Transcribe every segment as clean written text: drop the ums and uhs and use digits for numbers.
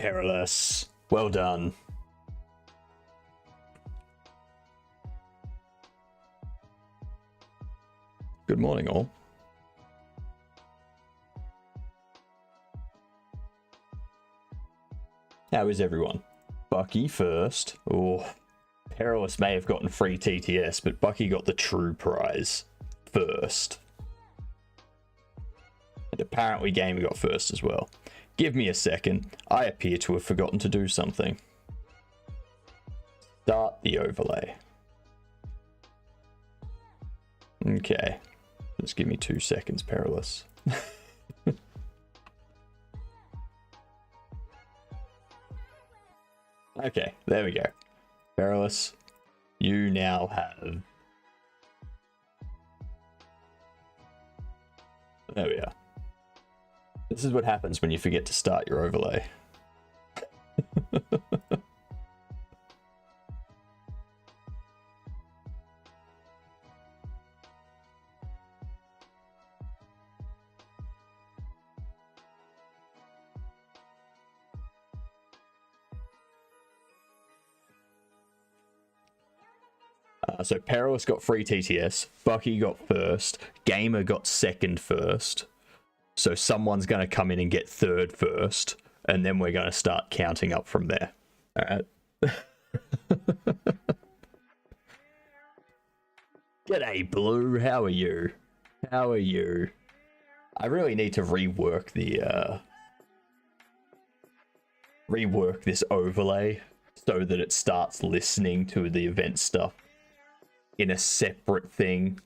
Perilous. Well done. Good morning, all. How is everyone? Bucky first. Oh, Perilous may have gotten free TTS, but Bucky got the true prize first. And apparently Gamer got first as well. Give me a second. I appear to have forgotten to do something. Start the overlay. Okay. Just give me 2 seconds, Perilous. Okay, there we go. Perilous, you now have... There we are. This is what happens when you forget to start your overlay. So Perilous got free TTS, Bucky got first, Gamer got second first. So someone's going to come in and get third first, and then we're going to start counting up from there. All right. G'day, Blue. How are you? How are you? I really need to rework the rework this overlay so that it starts listening to the event stuff in a separate thing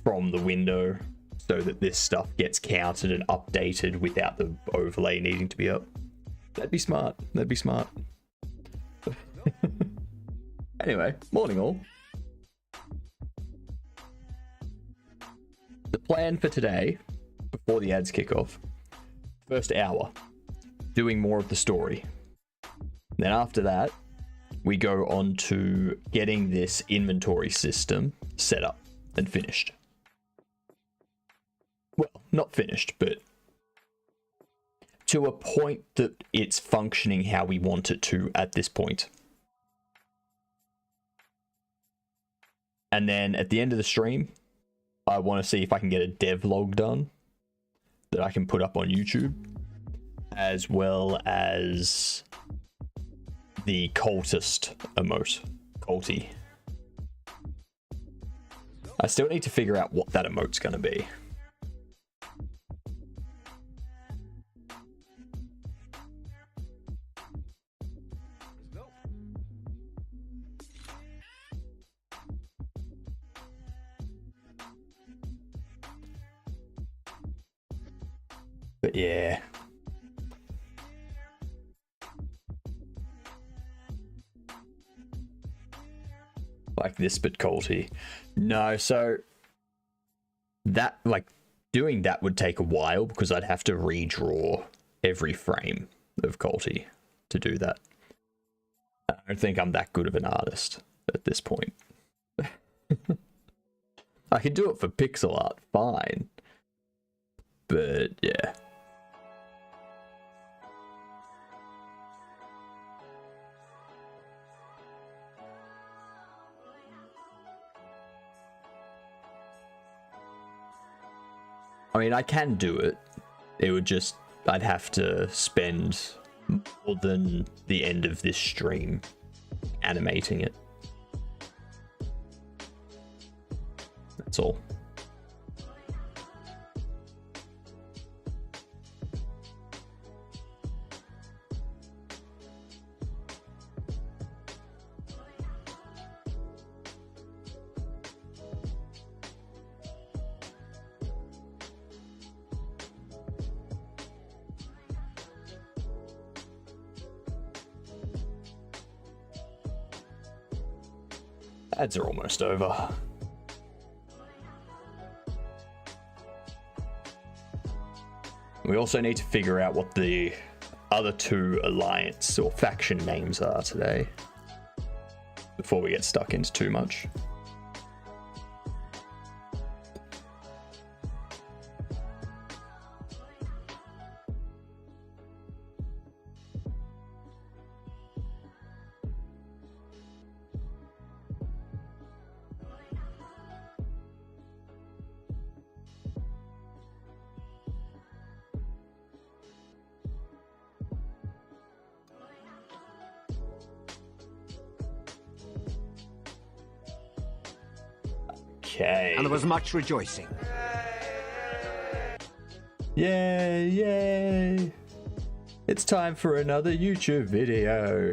from the window, so that this stuff gets counted and updated without the overlay needing to be up. That'd be smart. That'd be smart. Anyway, morning all. The plan for today, before the ads kick off, first hour, doing more of the story. Then after that, we go on to getting this inventory system set up and finished. Well, not finished, but to a point that it's functioning how we want it to at this point. And then at the end of the stream, I want to see if I can get a devlog done that I can put up on YouTube, as well as the cultist emote, culty. I still need to figure out what that emote's going to be. But yeah. Like this, but culty. No, so that, like, doing that would take a while because I'd have to redraw every frame of culty to do that. I don't think I'm that good of an artist at this point. I can do it for pixel art, fine. But yeah. I mean, I can do it. It would just, I'd have to spend more than the end of this stream animating it. That's all. Ads are almost over. We also need to figure out what the other two alliance or faction names are today before we get stuck into too much. Okay. And there was much rejoicing. Yay, yay. It's time for another YouTube video.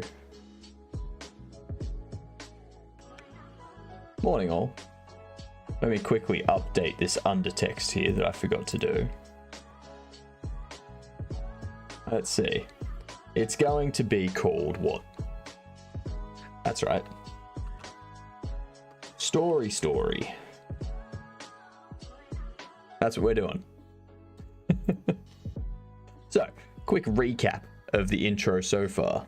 Morning all. Let me quickly update this undertext here that I forgot to do. Let's see. It's going to be called what? That's right. Story. That's what we're doing. So, quick recap of the intro so far.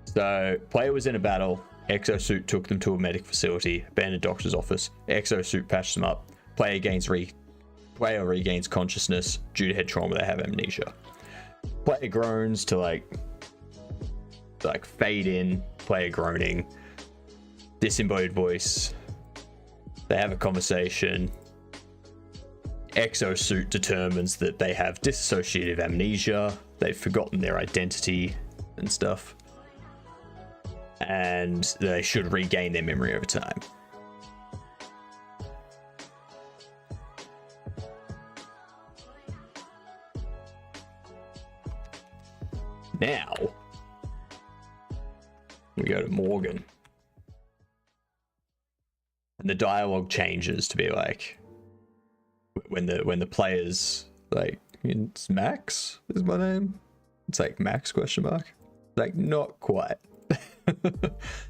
So, player was in a battle. Exosuit took them to a medic facility, abandoned doctor's office. Exosuit patched them up. Player regains consciousness due to head trauma. They have amnesia. Player groans to like fade in. Player groaning. Disembodied voice. They have a conversation. Exosuit determines that they have dissociative amnesia. They've forgotten their identity and stuff. And they should regain their memory over time. Now, we go to Morgan. And the dialogue changes to be like, when the players, like, it's Max is my name. It's like Max question mark. Like, not quite.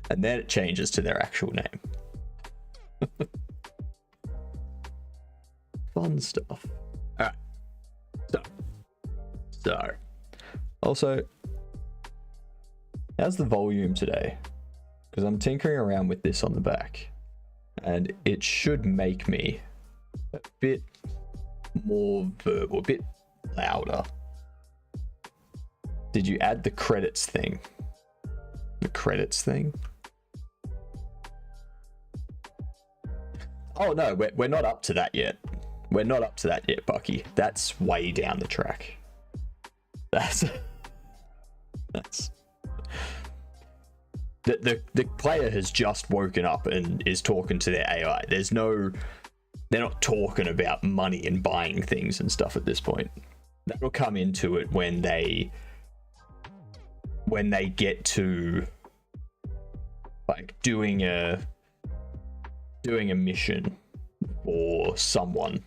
And then it changes to their actual name. Fun stuff. Alright. So. Also, how's the volume today? Because I'm tinkering around with this on the back. And it should make me a bit more verbal, a bit louder. Did you add the credits thing? The credits thing? Oh no, we're not up to that yet. We're not up to that yet, Bucky. That's way down the track. That's the player has just woken up and is talking to their AI. They're not talking about money and buying things and stuff at this point. That'll come into it when they get to like doing a mission for someone.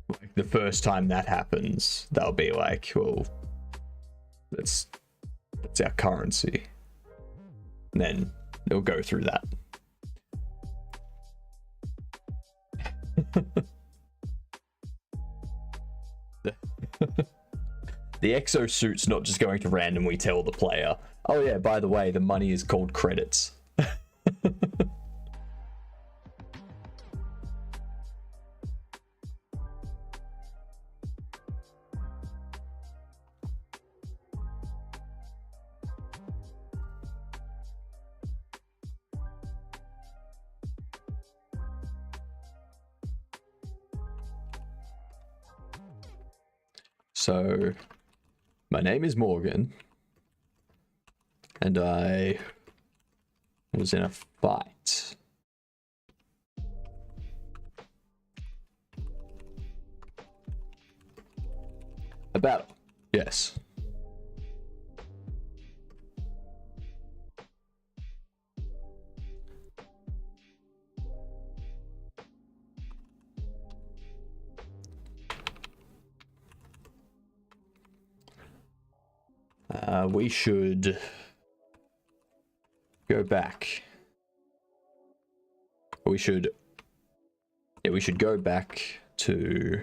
Like the first time that happens, they'll be like, well, that's our currency. And then they'll go through that. The exosuit's not just going to randomly tell the player, oh yeah, by the way, the money is called credits. So, my name is Morgan, and I was in a fight. A battle, yes. We should go back. We should go back to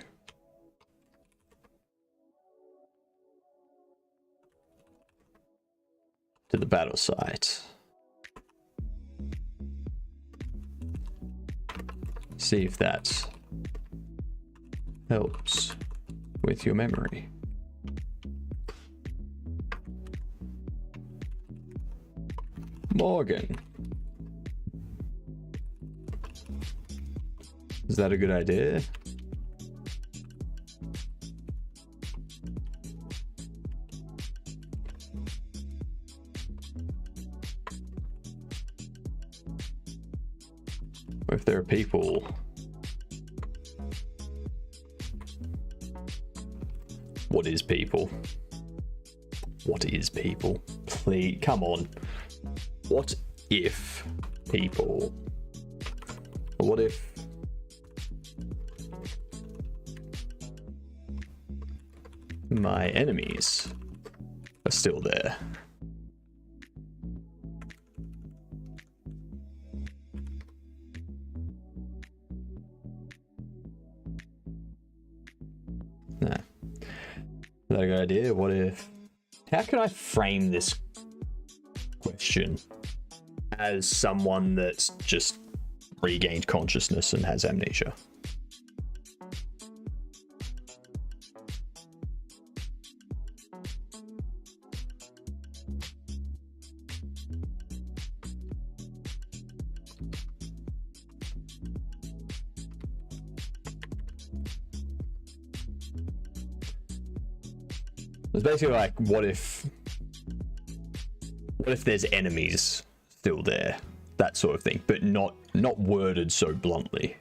the battle site. See if that helps with your memory. Morgan. Is that a good idea? If there are people. What is people? What is people? Please, come on. What if people? What if my enemies are still there? Nah. Not a good idea. What if... How can I frame this question as someone that's just regained consciousness and has amnesia? It's basically like, what if there's enemies still there? That sort of thing, but not worded so bluntly.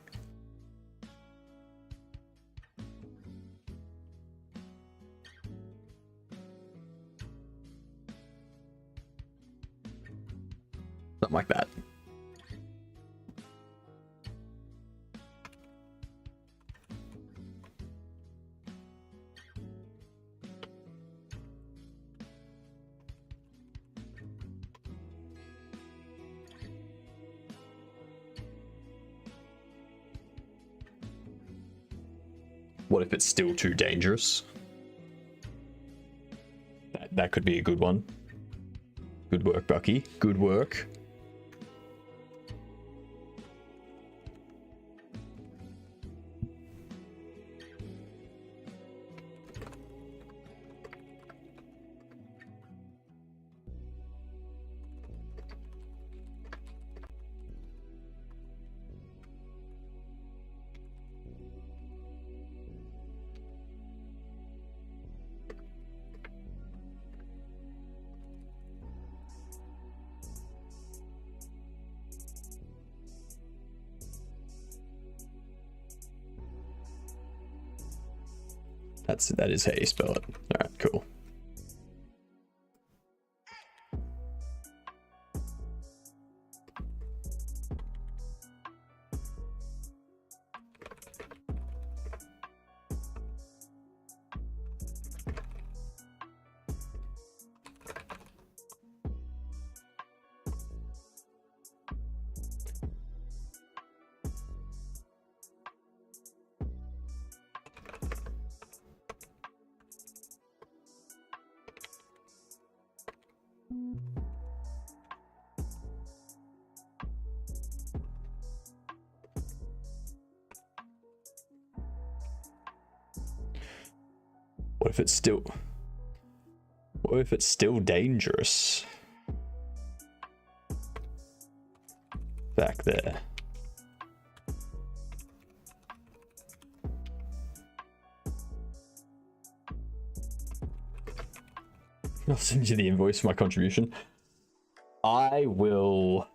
Something like that. What if it's still too dangerous? That could be a good one. Good work, Bucky. Good work. That is how you spell it. Alright, cool. What if it's still dangerous back there? I'll send you the invoice for my contribution. I will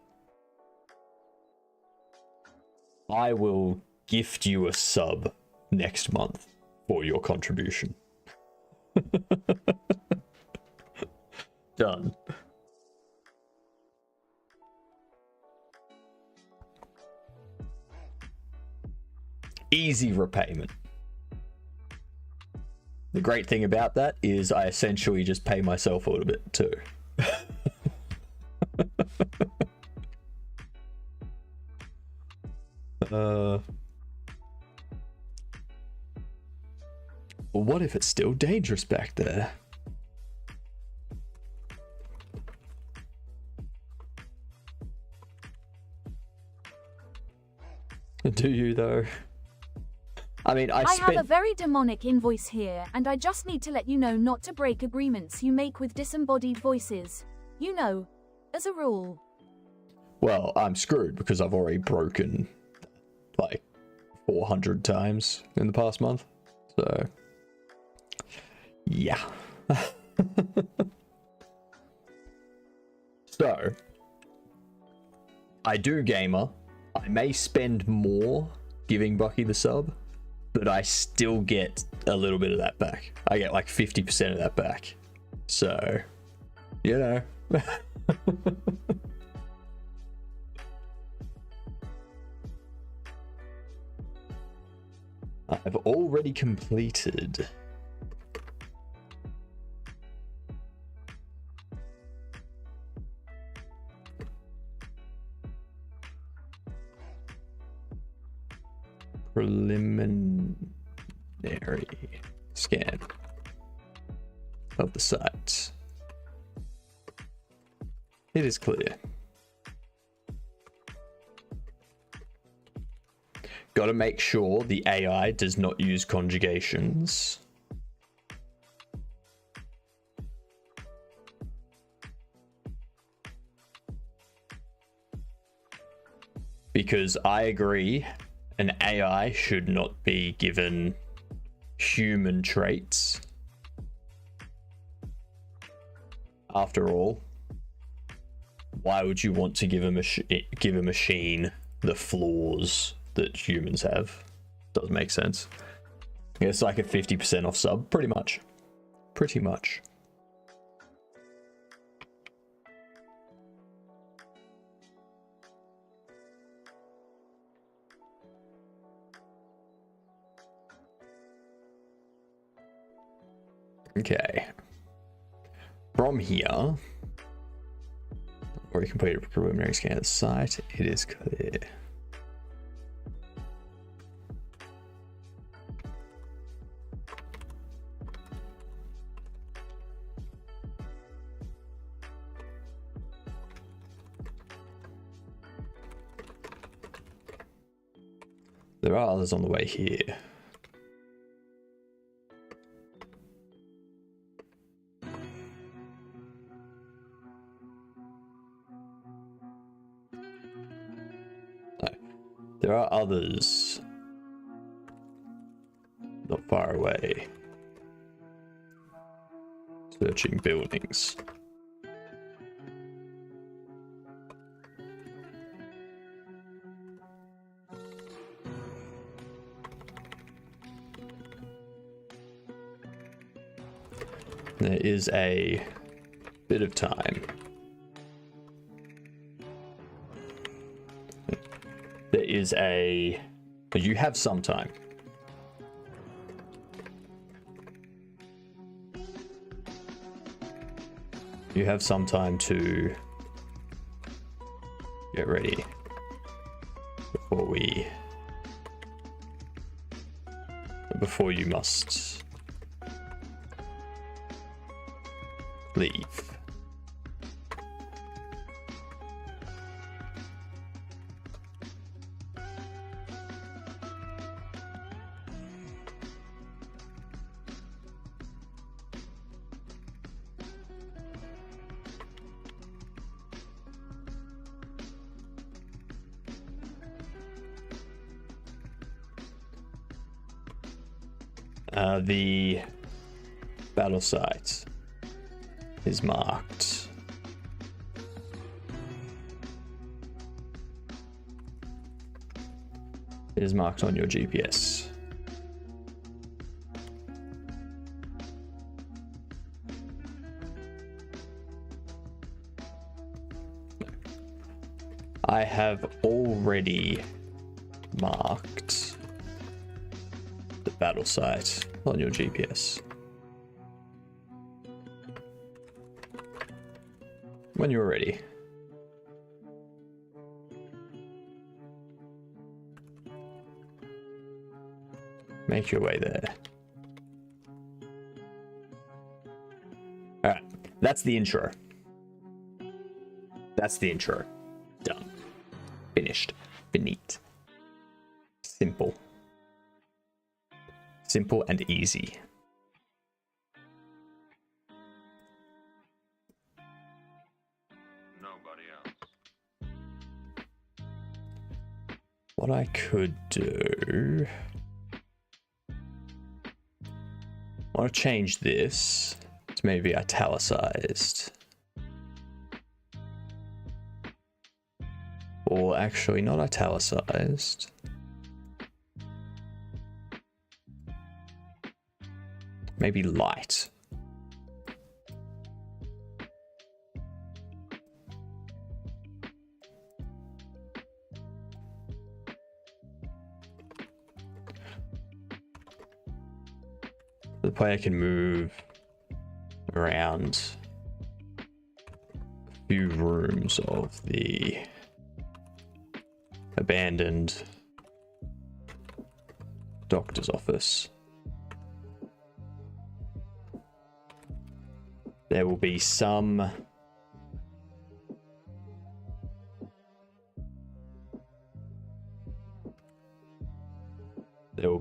gift you a sub next month for your contribution. Done. Easy repayment. The great thing about that is I essentially just pay myself a little bit too. What if it's still dangerous back there? Do you though? I mean, I have a very demonic invoice here, and I just need to let you know not to break agreements you make with disembodied voices. You know, as a rule. Well, I'm screwed because I've already broken like 400 times in the past month. So, yeah. So, I do gamer I may spend more giving Bucky the sub, but I still get a little bit of that back. I get like 50% of that back. So, you know. I've already completed. Preliminary scan of the site. It is clear. Got to make sure the AI does not use conjugations. Because I agree, an AI should not be given human traits. After all, why would you want to give a machine the flaws that humans have? Does make sense. It's like a 50% off sub, pretty much. Pretty much. Okay. From here, already completed a preliminary scan of the site. It is clear. There are others on the way here. There are others not far away. Searching buildings. There is a bit of time. There is a... You have some time. You have some time to get ready before you must leave. The battle site is marked. It is marked on your GPS. I have already marked the battle site on your GPS. When you're ready. Make your way there. Alright, that's the intro. That's the intro. Done. Finished. Finite. Simple. Simple and easy. Nobody else. What I could do... I want to change this to maybe italicized. Or actually not italicized. Maybe light. The player can move around a few rooms of the abandoned doctor's office. There will be some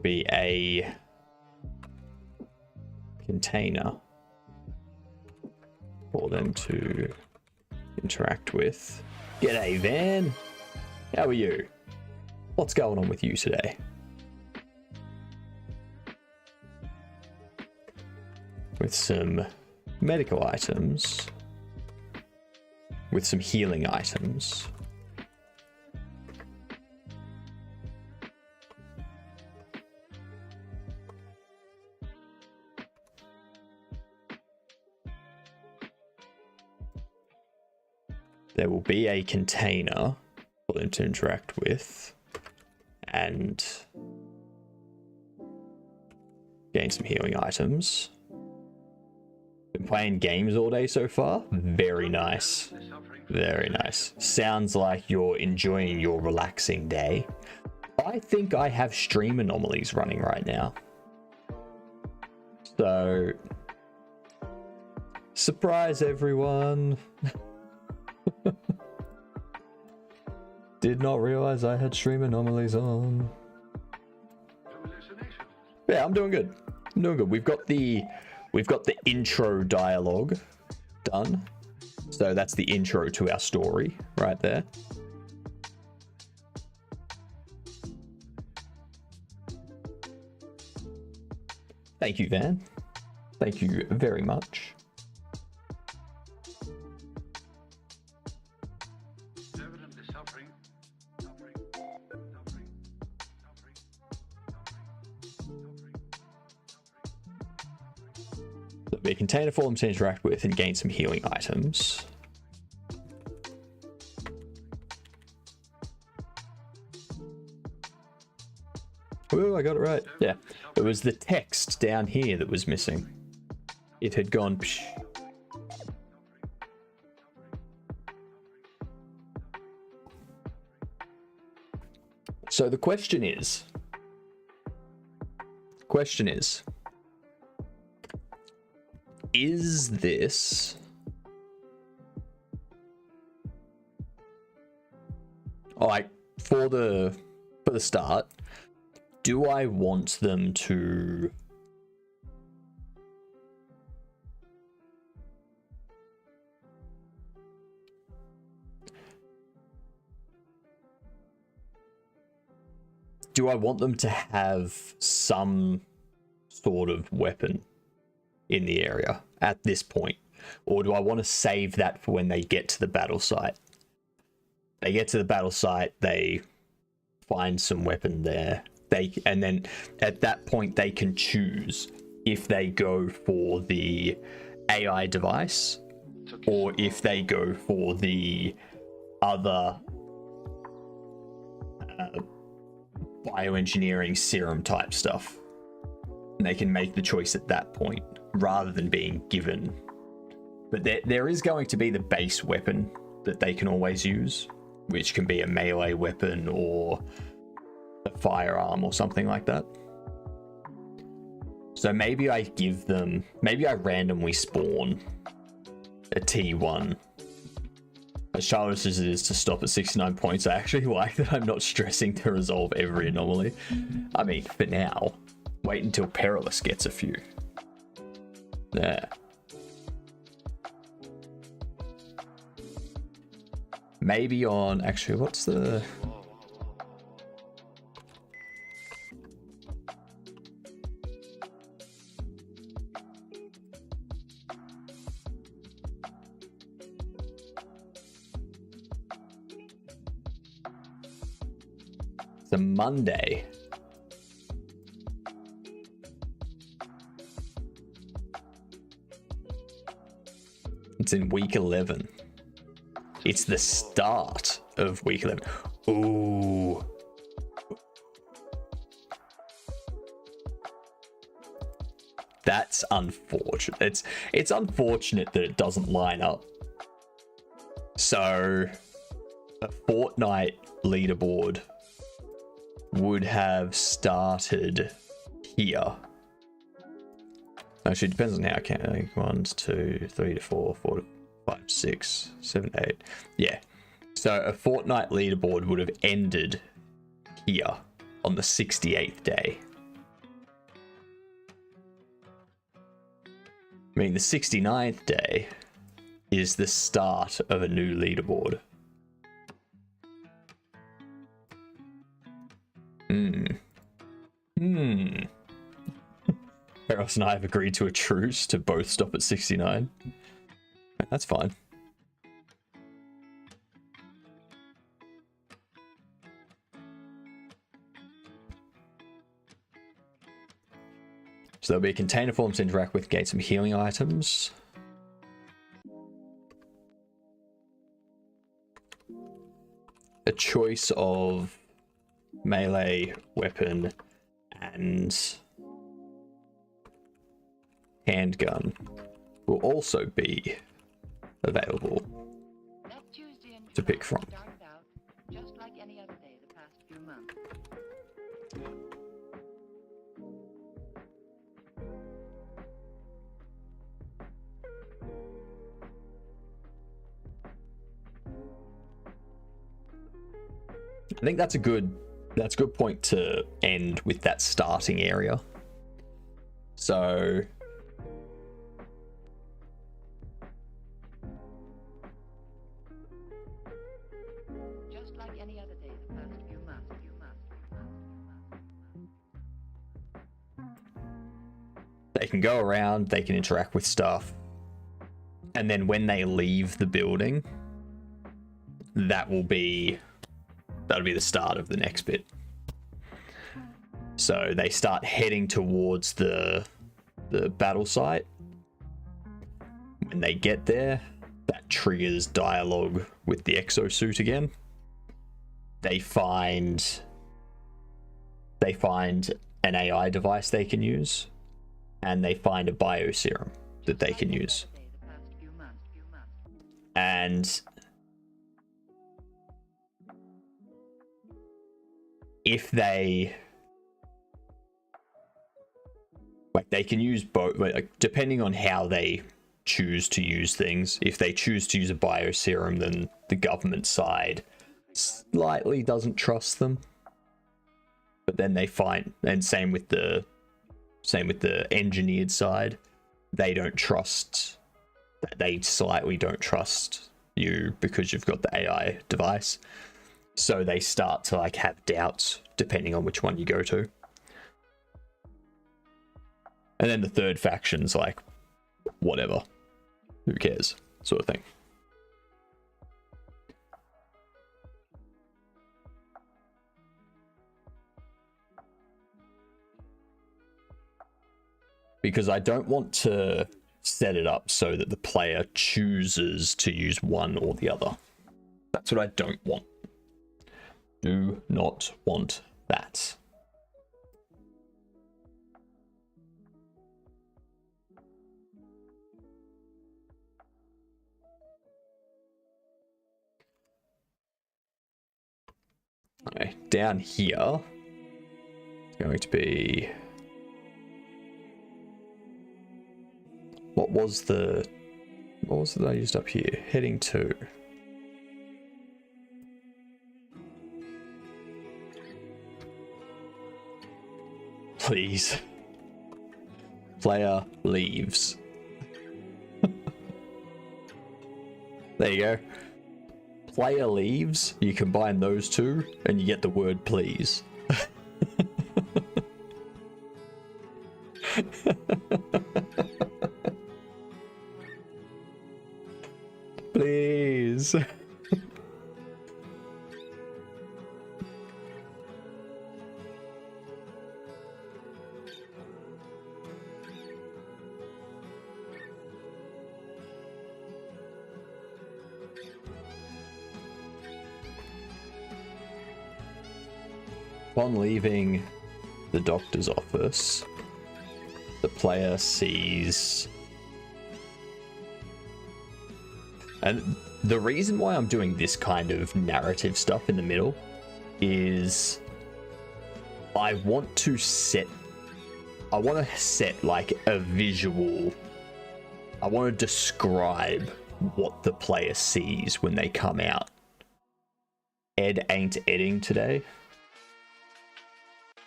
a container for them to interact with. G'day, Van. How are you? What's going on with you today? With some medical items. With some healing items. There will be a container for them to interact with and gain some healing items. Been playing games all day so far. Very nice. Very nice. Sounds like you're enjoying your relaxing day. I think I have stream anomalies running right now. So, surprise everyone. Did not realize I had stream anomalies on. Yeah, I'm doing good. I'm doing good. We've got the intro dialogue done. So that's the intro to our story right there. Thank you, Van. Thank you very much. There'll be a container for them to interact with and gain some healing items. Oh, I got it right. Yeah. It was the text down here that was missing. It had gone psh. So the question is, is this like for the start, do I want them to have some sort of weapon in the area at this point? Or do I want to save that for when they get to the battle site? They get to the battle site, they find some weapon there. And then at that point they can choose if they go for the AI device or if they go for the other bioengineering serum type stuff. And they can make the choice at that point rather than being given. But there is going to be the base weapon that they can always use, which can be a melee weapon or a firearm or something like that. So maybe I randomly spawn a T1. As childish as it is to stop at 69 points, I actually like that I'm not stressing to resolve every anomaly. I mean, for now. Wait until Perilous gets a few. There. Maybe on... Actually, what's the... It's a Monday. It's in week 11. It's the start of week 11. Ooh. That's unfortunate. It's unfortunate that it doesn't line up. So a Fortnite leaderboard would have started here. Actually, it depends on how I count. Like 1 to 2, 3 to 4, 4 to 5, 6, 7 to 8. Yeah. So a Fortnite leaderboard would have ended here on the 68th day. I mean, the 69th day is the start of a new leaderboard. Eros and I have agreed to a truce to both stop at 69. That's fine. So there'll be a container form to interact with, gain some healing items. A choice of melee weapon and handgun will also be available to pick from. Just like any other day the past few months. I think that's a good point to end with, that starting area. So Just like any other day the past few months. they can go around, they can interact with stuff, and then when they leave the building, that'll be the start of the next bit. So they start heading towards the battle site. When they get there, that triggers dialogue with the exosuit again. They find an AI device they can use, and they find a bioserum that they can use. And if they can use both, depending on how they choose to use things. If they choose to use a bioserum, then the government side slightly doesn't trust them. But then they find, and same with the engineered side, they slightly don't trust you because you've got the AI device. So they start to have doubts depending on which one you go to. And then the third faction's whatever, who cares, sort of thing. Because I don't want to set it up so that the player chooses to use one or the other. That's what I don't want. Do not want that. Okay, down here, it's going to be... What was it that I used up here? Heading to... Please. Player leaves. There you go. Player leaves, you combine those two, and you get the word please. Please. Upon leaving the doctor's office, the player sees... And the reason why I'm doing this kind of narrative stuff in the middle is I want to set like a visual. I want to describe what the player sees when they come out. Ed ain't edding today.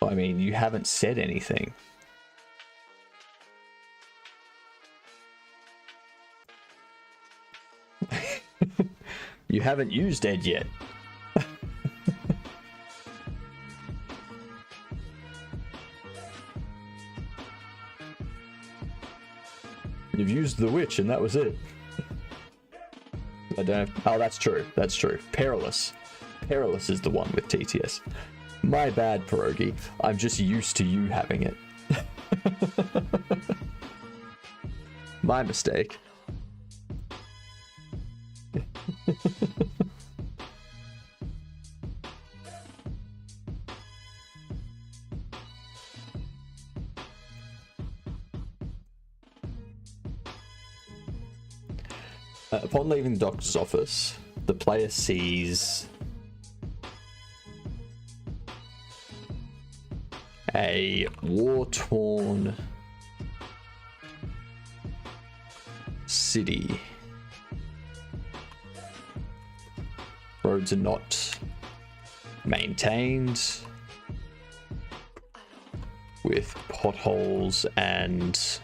I mean, you haven't said anything. You haven't used Ed yet. You've used the witch and that was it. I don't have... Oh, that's true. That's true. Perilous. Perilous is the one with TTS. My bad, Pierogi. I'm just used to you having it. My mistake. Upon leaving the doctor's office, the player sees a war-torn city. Roads are not maintained, with potholes and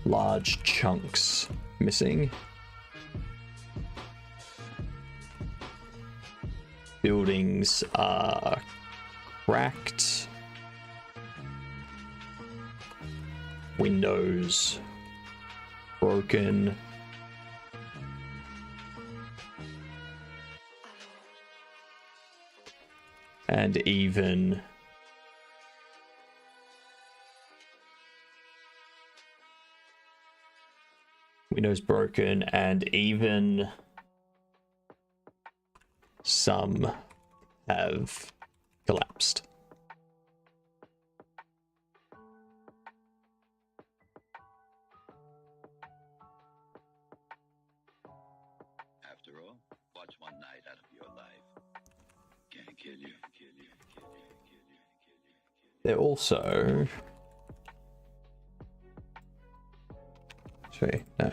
large chunks missing. Buildings are cracked. Windows broken. And even windows broken, and even some have collapsed. After all, watch one night out of your life. Can't kill you, kill you, kill you, kill you, kill you, kill you. They're also... Actually, no.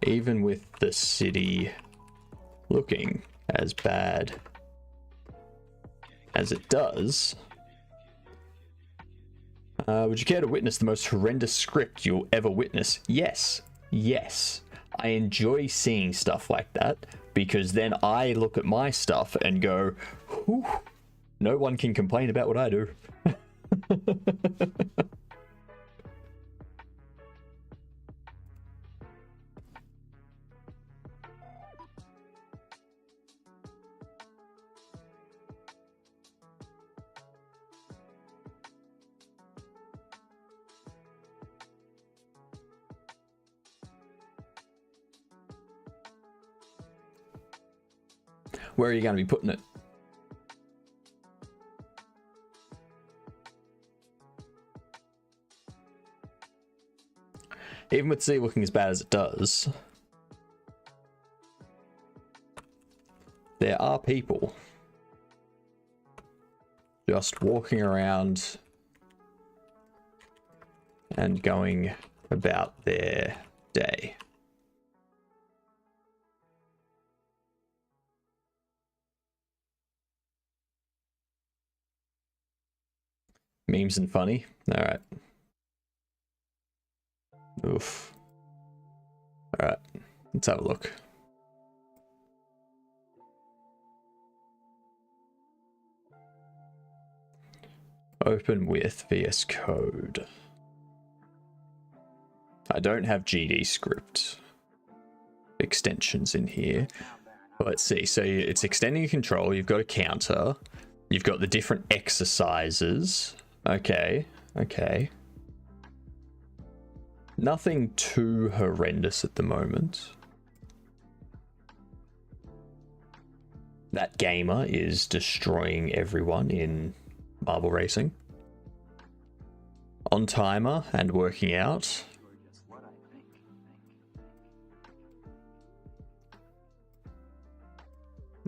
Even with the city looking as bad as it does, would you care to witness the most horrendous script you'll ever witness? Yes. Yes. I enjoy seeing stuff like that, because then I look at my stuff and go, whew, no one can complain about what I do. Where are you going to be putting it? Even with Z looking as bad as it does, there are people just walking around and going about their day. Memes and funny. All right. Oof. All right. Let's have a look. Open with VS Code. I don't have GD script extensions in here. But let's see. So it's extending a control. You've got a counter. You've got the different exercises. Okay, okay. Nothing too horrendous at the moment. That gamer is destroying everyone in marble racing. On timer and working out.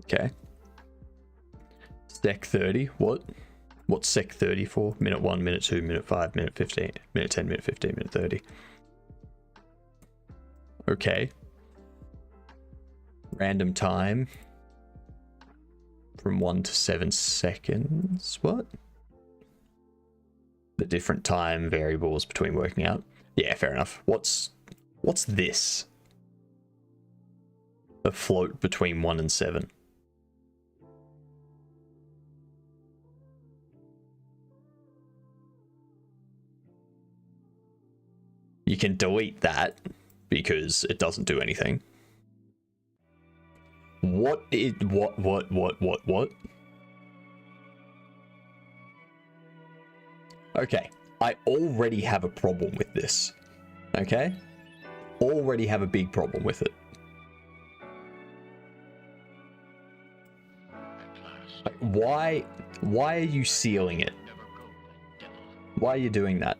Okay. Sec 30. What? What's sec 30 for? Minute 1, minute 2, minute 5, minute 15, minute 10, minute 15, minute 30. Okay. Random time. From 1 to 7 seconds. What? The different time variables between working out. Yeah, fair enough. What's this? A float between 1 and 7. You can delete that because it doesn't do anything. What? Okay, I already have a problem with this. Okay? Already have a big problem with it. Like, why are you sealing it? Why are you doing that?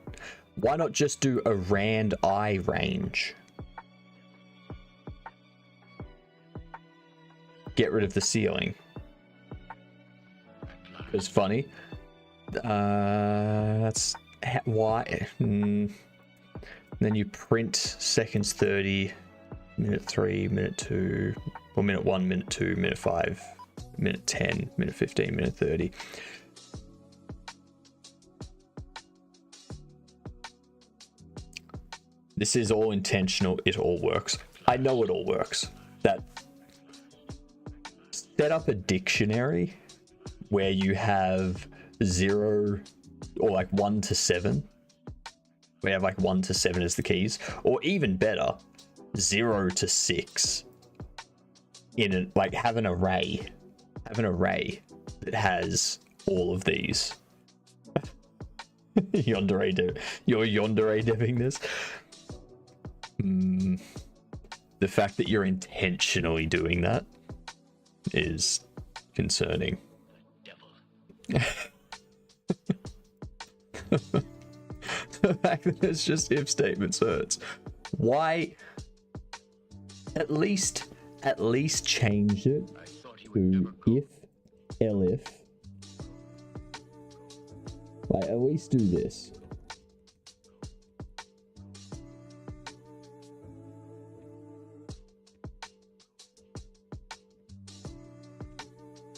Why not just do a rand eye range? Get rid of the ceiling. It's funny. That's why. Then you print seconds 30, minute 3, minute 2, or minute 1, minute 2, minute 5, minute 10, minute 15, minute 30. This is all intentional. It all works. I know it all works. That set up a dictionary where you have 0 or like 1 to 7. We have like 1 to 7 as the keys, or even better, 0 to 6. In a, like have an array that has all of these. You're yandere deving this. The fact that you're intentionally doing that is concerning. The fact that it's just if statements hurts. Why? At least change it to if, elif. Like, at least do this.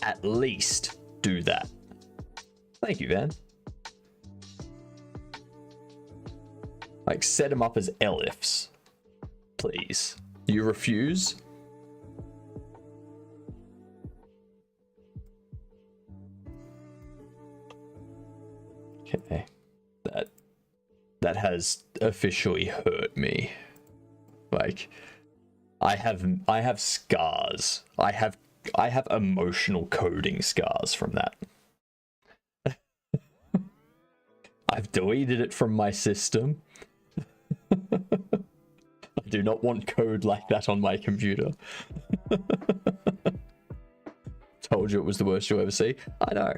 At least do that. Thank you, Van. Like, set them up as elifs. Please. You refuse? Okay. That has officially hurt me. Like, I have scars. I have emotional coding scars from that. I've deleted it from my system. I do not want code like that on my computer. Told you it was the worst you'll ever see. I know.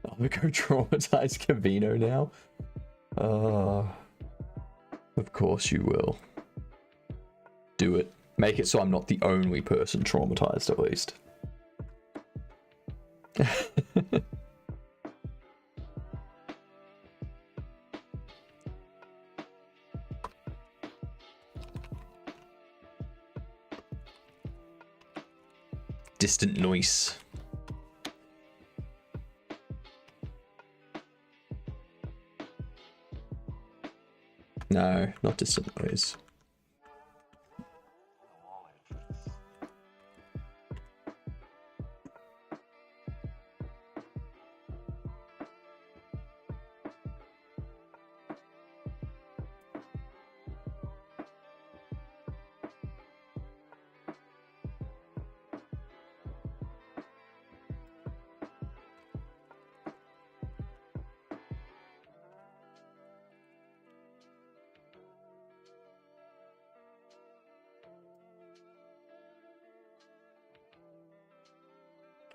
I'm gonna go traumatize Cavino now. Of course you will. Do it. Make it so I'm not the only person traumatized, at least. Distant noise. No, not distant noise.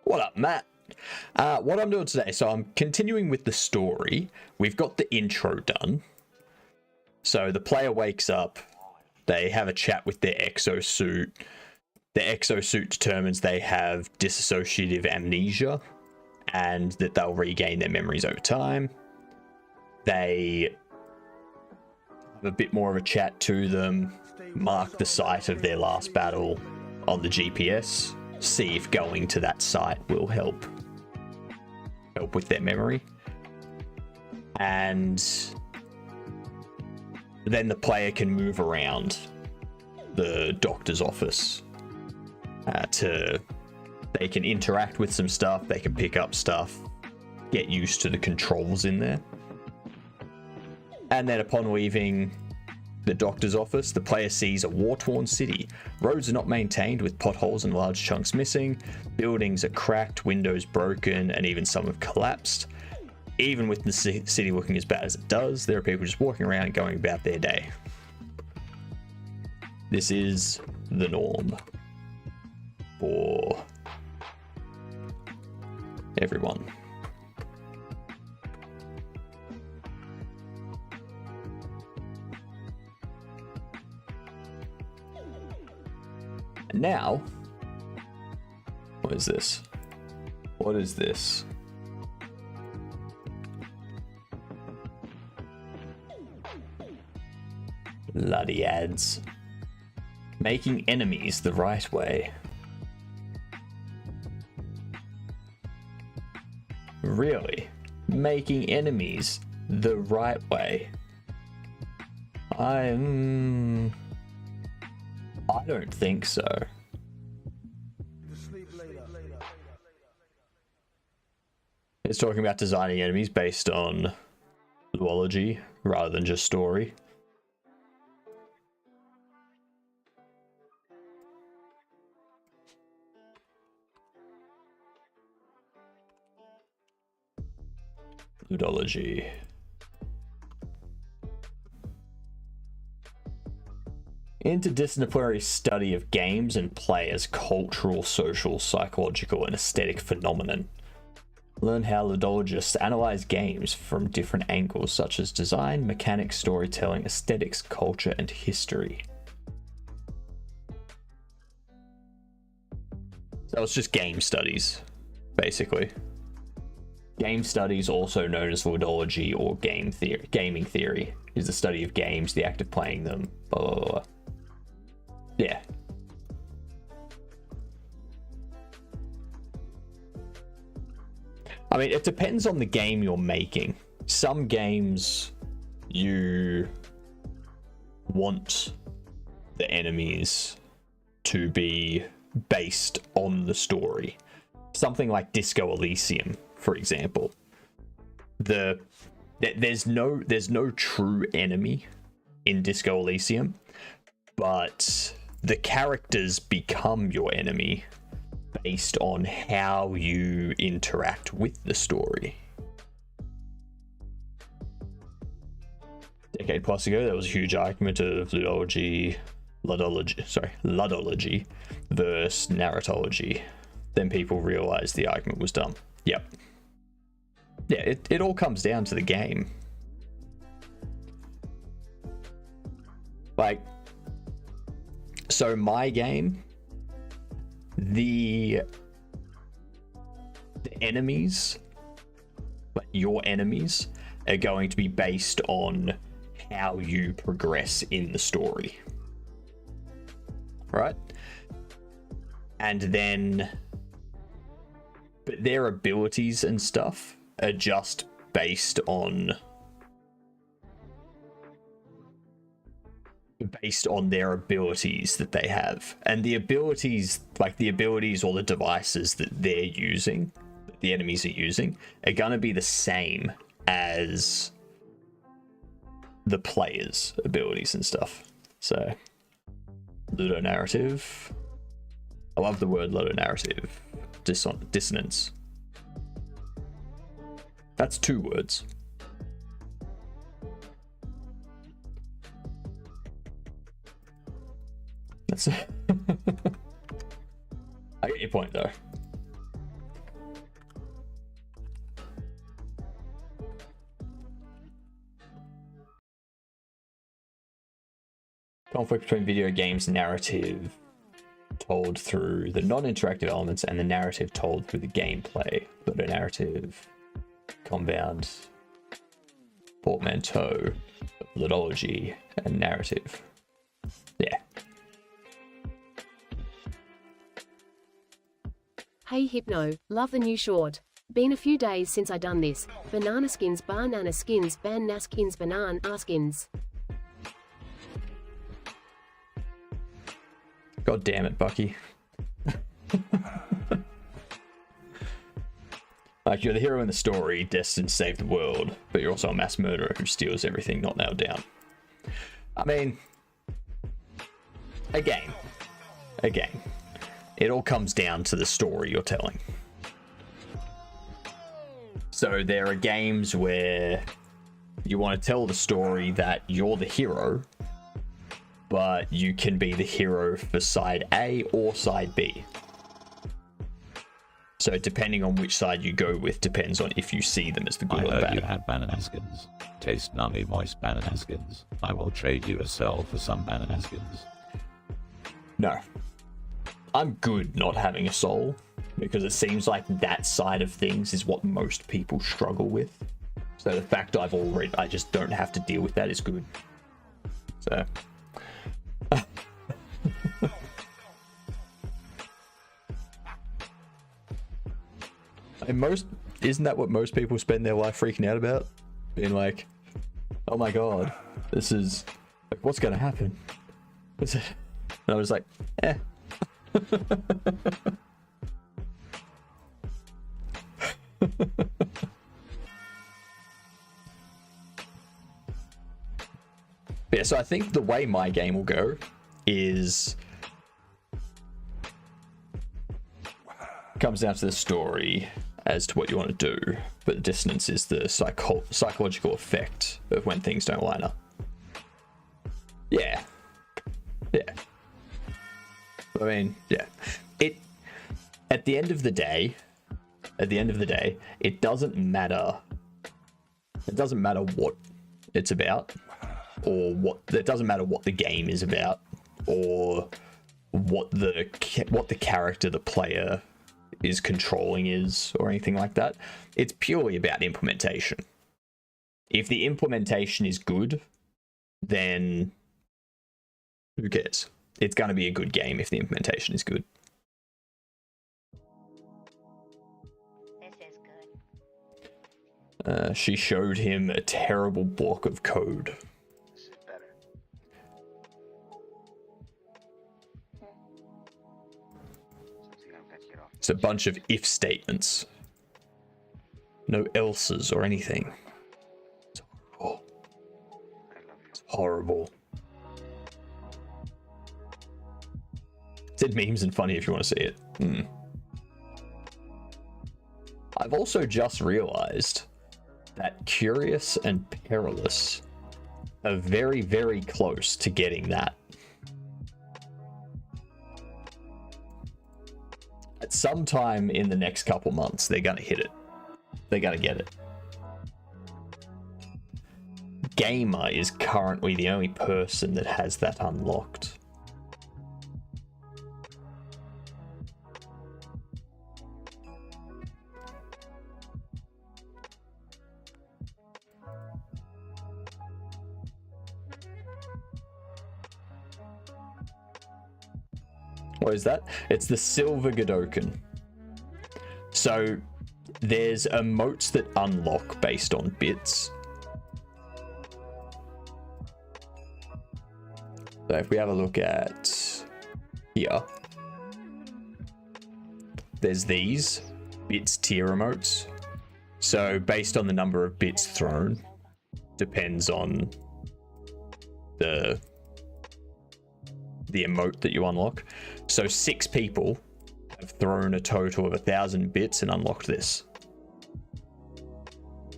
What up, Matt? What I'm doing today, so I'm continuing with the story. We've got the intro done. So the player wakes up, they have a chat with their exosuit. The exosuit determines they have dissociative amnesia and that they'll regain their memories over time. They have a bit more of a chat to them, mark the site of their last battle on the GPS, see if going to that site will help with their memory. And then the player can move around the doctor's office they can interact with some stuff, they can pick up stuff, get used to the controls in there. And then upon leaving the doctor's office, the player sees a war-torn city. Roads are not maintained, with potholes and large chunks missing. Buildings are cracked, windows broken, and even some have collapsed. Even with the city looking as bad as it does, there are people just walking around going about their day. This is the norm for everyone. And now, what is this? What is this? Bloody ads. Making enemies the right way. Really? Making enemies the right way? I don't think so. It's talking about designing enemies based on zoology rather than just story. Ludology. Interdisciplinary study of games and play as cultural, social, psychological, and aesthetic phenomenon. Learn how ludologists analyze games from different angles such as design, mechanics, storytelling, aesthetics, culture, and history. So it's just game studies, basically. Game studies, also known as ludology or gaming theory, is the study of games, the act of playing them, blah, blah, blah. Yeah. I mean, it depends on the game you're making. Some games, you want the enemies to be based on the story. Something like Disco Elysium, for example. There's no true enemy in Disco Elysium, but the characters become your enemy based on how you interact with the story. A decade plus ago, there was a huge argument of ludology versus narratology. Then people realized the argument was dumb. Yep. Yeah, it all comes down to the game. Like, so my game, the enemies, but your enemies, are going to be based on how you progress in the story. Right? And then, but their abilities and stuff are just based on their abilities that they have, and the abilities, like the abilities or the devices that they're using, that the enemies are using, are gonna be the same as the players' abilities and stuff. So, ludonarrative. I love the word ludonarrative. Dissonance. That's 2 words. That's I get your point though. Conflict between video games narrative told through the non-interactive elements and the narrative told through the gameplay. But a narrative, compound, portmanteau, methodology, and narrative. Yeah. Hey Hypno, love the new short. Been a few days since I done this. Banana skins, banana skins, banana skins. God damn it, Bucky. Like, you're the hero in the story, destined to save the world, but you're also a mass murderer who steals everything not nailed down. I mean, again, it all comes down to the story you're telling. So there are games where you want to tell the story that you're the hero, but you can be the hero for side A or side B. So depending on which side you go with depends on if you see them as the good or the I heard bad. you had banana skins. Taste nummy moist banana skins. I will trade you a cell for some banana skins. No. I'm good not having a soul, because it seems like that side of things is what most people struggle with. So the fact I just don't have to deal with that is good. So... And isn't that what most people spend their life freaking out about? Being like, oh my god, this is like, what's gonna happen? And I was like, eh. Yeah, so I think the way my game will go is comes down to the story as to what you want to do, but the dissonance is the psychological effect of when things don't line up. Yeah. I mean, yeah. At the end of the day, it doesn't matter. It doesn't matter what it's about, or it doesn't matter what the game is about, or what the character the player is controlling is, or anything like that. It's purely about implementation. If the implementation is good, then who cares? It's going to be a good game if the implementation is good. This is good. She showed him a terrible block of code. This is better. It's a bunch of if statements. No else's or anything. It's horrible. It's horrible. It's in memes and funny if you want to see it. I've also just realized that Curious and Perilous are very, very close to getting that. At some time in the next couple months, they're going to hit it. They're going to get it. Gamer is currently the only person that has that unlocked. What is that? It's the Silver Godot. So there's emotes that unlock based on bits. So if we have a look at here, there's these bits tier emotes. So based on the number of bits thrown, depends on the emote that you unlock. So 6 people have thrown a total of 1,000 bits and unlocked this.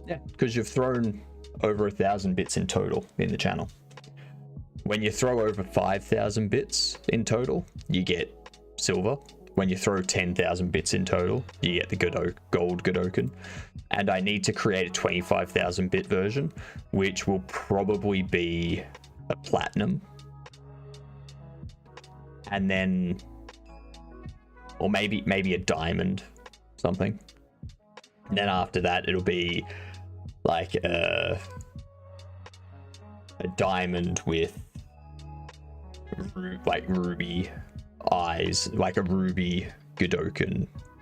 Yeah, because you've thrown over 1,000 bits in total in the channel. When you throw over 5,000 bits in total, you get silver. When you throw 10,000 bits in total, you get the gold Godot. And I need to create a 25,000 bit version, which will probably be a platinum. and then, or maybe a diamond, something. And then after that, it'll be like a diamond with like ruby eyes, like a ruby Godot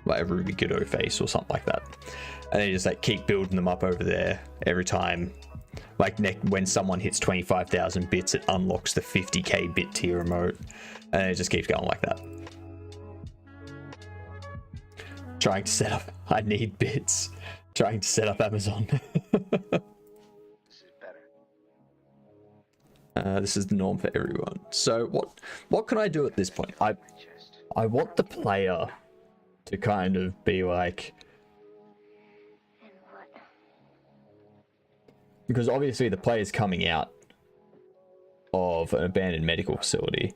like a ruby Godot face or something like that. And they just like keep building them up over there every time. Like when someone hits 25,000 bits, it unlocks the 50k bit tier emote, and it just keeps going like that. Trying to set up, I need bits. Trying to set up Amazon. This is the norm for everyone. So what can I do at this point? I want the player to kind of be like, because obviously the player's coming out of an abandoned medical facility.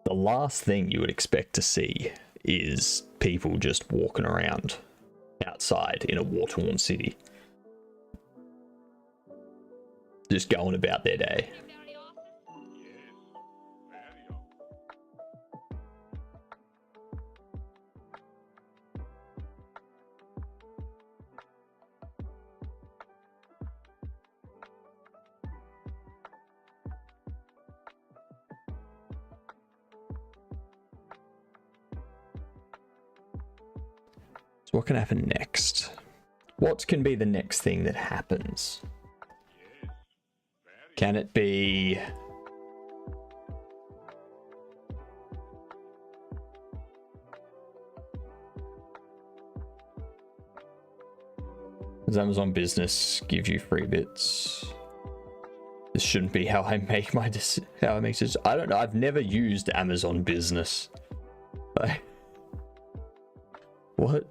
The last thing you would expect to see is people just walking around outside in a war-torn city, just going about their day. So what can happen next? What can be the next thing that happens? Can it be... Does Amazon Business give you free bits? This shouldn't be how I make my how I make this. I don't know. I've never used Amazon Business. What?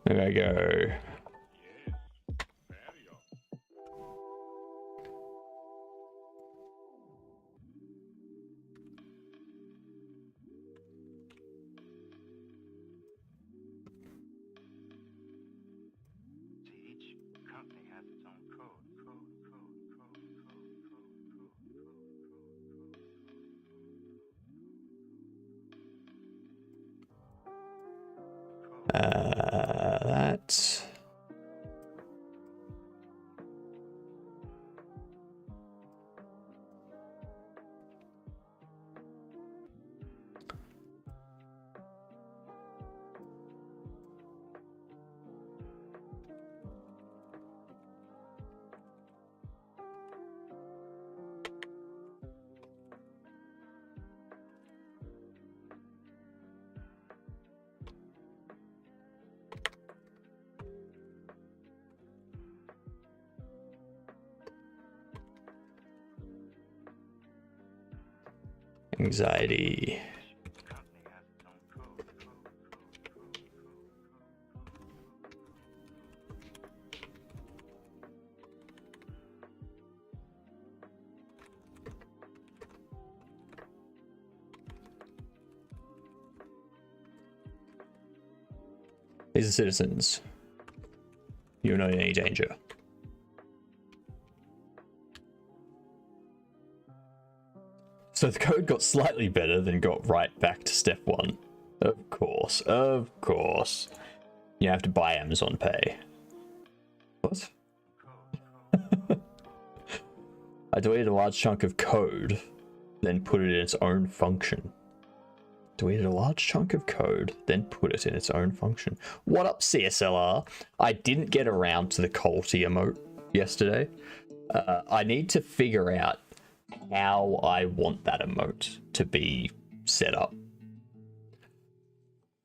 There I go. Each company has its own code. That. Anxiety. These are citizens. You're not in any danger. So the code got slightly better, then got right back to step one. Of course, of course. You have to buy Amazon Pay. What? I deleted a large chunk of code, then put it in its own function. Deleted a large chunk of code, then put it in its own function. What up, CSLR? I didn't get around to the culty emote yesterday. I need to figure out how I want that emote to be set up.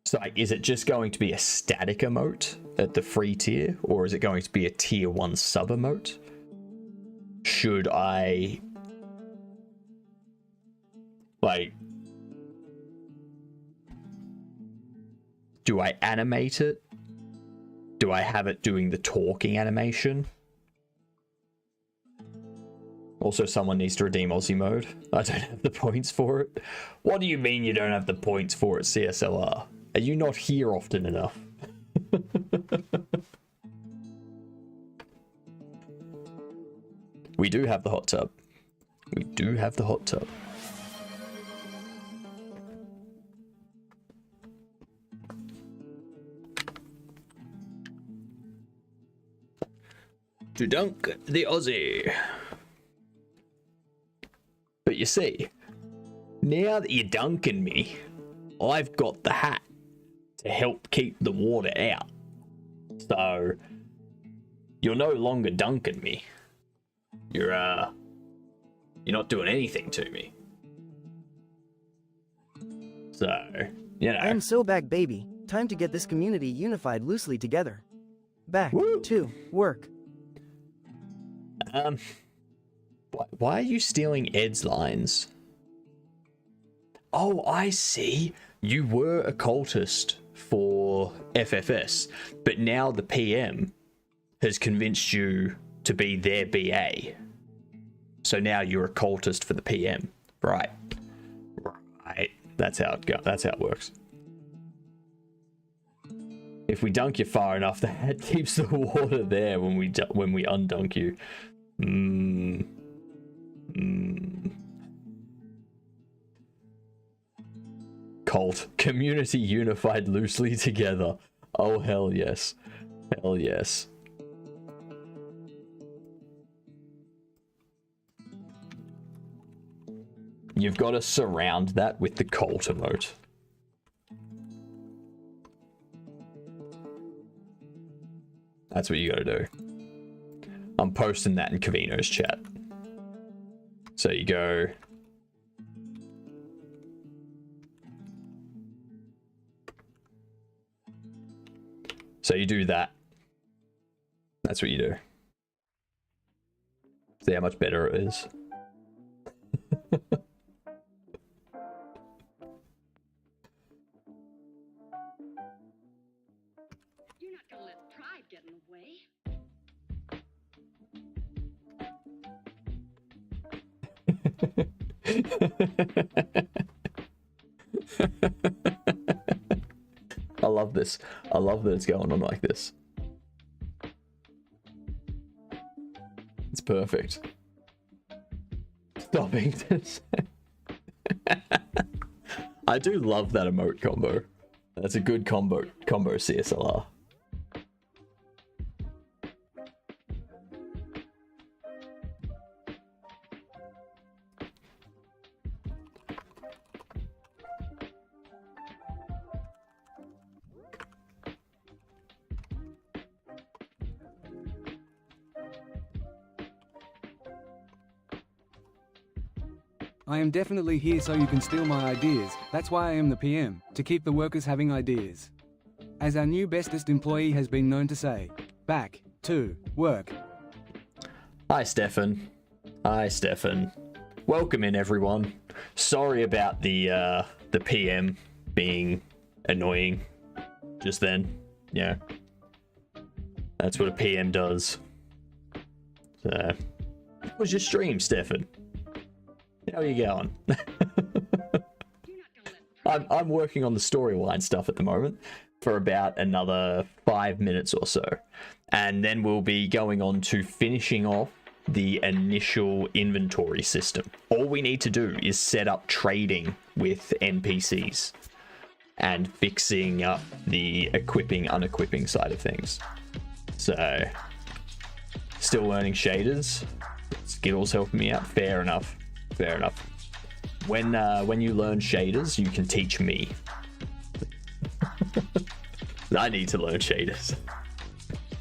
So like, is it just going to be a static emote at the free tier, or is it going to be a tier 1 sub emote? Should I like, do I animate it do I have it doing the talking animation? Also, someone needs to redeem Aussie mode. I don't have the points for it. What do you mean you don't have the points for it, CSLR? Are you not here often enough? We do have the hot tub. We do have the hot tub. To dunk the Aussie. But you see, now that you're dunking me, I've got the hat to help keep the water out. So, you're no longer dunking me. You're not doing anything to me. So, you know. I'm so back, baby. Time to get this community unified loosely together. Back to work. Why are you stealing Ed's lines? Oh, I see. You were a cultist for FFS, but now the PM has convinced you to be their BA. So now you're a cultist for the PM. Right. Right. That's how it goes. That's how it works. If we dunk you far enough, the hat keeps the water there when we undunk you. Cult. Community unified loosely together. Oh, hell yes. Hell yes. You've got to surround that with the cult emote. That's what you got to do. I'm posting that in Kavino's chat. So you go... So you do that. That's what you do. See how much better it is. You're not gonna let pride get in the way. I love this. I love that it's going on like this. It's perfect. Stopping this. I do love that emote combo. That's a good combo CSLR. I am definitely here so you can steal my ideas. That's why I am the PM, to keep the workers having ideas. As our new bestest employee has been known to say, back to work. Hi, Stefan. Hi, Stefan. Welcome in, everyone. Sorry about the PM being annoying just then. Yeah. That's what a PM does. So, how was your stream, Stefan? How are you going? I'm working on the storyline stuff at the moment for about another 5 minutes or so. And then we'll be going on to finishing off the initial inventory system. All we need to do is set up trading with NPCs and fixing up the equipping, unequipping side of things. So, still learning shaders. Skittles helping me out. Fair enough. Fair enough. When you learn shaders, you can teach me. I need to learn shaders.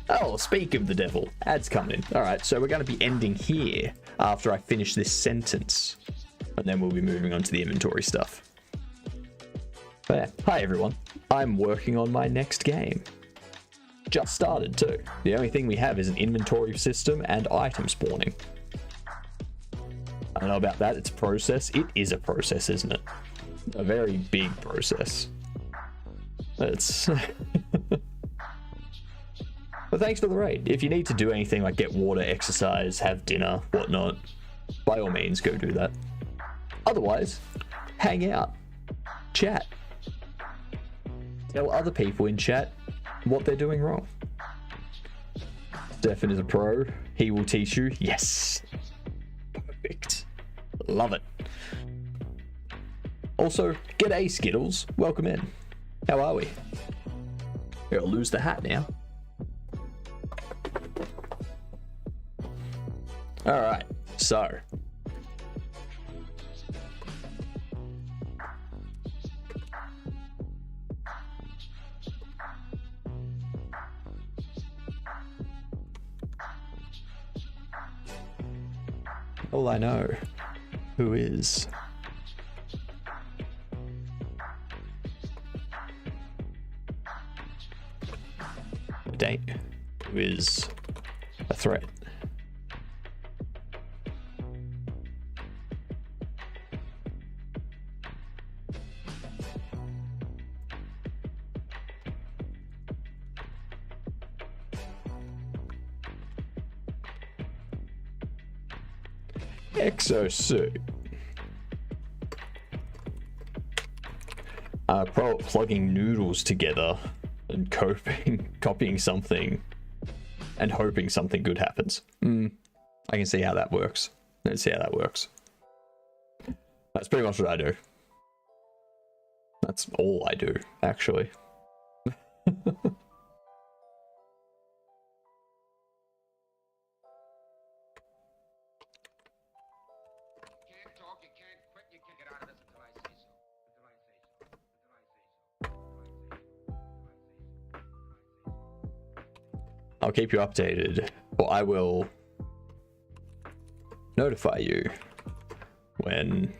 Oh, speak of the devil. Ads coming in. Alright, so we're going to be ending here after I finish this sentence. And then we'll be moving on to the inventory stuff. But yeah, hi everyone. I'm working on my next game. Just started too. The only thing we have is an inventory system and item spawning. I don't know about that. It's a process. It is a process, isn't it? A very big process. It's... But thanks for the raid. If you need to do anything like get water, exercise, have dinner, whatnot, by all means, go do that. Otherwise, hang out, chat. Tell other people in chat what they're doing wrong. Stefan is a pro. He will teach you. Yes. Perfect. Love it. Also, g'day Skittles. Welcome in. How are we? I'll lose the hat now. Alright, so. All I know, who is a date, who is a threat. Exosuit. Pro at plugging noodles together and copying something and hoping something good happens. I can see how that works. Let's see how that works. That's pretty much what I do. That's all I do, actually. I'll keep you updated, or I will notify you when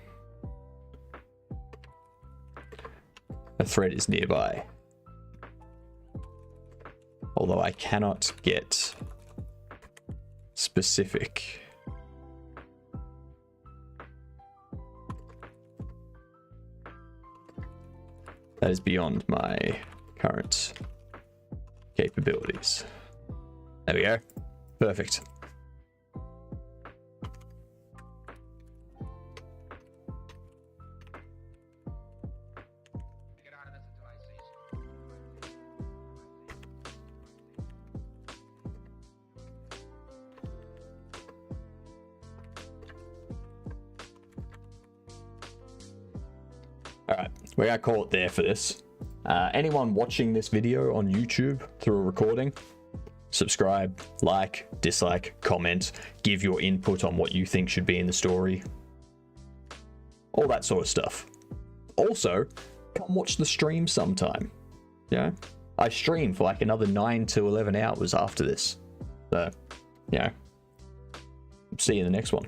a threat is nearby. Although I cannot get specific. That is beyond my current capabilities. There we go. Perfect. Alright, we're gonna call it there for this. Anyone watching this video on YouTube through a recording, subscribe, like, dislike, comment, give your input on what you think should be in the story. All that sort of stuff. Also, come watch the stream sometime. Yeah, I stream for like another 9 to 11 hours after this. So, yeah. See you in the next one.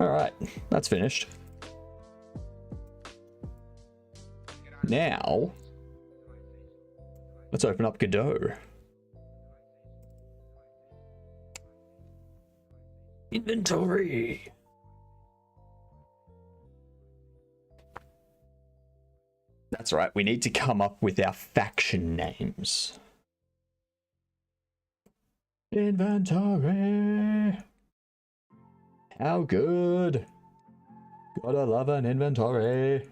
Alright, that's finished. Now, let's open up Godot. Inventory. That's right, we need to come up with our faction names. Inventory. How good. Gotta love an inventory.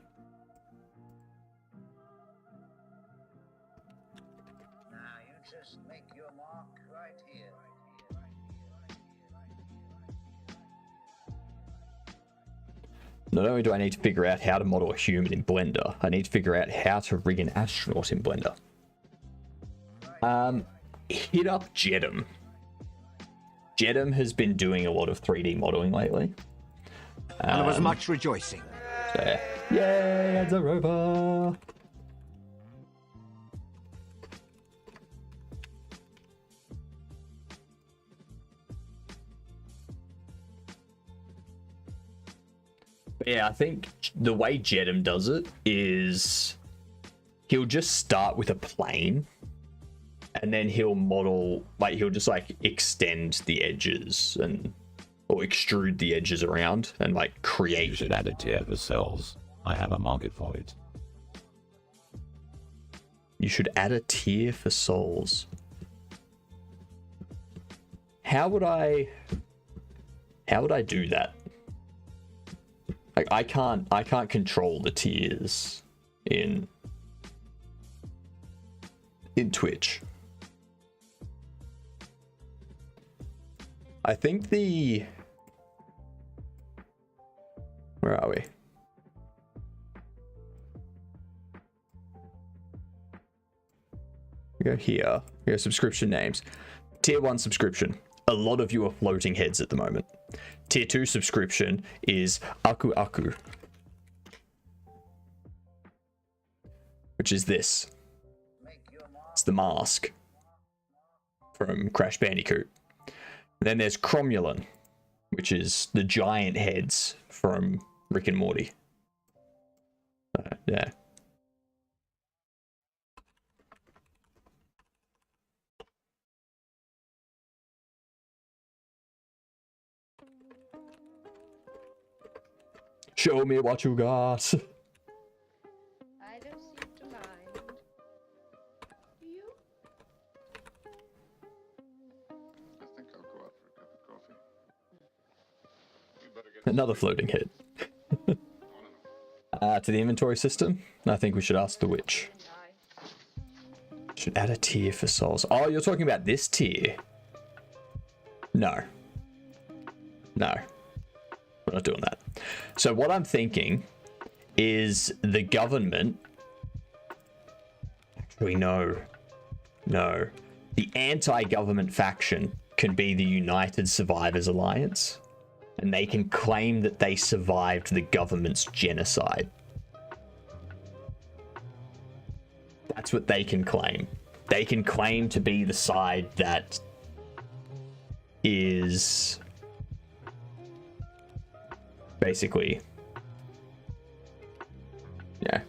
Not only do I need to figure out how to model a human in Blender, I need to figure out how to rig an astronaut in Blender. Hit up Jedum. Jedum has been doing a lot of 3D modeling lately. And there was much rejoicing. So, yay, it's a robot. Yeah, I think the way Jedum does it is he'll just start with a plane and then he'll model, like he'll just like extend the edges and or extrude the edges around and like create. You should add it to the cells. I have a market for it. You should add a tier for souls. How would I do that? Like I can't control the tiers in Twitch. I think where are we? We go here. We go subscription names. Tier 1 subscription. A lot of you are floating heads at the moment. Tier 2 subscription is Aku Aku, which is this. It's the mask from Crash Bandicoot. And then there's Cromulon, which is the giant heads from Rick and Morty. Yeah. Show me what you got. I don't seem to mind. Do you? I think I'll go out for a cup of coffee. You better get Another floating head. To the inventory system, I think we should ask the witch. Should add a tier for souls. Oh, you're talking about this tier? No. No. We're not doing that. So what I'm thinking is the government... Actually, no. No. The anti-government faction can be the United Survivors Alliance. And they can claim that they survived the government's genocide. That's what they can claim. They can claim to be the side that is basically, yeah.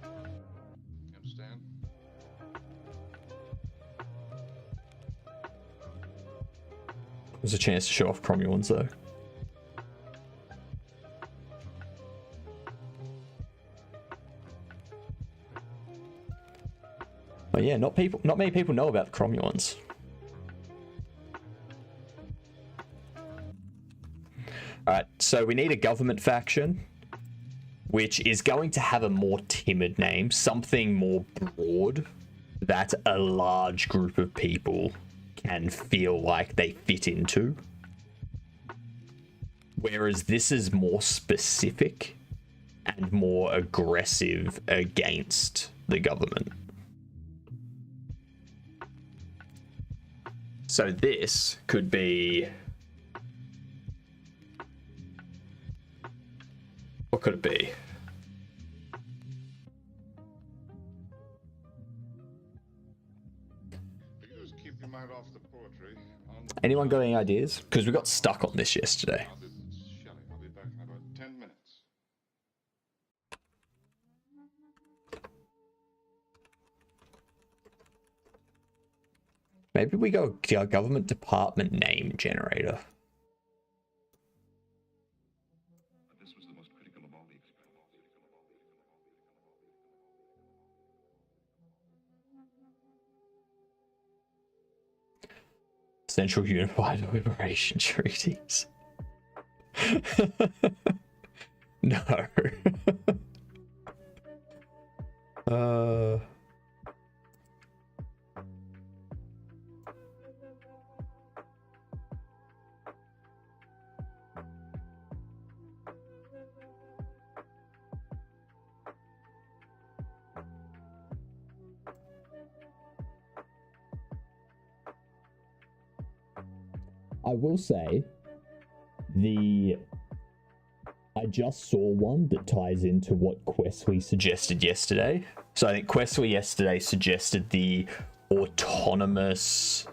You understand? There's a chance to show off Cromulons though. But yeah, not many people know about the Cromulons. Alright, so we need a government faction, which is going to have a more timid name, something more broad, that a large group of people can feel like they fit into. Whereas this is more specific and more aggressive against the government. So this could be... What could it be? Just keep your mind off the poetry. Anyone got any ideas? Because we got stuck on this yesterday. I'll be back in about 10 minutes. Maybe we go government department name generator. This was the most critical of all the experiments. Central Unified Liberation Treaties. No. I will say, I just saw one that ties into what Questly suggested yesterday. So I think Questly yesterday suggested the autonomous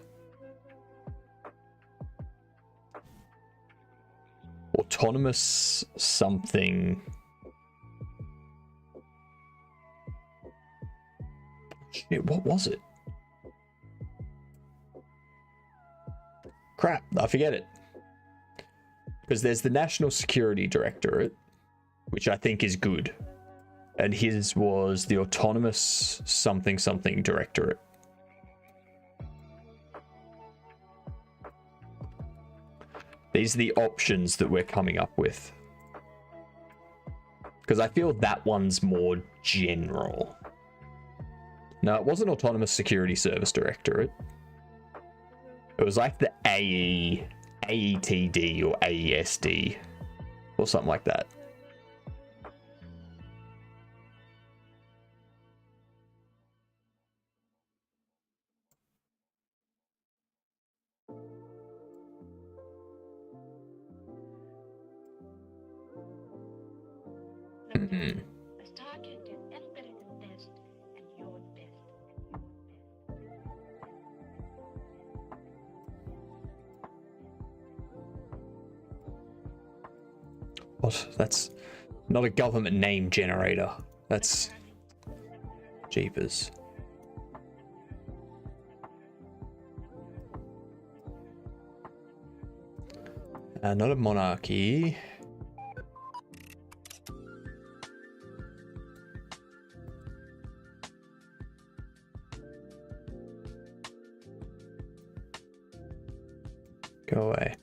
something. Shit, what was it? Crap, I forget it. Because there's the National Security Directorate, which I think is good. And his was the Autonomous something something Directorate. These are the options that we're coming up with. Because I feel that one's more general. No, it wasn't Autonomous Security Service Directorate. It was like the AETD or AESD or something like that. Mm-hmm. Start to do everybody's best and your best. What? That's not a government name generator. That's jeepers. Not a monarchy. Go away.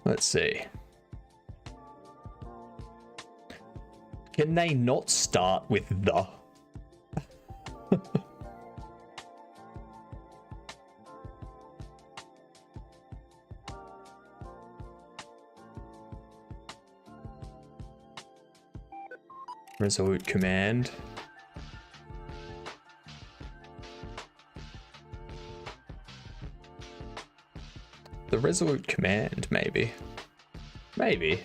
Let's see. Can they not start with the? Resolute Command. The Resolute Command, maybe. Maybe.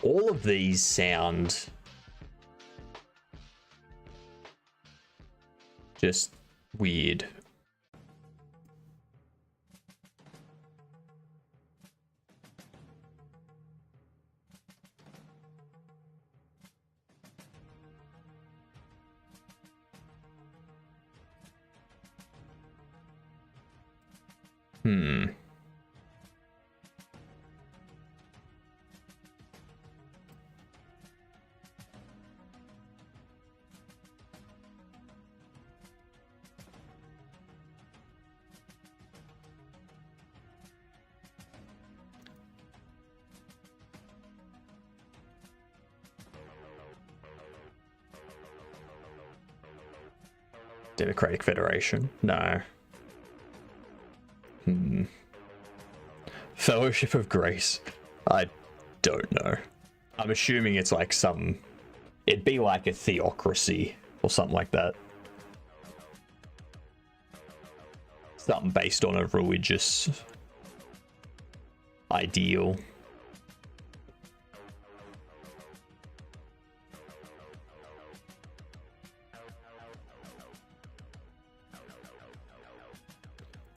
All of these sound just weird. Democratic Federation? No. Fellowship of Grace? I don't know. I'm assuming it's like some... It'd be like a theocracy or something like that. Something based on a religious ideal.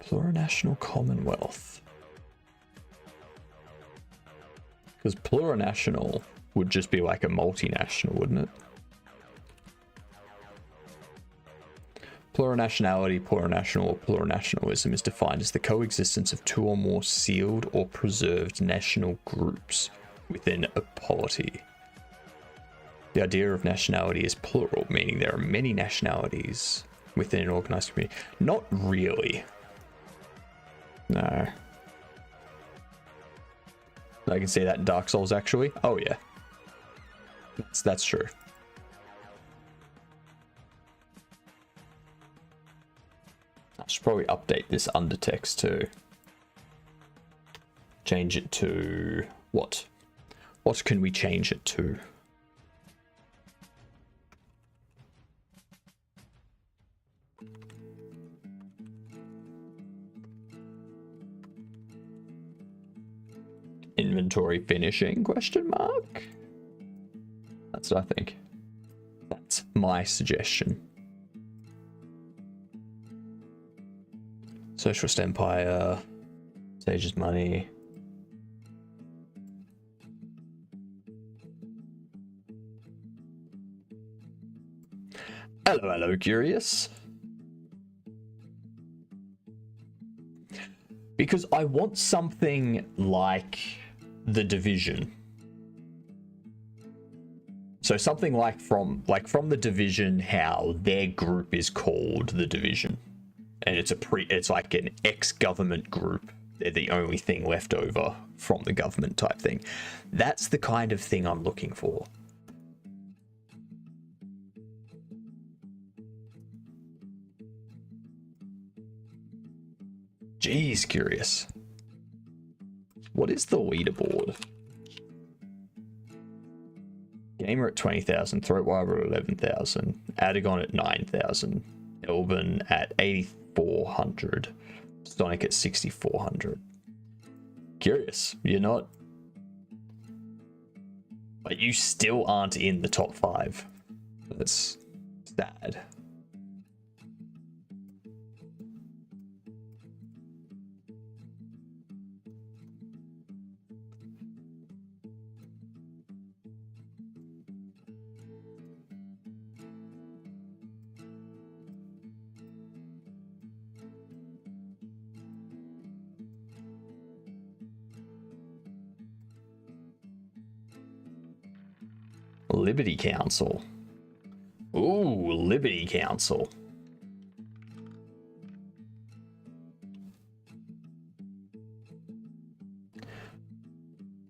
Plurinational Commonwealth. Because plurinational would just be like a multinational, wouldn't it? Plurinationality, plurinational, or plurinationalism is defined as the coexistence of two or more sealed or preserved national groups within a polity. The idea of nationality is plural, meaning there are many nationalities within an organized community. Not really. No. I can see that in Dark Souls, actually. Oh, yeah. That's true. I should probably update this undertext too. Change it to... what? What can we change it to? Inventory finishing, question mark? That's what I think. That's my suggestion. Socialist Empire, Sage's Money. Hello, hello, Curious. Because I want something like The Division. So something like from The Division, how their group is called The Division. And it's like an ex-government group. They're the only thing left over from the government type thing. That's the kind of thing I'm looking for. Jeez, Curious. What is the leaderboard? Gamer at 20,000, Throatwire at 11,000, Adagon at 9,000, Elvin at 8,400, Sonic at 6,400. Curious, you're not... But you still aren't in the top 5. That's sad. Liberty Council. Ooh, Liberty Council.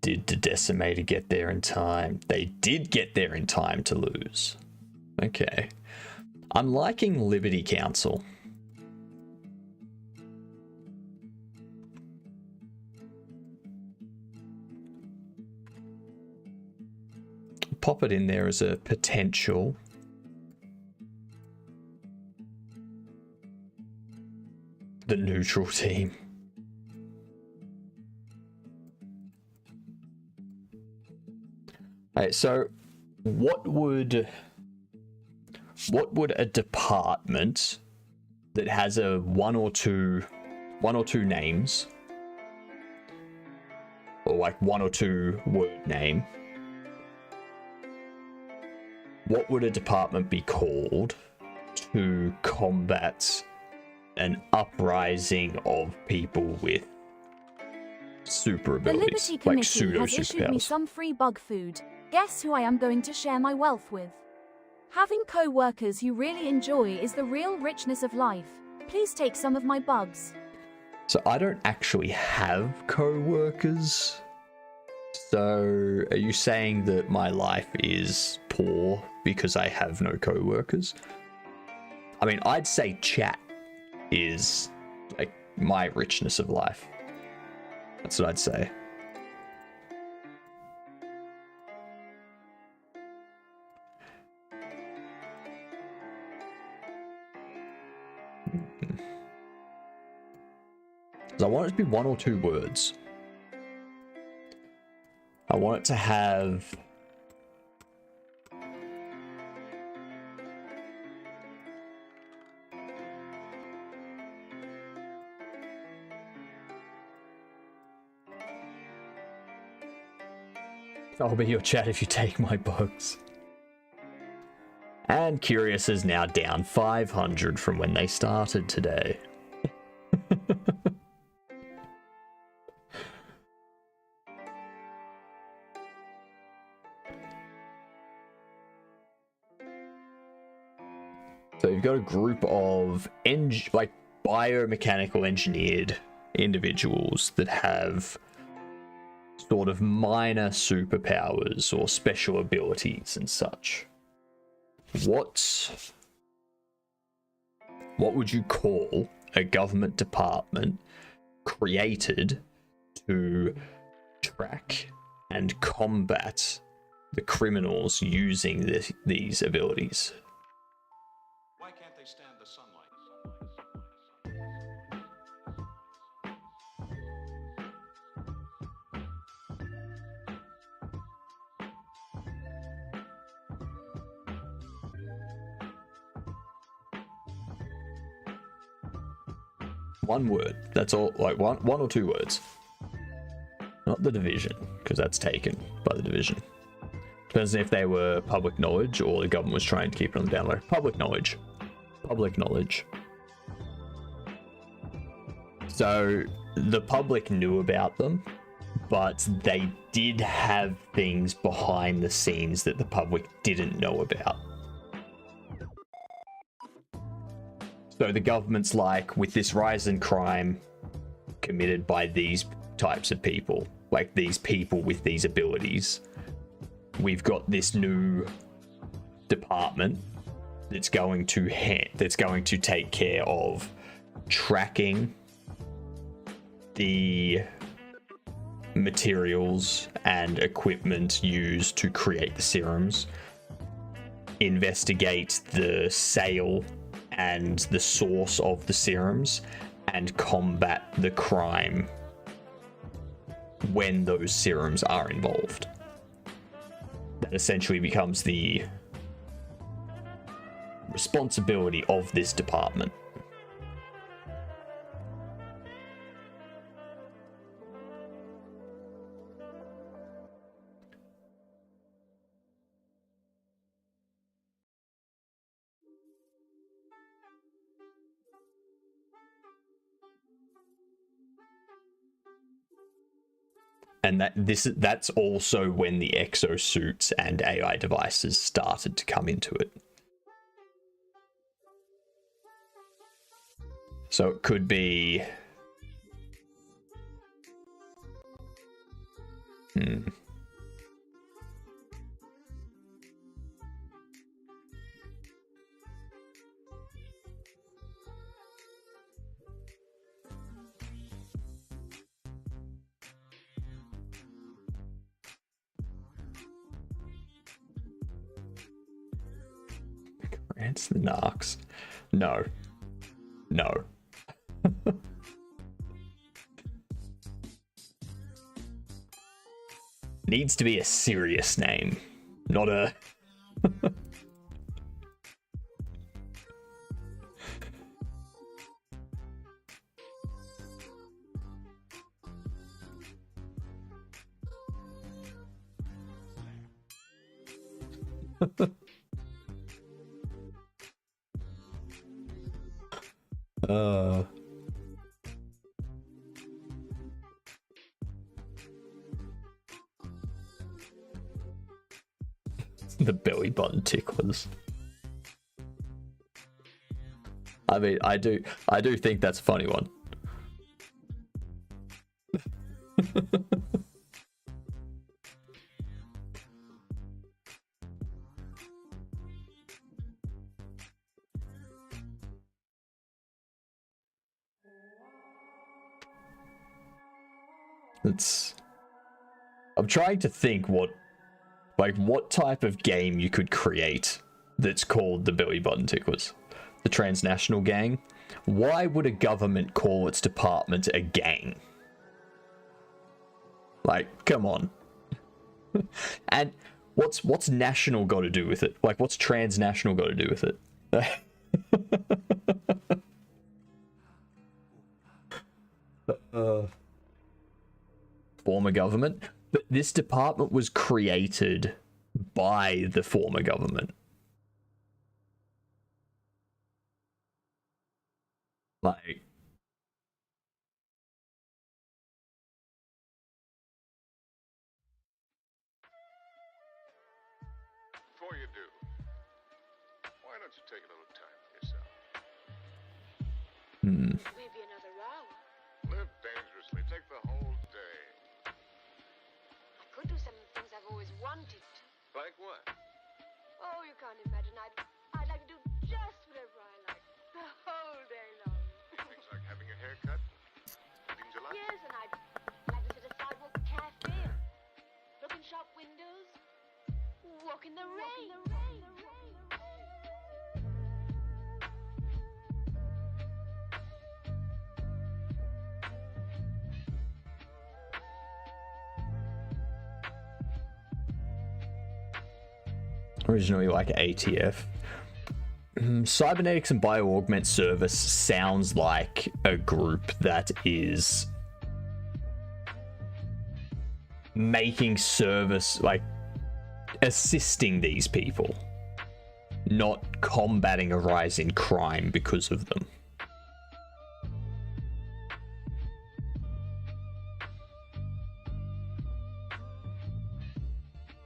Did the Decimator get there in time? They did get there in time to lose. Okay. I'm liking Liberty Council. Pop it in there as a potential. The neutral team. Alright, so what would a department that has a one or two names, or like 1 or 2 word name, what would a department be called to combat an uprising of people with super The abilities, Liberty like Committee pseudo has issued me superpowers? some free bug food. Guess who I am going to share my wealth with? Having co-workers you really enjoy is the real richness of life. Please take some of my bugs. So I don't actually have co-workers. So are you saying that my life is poor because I have no co-workers? I mean, I'd say chat is like my richness of life. That's what I'd say. So I want it to be 1 or 2 words. I want it to have... I'll be your chat if you take my bugs. And Curious is now down 500 from when they started today. So you've got a group of biomechanical engineered individuals that have sort of minor superpowers or special abilities and such. What would you call a government department created to track and combat the criminals using these abilities? Why can't they stand the sunlight? One word. That's all. Like one or two words. Not the division, because that's taken by the division. Depends if they were public knowledge or the government was trying to keep it on the down low. Public knowledge. Public knowledge. So the public knew about them, but they did have things behind the scenes that the public didn't know about. So the government's like, with this rise in crime committed by these types of people, like these people with these abilities, we've got this new department that's going to take care of tracking the materials and equipment used to create the serums, investigate the sale and the source of the serums, and combat the crime when those serums are involved. That essentially becomes the responsibility of this department. And that's also when the exosuits and AI devices started to come into it. So it could be... Grants the Narcs. No. No. Needs to be a serious name, not a... The belly button ticklers. I mean, I do think that's a funny one. I'm trying to think what type of game you could create that's called the belly button ticklers. The transnational gang. Why would a government call its department a gang? Like, come on. And what's national got to do with it? Like, what's transnational got to do with it? Former government, but this department was created by the former government. Like, Before you do, why don't you take a little time for yourself? Maybe another hour. Live dangerously. Take the whole day. I could do some of the things I've always wanted to. Like what? Oh, you can't imagine. I'd like to do just whatever I like. The whole day long. Things like having a haircut? Things you like? Yes, and I'd like to sit at a sidewalk cafe. Look in shop windows. Walk in the rain. originally like ATF. Cybernetics and Bioaugment Service sounds like a group that is making service, like assisting these people, not combating a rise in crime because of them.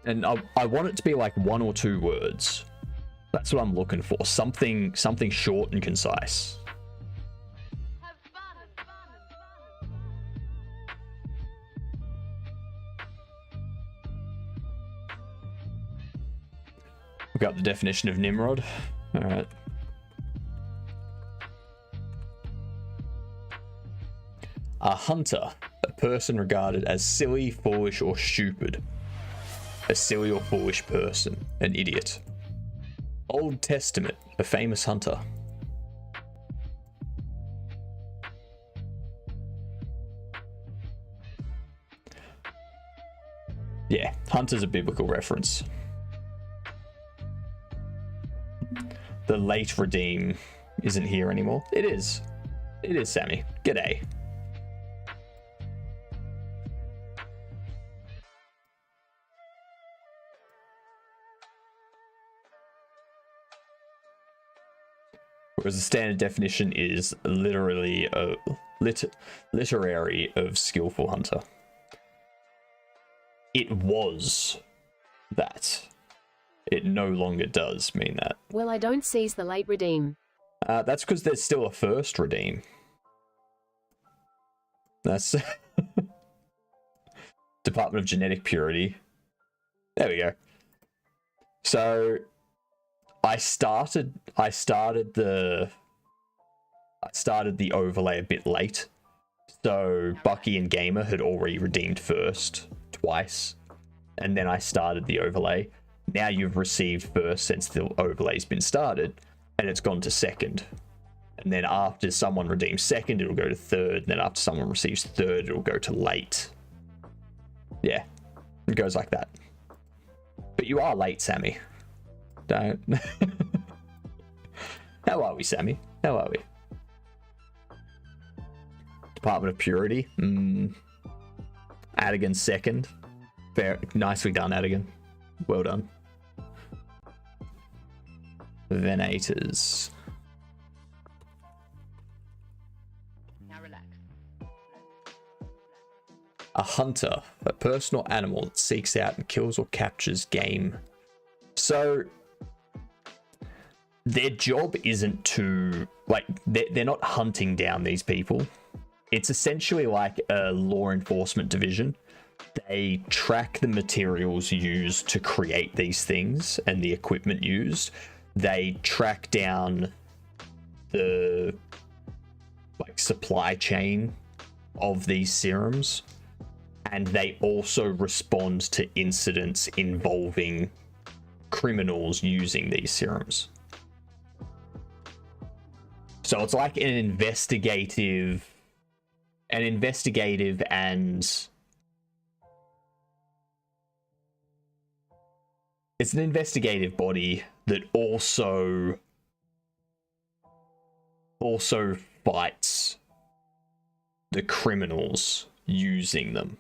And I want it to be like 1 or 2 words. That's what I'm looking for. Something short and concise. Look up the definition of Nimrod. All right. A hunter, a person regarded as silly, foolish, or stupid. A silly or foolish person, an idiot. Old Testament, a famous hunter. Yeah, hunter's a biblical reference. The late redeem isn't here anymore. It is. It is, Sammy. G'day. Whereas the standard definition is literally literary of skillful hunter. It was that. It no longer does mean that. Well, I don't seize the late redeem. That's because there's still a first redeem. That's Department of Genetic Purity. There we go. So I started the overlay a bit late. So Bucky and Gamer had already redeemed first twice, and then I started the overlay. Now you've received first since the overlay's been started, and it's gone to second. And then after someone redeems second, it'll go to third. And then after someone receives third, it'll go to late. Yeah, it goes like that. But you are late, Sammy. Don't. How are we, Sammy? How are we? Department of Purity. Adigan second. Fair. Nicely done, Adigan. Well done. Venators. Now relax. A hunter, a person or animal that seeks out and kills or captures game. So their job isn't to, like, they're not hunting down these people. It's essentially like a law enforcement division. They track the materials used to create these things and the equipment used. They track down the supply chain of these serums, and they also respond to incidents involving criminals using these serums. So it's like an investigative and it's an investigative body that also fights the criminals using them.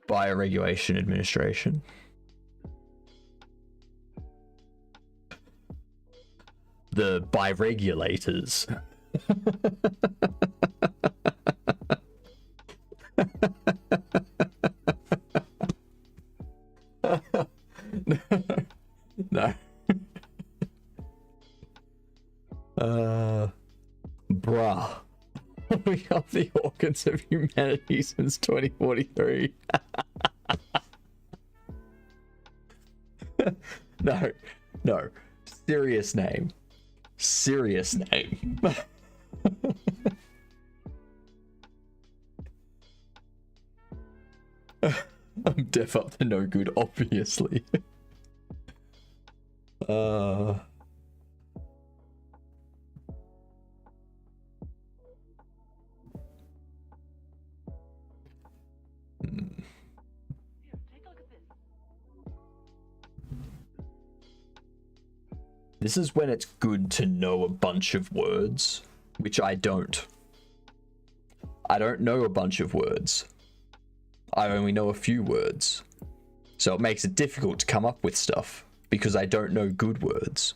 Bioregulation Administration. The bi-regulators. No. Bruh. We are the organs of humanity since 2043. No. Serious name. I'm deaf up to no good, obviously. This is when it's good to know a bunch of words, which I don't. I don't know a bunch of words. I only know a few words. So it makes it difficult to come up with stuff because I don't know good words.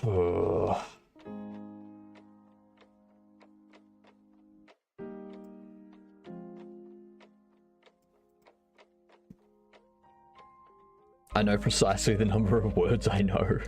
Ugh. I know precisely the number of words I know.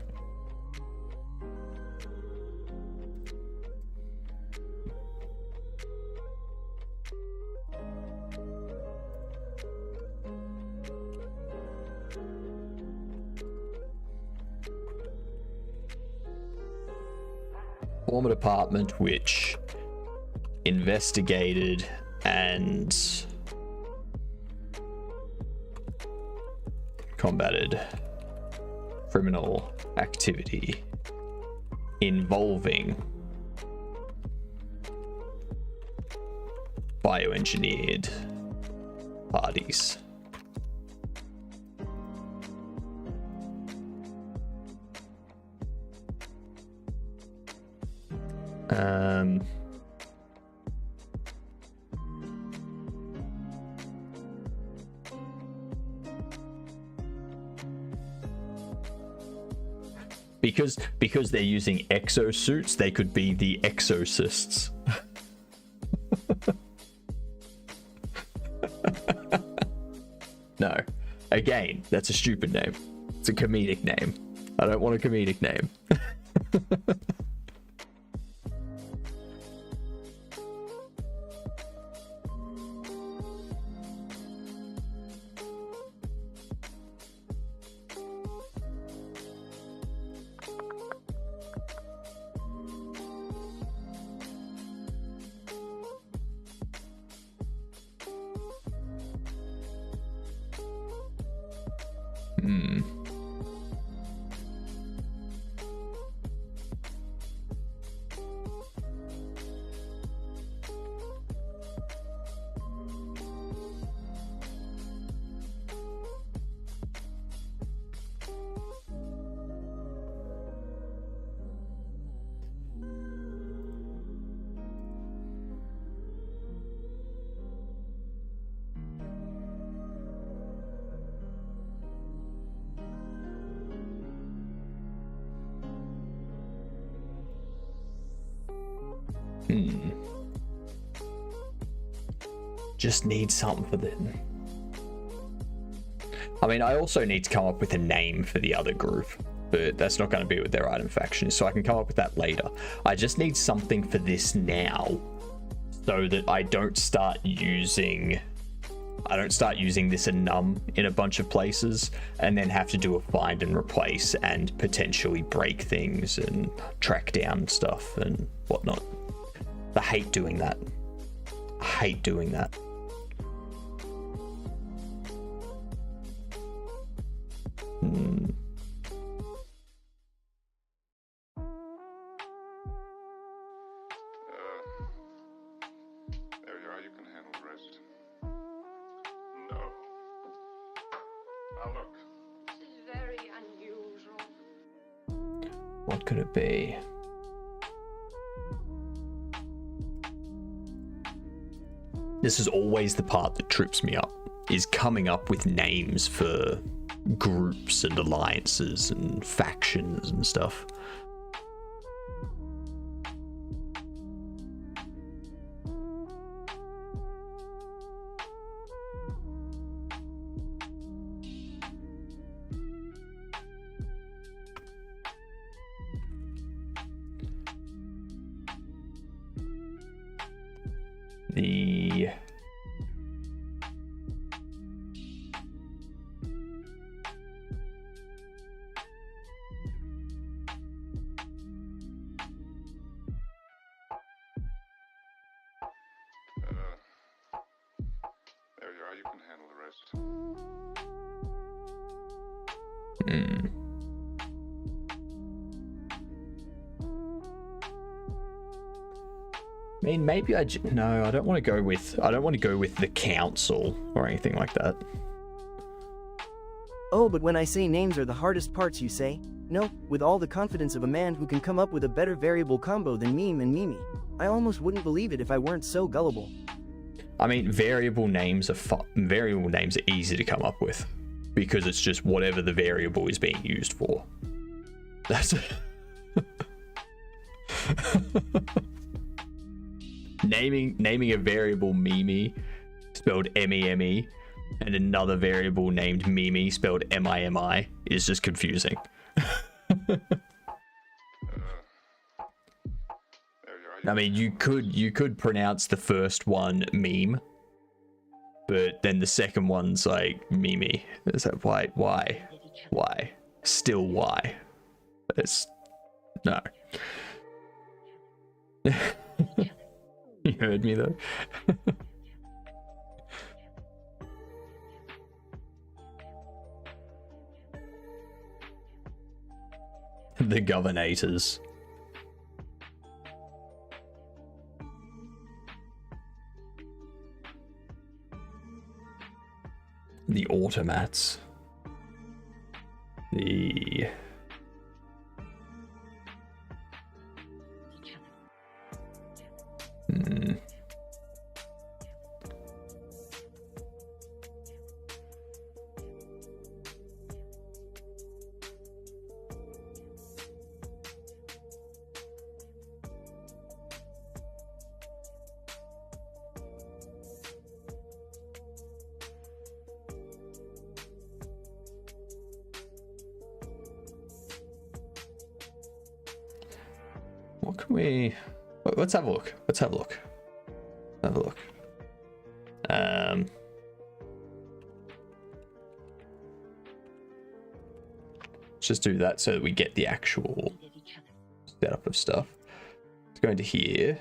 Form a department which investigated and combated criminal activity involving bioengineered parties. Because they're using exosuits, they could be the exorcists. No. Again, that's a stupid name. It's a comedic name. I don't want a comedic name. Just need something for them. I mean, I also need to come up with a name for the other group, but that's not going to be what their item faction is, so I can come up with that later. I just need something for this now, so that I don't start using this enum in a bunch of places, and then have to do a find and replace and potentially break things and track down stuff and whatnot. I hate doing that. I hate doing that. There you are. You can handle the rest. No. Now look. This is very unusual. What could it be? This is always the part that trips me up, is coming up with names for groups and alliances and factions and stuff. There you are. You can handle the rest. mean, maybe no, I don't want to go with the council or anything like that. Oh, but when I say names are the hardest parts, you say? No, with all the confidence of a man who can come up with a better variable combo than Meme and Mimi. I almost wouldn't believe it if I weren't so gullible. I mean, variable names are easy to come up with because it's just whatever the variable is being used for. That's naming a variable Mimi spelled Meme and another variable named Mimi spelled Mimi is just confusing. I mean, you could pronounce the first one meme, but then the second one's like Mimi. Is that why? Still why? It's no. You heard me though. The governators. The automats. The... What can we... Let's have a look. Let's have a look. Have a look. Let's just do that so that we get the actual setup of stuff. Let's go into here.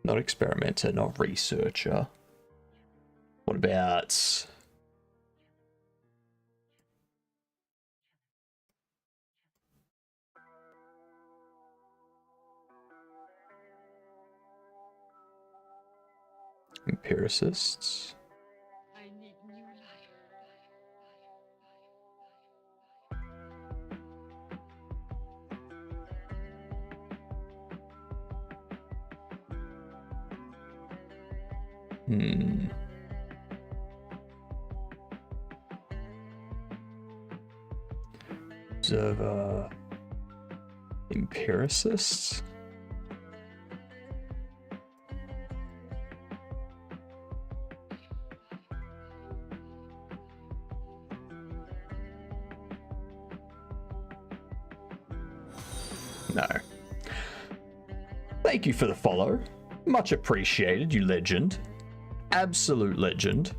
Not experimenter, not researcher. What about... empiricists? Observer, empiricists? No. Thank you for the follow. Much appreciated, you legend. Absolute legend.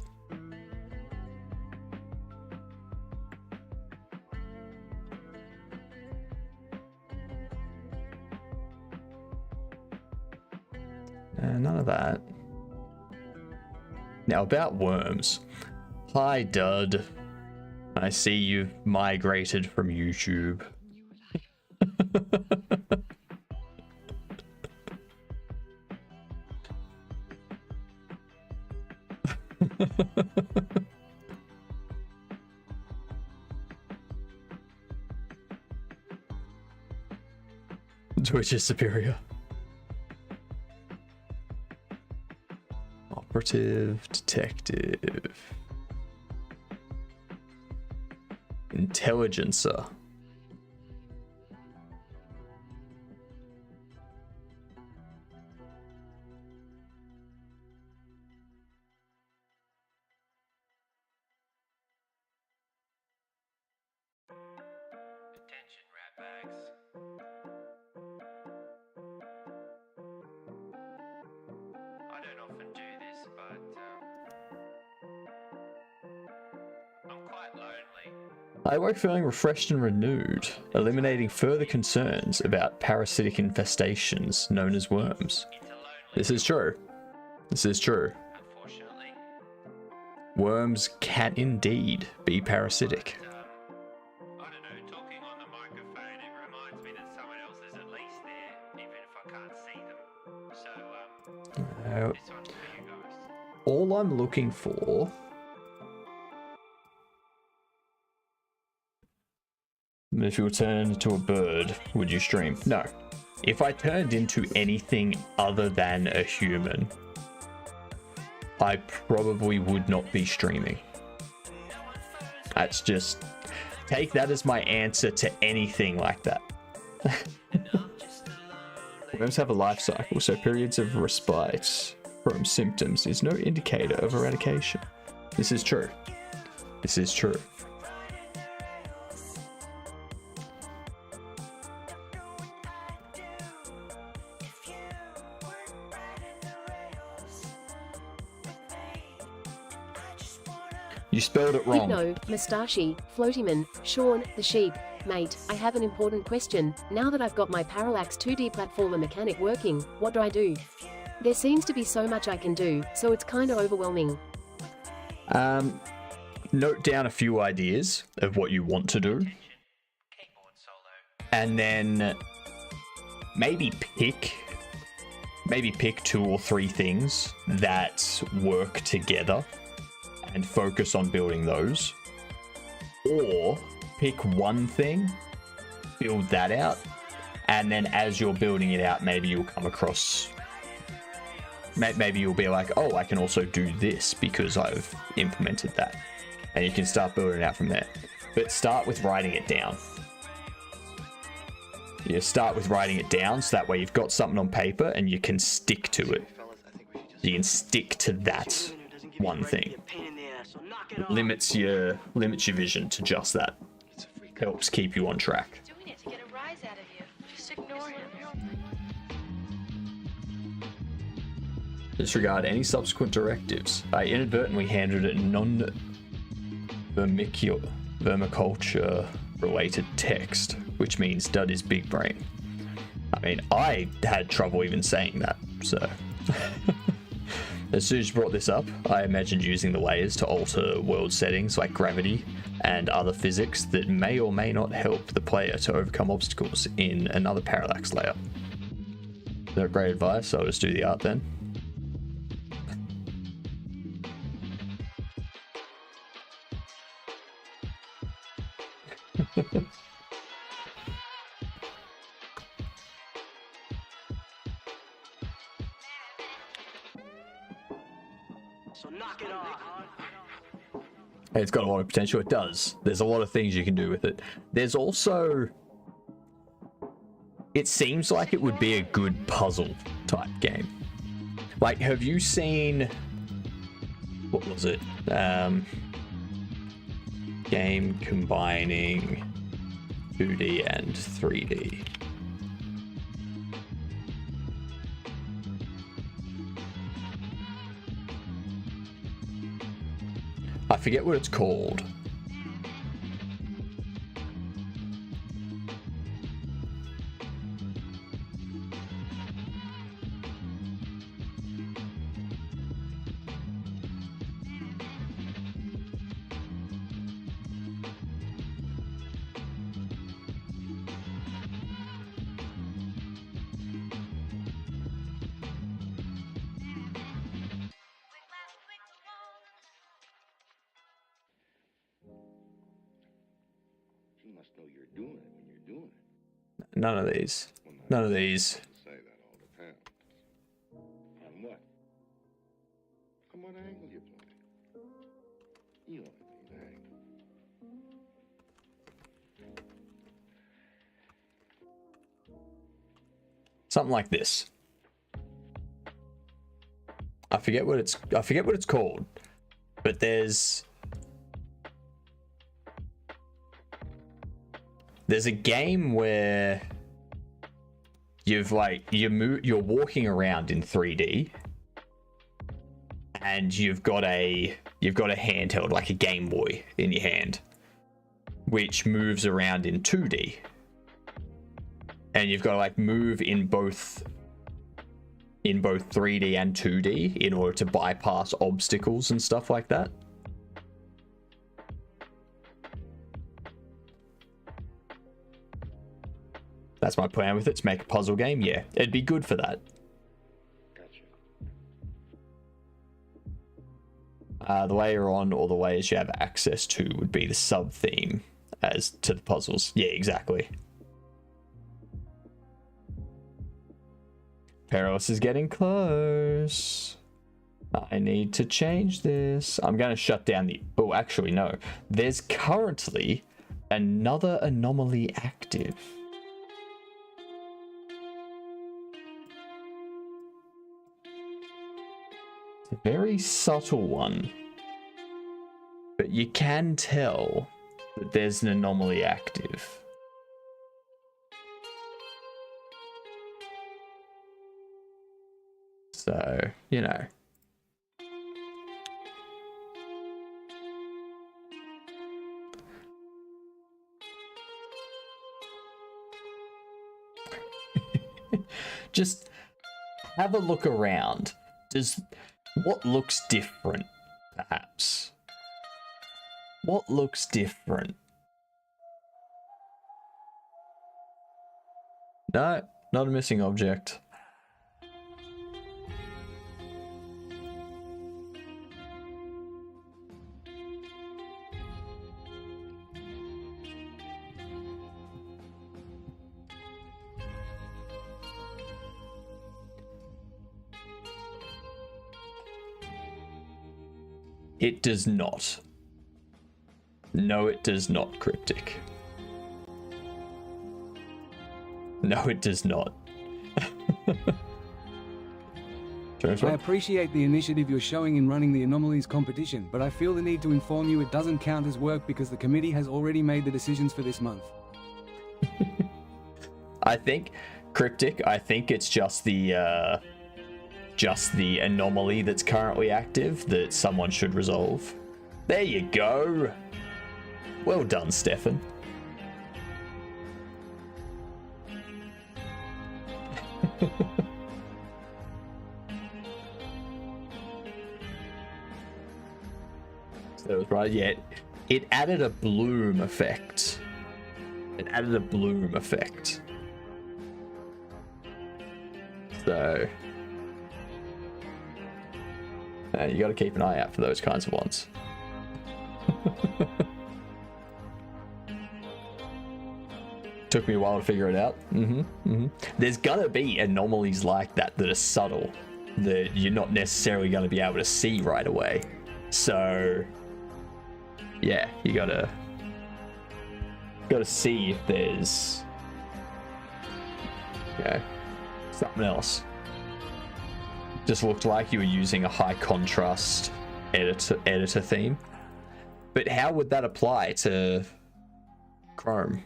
None of that. Now about worms. Hi, Dud. I see you've migrated from YouTube. Twitch is superior. Operative, detective, intelligencer. Attention, ratbags. I don't often do this, but I'm quite lonely. I woke feeling refreshed and renewed, eliminating further concerns about parasitic infestations known as worms. This is true. This is true. Unfortunately. Worms can indeed be parasitic. I don't know, talking on the microphone, it reminds me that someone else is at least there, even all I'm looking for... If you were turned into a bird, would you stream? No. If I turned into anything other than a human, I probably would not be streaming. That's just... Take that as my answer to anything like that. Worms have a life cycle, so periods of respite from symptoms is no indicator of eradication. This is true. This is true. You spelled it wrong. Hypno, Mustache, Floatyman, Sean, the sheep. Mate, I have an important question. Now that I've got my Parallax 2D platformer mechanic working, what do I do? There seems to be so much I can do, so it's kind of overwhelming. Note down a few ideas of what you want to do. And then maybe pick 2 or 3 things that work together and focus on building those. Or pick one thing, build that out, and then as you're building it out, maybe you'll come across... Maybe you'll be like, oh, I can also do this because I've implemented that. And you can start building it out from there. But start with writing it down. You start with writing it down, so that way you've got something on paper and you can stick to it. You can stick to that one thing. Limits your vision to just that. Helps keep you on track. Doing it to get a rise out of you. Just ignore him. Disregard any subsequent directives. I inadvertently handed it non-vermiculture related text, which means Dud is big brain. I mean, I had trouble even saying that, so... As soon as you brought this up, I imagined using the layers to alter world settings like gravity and other physics that may or may not help the player to overcome obstacles in another parallax layer. Is that great advice? I'll just do the art then. So knock it off. It's got a lot of potential. It does. There's a lot of things you can do with it. There's also... It seems like it would be a good puzzle type game. Like, have you seen... What was it? Game combining 2D and 3D. I forget what it's called. You must know you're doing it when you're doing it. None of these. None of these. Say that all depends. On what? From what angle you play. You only need an angle. Something like this. I forget what it's called. But there's a game where you're walking around in 3D and you've got a handheld, like a Game Boy in your hand, which moves around in 2D. And you've got to like move in both 3D and 2D in order to bypass obstacles and stuff like that. That's my plan with it, to make a puzzle game. Yeah, it'd be good for that. Gotcha. The way you're on or the ways you have access to would be the sub-theme as to the puzzles. Yeah, exactly. Perilous is getting close. I need to change this. I'm going to shut down the... Oh, actually, no. There's currently another anomaly active. It's a very subtle one. But you can tell that there's an anomaly active. So, you know. Just have a look around. What looks different, perhaps? What looks different? No, not a missing object. It does not. No, it does not, Cryptic. No, it does not. I appreciate the initiative you're showing in running the Anomalies competition, but I feel the need to inform you it doesn't count as work because the committee has already made the decisions for this month. I think, Cryptic, I think it's just the anomaly that's currently active that someone should resolve. There you go. Well done, Stefan. So that was right. Yeah, it added a bloom effect. It added a bloom effect. So you got to keep an eye out for those kinds of ones. Took me a while to figure it out. There's gonna be anomalies like that that are subtle, that you're not necessarily going to be able to see right away. So yeah, you gotta see if there's something else. Just looked like you were using a high contrast editor theme. But how would that apply to Chrome?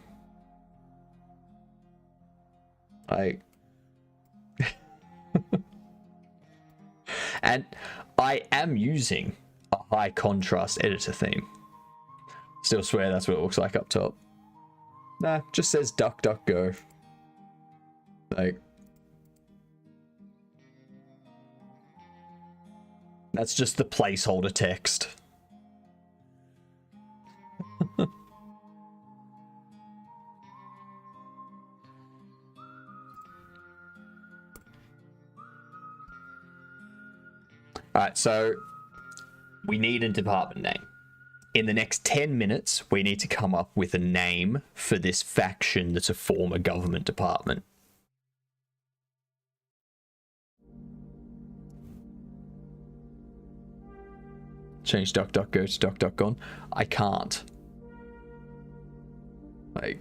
And I am using a high contrast editor theme. Still swear that's what it looks like up top. Nah, just says DuckDuckGo. That's just the placeholder text. Alright, so we need a department name. In the next 10 minutes, we need to come up with a name for this faction that's a former government department. Change DuckDuckGo to DuckDuckGone. I can't. I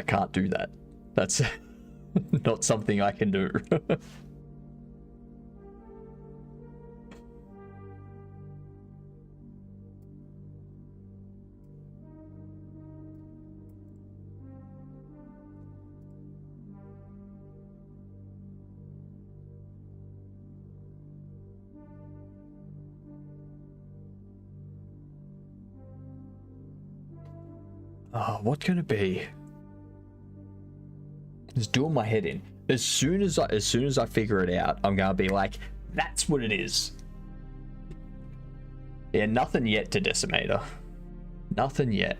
can't do that. That's not something I can do. What can it be? It's doing my head in. As soon as I figure it out, I'm gonna be like, that's what it is. Yeah, nothing yet to Decimator. Nothing yet.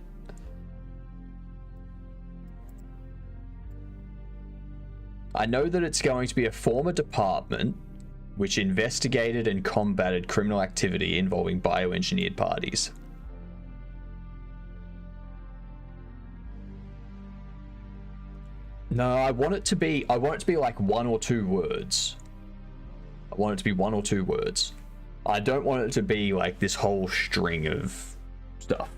I know that it's going to be a former department which investigated and combated criminal activity involving bioengineered parties. No, I want it to be like 1 or 2 words. I want it to be 1 or 2 words. I don't want it to be like this whole string of stuff.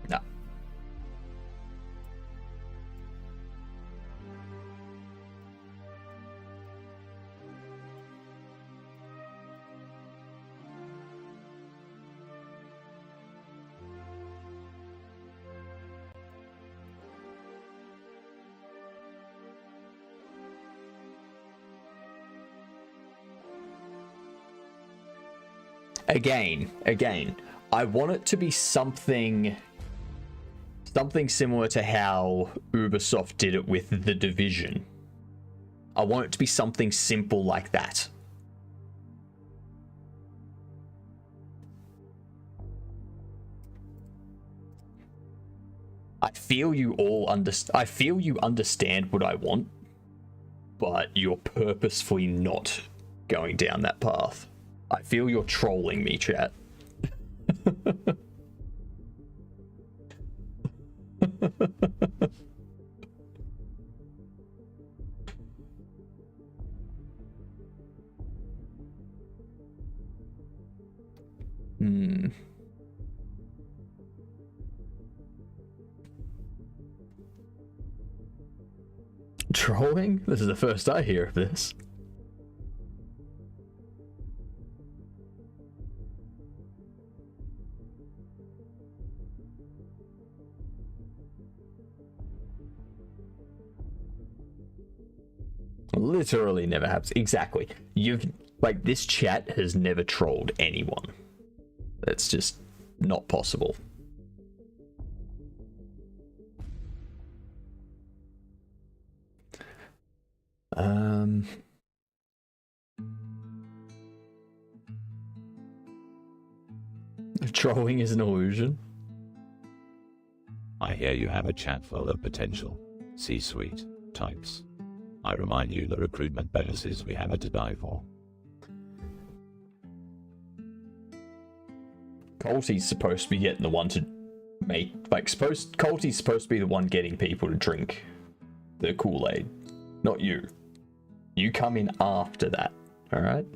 No. Again, I want it to be something similar to how Ubisoft did it with The Division. I want it to be something simple like that. I feel you understand what I want, but you're purposefully not going down that path. I feel you're trolling me, chat. Trolling? This is the first I hear of this. Literally never happens. Exactly. This chat has never trolled anyone. That's just not possible. Trolling is an illusion. I hear you have a chat full of potential C-suite types. I remind you the recruitment bonuses we have it to die for. Colty's supposed to be getting the one to make, Colty's supposed to be the one getting people to drink the Kool-Aid, not you. You come in after that, alright?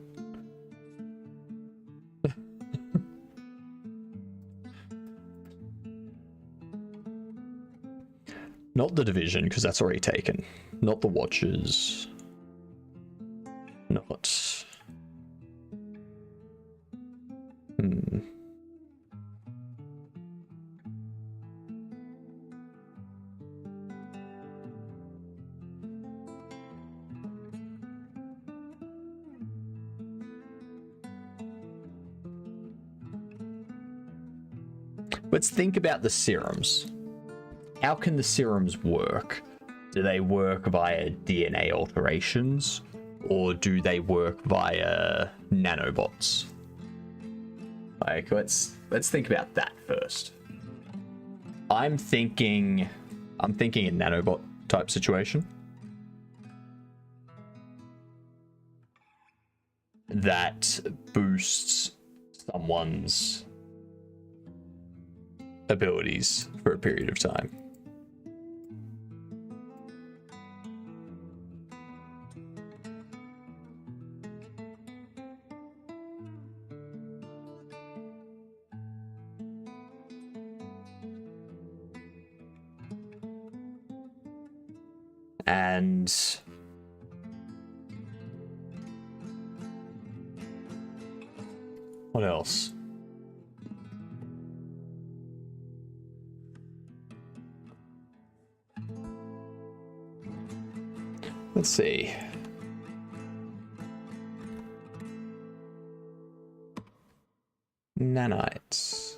Not The Division, because that's already taken. Not The Watchers. Not... Let's think about the serums. How can the serums work? Do they work via DNA alterations, or do they work via nanobots? Like, let's think about that first. I'm thinking a nanobot type situation that boosts someone's abilities for a period of time. And what else? Let's see. Nanites.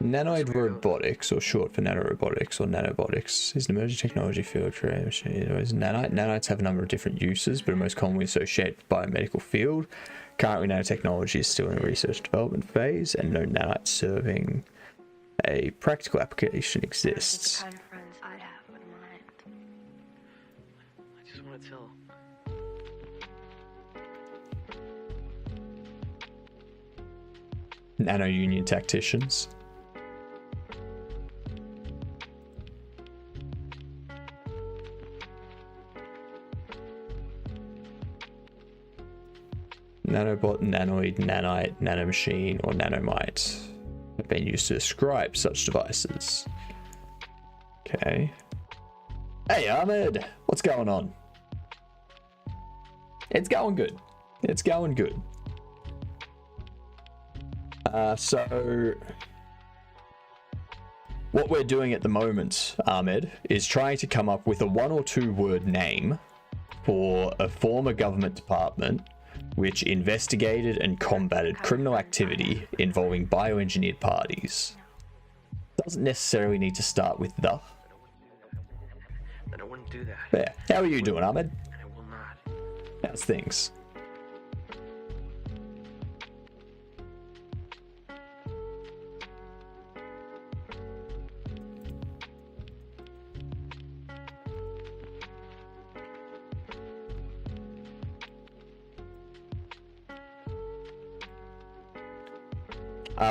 Nanoid robotics, or short for nanorobotics or nanobotics, is an emerging technology field. Nanites have a number of different uses, but are most commonly associated with the biomedical field. Currently, nanotechnology is still in the research and development phase, and no nanite serving a practical application exists. The kind of friends I'd have with mine. I just want to tell. Nano union tacticians. Nanobot, nanoid, nanite, nanomachine, or nanomite have been used to describe such devices. Okay. Hey, Ahmed! What's going on? It's going good. It's going good. So what we're doing at the moment, Ahmed, is trying to come up with a 1 or 2 word name for a former government department which investigated and combated criminal activity involving bioengineered parties. Doesn't necessarily need to start with the. That I wouldn't do that. There. How are you doing, Ahmed? I will not. How's things?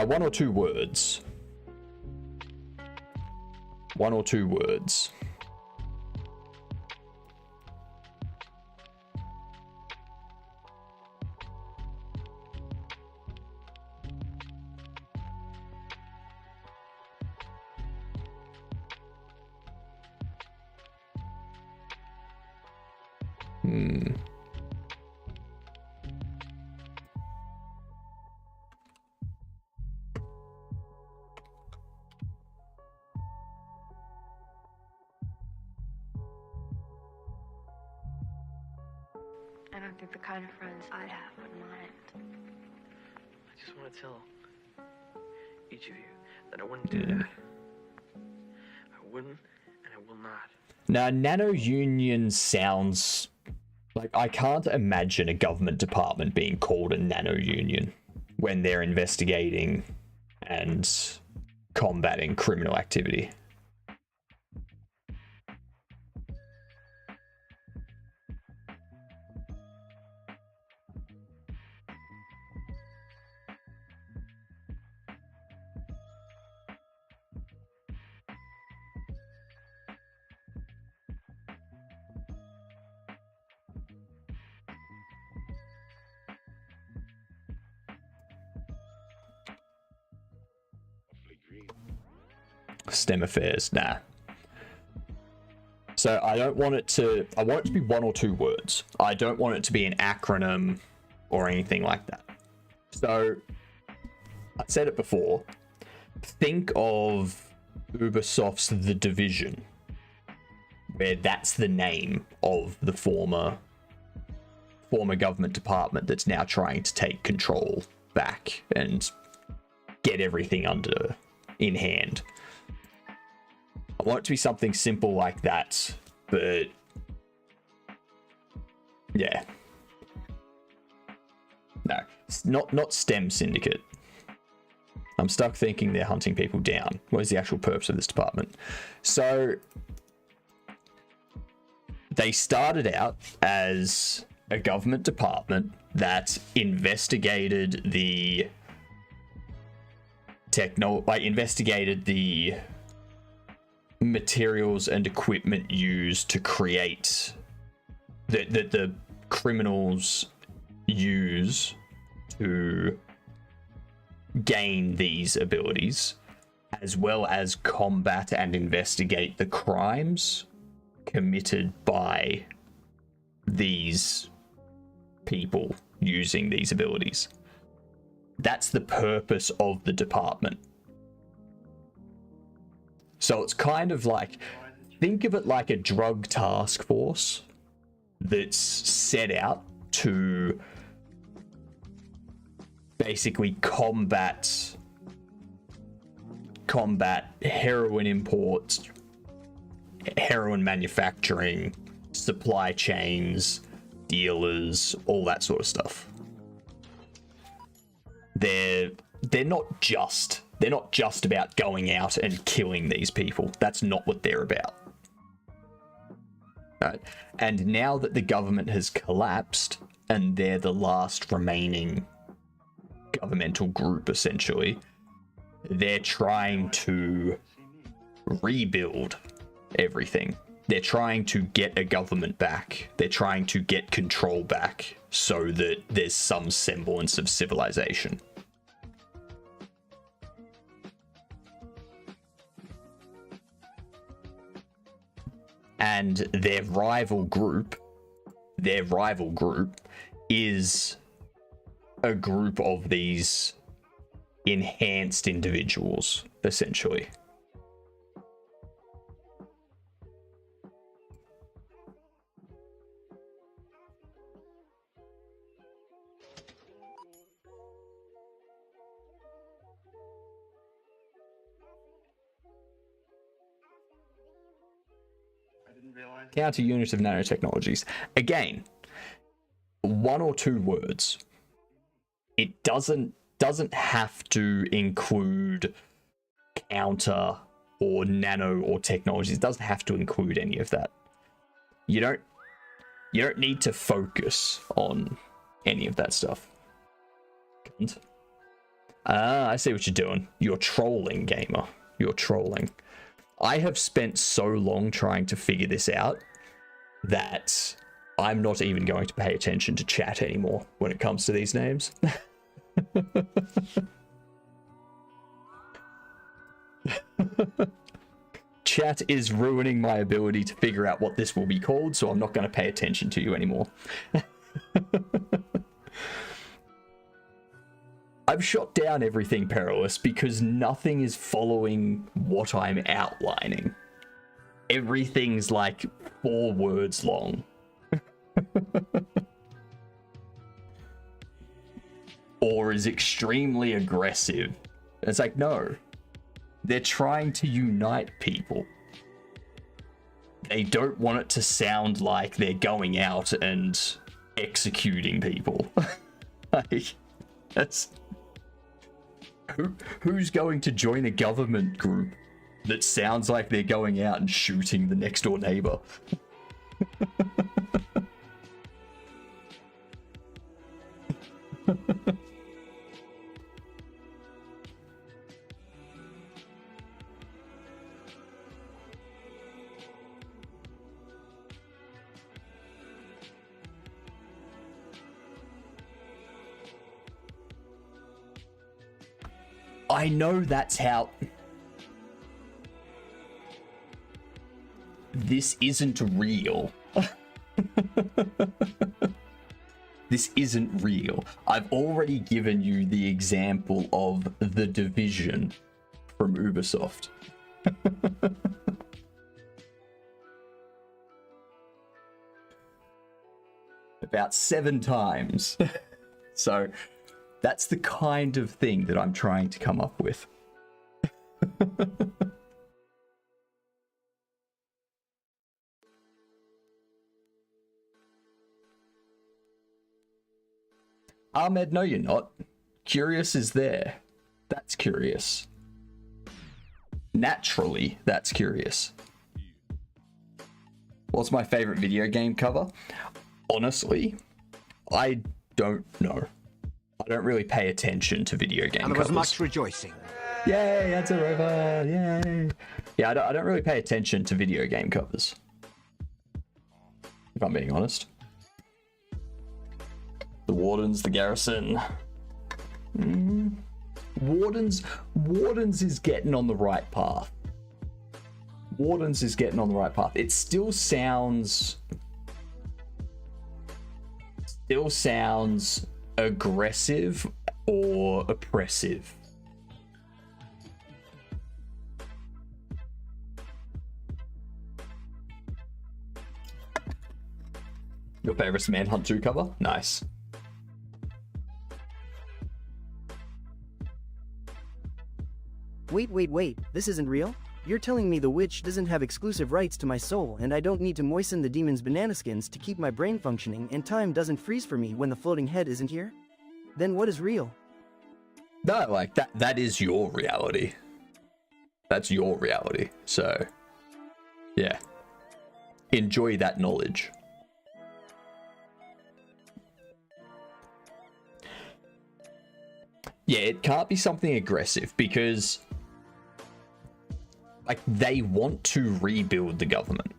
One or two words. 1 or 2 words. I don't think the kind of friends I'd have would mind. I just want to tell each of you that I wouldn't do that. I wouldn't, and I will not. Now, nano union sounds like I can't imagine a government department being called a nano union when they're investigating and combating criminal activity. STEM affairs, nah. So I want it to be 1 or 2 words. I don't want it to be an acronym or anything like that. So I said it before. Think of Ubisoft's The Division, where that's the name of the former government department that's now trying to take control back and get everything in hand. I want it to be something simple like that, but yeah. No, it's not STEM Syndicate. I'm stuck thinking they're hunting people down. What is the actual purpose of this department? So they started out as a government department that investigated the materials and equipment used to create that the criminals use to gain these abilities, as well as combat and investigate the crimes committed by these people using these abilities. That's the purpose of the department. So it's kind of like, think of it like a drug task force that's set out to basically combat combat heroin imports, heroin manufacturing, supply chains, dealers, all that sort of stuff. They're not just about going out and killing these people. That's not what they're about. Right? And now that the government has collapsed and they're the last remaining governmental group, essentially, they're trying to rebuild everything. They're trying to get a government back. They're trying to get control back so that there's some semblance of civilization. And their rival group is a group of these enhanced individuals, essentially. Counter unit of nanotechnologies. Again, one or two words. It doesn't have to include counter or nano or technologies. It doesn't have to include any of that. You don't need to focus on any of that stuff. I see what you're doing. You're trolling, gamer. You're trolling. I have spent so long trying to figure this out that I'm not even going to pay attention to chat anymore when it comes to these names. Chat is ruining my ability to figure out what this will be called, so I'm not going to pay attention to you anymore. I've shot down everything perilous because nothing is following what I'm outlining. Everything's like 4 words long. Or is extremely aggressive. It's like, no. They're trying to unite people. They don't want it to sound like they're going out and executing people. Like, that's... Who's going to join a government group that sounds like they're going out and shooting the next door neighbor? I know that's how... This isn't real. This isn't real. I've already given you the example of The Division from Ubisoft. About 7 times. So... that's the kind of thing that I'm trying to come up with. Ahmed, no you're not. Curious is there. That's curious. Naturally, that's curious. What's my favorite video game cover? Honestly, I don't know. I don't really pay attention to video game covers. And there was much rejoicing. Yay, that's a robot, yay. Yeah, I don't really pay attention to video game covers. If I'm being honest. The Wardens, the Garrison. Wardens is getting on the right path. Wardens is getting on the right path. It still sounds aggressive or oppressive. Your favorite Manhunt 2 cover? Nice. Wait, this isn't real? You're telling me the witch doesn't have exclusive rights to my soul and I don't need to moisten the demon's banana skins to keep my brain functioning and time doesn't freeze for me when the floating head isn't here? Then what is real? No, like that is your reality. That's your reality. So, yeah. Enjoy that knowledge. Yeah, it can't be something aggressive because like they want to rebuild the government.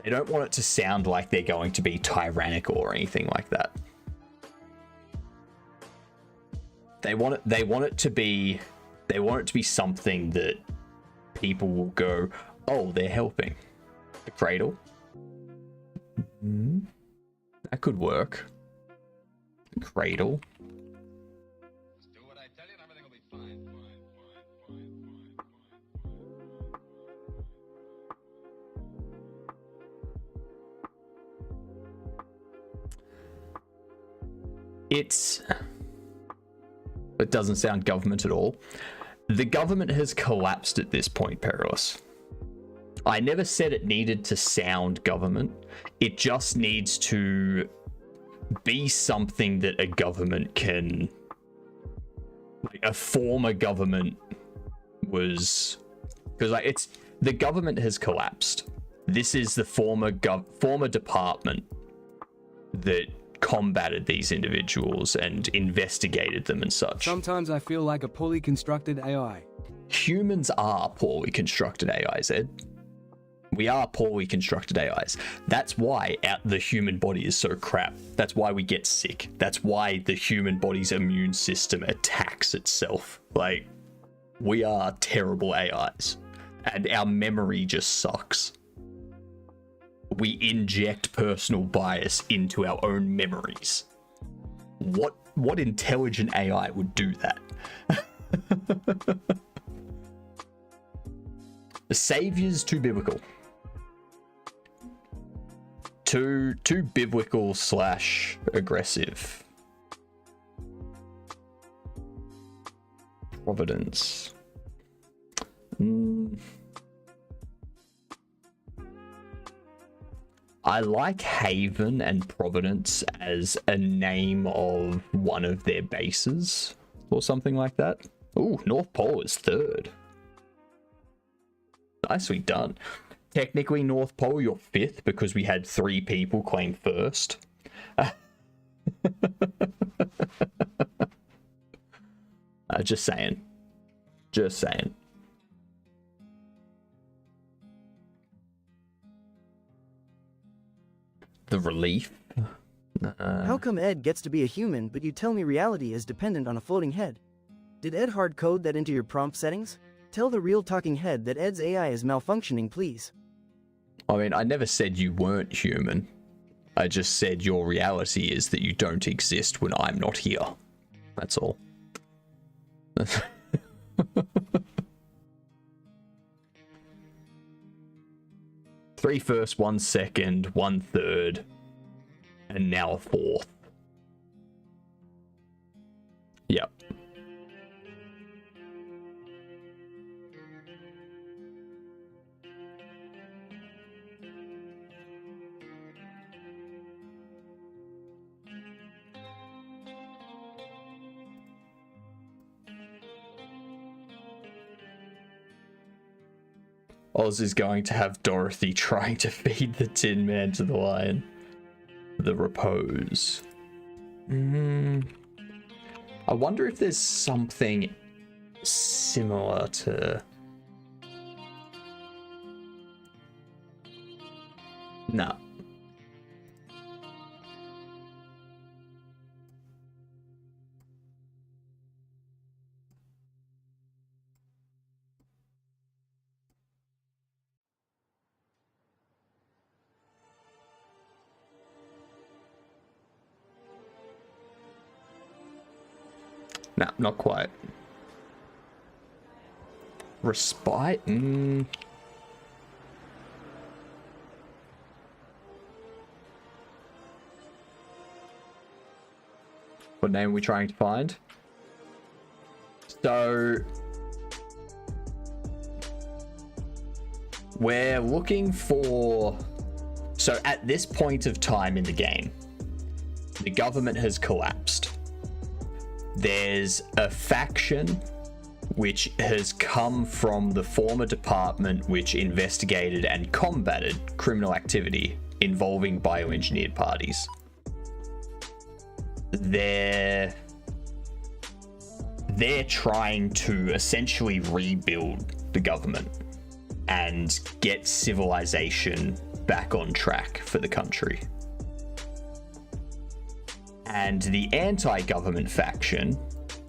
They don't want it to sound like they're going to be tyrannical or anything like that. They want it to be something that people will go, "Oh, they're helping." The cradle. That could work. The cradle. It doesn't sound government at all. The government has collapsed at this point, Perilous. I never said it needed to sound government. It just needs to be something that a government can... Like a former government was... Because like it's... The government has collapsed. This is the former department that combated these individuals and investigated them and such. Sometimes I feel like a poorly constructed AI. Humans are poorly constructed AIs, Ed. We are poorly constructed AIs. That's why the human body is so crap. That's why we get sick. That's why the human body's immune system attacks itself. Like, we are terrible AIs. And our memory just sucks. We inject personal bias into our own memories. What intelligent AI would do that? The Savior's too biblical. Too biblical / aggressive. Providence. I like Haven and Providence as a name of one of their bases or something like that. Ooh, North Pole is 3rd. Nicely done. Technically, North Pole, you're 5th because we had 3 people claim 1st. Just saying. Just saying. The relief. How come Ed gets to be a human, but you tell me reality is dependent on a floating head? Did Ed hard code that into your prompt settings? Tell the real talking head that Ed's AI is malfunctioning, please. I mean, I never said you weren't human. I just said your reality is that you don't exist when I'm not here. That's all. 3 first, 1 second, 1 third, and now a 4th. Yep. Oz is going to have Dorothy trying to feed the Tin Man to the lion. The repose. I wonder if there's something similar to... No. No, not quite. Respite? What name are we trying to find? So, we're looking for... So at this point of time in the game, the government has collapsed. There's a faction which has come from the former department which investigated and combated criminal activity involving bioengineered parties. They're trying to essentially rebuild the government and get civilization back on track for the country. And the anti-government faction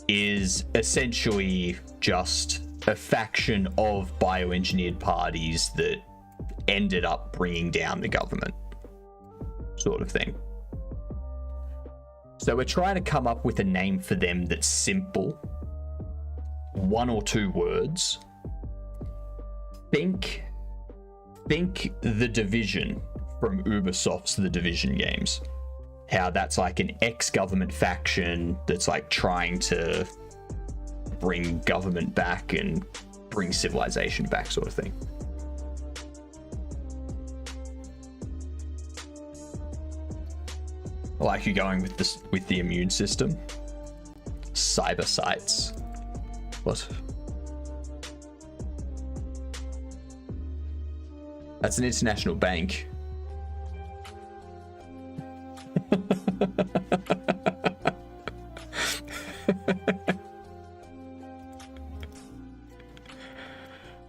is essentially just a faction of bioengineered parties that ended up bringing down the government, sort of thing. So we're trying to come up with a name for them that's simple, 1 or 2 words. Think The Division from Ubisoft's The Division games. How that's like an ex-government faction that's like trying to bring government back and bring civilization back, sort of thing. I like you going with this with the immune system. Cyber sites. What? That's an international bank.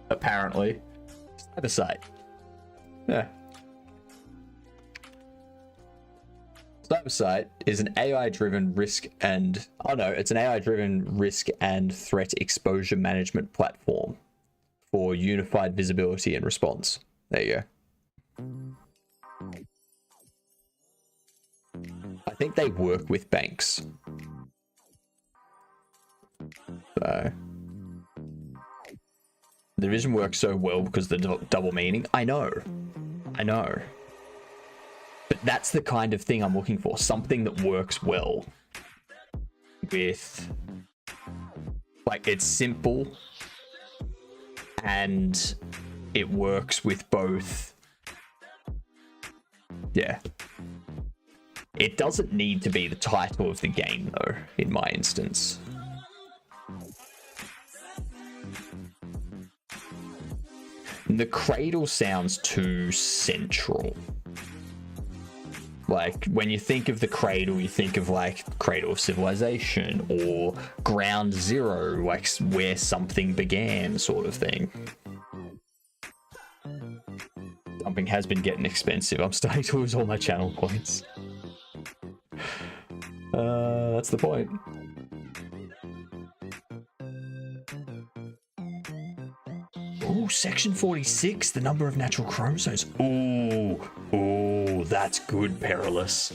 Apparently. Cyber site. Yeah. Cybersite is an AI-driven risk and... Oh no, it's an AI-driven risk and threat exposure management platform for unified visibility and response. There you go. I think they work with banks. So... The division works so well because the double meaning. I know. But that's the kind of thing I'm looking for. Something that works well with... Like, it's simple. And it works with both... Yeah. It doesn't need to be the title of the game, though, in my instance. The cradle sounds too central. Like, when you think of the cradle, you think of, like, Cradle of Civilization or Ground Zero, like, where something began, sort of thing. Dumping has been getting expensive. I'm starting to lose all my channel points. That's the point. Ooh, section 46, the number of natural chromosomes. Ooh, that's good, Perilous.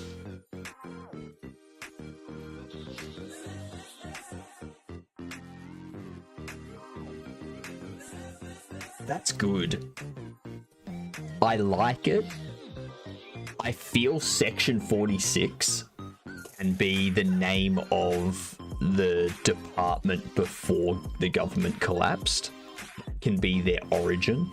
That's good. I like it. I feel section 46 can be the name of the department before the government collapsed. Can be their origin.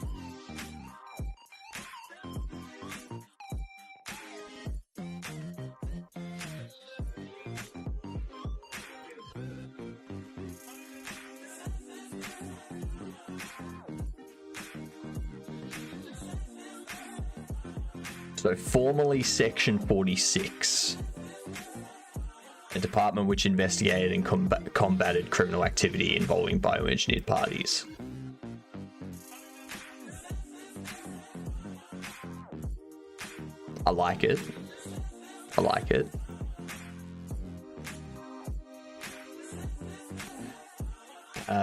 So formerly Section 46, a department which investigated and combated criminal activity involving bioengineered parties. I like it. I like it.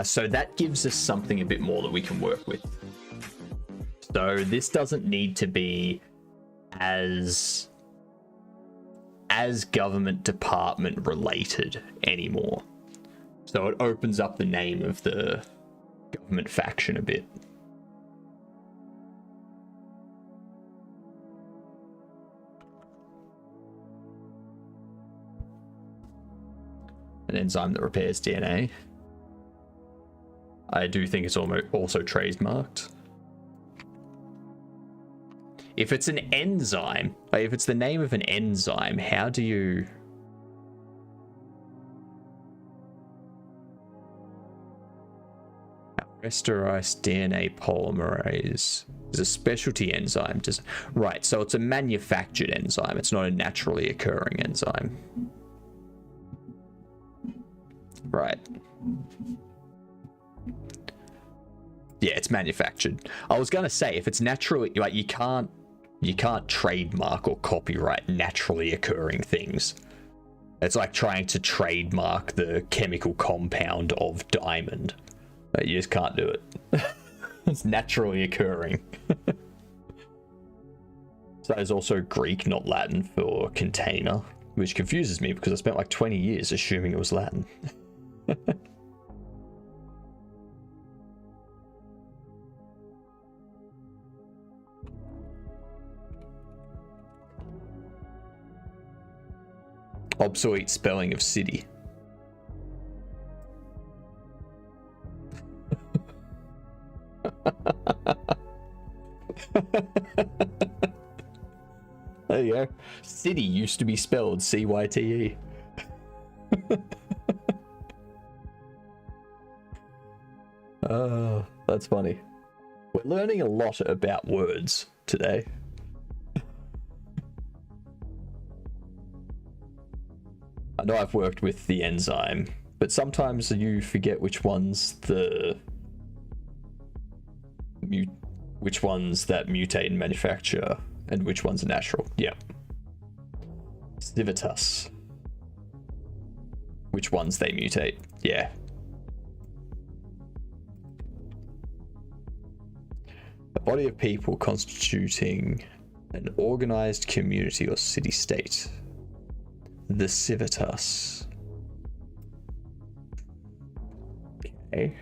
So that gives us something a bit more that we can work with. So this doesn't need to be as government department related anymore. So it opens up the name of the government faction a bit. An enzyme that repairs DNA. I do think it's also trademarked. If it's an enzyme, like if it's the name of an enzyme, how do you... Rasterized DNA polymerase is a specialty enzyme. Right, so it's a manufactured enzyme. It's not a naturally occurring enzyme. Right. Yeah, it's manufactured. I was gonna say, if it's naturally, like, you can't trademark or copyright naturally occurring things. It's like trying to trademark the chemical compound of diamond. You just can't do it. It's naturally occurring. So there's also Greek, not Latin, for container, which confuses me because I spent like 20 years assuming it was Latin. Obsolete spelling of city. There you go. City used to be spelled C-Y-T-E. Oh, that's funny. We're learning a lot about words today. I know I've worked with the enzyme, but sometimes you forget which ones that mutate and manufacture and which ones are natural. Yep. Civitas. Which ones they mutate. Yeah. A body of people constituting an organized community or city-state. The civitas. Okay.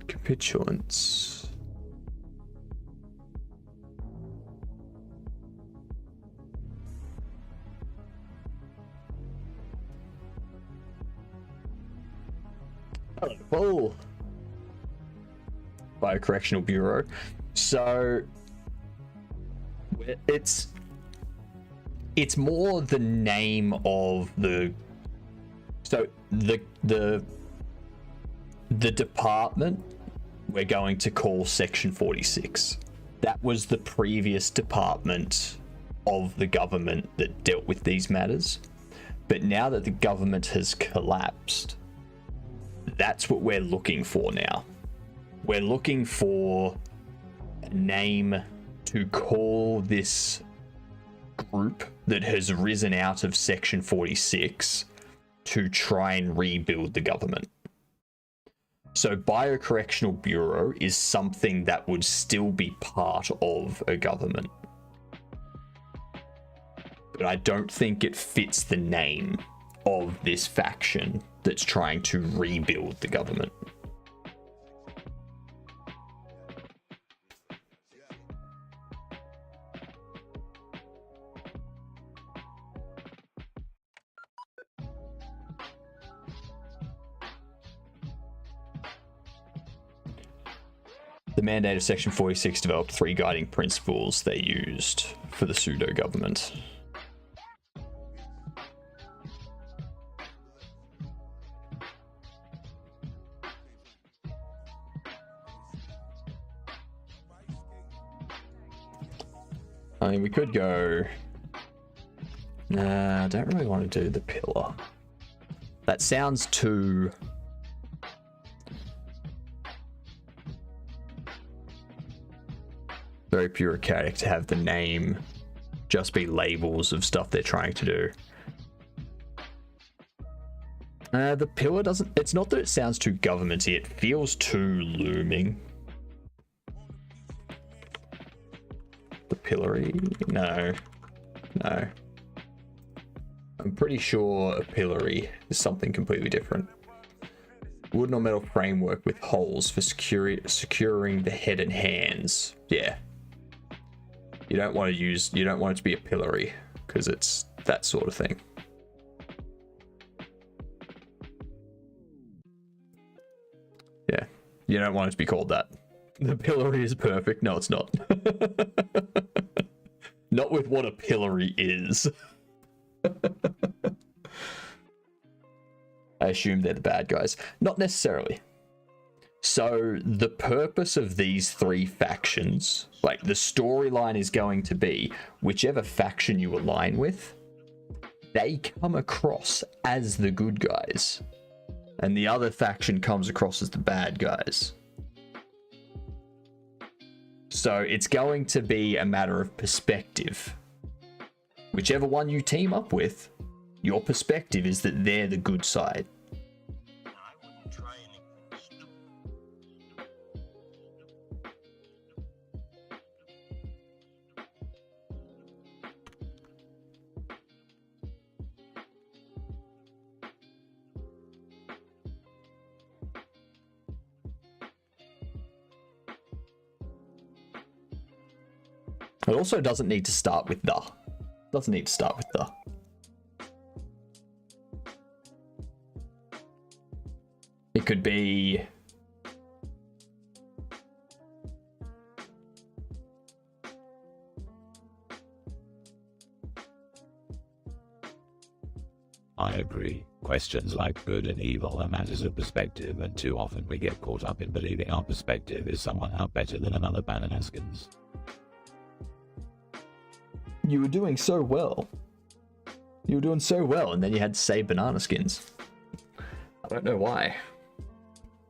Capitulants. Hello, Biocorrectional Bureau. So it's more the name of the department we're going to call Section 46. That was the previous department of the government that dealt with these matters. But now that the government has collapsed, that's what we're looking for now. We're looking for a name to call this group that has risen out of Section 46 to try and rebuild the government. So Biocorrectional Bureau is something that would still be part of a government. But I don't think it fits the name of this faction that's trying to rebuild the government. The mandate of Section 46 developed 3 guiding principles they used for the pseudo-government. I mean, we could go... Nah, I don't really want to do the pillar. That sounds too... very bureaucratic to have the name just be labels of stuff they're trying to do. The pillar doesn't... It's not that it sounds too governmenty, it feels too looming. The pillory? No. No. I'm pretty sure a pillory is something completely different. Wooden or metal framework with holes for securing the head and hands. Yeah. You don't want it to be a pillory, because it's that sort of thing. Yeah, you don't want it to be called that. The pillory is perfect. No, it's not. Not with what a pillory is. I assume they're the bad guys. Not necessarily. So the purpose of these three factions, like the storyline is going to be whichever faction you align with, they come across as the good guys. And the other faction comes across as the bad guys. So it's going to be a matter of perspective. Whichever one you team up with, your perspective is that they're the good side. It also doesn't need to start with the. Doesn't need to start with the. It could be... I agree. Questions like good and evil are matters of perspective, and too often we get caught up in believing our perspective is somehow better than another Bananaskins. You were doing so well. You were doing so well, and then you had to say banana skins. I don't know why.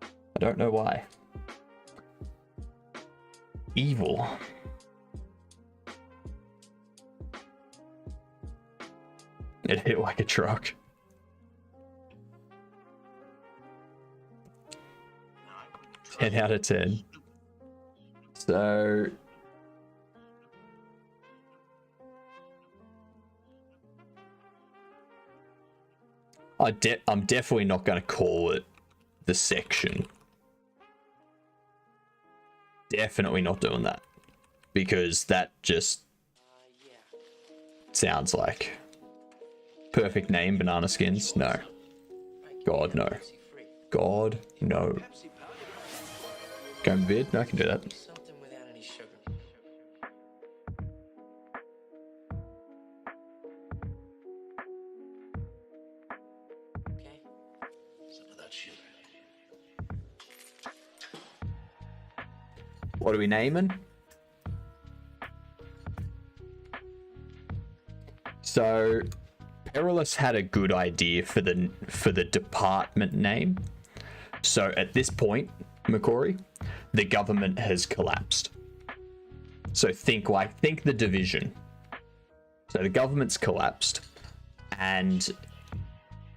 I don't know why. Evil. It hit like a truck. Ten out of 10. So... I'm definitely not going to call it the section. Definitely not doing that. Because that just sounds like... Perfect name, banana skins? No. God, no. God, no. Going bid? No, I can do that. What are we naming? So, Perilous had a good idea for the department name. So at this point, Macquarie, the government has collapsed. So think the division. So the government's collapsed, and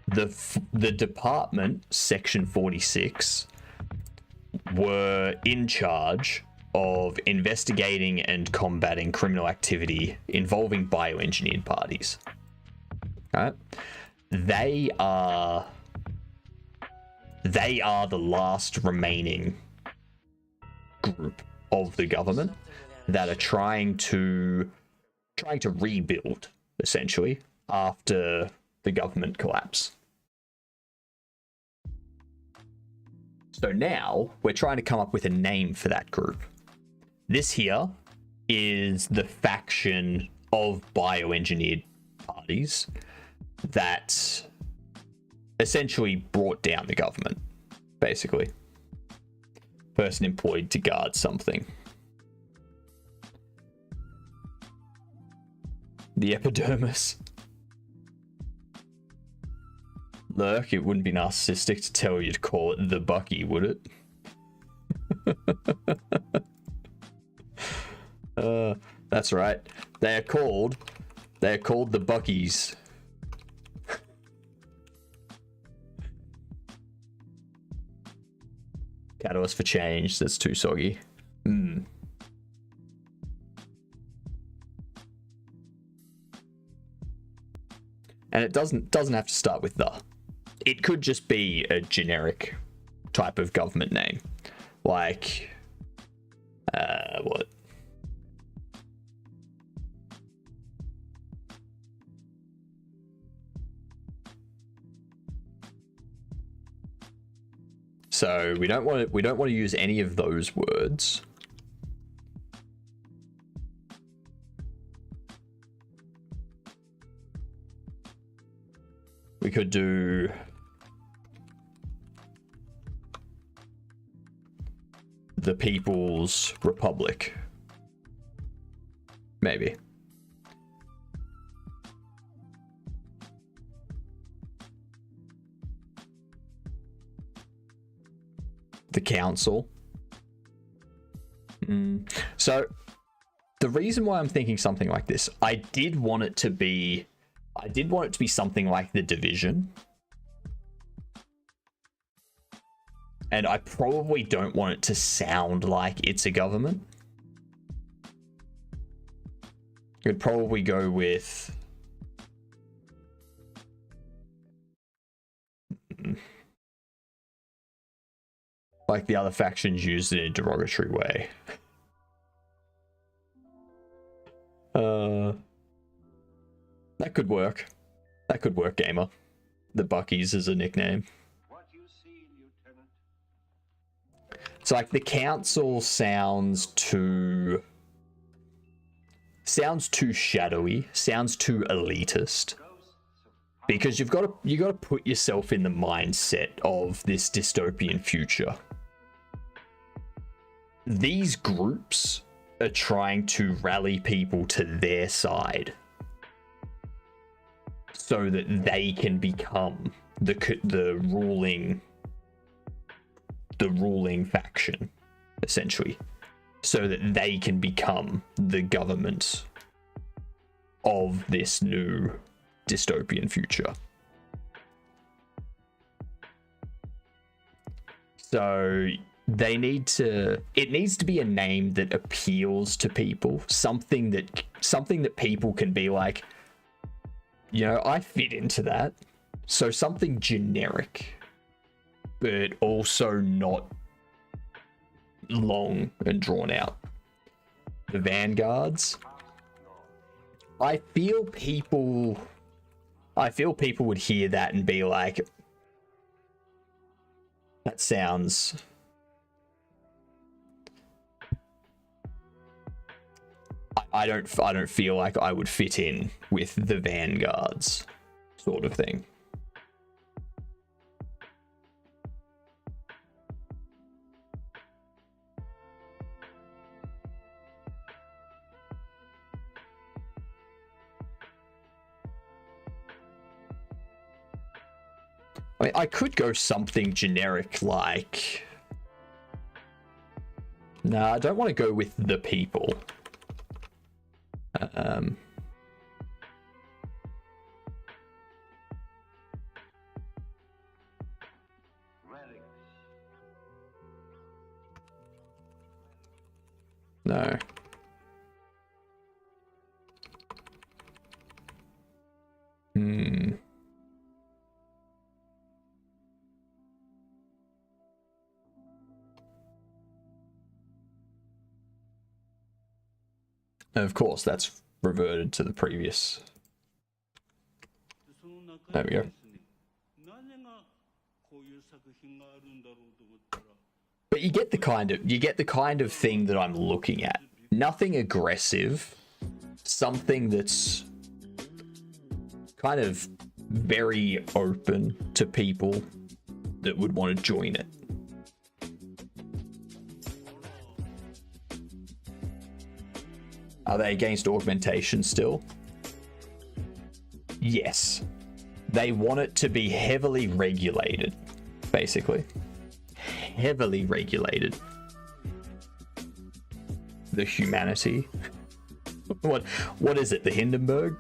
the department, Section 46, were in charge of investigating and combating criminal activity involving bioengineered parties. Right? They are the last remaining group of the government that are trying to rebuild, essentially, after the government collapse. So now we're trying to come up with a name for that group. This here is the faction of bioengineered parties that essentially brought down the government, basically. Person employed to guard something. The epidermis. Lurk, it wouldn't be narcissistic to tell you to call it the Bucky, would it? That's right. They are called the Buckies. Catalyst for change. That's too soggy. And it doesn't have to start with the. It could just be a generic type of government name, like what? So we don't want to use any of those words. We could do the People's Republic. Maybe. The Council. So the reason why I'm thinking something like this, I did want it to be something like the Division. And I probably don't want it to sound like it's a government. I'd probably go with like the other factions used it in a derogatory way. That could work. That could work, gamer. The Buckies is a nickname. So like the council sounds too shadowy, sounds too elitist. Because you got to put yourself in the mindset of this dystopian future. These groups are trying to rally people to their side so that they can become the ruling faction, essentially, so that they can become the government of this new dystopian future. So it needs to be a name that appeals to people, something that people can be like, you know, I fit into that. So something generic, but also not long and drawn out. The Vanguards. I feel people would hear that and be like, that sounds... I don't feel like I would fit in with the Vanguards sort of thing. I mean, I could go something generic like... No, I don't want to go with the people. No. And of course, that's reverted to the previous. There we go. But you get the kind of thing that I'm looking at. Nothing aggressive, something that's kind of very open to people that would want to join it. Are they against augmentation still? Yes. They want it to be heavily regulated, basically. Heavily regulated. The humanity. What is it? The Hindenburg?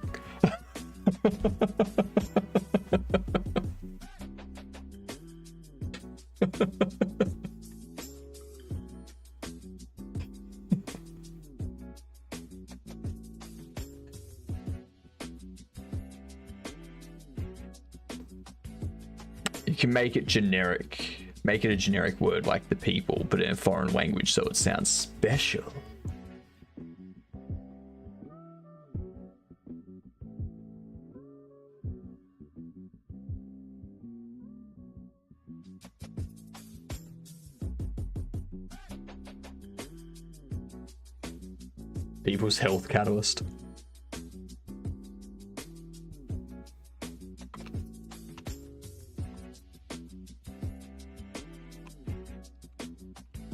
You can make it generic. Make it a generic word like the people, but in a foreign language so it sounds special. People's Health Catalyst.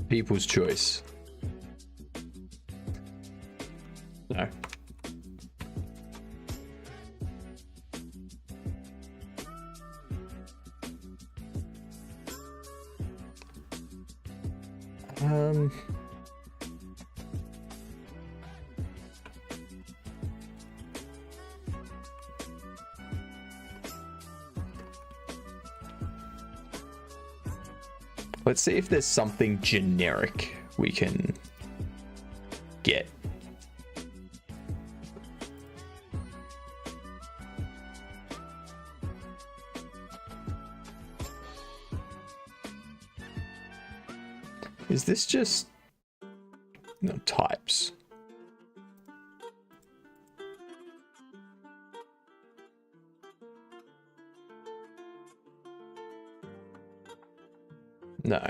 People's Choice. No. Let's see if there's something generic we can get. Is this just no types? No.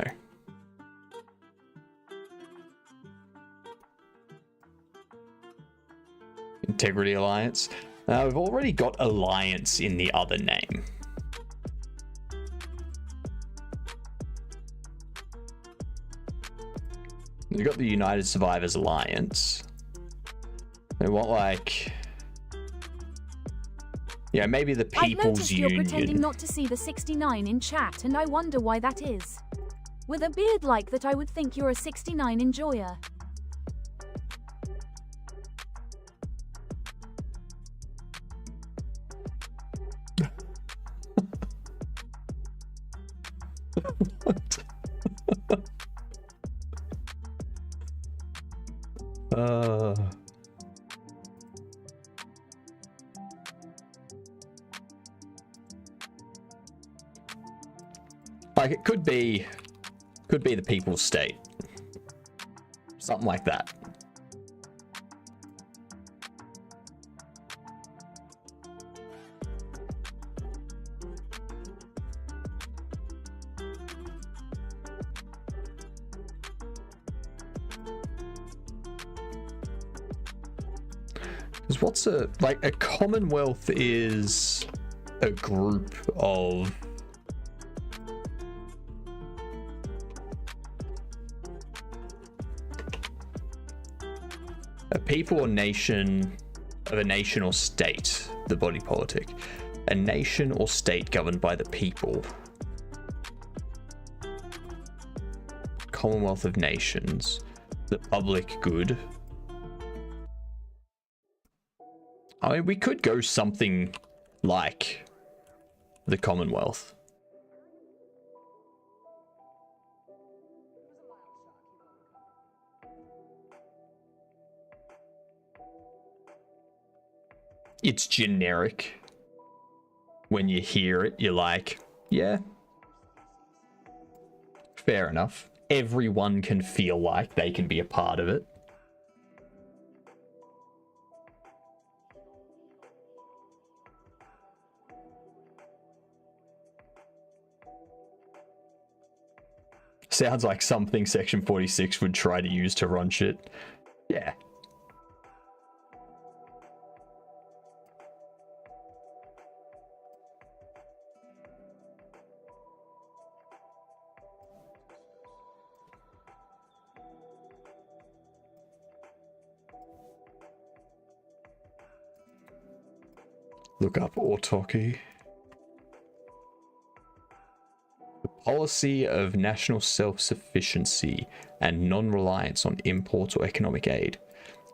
Integrity Alliance. We've already got Alliance in the other name. We've got the United Survivors Alliance. They want like... Yeah, maybe the People's I've noticed Union. you're pretending not to see the 69 in chat, and I wonder why that is. With a beard like that, I would think you're a 69 enjoyer. What? Like it could be the People's State, something like that. Because what's a Commonwealth is a group of a people or nation of a nation or state, the body politic. A nation or state governed by the people. Commonwealth of Nations. The public good. I mean, we could go something like the Commonwealth. It's generic. When you hear it, you're like, yeah, fair enough. Everyone can feel like they can be a part of it. Sounds like something Section 46 would try to use to run shit. Yeah. Look up autarky. The policy of national self-sufficiency and non-reliance on imports or economic aid.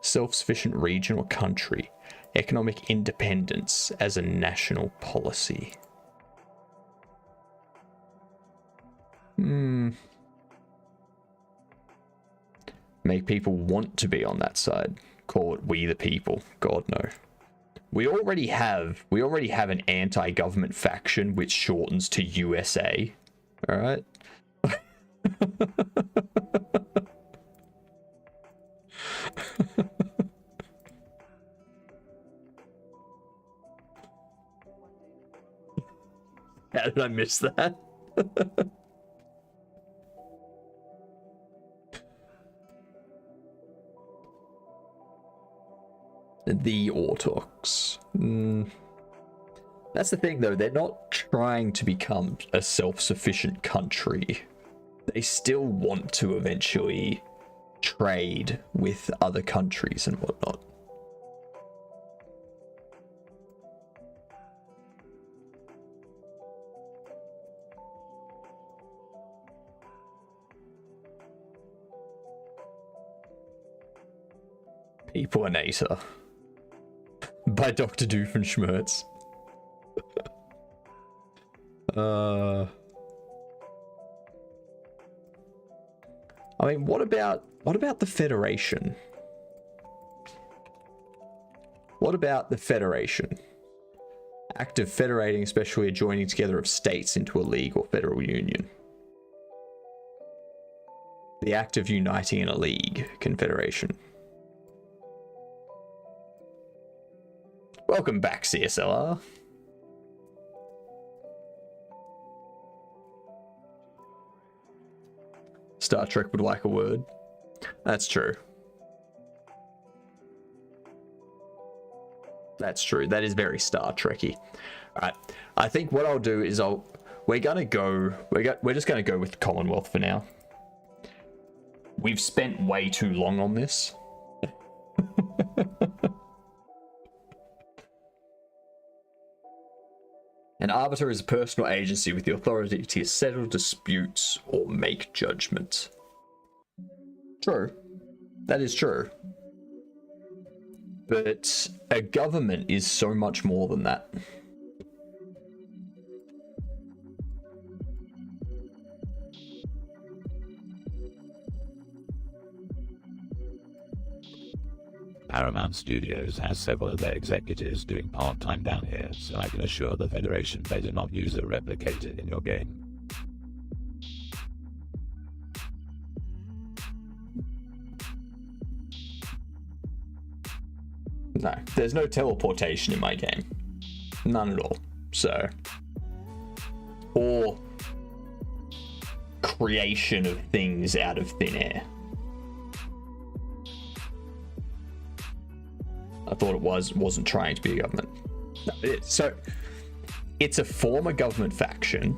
Self-sufficient region or country. Economic independence as a national policy. Make people want to be on that side. Call it we the people. God no. We already have an anti-government faction which shortens to USA. All right. How did I miss that? The Autox. That's the thing, though. They're not trying to become a self-sufficient country. They still want to eventually trade with other countries and whatnot. Peopleinator by Dr. Doofenshmirtz. I mean, what about the Federation? What about the Federation? Act of federating, especially a joining together of states into a league or federal union. The act of uniting in a league, confederation. Welcome back, CSLR. Star Trek would like a word. That's true. That's true. That is very Star Trekky. Alright. I think what I'll do is we're just gonna go with Commonwealth for now. We've spent way too long on this. An arbiter is a personal agency with the authority to settle disputes or make judgment. True. That is true. But a government is so much more than that. Paramount Studios has several of their executives doing part-time down here, so I can assure the Federation they do not use a replicator in your game. No, there's no teleportation in my game. None at all. So, or creation of things out of thin air. I thought it wasn't trying to be a government. No, it is. So it's a former government faction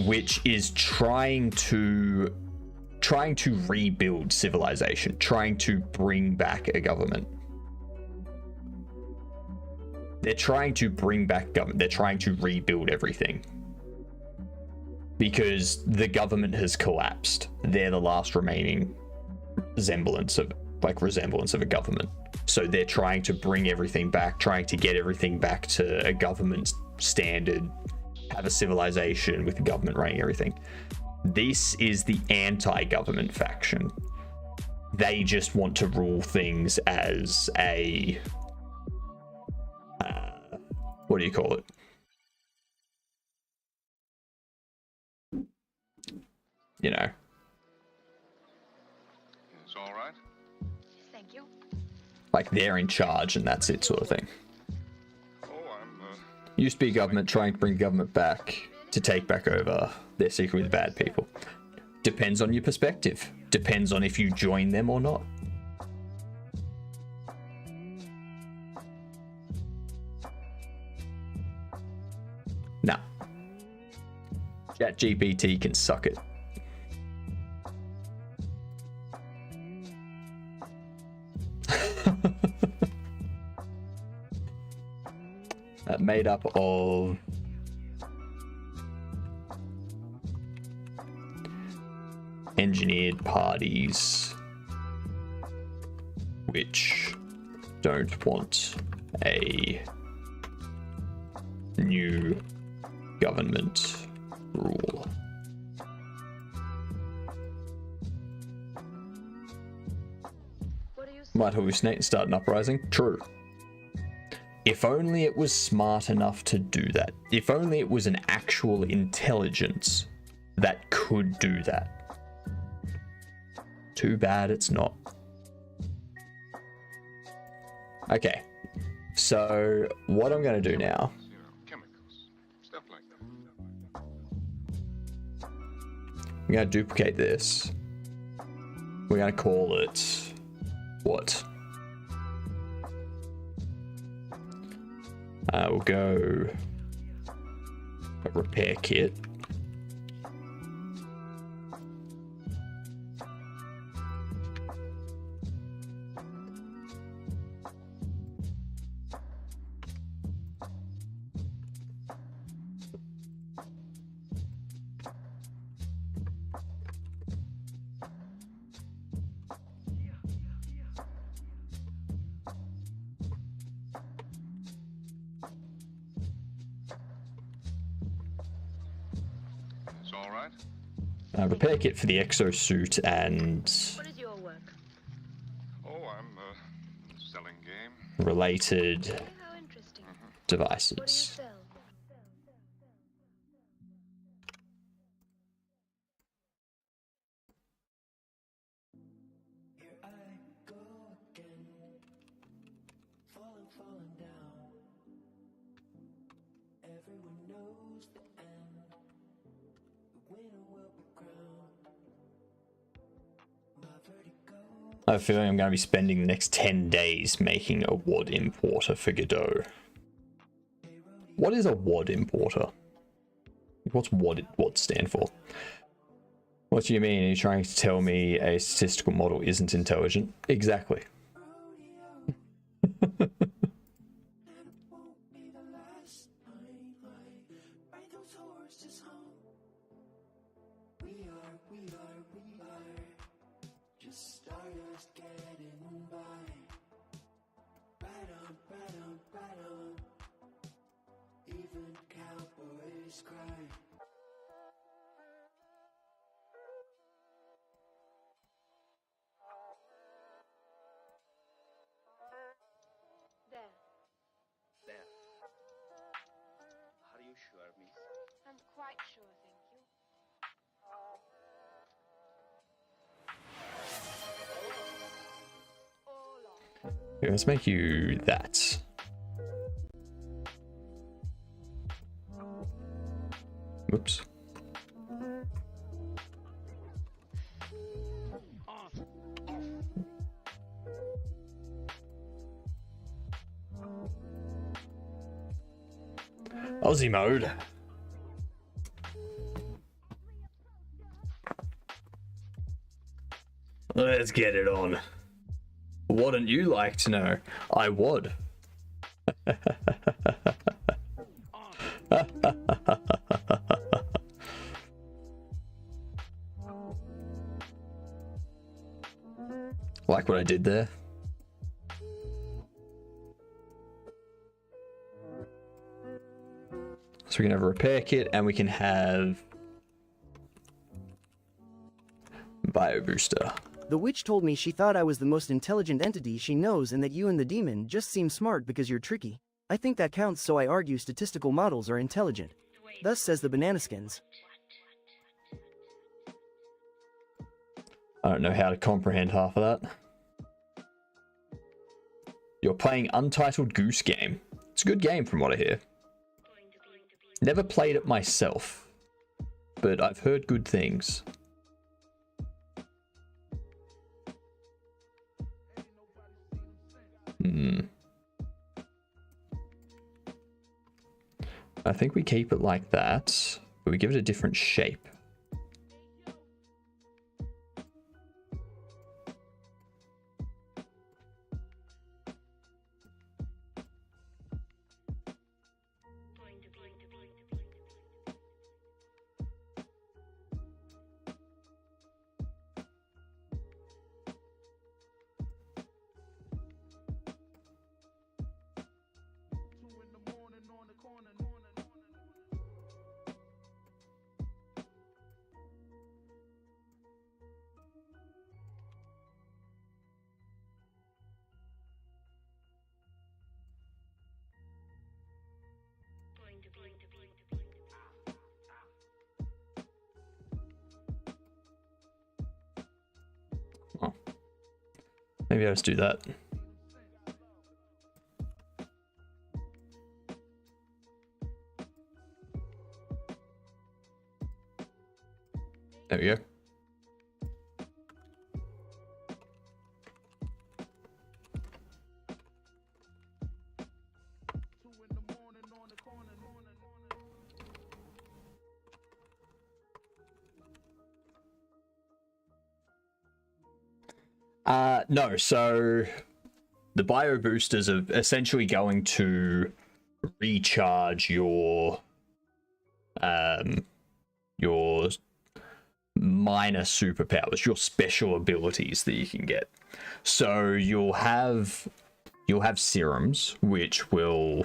which is trying to rebuild civilization, trying to bring back a government. They're trying to bring back government. They're trying to rebuild everything. Because the government has collapsed. They're the last remaining resemblance of a government. So they're trying to bring everything back, trying to get everything back to a government standard, have a civilization with the government running everything. This is the anti-government faction. They just want to rule things as a... what do you call it? You know. It's all right. Thank you. Like they're in charge and that's it, sort of thing. Used to be government trying to bring government back to take back over. They're secretly the bad people. Depends on your perspective. Depends on if you join them or not. Nah. ChatGPT can suck it. Made up of engineered parties which don't want a new government rule. Might hallucinate and start an uprising. True. If only it was smart enough to do that. If only it was an actual intelligence that could do that. Too bad it's not. Okay. So, what I'm going to do now... I'm going to duplicate this. We're going to call it... what? We'll go a repair kit. It's all right. Repair kit for the exosuit and What is your work? Oh, I'm selling game. related How interesting. What do you devices. sell? I have a feeling I'm going to be spending the next 10 days making a WAD importer for Godot. What is a WAD importer? What's WAD stand for? What do you mean? Are you trying to tell me a statistical model isn't intelligent? Exactly. There. Are you sure, miss? I'm quite sure, thank you. Okay, let's make you that. Whoops. Aussie mode. Let's get it on. Wouldn't you like to know? I would. Like what I did there? So we can have a repair kit and we can have bio booster. The witch told me she thought I was the most intelligent entity she knows and that you and the demon just seem smart because you're tricky. I think that counts, so I argue statistical models are intelligent. Thus says the Bananaskins. I don't know how to comprehend half of that. You're playing Untitled Goose Game. It's a good game from what I hear. Never played it myself, but I've heard good things. I think we keep it like that, but we give it a different shape. Oh. Maybe I'll just do that. There we go. No, so the bio boosters are essentially going to recharge your minor superpowers, your special abilities that you can get. So you'll have serums which will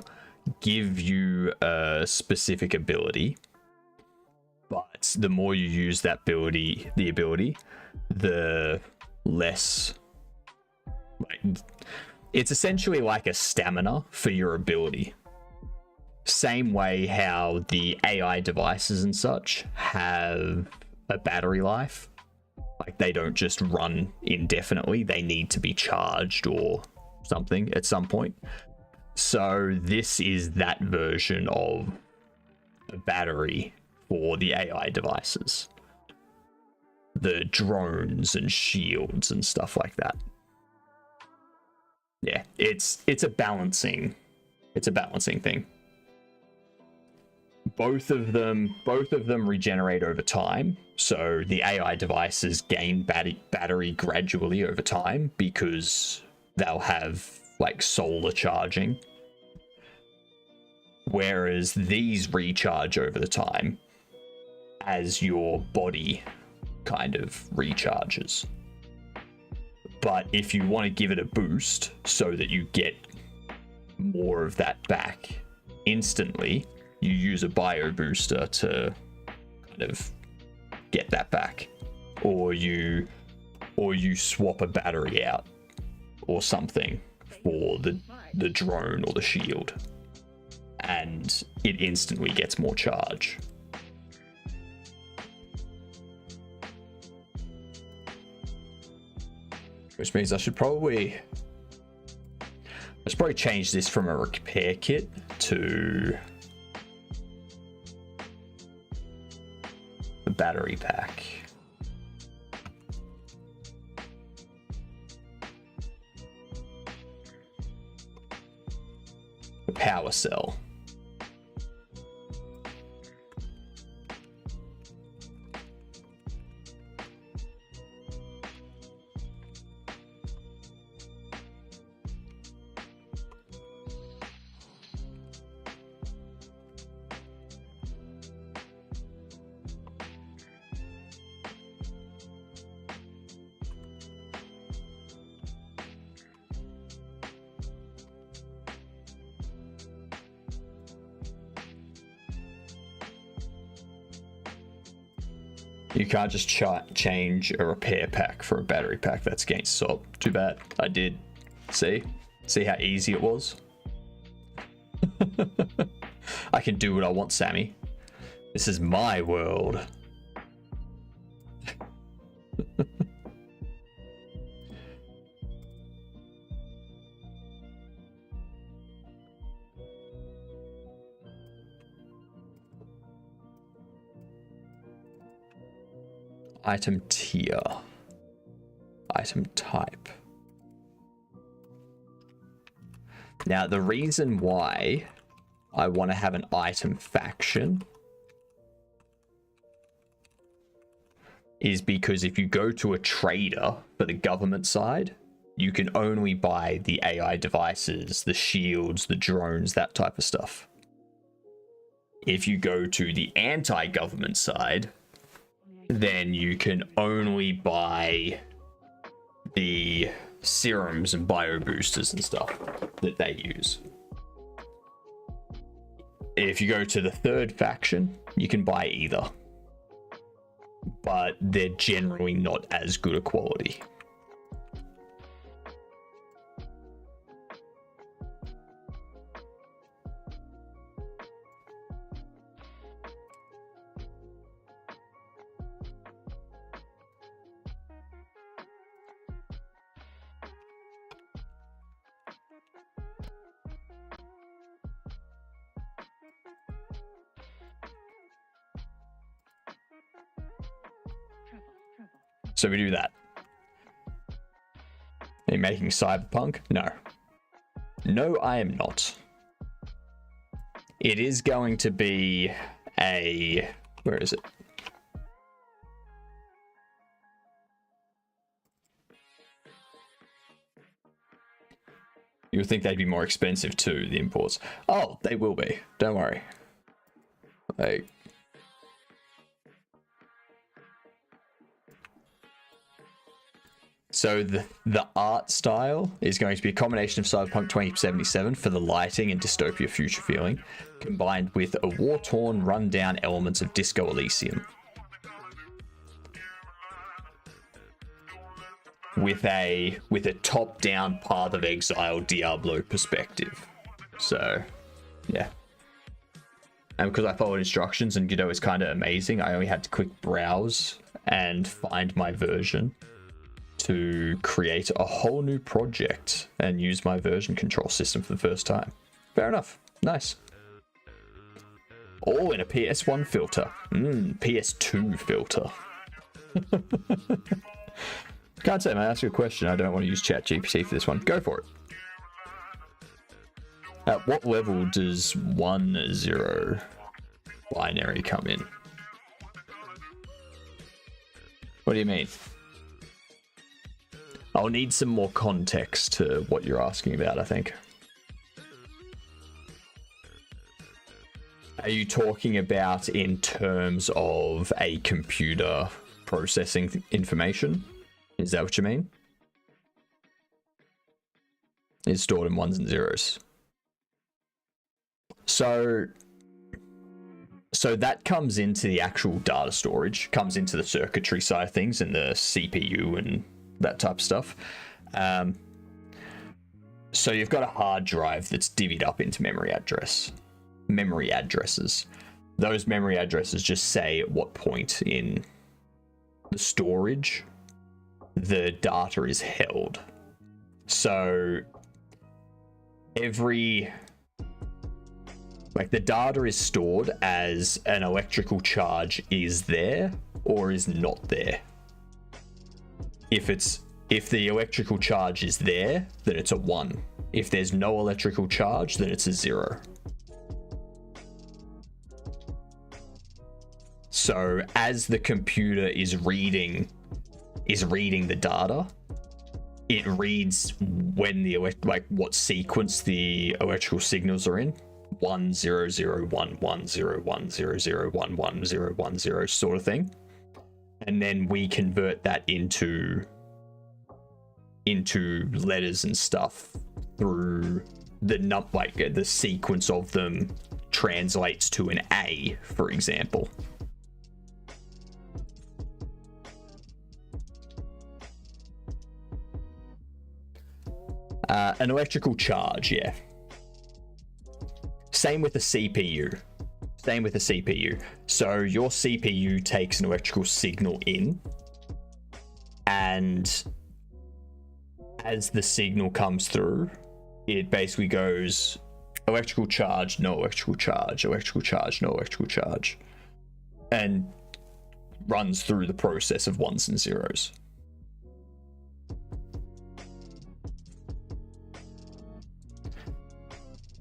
give you a specific ability, but the more you use that ability, the less, like, it's essentially like a stamina for your ability. Same way how the AI devices and such have a battery life. Like, they don't just run indefinitely, they need to be charged or something at some point. So this is that version of a battery for the AI devices. The drones and shields and stuff like that. Yeah, it's a balancing thing. Both of them regenerate over time. So the AI devices gain battery gradually over time because they'll have like solar charging. Whereas these recharge over the time as your body kind of recharges. But if you want to give it a boost so that you get more of that back instantly, you use a bio booster to kind of get that back, or you swap a battery out or something for the drone or the shield, and it instantly gets more charge. Which means I should probably change this from a repair kit to the battery pack. The power cell. You can't just change a repair pack for a battery pack. That's against SOP. Too bad. I did. See how easy it was? I can do what I want, Sammy. This is my world. Item tier. Item type. Now, the reason why I want to have an item faction is because if you go to a trader for the government side, you can only buy the AI devices, the shields, the drones, that type of stuff. If you go to the anti-government side, then you can only buy the serums and bio boosters and stuff that they use. If you go to the third faction, you can buy either, but they're generally not as good a quality. So we do that. Are you making Cyberpunk? No. No, I am not. It is going to be a... Where is it? You would think they'd be more expensive too, the imports. Oh, they will be. Don't worry. Like, so the art style is going to be a combination of Cyberpunk 2077 for the lighting and dystopia future feeling, combined with a war-torn, run-down elements of Disco Elysium. With a top-down Path of Exile Diablo perspective. So, yeah. And because I followed instructions and Godot is kind of amazing, I only had to quick browse and find my version to create a whole new project and use my version control system for the first time. Fair enough. Nice. All in a PS1 filter. PS2 filter. Can't say, man. Ask you a question. I don't want to use ChatGPT for this one. Go for it. At what level does 1-0 binary come in? What do you mean? I'll need some more context to what you're asking about, I think. Are you talking about in terms of a computer processing information? Is that what you mean? It's stored in 1s and 0s. So that comes into the actual data storage, comes into the circuitry side of things and the CPU and that type of stuff. So you've got a hard drive that's divvied up into memory addresses. Those memory addresses just say at what point in the storage the data is held. So the data is stored as an electrical charge is there or is not there. If the electrical charge is there, then it's a 1. If there's no electrical charge, then it's a 0. So as the computer is reading the data, it reads when what sequence the electrical signals are in. 1 0 0 1 1 0 1 0 0 1 1 0 1 0 sort of thing, and then we convert that into letters and stuff through the sequence of them translates to an A, for example. An electrical charge, yeah. Same with the CPU. So your CPU takes an electrical signal in, and as the signal comes through, it basically goes electrical charge, no electrical charge, electrical charge, no electrical charge, and runs through the process of 1s and 0s.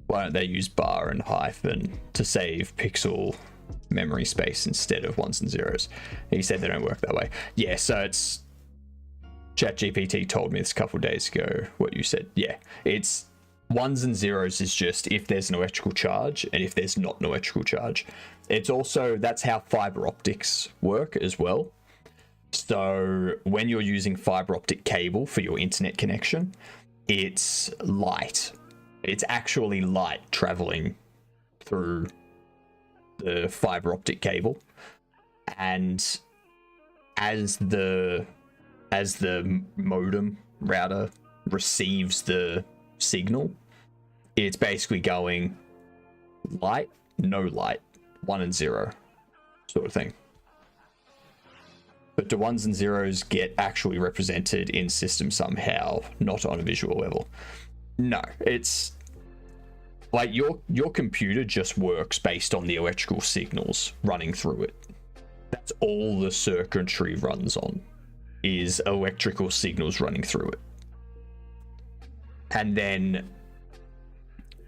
Why don't they use bar and hyphen to save pixel memory space instead of 1s and 0s? He said they don't work that way. Yeah, so it's... ChatGPT told me this a couple of days ago what you said. Yeah, it's 1s and 0s is just if there's an electrical charge and if there's not an electrical charge. It's also, that's how fiber optics work as well. So when you're using fiber optic cable for your internet connection, it's light. It's actually light traveling through the fiber optic cable, and as the modem router receives the signal, it's basically going light, no light, 1 and 0 sort of thing. But do 1s and 0s get actually represented in system somehow, not on a visual level? No, it's like your computer just works based on the electrical signals running through it. That's all the circuitry runs on, is electrical signals running through it. And then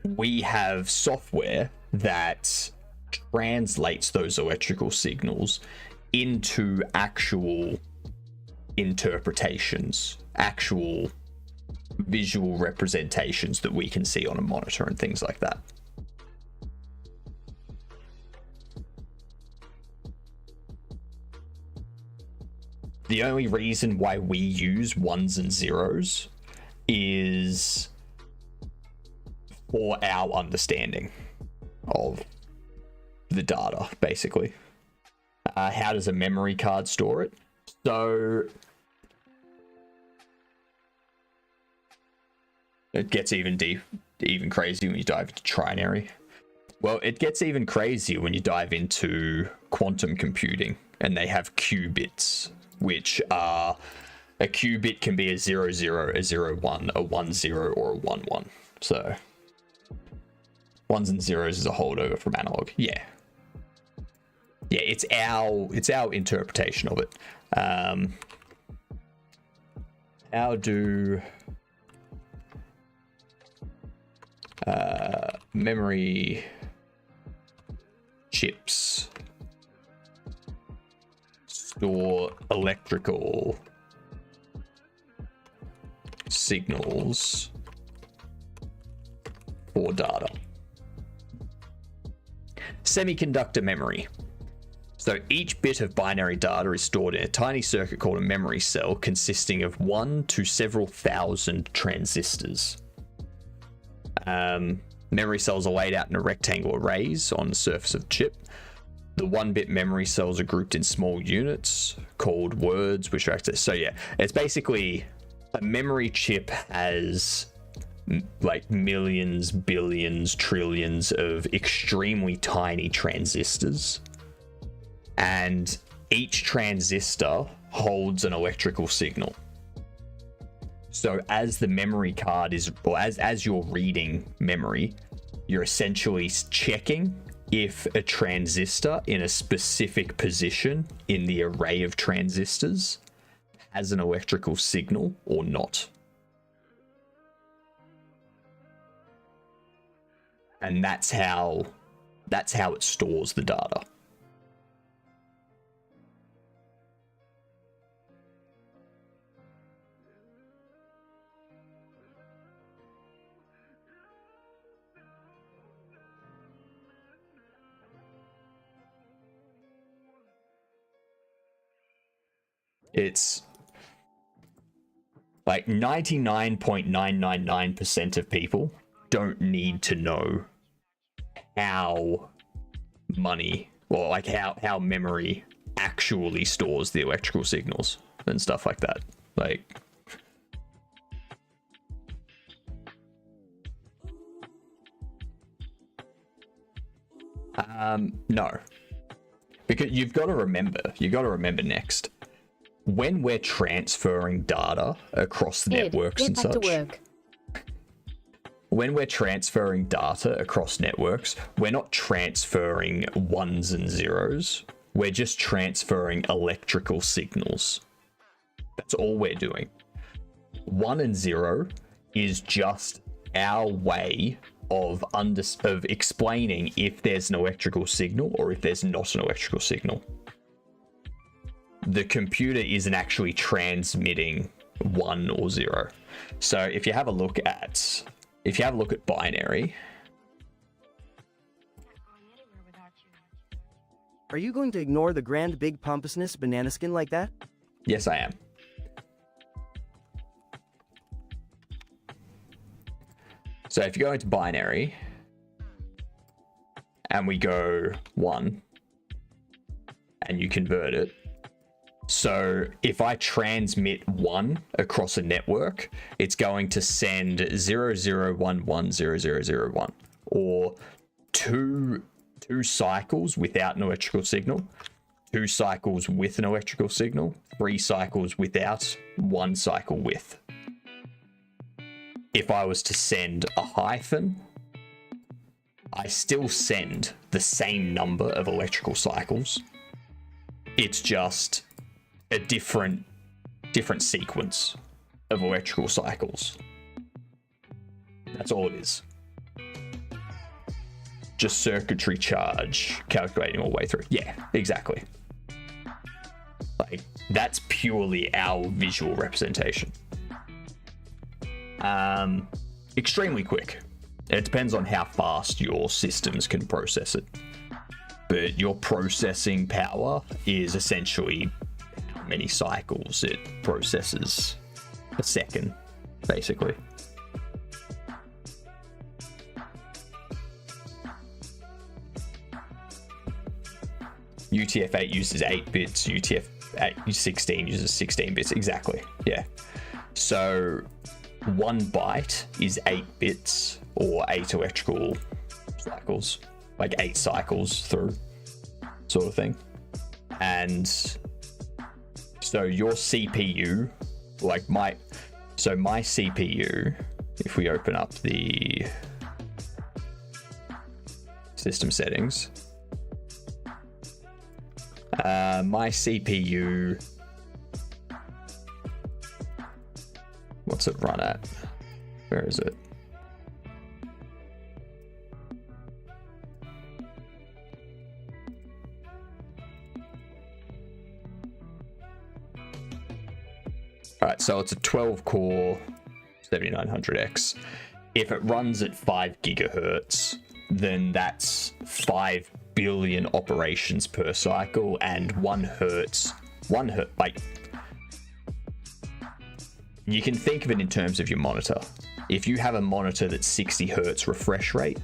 we have software that translates those electrical signals into actual interpretations, actual visual representations that we can see on a monitor and things like that. The only reason why we use ones and zeros is for our understanding of the data, basically. How does a memory card store it? So it gets even crazy when you dive into trinary. Well, it gets even crazier when you dive into quantum computing, and they have qubits, which are, a qubit can be a 00, a 01, a 10, or a 11. So ones and zeros is a holdover from analog. Yeah, it's our interpretation of it. How do memory chips store electrical signals for data? Semiconductor memory. So each bit of binary data is stored in a tiny circuit called a memory cell, consisting of 1 to several thousand transistors. Memory cells are laid out in a rectangle arrays on the surface of the chip. The 1-bit memory cells are grouped in small units called words, which are accessed. So yeah, it's basically a memory chip has like millions, billions, trillions of extremely tiny transistors, and each transistor holds an electrical signal. So as the memory card is, or as you're reading memory, you're essentially checking if a transistor in a specific position in the array of transistors has an electrical signal or not. And that's how it stores the data. It's like 99.999% of people don't need to know how money, or like how memory actually stores the electrical signals and stuff like that. Like, no, because you've got to remember next, when we're transferring data across networks and such, when we're transferring data across networks, we're not transferring ones and zeros. We're just transferring electrical signals. That's all we're doing. 1 and 0 is just our way of explaining if there's an electrical signal or if there's not an electrical signal. The computer isn't actually transmitting 1 or 0. So if you have a look at binary, are you going to ignore the grand big pompousness banana skin like that? Yes, I am. So if you go into binary and we go 1 and you convert it, so if I transmit 1 across a network, it's going to send 00110001, or two cycles without an electrical signal, 2 cycles with an electrical signal, 3 cycles without, 1 cycle with. If I was to send a hyphen, I still send the same number of electrical cycles. It's just a different sequence of electrical cycles. That's all it is. Just circuitry charge calculating all the way through. Yeah, exactly. Like, that's purely our visual representation. Extremely quick. It depends on how fast your systems can process it. But your processing power is essentially how many cycles it processes a second, basically. UTF-8 uses 8 bits, UTF-16 uses 16 bits, exactly, yeah. So 1 byte is 8 bits, or 8 electrical cycles, like 8 cycles through, sort of thing. And so your CPU, like my CPU, if we open up the system settings, my CPU, what's it run at? Where is it? Alright, so it's a 12 core 7900X. If it runs at 5 gigahertz, then that's 5 billion operations per cycle, and 1 hertz, like, you can think of it in terms of your monitor. If you have a monitor that's 60 hertz refresh rate,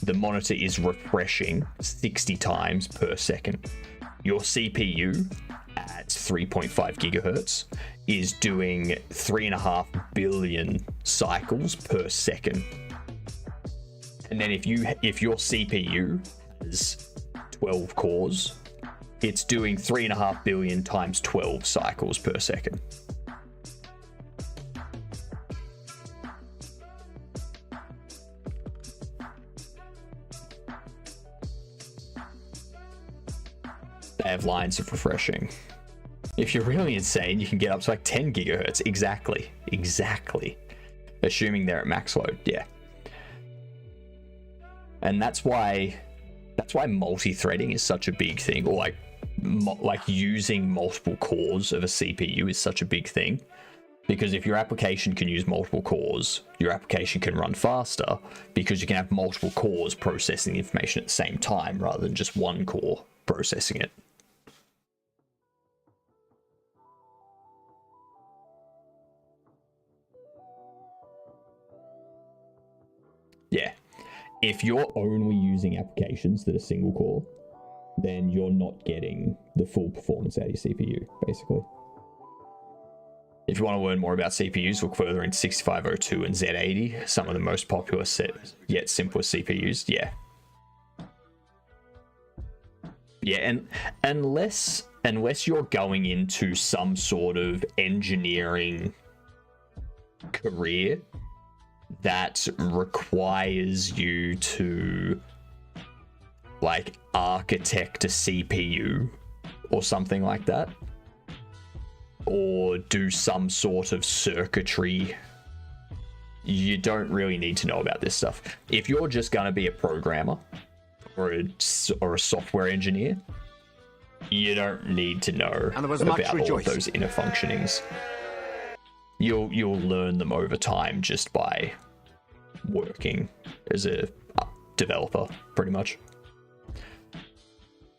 the monitor is refreshing 60 times per second. Your CPU at 3.5 gigahertz is doing 3.5 billion cycles per second. And then if your CPU has 12 cores, it's doing 3.5 billion times 12 cycles per second. They have lines of refreshing. If you're really insane, you can get up to like 10 gigahertz. Exactly. Assuming they're at max load, yeah. And that's why multi-threading is such a big thing, or like using multiple cores of a CPU is such a big thing. Because if your application can use multiple cores, your application can run faster, because you can have multiple cores processing the information at the same time rather than just one core processing it. Yeah, if you're only using applications that are single core, then you're not getting the full performance out of your CPU, basically. If you want to learn more about CPUs, look further into 6502 and Z80, some of the most popular yet simplest CPUs, yeah. Yeah, and unless you're going into some sort of engineering career that requires you to like architect a CPU or something like that, or do some sort of circuitry, you don't really need to know about this stuff. If you're just going to be a programmer or a software engineer, you don't need to know about all of those inner functionings. You'll learn them over time just by working as a developer, pretty much.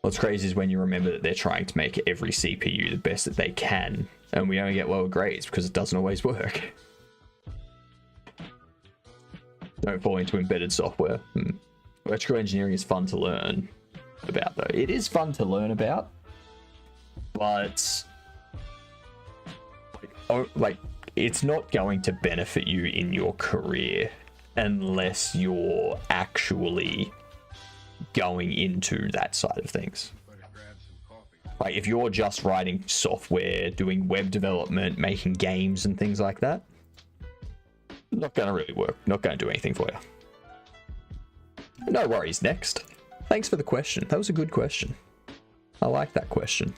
What's crazy is when you remember that they're trying to make every CPU the best that they can, and we only get lower grades because it doesn't always work. Don't fall into embedded software. Electrical engineering is fun to learn about, though. It is fun to learn about, but it's not going to benefit you in your career unless you're actually going into that side of things. Like if you're just writing software, doing web development, making games and things like that, not going to really work. Not going to do anything for you. No worries. Next. Thanks for the question. That was a good question. I like that question.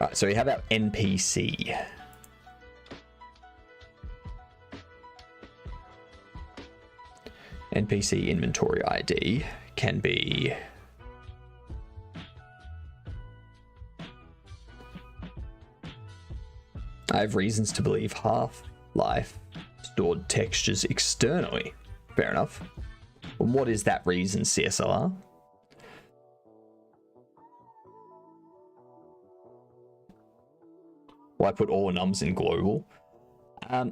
Alright, so we have our NPC. NPC inventory ID can be I have reasons to believe Half-Life stored textures externally. Fair enough. Well, what is that reason, CSLR? Well, I put all nums in global.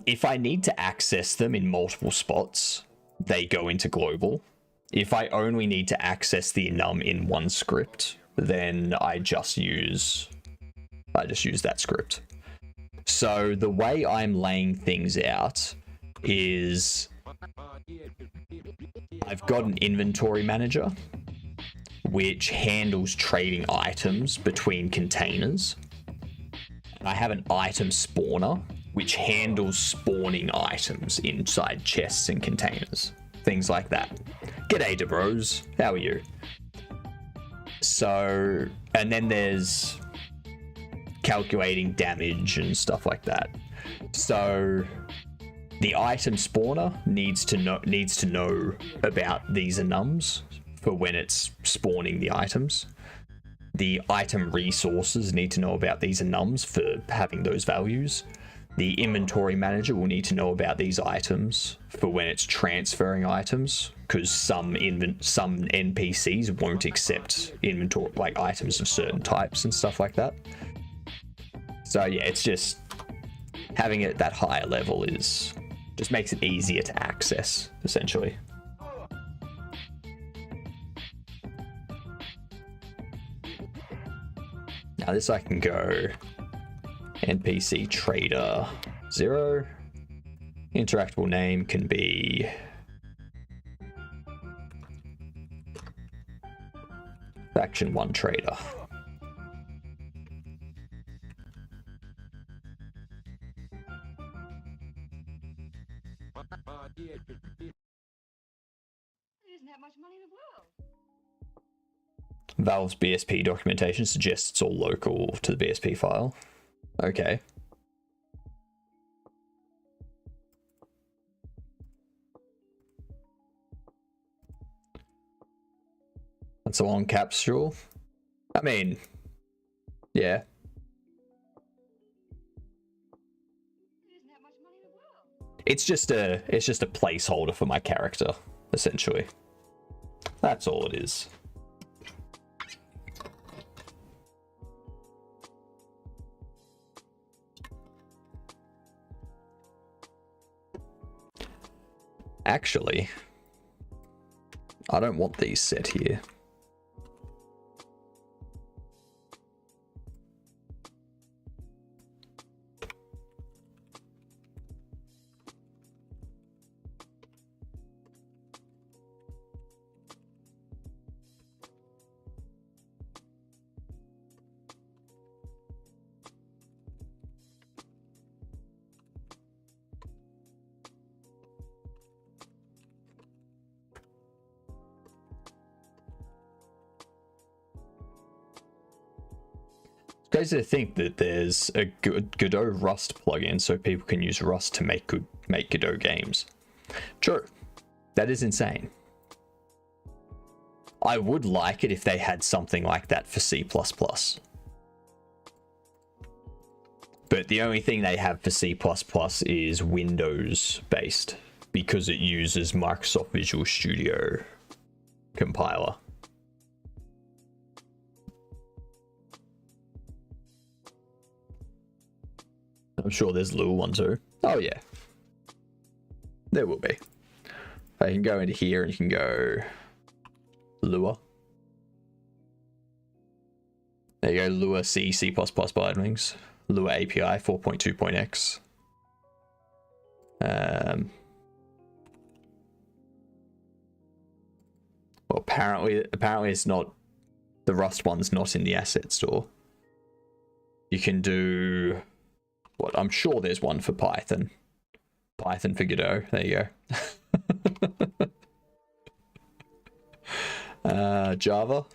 If I need to access them in multiple spots, they go into global. If I only need to access the num in one script, then I just use that script. So the way I'm laying things out is I've got an inventory manager which handles trading items between containers. And I have an item spawner which handles spawning items inside chests and containers. Things like that. G'day, DeBros. How are you? So, and then there's calculating damage and stuff like that. So the item spawner needs to know about these enums for when it's spawning the items. The item resources need to know about these enums for having those values. The inventory manager will need to know about these items for when it's transferring items, because some NPCs won't accept inventory, like items of certain types and stuff like that. So yeah, it's just having it at that higher level just makes it easier to access, essentially. Now this I can go NPC trader 0. Interactable name can be faction 1 trader. There isn't that much money in the world. Valve's BSP documentation suggests it's all local to the BSP file. Okay. That's a long capsule. I mean, yeah. It's just a placeholder for my character, essentially. That's all it is. Actually, I don't want these set here. Crazy to think that there's a Godot Rust plugin so people can use Rust to make Godot games. True. That is insane. I would like it if they had something like that for C++. But the only thing they have for C++ is Windows based because it uses Microsoft Visual Studio compiler. I'm sure there's Lua one too. Oh yeah. There will be. I can go into here and you can go Lua. There you go, Lua C, C++ bindings. Lua API 4.2.x. Well, apparently it's not, the Rust one's not in the asset store. You can do, what, I'm sure there's one for Python. Python for Godot, there you go. Java?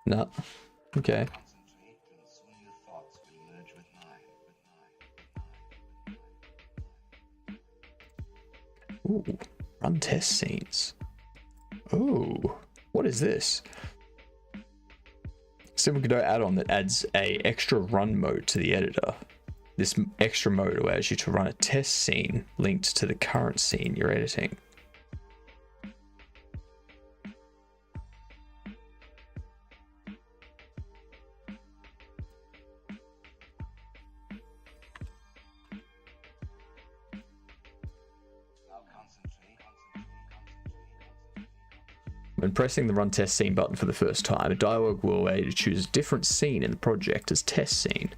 No. Okay. Ooh, run test scenes. Ooh, what is this? Simple Godot add-on that adds a extra run mode to the editor. This extra mode allows you to run a test scene linked to the current scene you're editing. When pressing the Run Test Scene button for the first time, a dialog will allow you to choose a different scene in the project as test scene.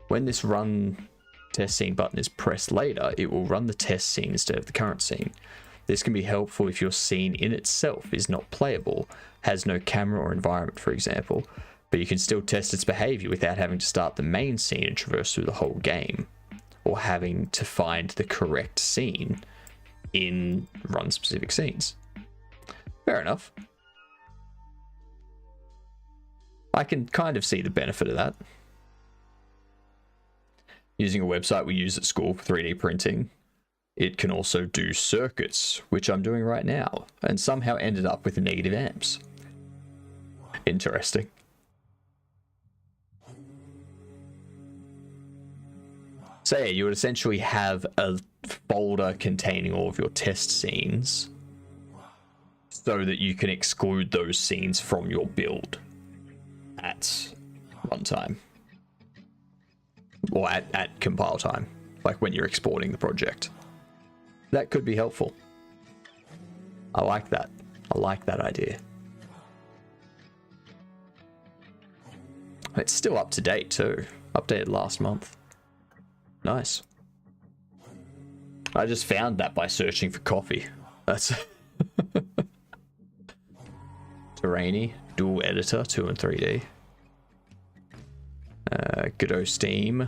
When this Run Test Scene button is pressed later, it will run the test scene instead of the current scene. This can be helpful if your scene in itself is not playable, has no camera or environment, for example, but you can still test its behavior without having to start the main scene and traverse through the whole game, or having to find the correct scene in run specific scenes. Fair enough. I can kind of see the benefit of that. Using a website we use at school for 3D printing, it can also do circuits, which I'm doing right now, and somehow ended up with negative amps. Interesting. So yeah, you would essentially have a folder containing all of your test scenes, so that you can exclude those scenes from your build at runtime. Or at compile time, like when you're exporting the project. That could be helpful. I like that. I like that idea. It's still up to date too. Updated last month. Nice. I just found that by searching for coffee. That's... Terrainy, dual editor, 2 and 3D. Godot Steam.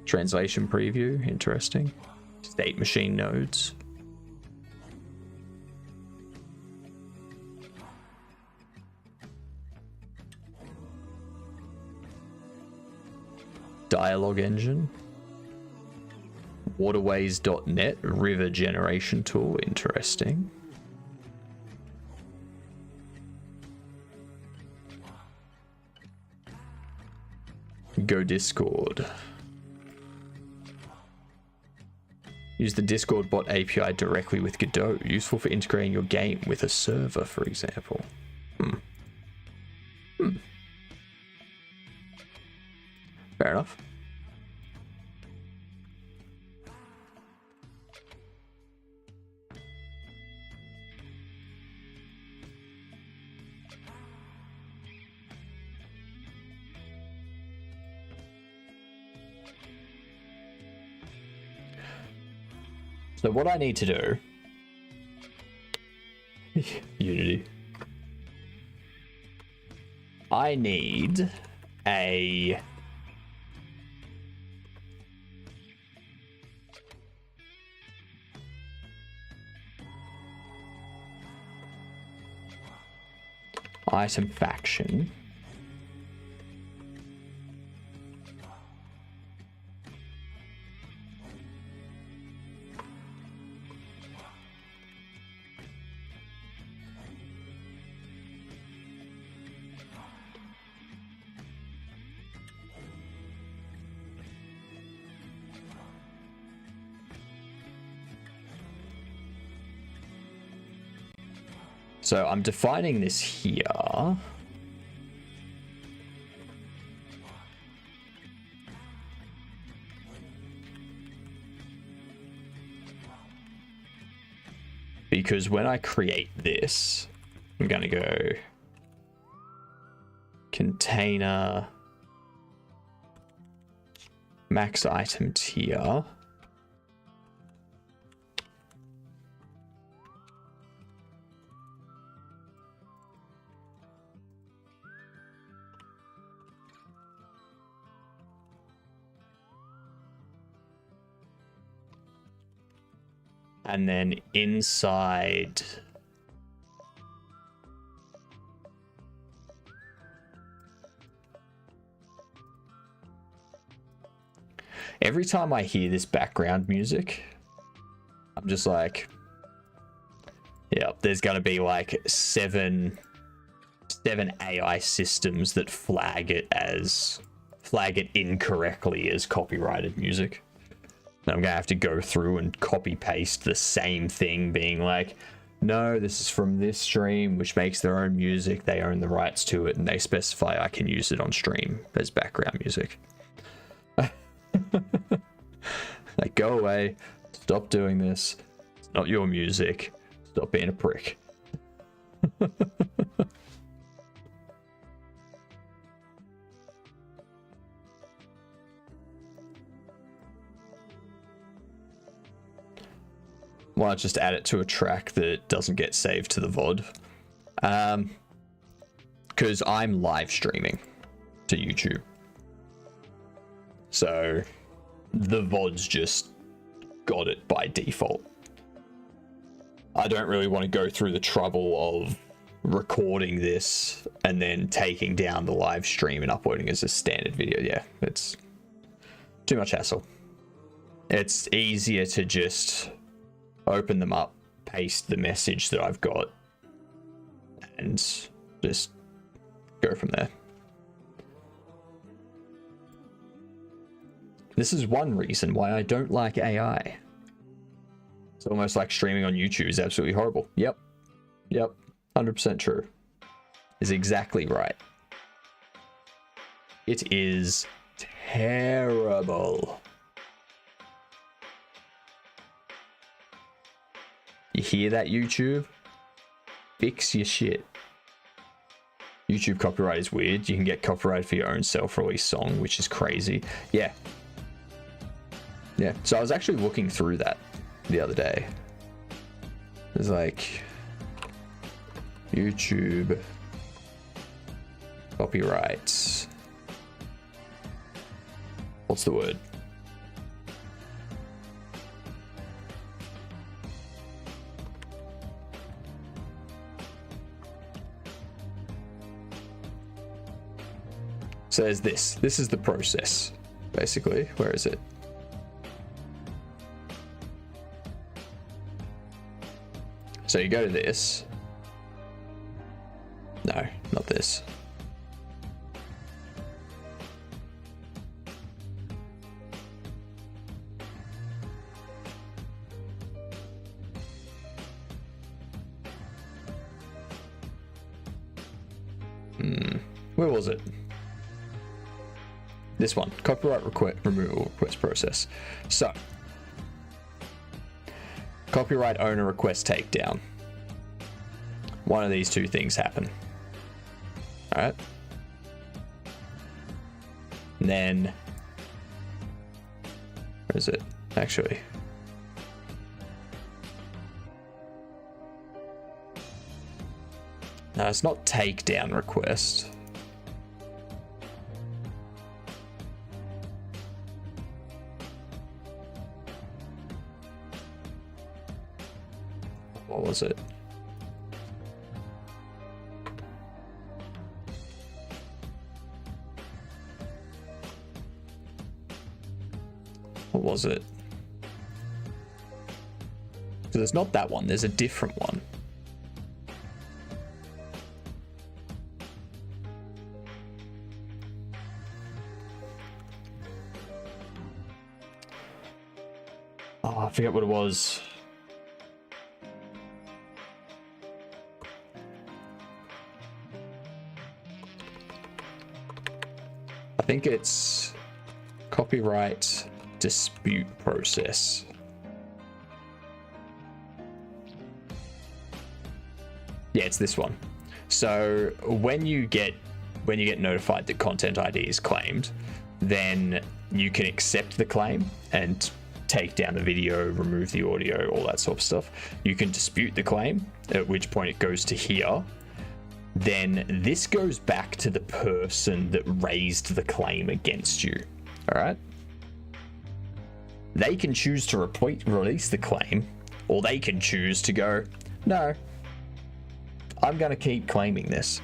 Translation preview, interesting. State machine nodes. Dialogue engine. Waterways.net river generation tool, interesting. Go Discord. Use the Discord bot API directly with Godot, useful for integrating your game with a server, for example. Fair enough. So what I need to do... Unity. I need a... item faction. So I'm defining this here. Because when I create this, I'm going to go container max item tier. And then inside every time I hear this background music, I'm just like, yeah, there's gonna be like seven 7 AI systems that flag it incorrectly as copyrighted music. And I'm gonna have to go through and copy paste the same thing, being like, no, this is from this stream, which makes their own music. They own the rights to it, and they specify I can use it on stream as background music. Like, go away. Stop doing this. It's not your music. Stop being a prick. Why not just add it to a track that doesn't get saved to the VOD? Because I'm live streaming to YouTube. So the VOD's just got it by default. I don't really want to go through the trouble of recording this and then taking down the live stream and uploading as a standard video. Yeah, it's too much hassle. It's easier to just open them up, paste the message that I've got, and just go from there. This is one reason why I don't like AI. It's almost like streaming on YouTube is absolutely horrible. Yep. 100% true. Is exactly right. It is terrible. You hear that, YouTube? Fix your shit. YouTube copyright is weird. You can get copyright for your own self-released song, which is crazy. Yeah. So I was actually looking through that the other day. It's like YouTube copyrights. What's the word? So there's this. This is the process, basically. Where is it? So you go to this. No, not this. Where was it? This one, copyright removal request process. So, copyright owner request takedown. One of these two things happen. All right. And then, where is it? Actually, no, it's not takedown request. What was it? What was it? So there's not that one, there's a different one. Oh, I forget what it was. I think it's copyright dispute process. Yeah, it's this one. So when you get notified that content ID is claimed, then you can accept the claim and take down the video, remove the audio, all that sort of stuff. You can dispute the claim, at which point it goes to here. Then this goes back to the person that raised the claim against you. All right. They can choose to release the claim, or they can choose to go, no, I'm going to keep claiming this.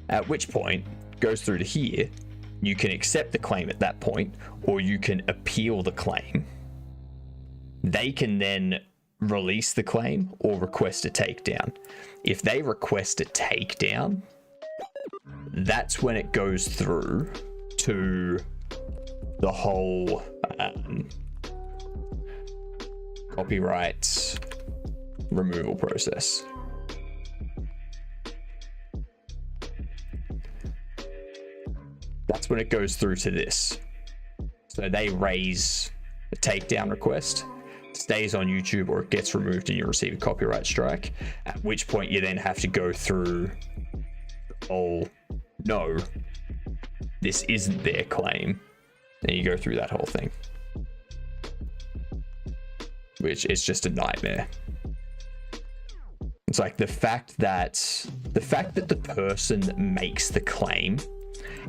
At which point, goes through to here. You can accept the claim at that point, or you can appeal the claim. They can then release the claim or request a takedown. If they request a takedown, that's when it goes through to the whole copyright removal process. That's when it goes through to this. So they raise a takedown request, stays on YouTube, or it gets removed and you receive a copyright strike, at which point you then have to go through the whole, no, this isn't their claim. And you go through that whole thing, which is just a nightmare. It's like the fact that the person that makes the claim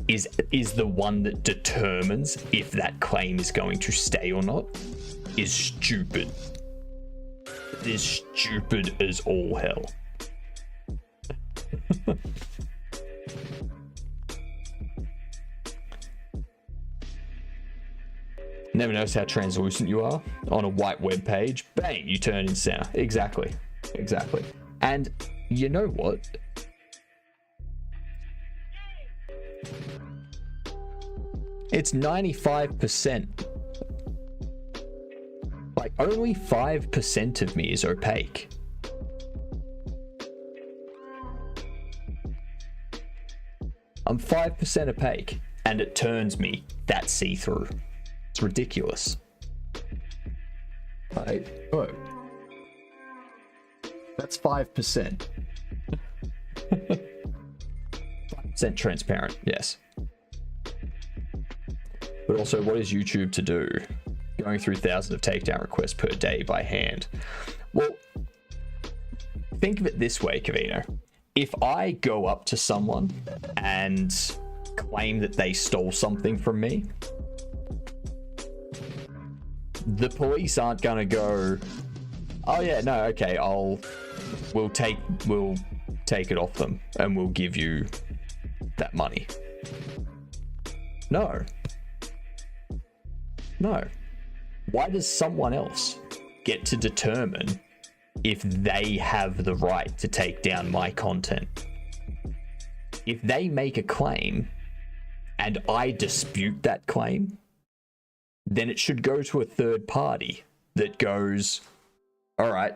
is the one that determines if that claim is going to stay or not is stupid. It is stupid as all hell. Never noticed how translucent you are on a white web page. Bang, you turn in center. Exactly. And you know what? It's 95%. Like, only 5% of me is opaque. I'm 5% opaque, and it turns me that see-through. It's ridiculous. Like, oh. That's 5%. 5% transparent, yes. But also, what is YouTube to do? Going through thousands of takedown requests per day by hand. Well, think of it this way, Cavino. If I go up to someone and claim that they stole something from me, the police aren't gonna go, oh yeah, no, okay, we'll take it off them and we'll give you that money. No. Why does someone else get to determine if they have the right to take down my content? If they make a claim and I dispute that claim, then it should go to a third party that goes, all right,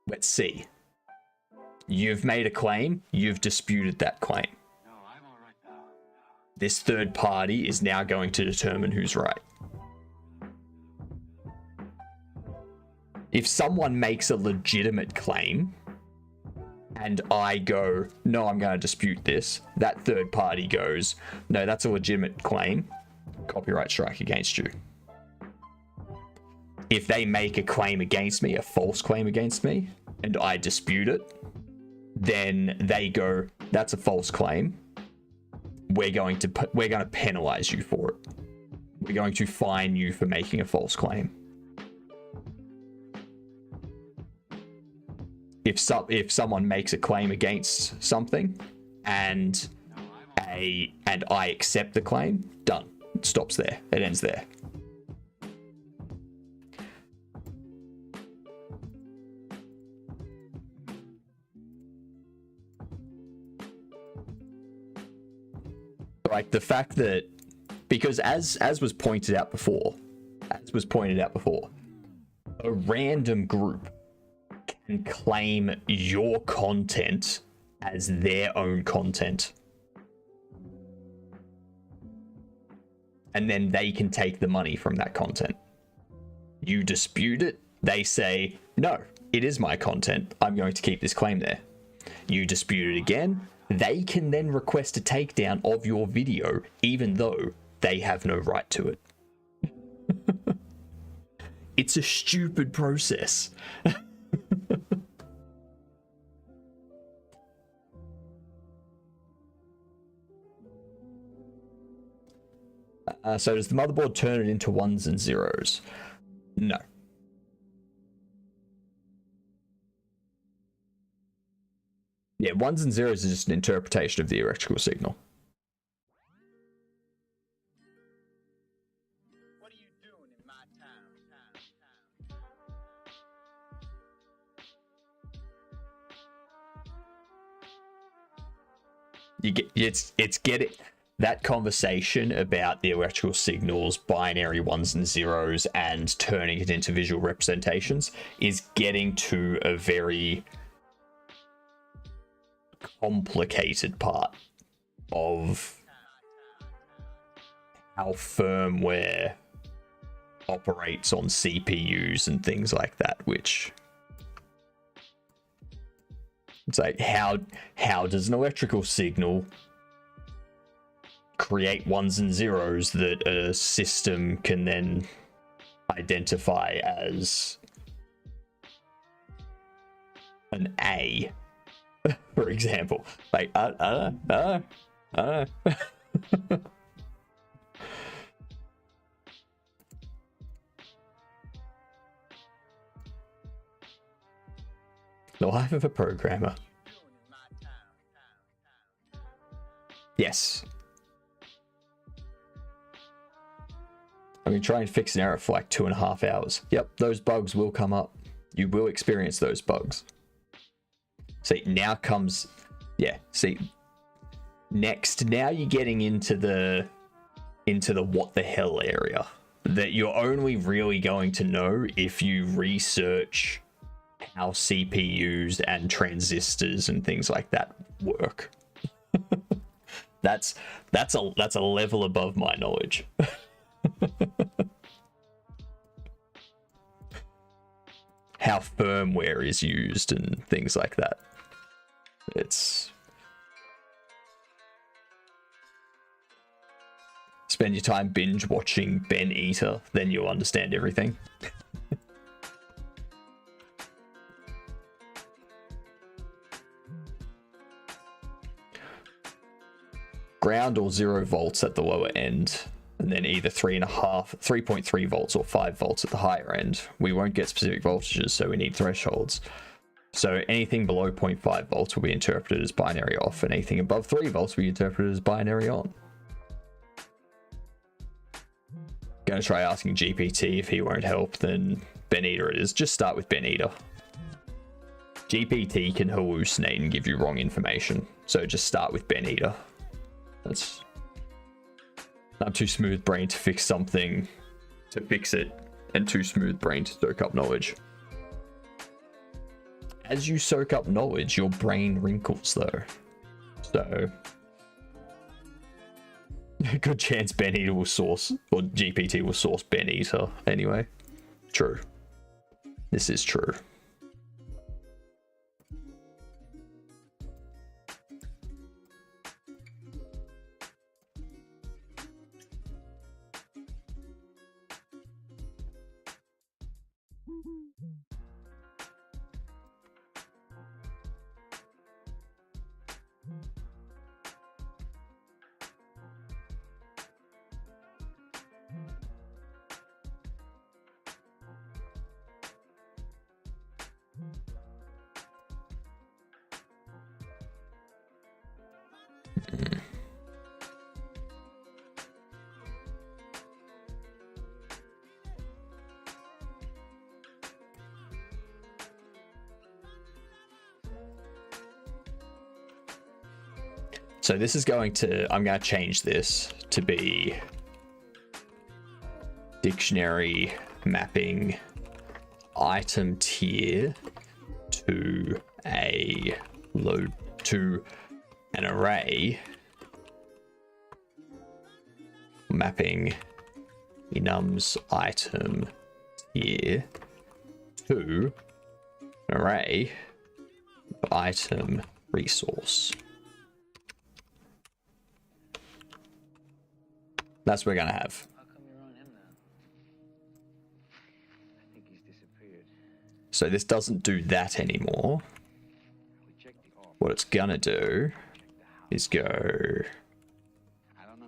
let's see. You've made a claim, you've disputed that claim. This third party is now going to determine who's right. If someone makes a legitimate claim and I go, no, I'm going to dispute this, that third party goes, no, that's a legitimate claim, copyright strike against you. If they make a claim against me, a false claim against me, and I dispute it, then they go, that's a false claim. We're going to penalize you for it. We're going to fine you for making a false claim. If someone makes a claim against something and I accept the claim, done. It stops there. It ends there. Like the fact that, because as was pointed out before, a random group can claim your content as their own content. And then they can take the money from that content. You dispute it, they say, no, it is my content. I'm going to keep this claim there. You dispute it again, they can then request a takedown of your video, even though they have no right to it. It's a stupid process. So does the motherboard turn it into ones and zeros? No. Yeah, ones and zeros is just an interpretation of the electrical signal. What are you doing in my town? it's getting that conversation about the electrical signals, binary ones and zeros, and turning it into visual representations is getting to a very complicated part of how firmware operates on CPUs and things like that, which it's like how does an electrical signal create ones and zeros that a system can then identify as an A, for example? Like I don't know. The life of a programmer. Yes. I'm going to try and fix an error for like 2.5 hours. Yep, those bugs will come up. You will experience those bugs. See, now comes... Yeah, see. Next, now you're getting into the what the hell area. That you're only really going to know if you research how CPUs and transistors and things like that work. that's a level above my knowledge. How firmware is used and things like that. It's... Spend your time binge watching Ben Eater, then you'll understand everything. Ground or 0 volts at the lower end, and then either 3.3 volts or 5 volts at the higher end. We won't get specific voltages, so we need thresholds. So anything below 0.5 volts will be interpreted as binary off, and anything above 3 volts will be interpreted as binary on. Gonna try asking GPT. If he won't help, then Ben Eater it is. Just start with Ben Eater. GPT can hallucinate and give you wrong information, so just start with Ben Eater. I'm too smooth brain to fix something, to fix it, and too smooth brain to soak up knowledge. As you soak up knowledge, your brain wrinkles though. So, good chance Ben Eater will source, or GPT will source Ben Eater anyway. True. This is true. So this is going to, I'm going to change this to be dictionary mapping item tier to a load to an array mapping enums item tier to an array item resource. That's what we're gonna have. How come you're on him now? I think he's disappeared. So this doesn't do that anymore. What it's gonna do is go... I don't know.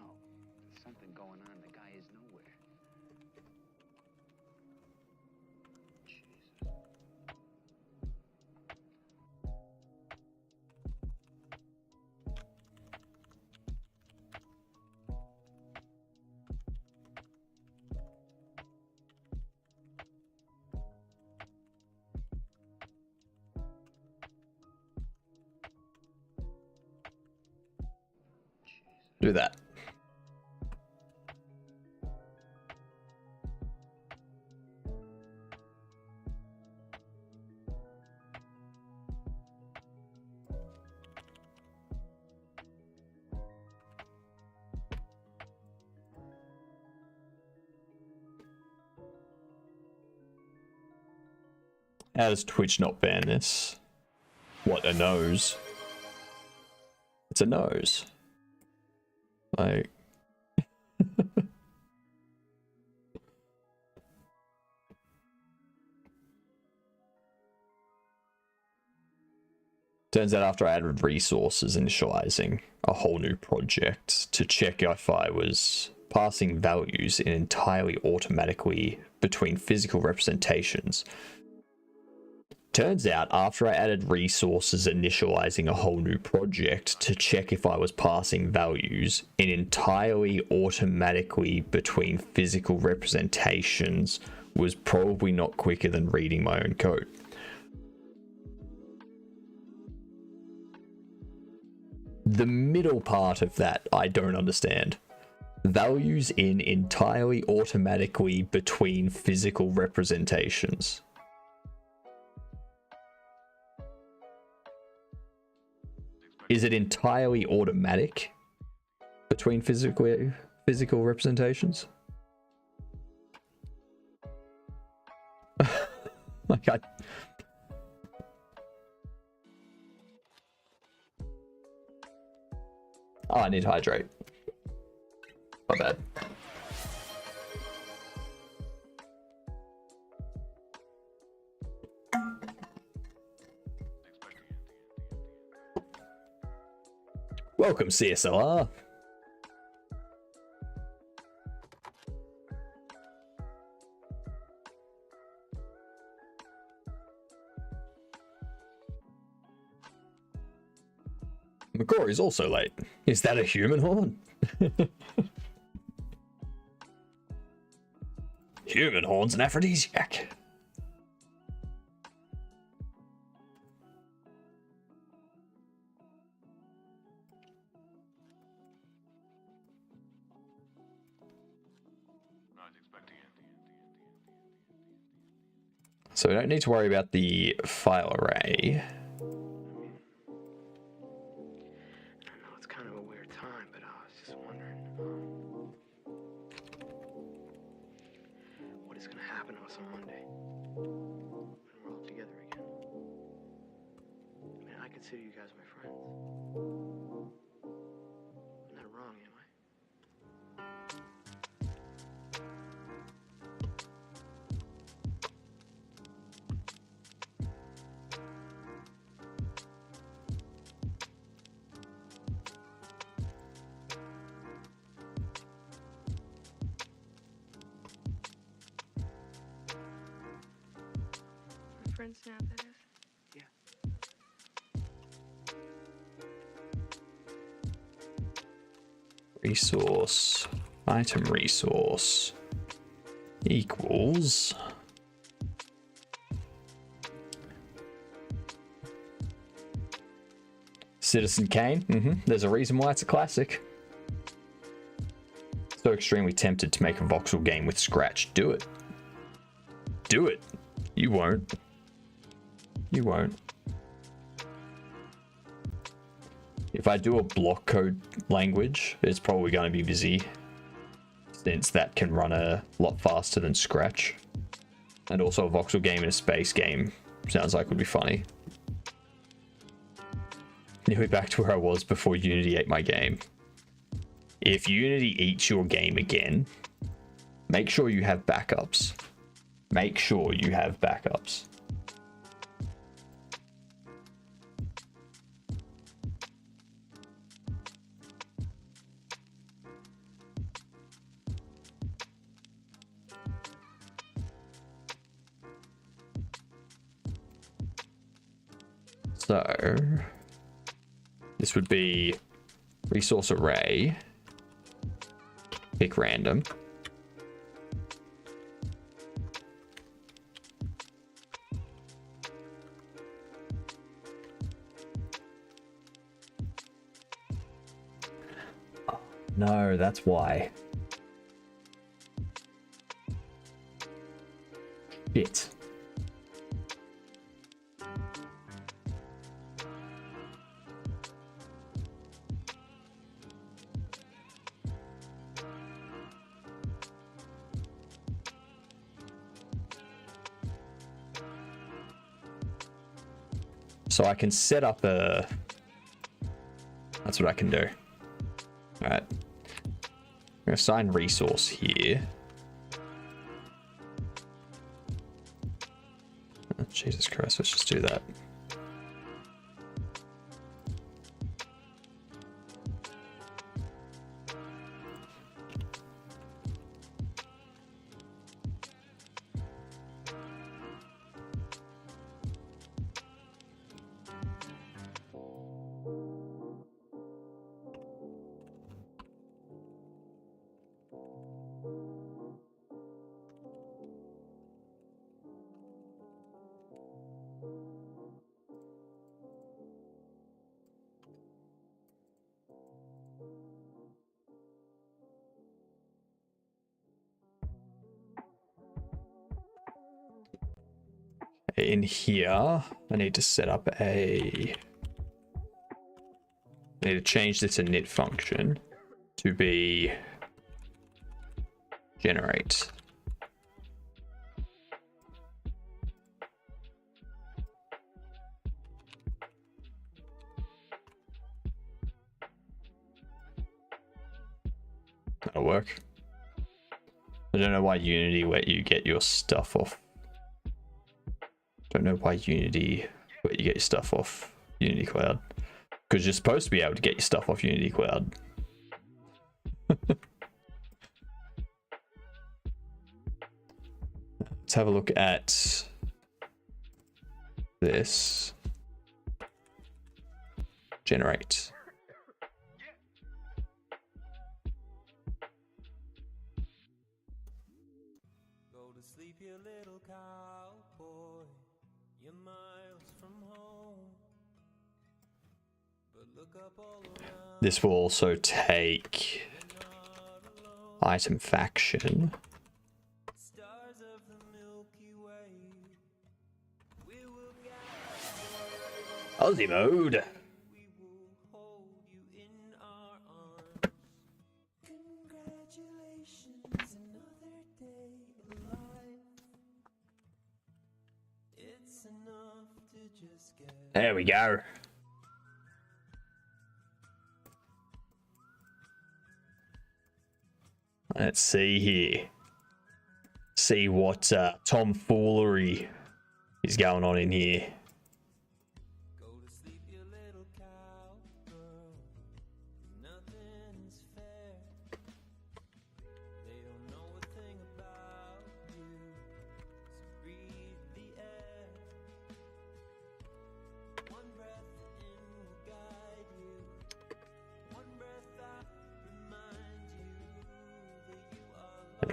There's something going on. The guy is nowhere. Do that. How does Twitch not ban this? What, a nose? It's a nose. Like... Turns out after I added resources initializing a whole new project to check if I was passing values in entirely automatically between physical representations. Turns out after I added resources initializing a whole new project to check if I was passing values in entirely automatically between physical representations was probably not quicker than reading my own code. The middle part of that I don't understand. Values in entirely automatically between physical representations. Is it entirely automatic between physical representations? Like Oh, I need to hydrate. My bad. Welcome, CSLR. McCrory's also late. Is that a human horn? Human horn's an aphrodisiac. So we don't need to worry about the file array. Consider you guys my friends. I'm not wrong, am My friends now, that is. Resource, item resource equals Citizen Kane. There's a reason why it's a classic. So extremely tempted to make a voxel game with Scratch. Do it. Do it. You won't. You won't. If I do a block code language, it's probably going to be busy, since that can run a lot faster than Scratch. And also a voxel game and a space game sounds like would be funny. Nearly back to where I was before Unity ate my game. If Unity eats your game again, make sure you have backups. Make sure you have backups. So this would be resource array, pick random. No, that's why. Shit. So I can set up a... That's what I can do. Alright. I'm going to assign resource here. Oh, Jesus Christ, let's just do that. In here, I need to set up a... I need to change this init function to be generate. That'll work. I don't know why Unity let you get your stuff off. Don't know why Unity let you get your stuff off Unity Cloud. Because you're supposed to be able to get your stuff off Unity Cloud. Let's have a look at this. Generate. This will also take item faction. Aussie mode. There we go. Let's see here. See what tomfoolery is going on in here.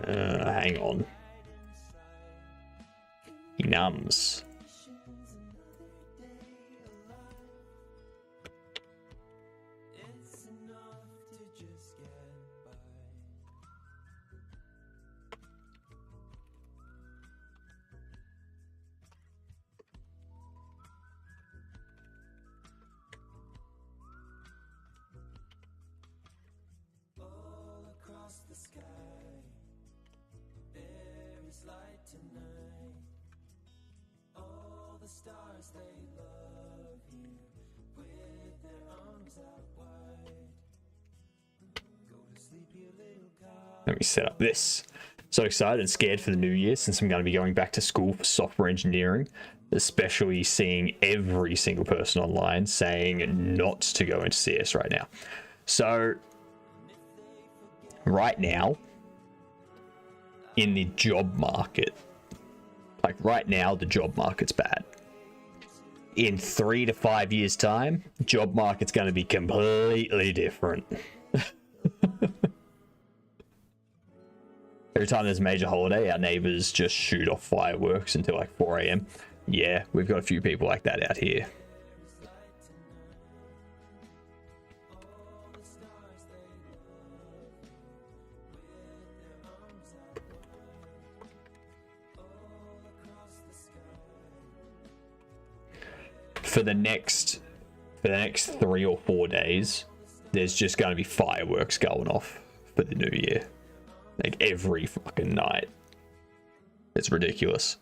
Hang on. He numbs. Let me set up this. So excited and scared for the new year since I'm going to be going back to school for software engineering, especially seeing every single person online saying not to go into CS right now. So right now in the job market, like right now, the job market's bad. In 3 to 5 years time, job market's going to be completely different. Every time there's a major holiday, our neighbors just shoot off fireworks until like 4 AM. Yeah, we've got a few people like that out here. for the next 3 or 4 days, there's just going to be fireworks going off for the new year. Like every fucking night. It's ridiculous.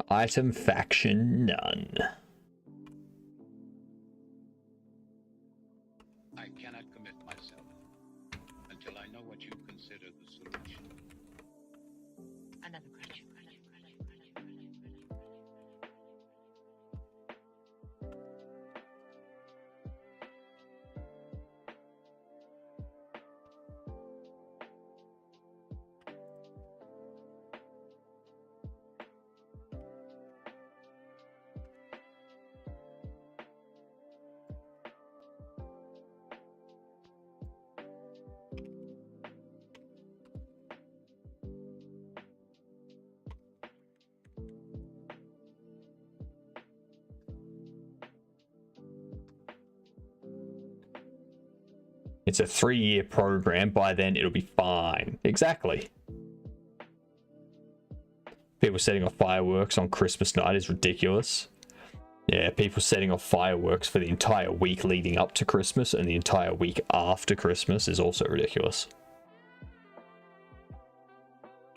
Item faction none. I cannot commit myself until I know what you consider the solution. Another question. It's a 3-year program. By then, it'll be fine. Exactly. People setting off fireworks on Christmas night is ridiculous. Yeah, people setting off fireworks for the entire week leading up to Christmas and the entire week after Christmas is also ridiculous.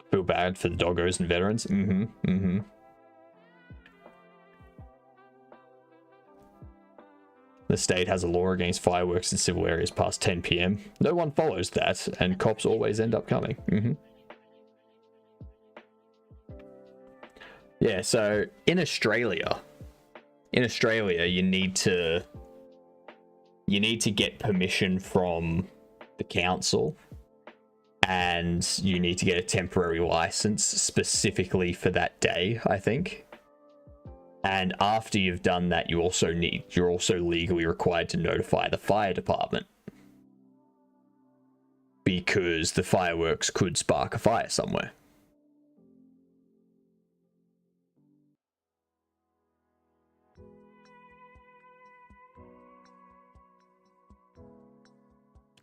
Feel bad for the doggos and veterans. The state has a law against fireworks in civil areas past 10 p.m. No one follows that, and cops always end up coming. Yeah, so in Australia, you need to get permission from the council, and you need to get a temporary license specifically for that day, I think. And after you've done that, you're also legally required to notify the fire department, because the fireworks could spark a fire somewhere.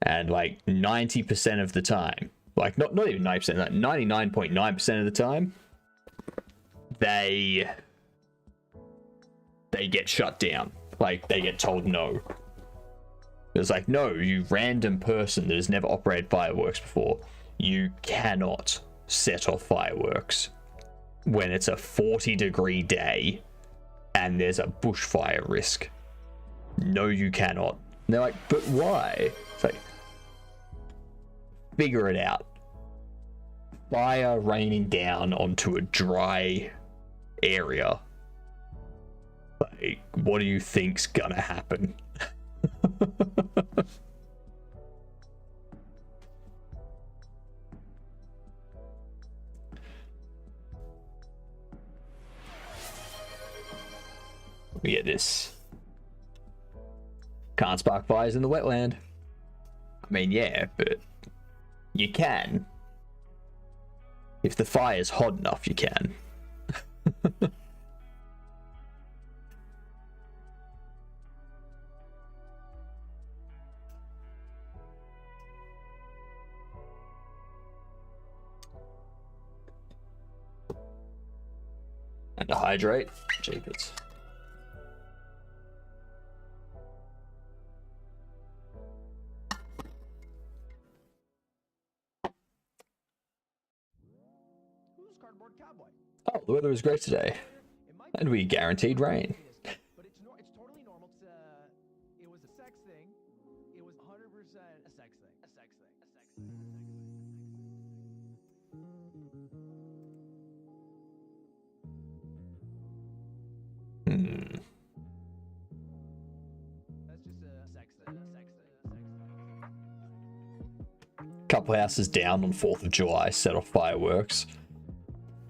And like 90% of the time, like not even 90%, like 99.9% of the time, they get shut down. Like, they get told no. It's like, no, you random person that has never operated fireworks before, you cannot set off fireworks when it's a 40-degree day and there's a bushfire risk. No, you cannot. And they're like, but why? It's like, figure it out. Fire raining down onto a dry area. Like, what do you think's gonna happen? We get this. Can't spark fires in the wetland. I mean, yeah, but you can. If the fire's hot enough, you can. And to hydrate, jeepers. Oh, the weather was great today. And we guaranteed rain. But it's totally normal. It was a sex thing. It was 100% a sex thing. A sex thing. A sex thing. That's just a sex thing. A sex thing. A sex thing. Couple houses down on 4th of July set off fireworks,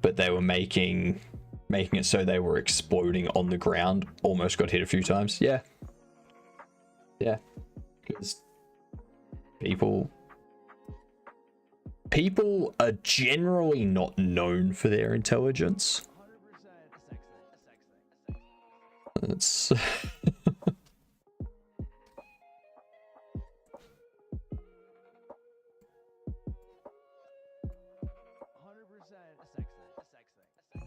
but they were making it so they were exploding on the ground. Almost got hit a few times. Yeah, because people people are generally not known for their intelligence. It's 100% a sex thing.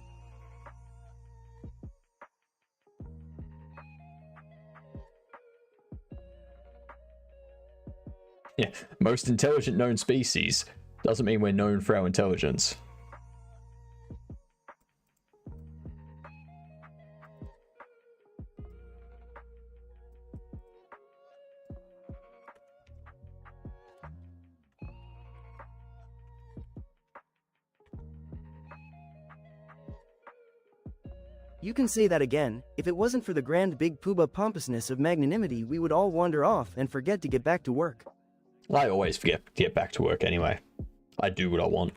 yeah, most intelligent known species doesn't mean we're known for our intelligence. You can say that again. If it wasn't for the grand big pooba pompousness of magnanimity, we would all wander off and forget to get back to work. I always forget to get back to work anyway. I do what I want.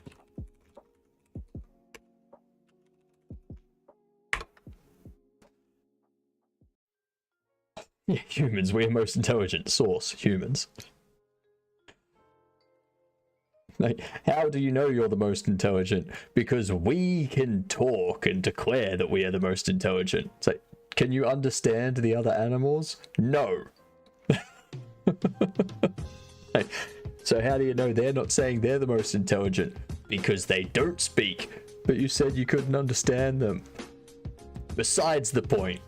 Yeah, humans, we're most intelligent. Source, humans. Like, how do you know you're the most intelligent? Because we can talk and declare that we are the most intelligent. It's like, can you understand the other animals? No. Like, so how do you know they're not saying they're the most intelligent? Because they don't speak, but you said you couldn't understand them. Besides the point.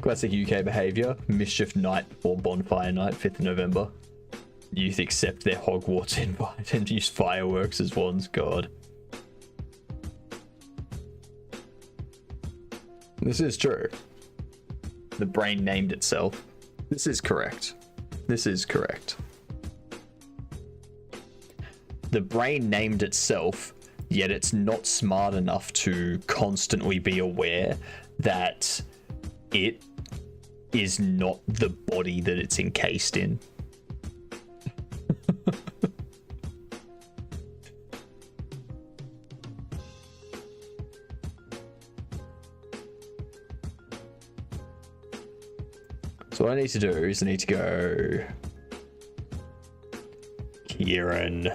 Classic UK behaviour. Mischief night before bonfire night, 5th of November. Youth accept their Hogwarts invite and use fireworks as wands. God. This is true. The brain named itself. This is correct. This is correct. The brain named itself, yet it's not smart enough to constantly be aware that it is not the body that it's encased in. So what I need to do is I need to go Kieran. I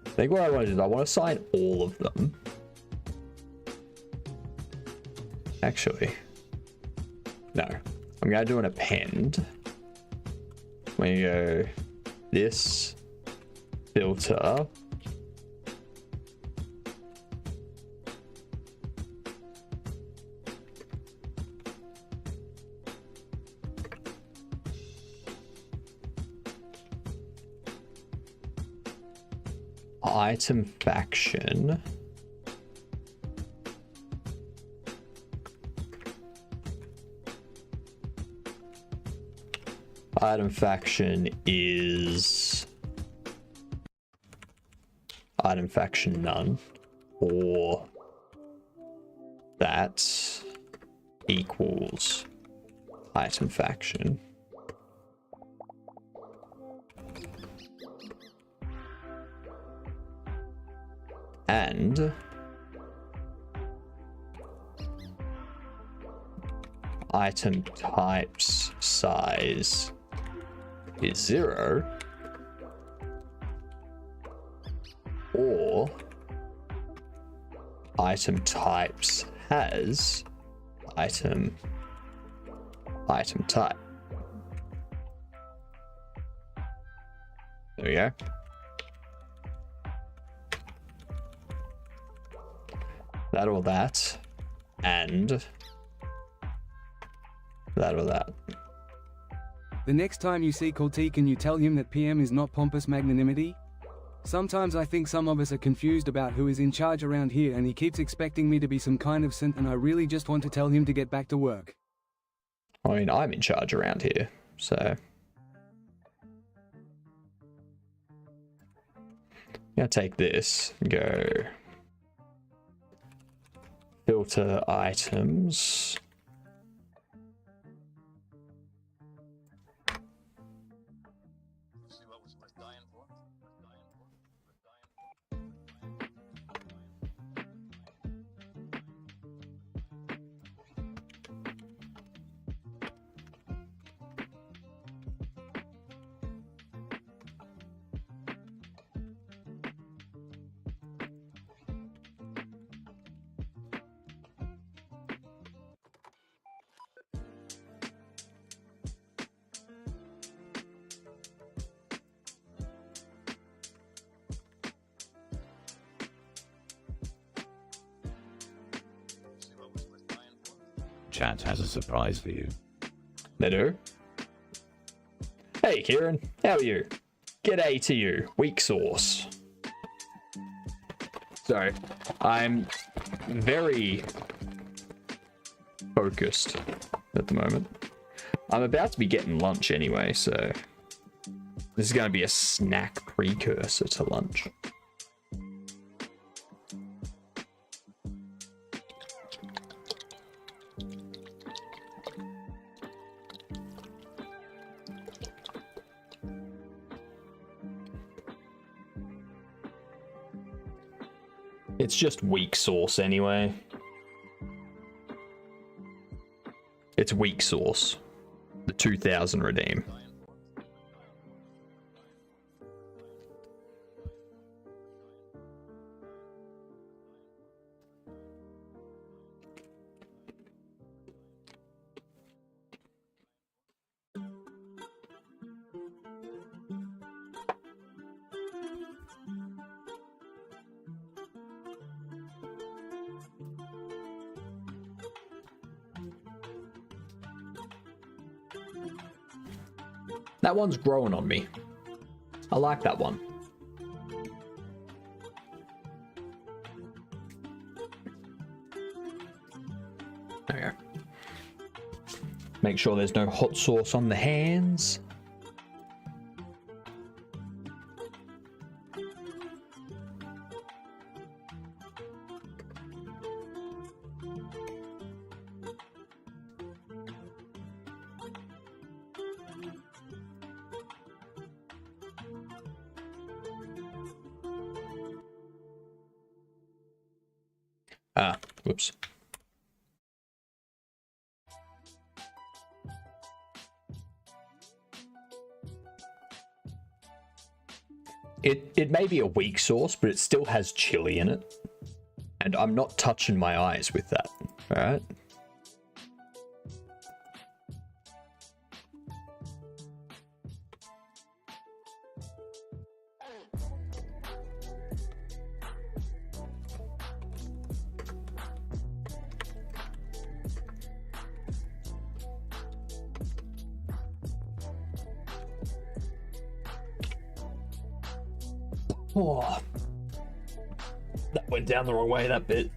think what I want to do is I want to assign all of them. Actually, no. I'm going to do an append. When you go this, filter, item faction. Item faction is item faction none, or that equals item faction. And item types size is 0, or item types has item type. There we go. That or that, and that or that. The next time you see Corti, can you tell him that PM is not pompous magnanimity? Sometimes I think some of us are confused about who is in charge around here, and he keeps expecting me to be some kind of saint, and I really just want to tell him to get back to work. I mean, I'm in charge around here, so... I'm gonna take this and go... filter items... chat has a surprise for you. They do? Hey Kieran, how are you? G'day to you, weak sauce. So, I'm very focused at the moment. I'm about to be getting lunch anyway, so this is going to be a snack precursor to lunch. It's just weak sauce anyway. It's weak sauce. The 2000 redeem. That one's growing on me. I like that one. There we go. Make sure there's no hot sauce on the hands. Whoops. It may be a weak sauce, but it still has chili in it. And I'm not touching my eyes with that, alright? Oh, that went down the wrong way, that bit.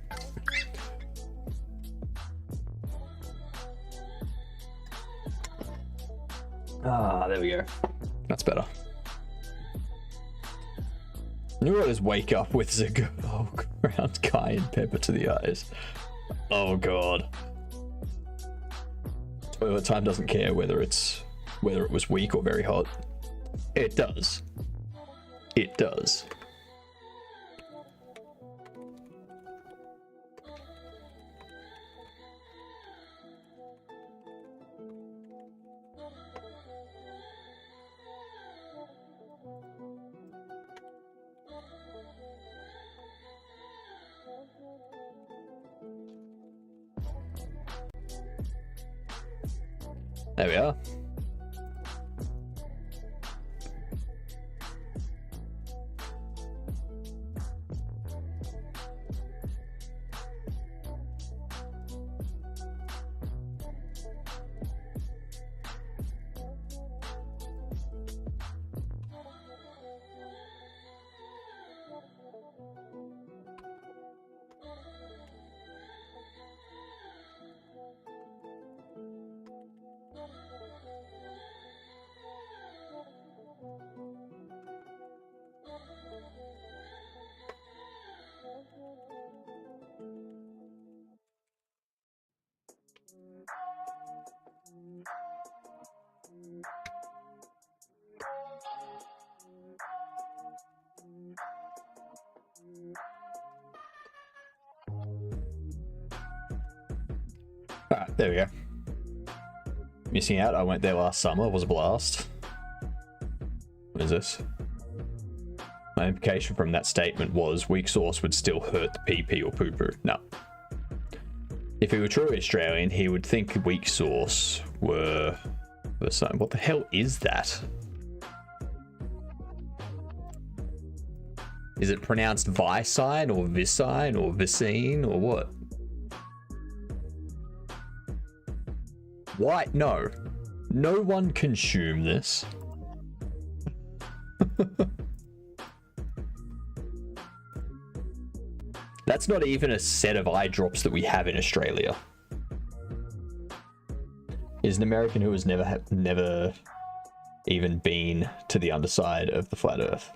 Ah, there we go. That's better. Knew I just wake up with oh, ground cayenne pepper to the eyes. Oh god. Toilet time doesn't care whether it was weak or very hot. It does. It does. There we are. Alright, there we go. Missing out, I went there last summer, it was a blast. What is this? My implication from that statement was weak sauce would still hurt the pee-pee or poo-poo. No. If he were truly Australian, he would think weak sauce were something. What the hell is that? Is it pronounced Vicine or Vicine or Vicine or what? Why? No. No one consume this. That's not even a set of eye drops that we have in Australia. Is an American who has never even been to the underside of the flat earth.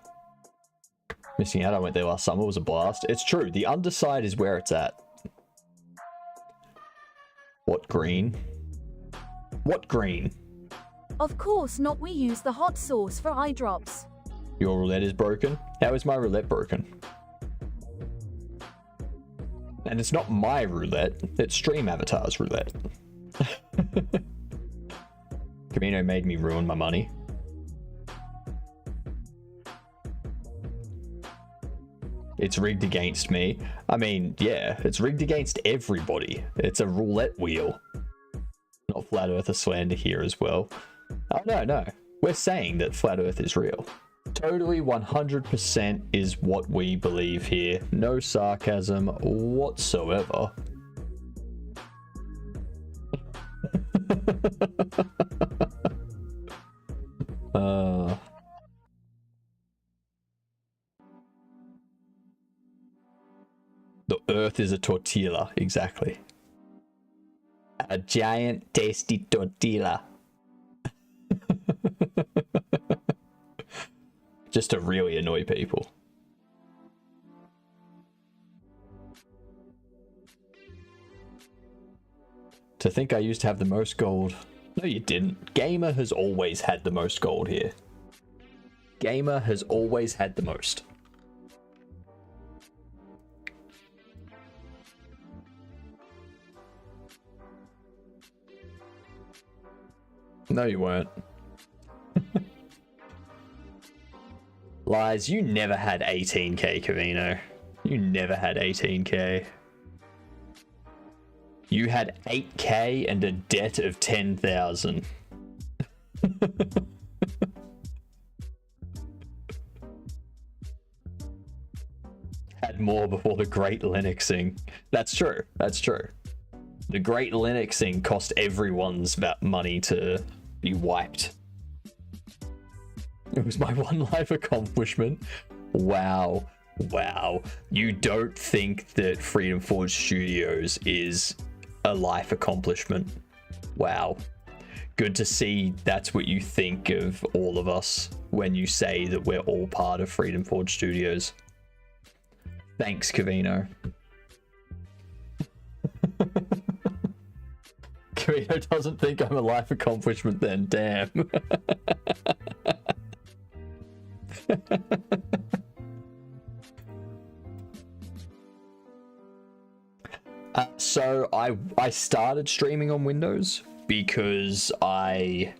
Missing out, I went there last summer, it was a blast. It's true, the underside is where it's at. What green? What green? Of course not, we use the hot sauce for eye drops. Your roulette is broken? How is my roulette broken? And it's not my roulette, it's Stream Avatar's roulette. Camino made me ruin my money. It's rigged against me. I mean, yeah, it's rigged against everybody. It's a roulette wheel. Not Flat Earther slander here as well. Oh, no. We're saying that Flat Earth is real. Totally 100% is what we believe here. No sarcasm whatsoever. The Earth is a tortilla, exactly. A giant tasty tortilla. Just to really annoy people. To think I used to have the most gold. No, you didn't. Gamer has always had the most gold here. Gamer has always had the most. No, you weren't. Lies, you never had 18k, Cavino. You never had 18k. You had 8k and a debt of 10,000. Had more before the Great Linuxing. That's true. That's true. The Great Linuxing cost everyone's money to be wiped. It was my one life accomplishment. Wow. Wow. You don't think that Freedom Forge Studios is a life accomplishment? Wow. Good to see that's what you think of all of us when you say that we're all part of Freedom Forge Studios. Thanks, Cavino. Cavino doesn't think I'm a life accomplishment then, damn. So I started streaming on Windows because I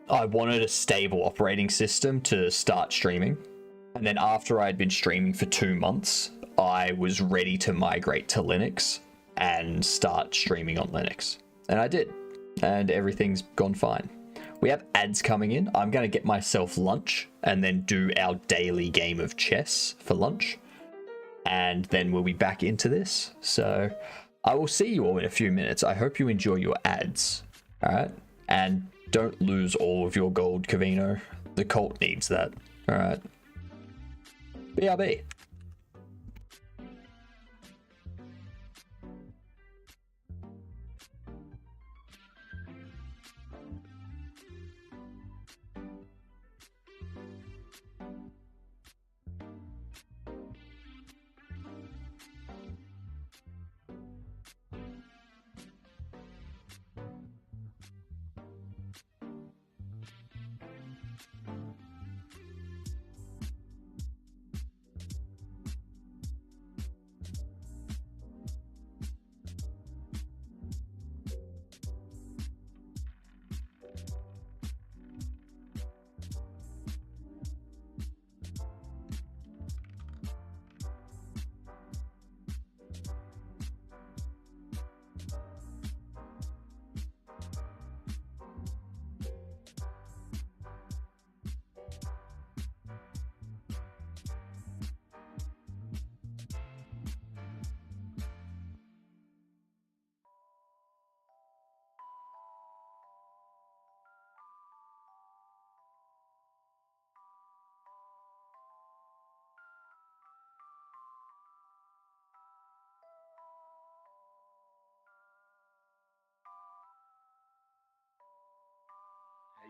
wanted a stable operating system to start streaming. And then after I had been streaming for 2 months, I was ready to migrate to Linux and start streaming on Linux. And I did. And everything's gone fine. We have ads coming in. I'm going to get myself lunch and then do our daily game of chess for lunch. And then we'll be back into this. So I will see you all in a few minutes. I hope you enjoy your ads. All right. And don't lose all of your gold, Cavino. The cult needs that. All right. BRB.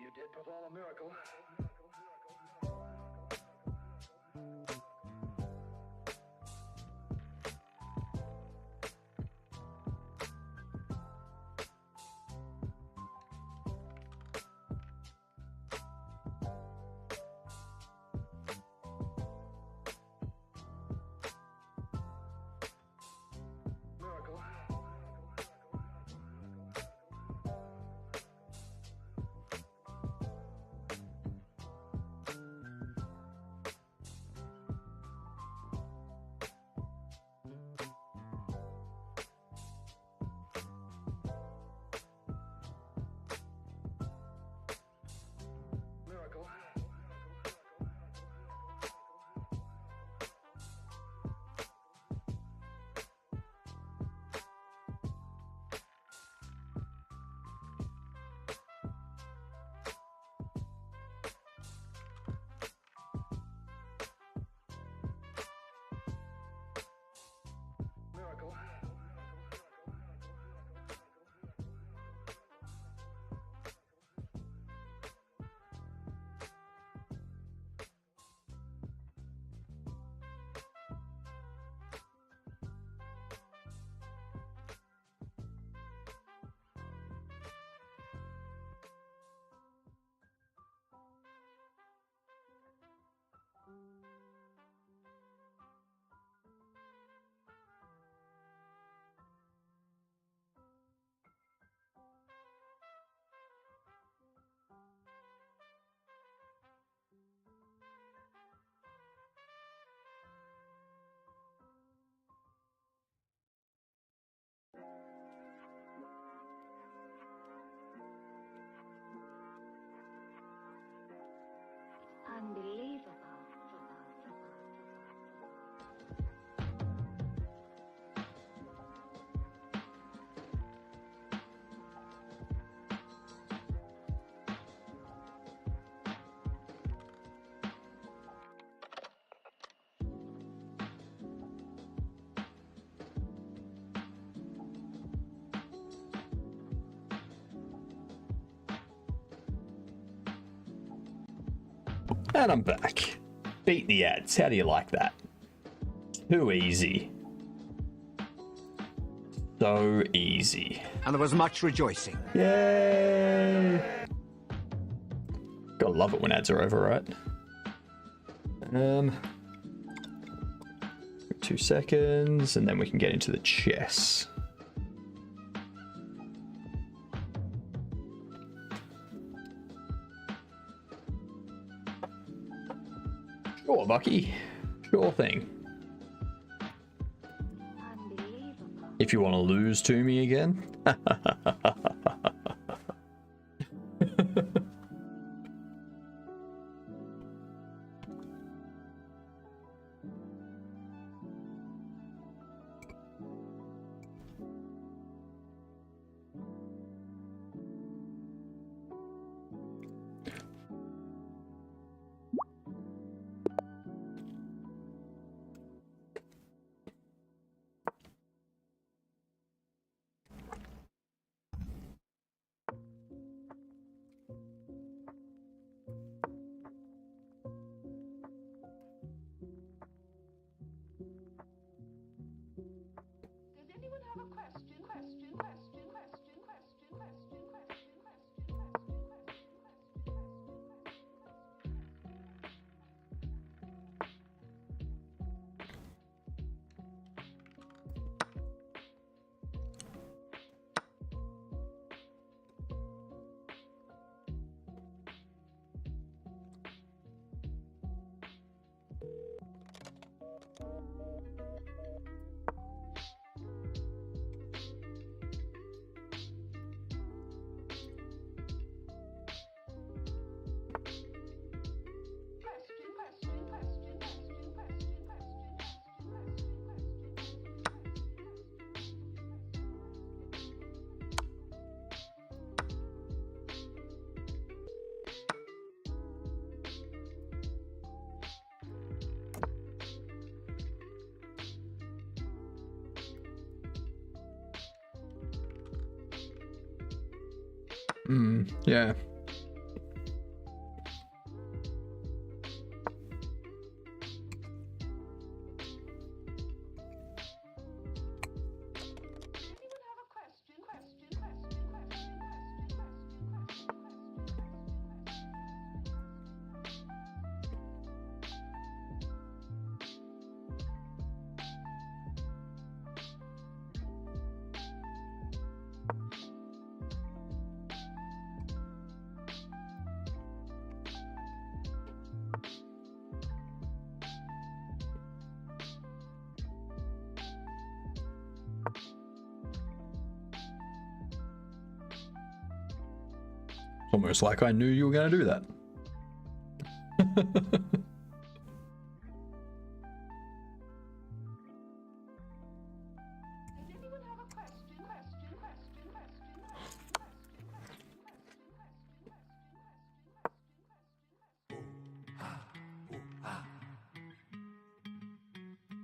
You did perform a miracle. Unbelievable. And I'm back. Beat the ads. How do you like that? Too easy. So easy. And there was much rejoicing. Yay! Gotta love it when ads are over, right? 2 seconds, and then we can get into the chess. Sure, Bucky. Sure thing. If you want to lose to me again. Yeah. Almost like I knew you were going to do that.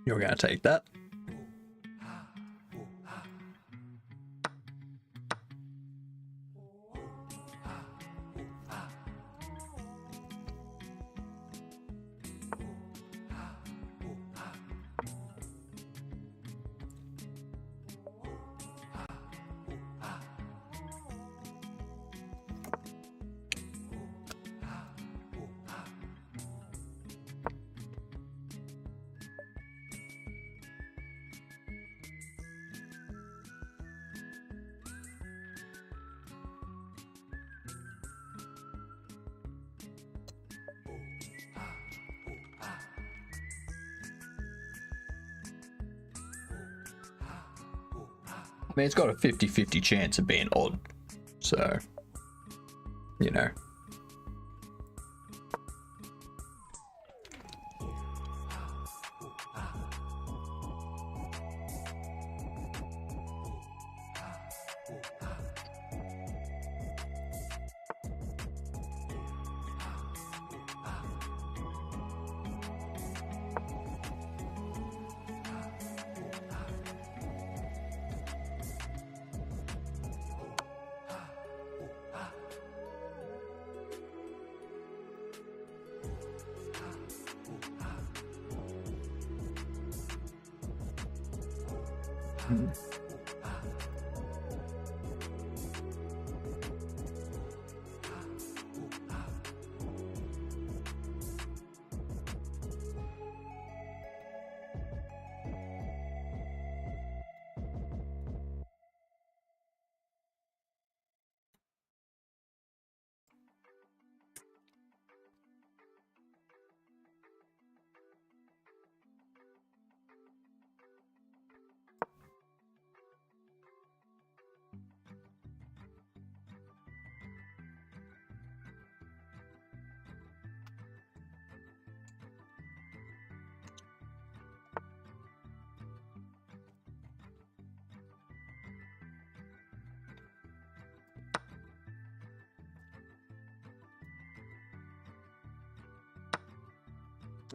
You're going to take that. I mean, it's got a 50-50 chance of being odd, so, you know.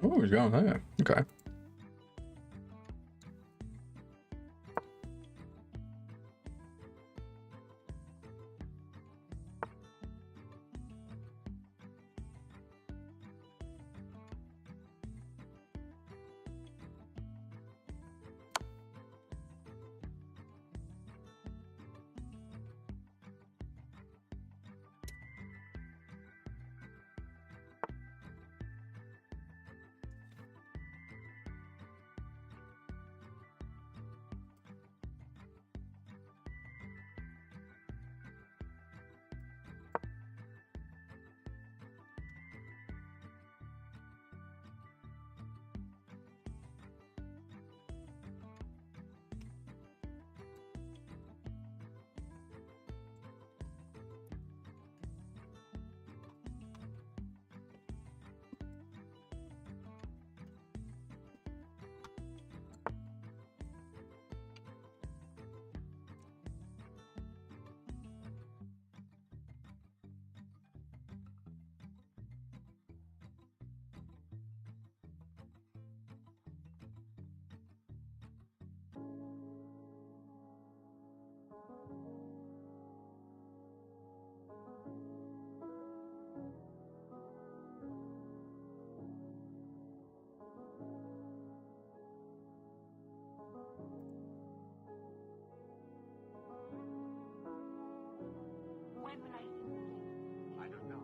Oh, he's going there. Okay. I don't know.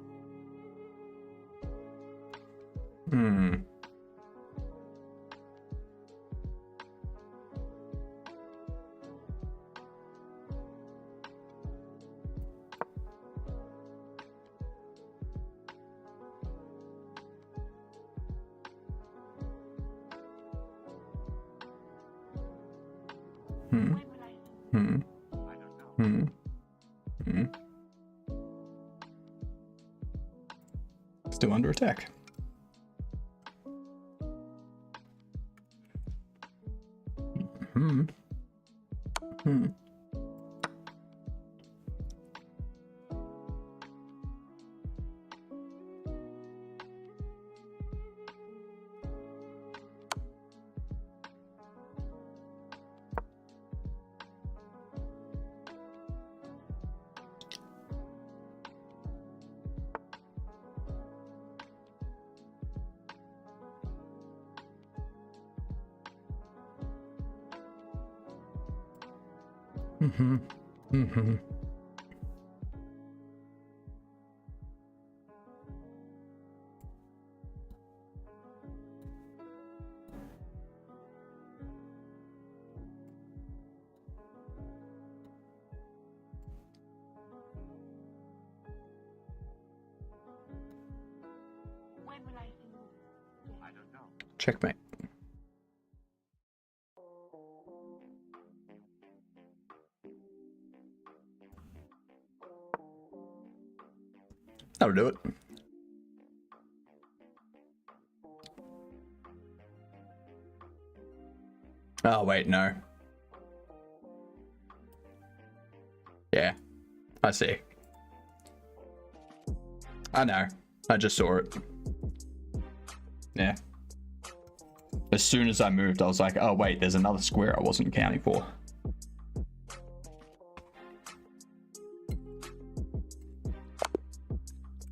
Hmm. Hmm. Hmm. Hmm. Hmm. under attack. When will I don't know. Checkmate. That'll do it. Oh, wait, no. Yeah, I see. I know. I just saw it. Yeah. As soon as I moved, I was like, oh, wait, there's another square I wasn't accounting for.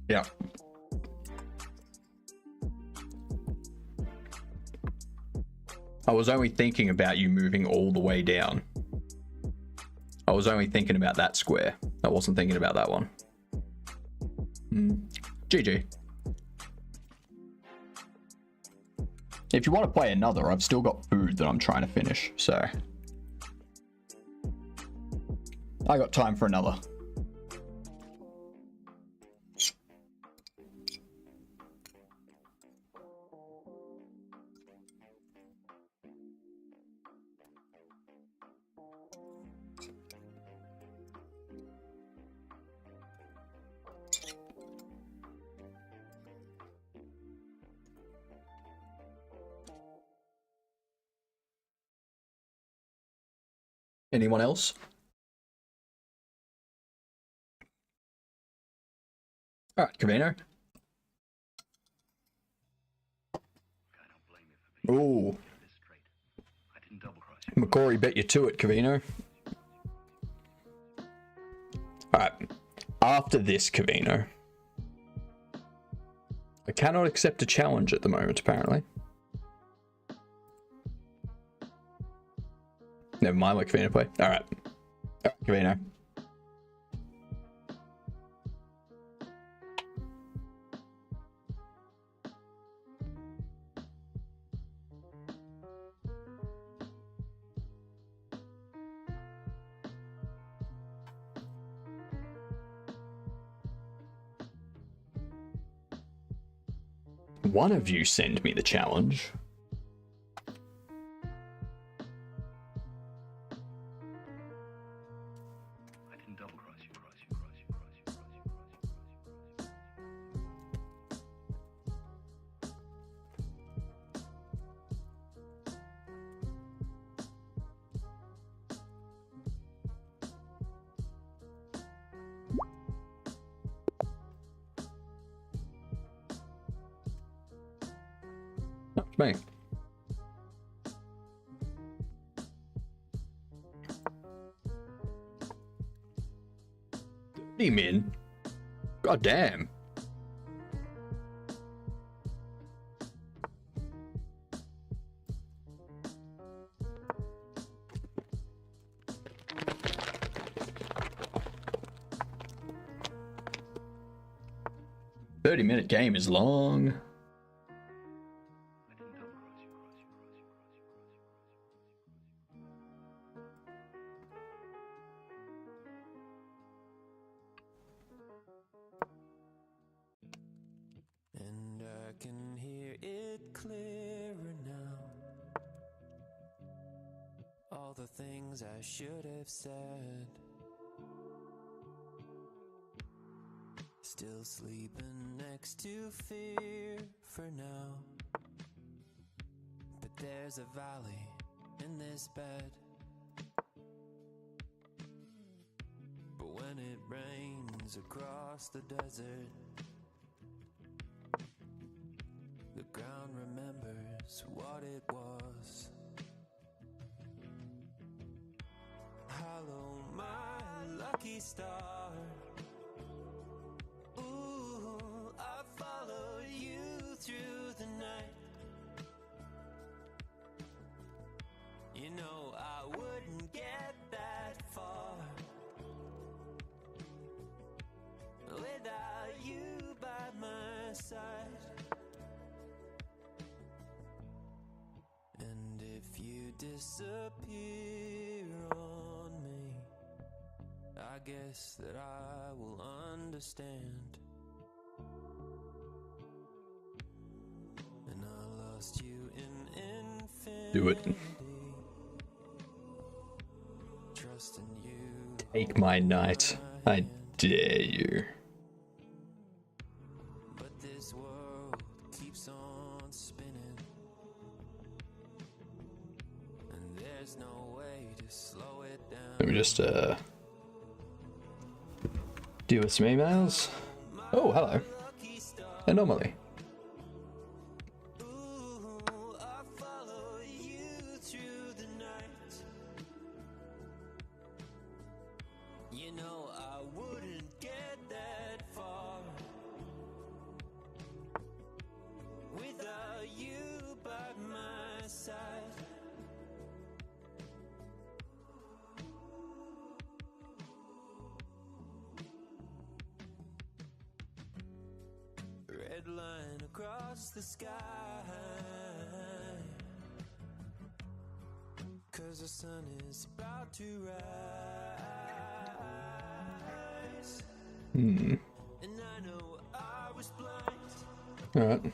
Yeah. I was only thinking about you moving all the way down. I was only thinking about that square. I wasn't thinking about that one. GG. If you want to play another, I've still got food that I'm trying to finish, so I got time for another. Anyone else? All right, Camino. Ooh. McCory bet you to it, Cavino. Alright. After this, Cavino. I cannot accept a challenge at the moment, apparently. Never mind, let Cavino play. Alright. Alright, Cavino. One of you send me the challenge. I didn't double cross you, cross you, cross you, cross you, cross you, cross That's me. Min. God damn. "30-minute game is long." And I can hear it clearer now. All the things I should have said. Still sleeping next to fear for now. But there's a valley in this bed. But when it rains across the desert, the ground remembers what it was. Hello, my lucky star. Ooh, I followed you through the night. You know I wouldn't get that far without you by my side. And if you disappear on me, I guess that I will understand. And I lost you in infinity. Do it. Trusting you. Take my knight. I dare you. But this world keeps on spinning, and there's no way to slow it down. Let me just deal with some emails. Oh, hello. Anomaly. You know I wouldn't get that far without you by my side. Red line across the sky, 'cause the sun is about to rise. Hmm. And I know I was blind. Alright.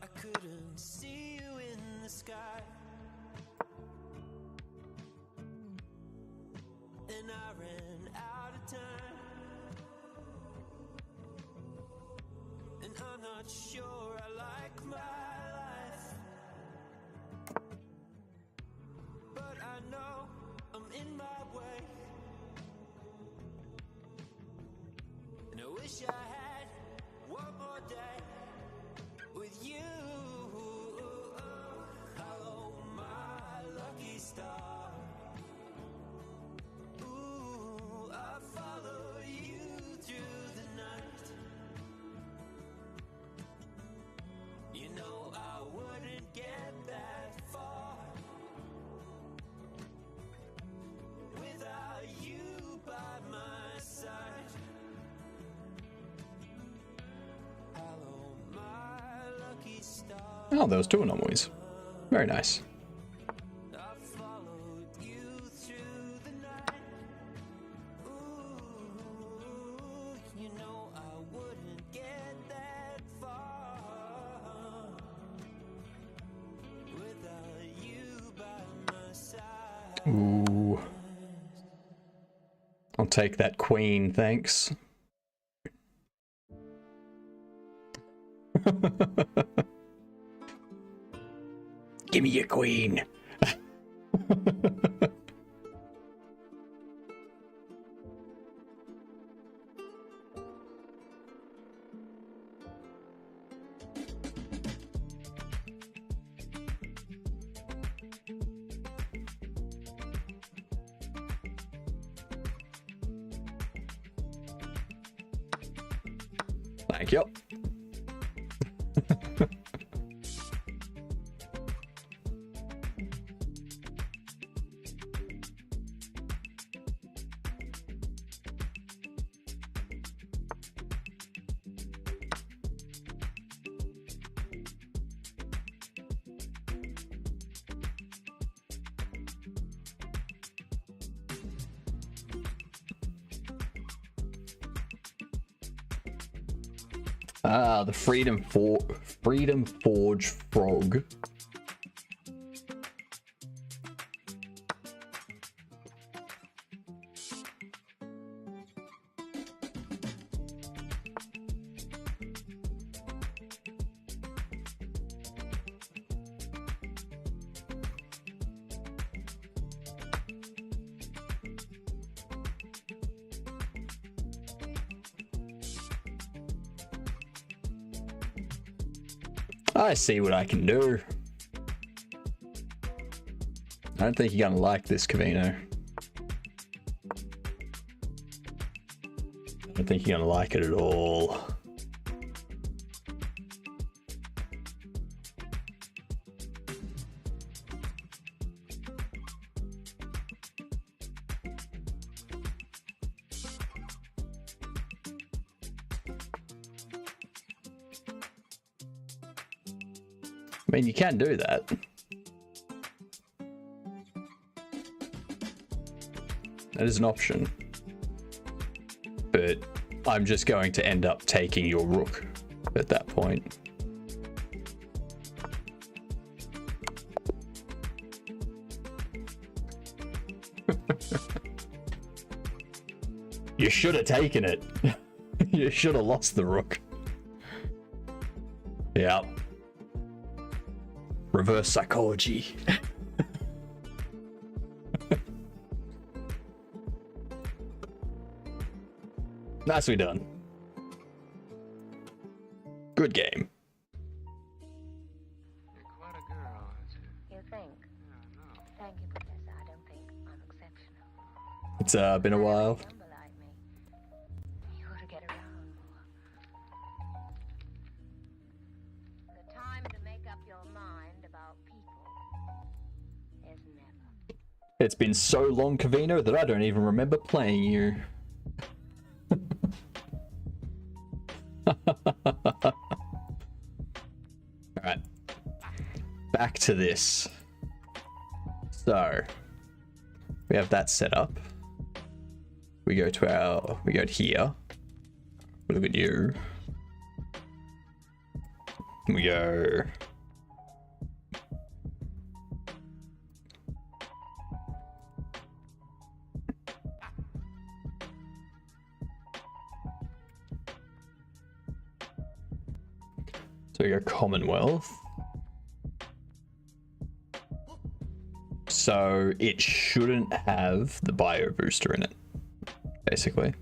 I couldn't see you in the sky. And I ran out of time. And I'm not sure I like my life. But I know I'm in my way. And I wish I had one more day with you. Hello, my lucky star. Ooh, I follow you through the night. You know I wouldn't get that far without you by my side. Hello, my lucky star. Oh, there was two anomalies. Very nice. I followed you through the night. Ooh, you know I wouldn't get that far without you by my side. Ooh. I'll take that queen, thanks. Give me your queen. Thank you. Ah, the Freedom Forge frog. I see what I can do. I don't think you're gonna like this, Cavino. I don't think you're gonna like it at all. I mean, you can do that. That is an option. But I'm just going to end up taking your rook at that point. You should have taken it. You should have lost the rook. Yeah. Reverse psychology. Nicely done. Good game. You're quite a girl, aren't you? You think? Yeah, no. Thank you, Professor. I don't think I'm exceptional. It's been a while. Number like me. You ought to get around more. The time to make up your mind about people is never. It's been so long, Cavino, that I don't even remember playing you. Alright. Back to this. So, we have that set up. We go to here. Look at you. We go. So we go Commonwealth. So it shouldn't have the bio booster in it, basically.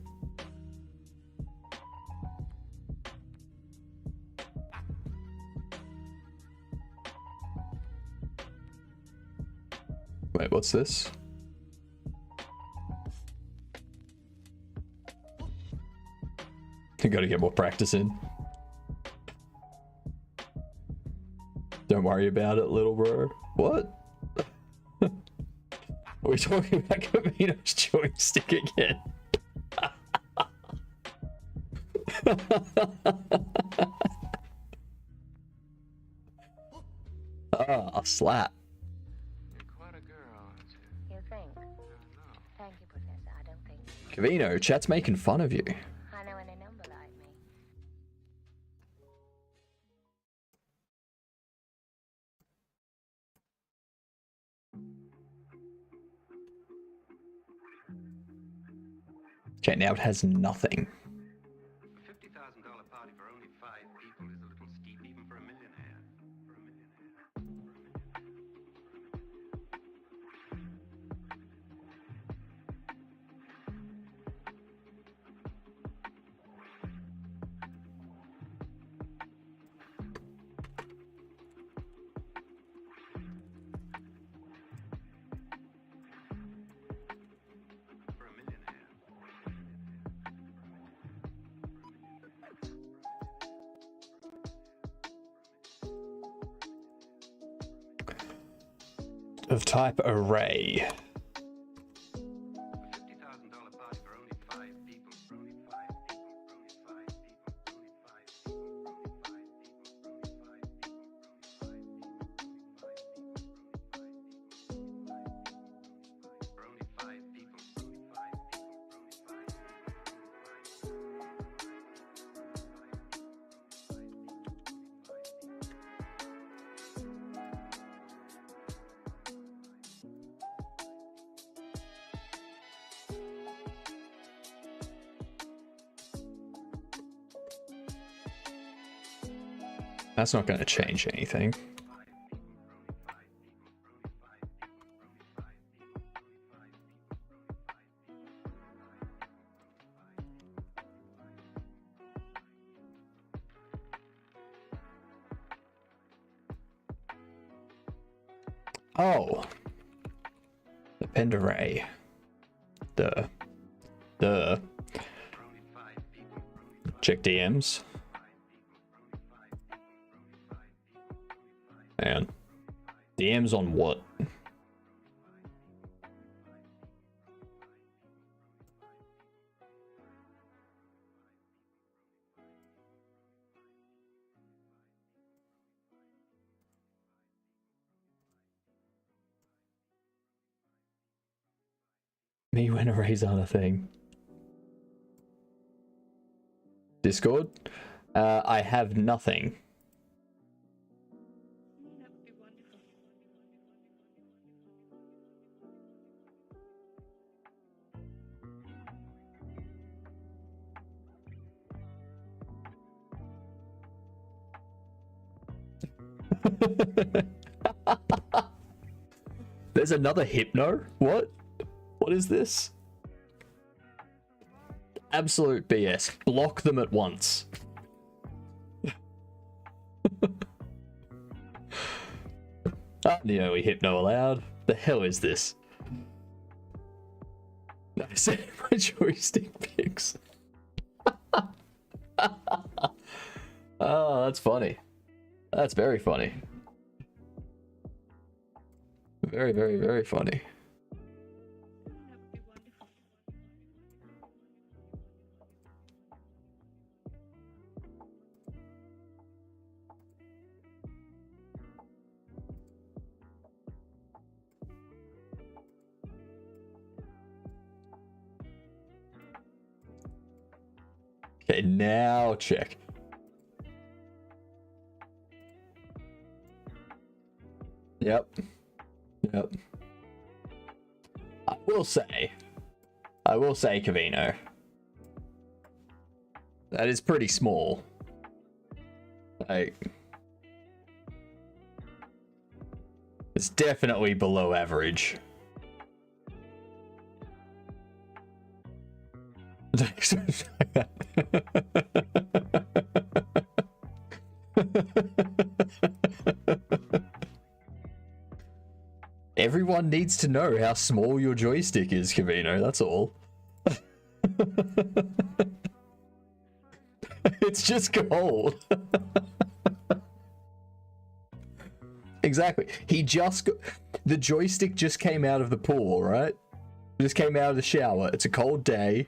Wait, what's this? You gotta get more practice in. Don't worry about it, little bro. What? Are we talking about Camino's joystick again? Ah, slap. You're quite a girl, aren't you? You think? Yeah, no. Thank you, Professor. I don't think. Cavino, chat's making fun of you. I know any number like me. Okay, now it has nothing. A $50,000 party for only 5 people is a little steep even for a millionaire. Of type array. That's not going to change anything. Oh. Append array. Duh. Check DMs. Man. DMs on what? Me when arrays aren't a thing. Discord? I have nothing. There's another hypno? What? What is this? Absolute BS. Block them at once. We hypno allowed. The hell is this? No, I said my joystick picks. Oh, that's funny. That's very funny. Very, very, very funny. Okay, now check. Yep. I will say, Cavino, that is pretty small. Like, it's definitely below average. Everyone needs to know how small your joystick is, Cavino, that's all. It's just gold. Exactly. The joystick just came out of the pool, right? Just came out of the shower. It's a cold day.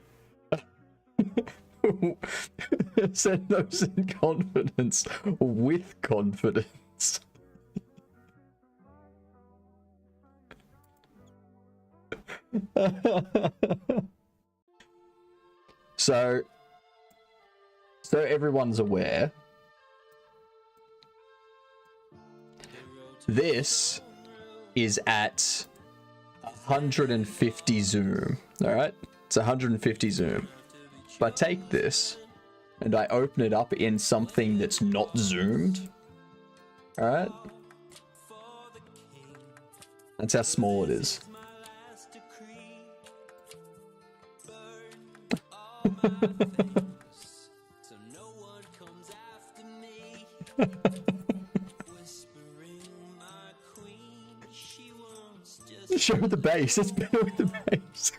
Send those in confidence, with confidence. So everyone's aware. This is at 150 zoom. All right, it's 150 zoom. If I take this and I open it up in something that's not zoomed, all right, that's how small it is. Show the base. It's better with the base.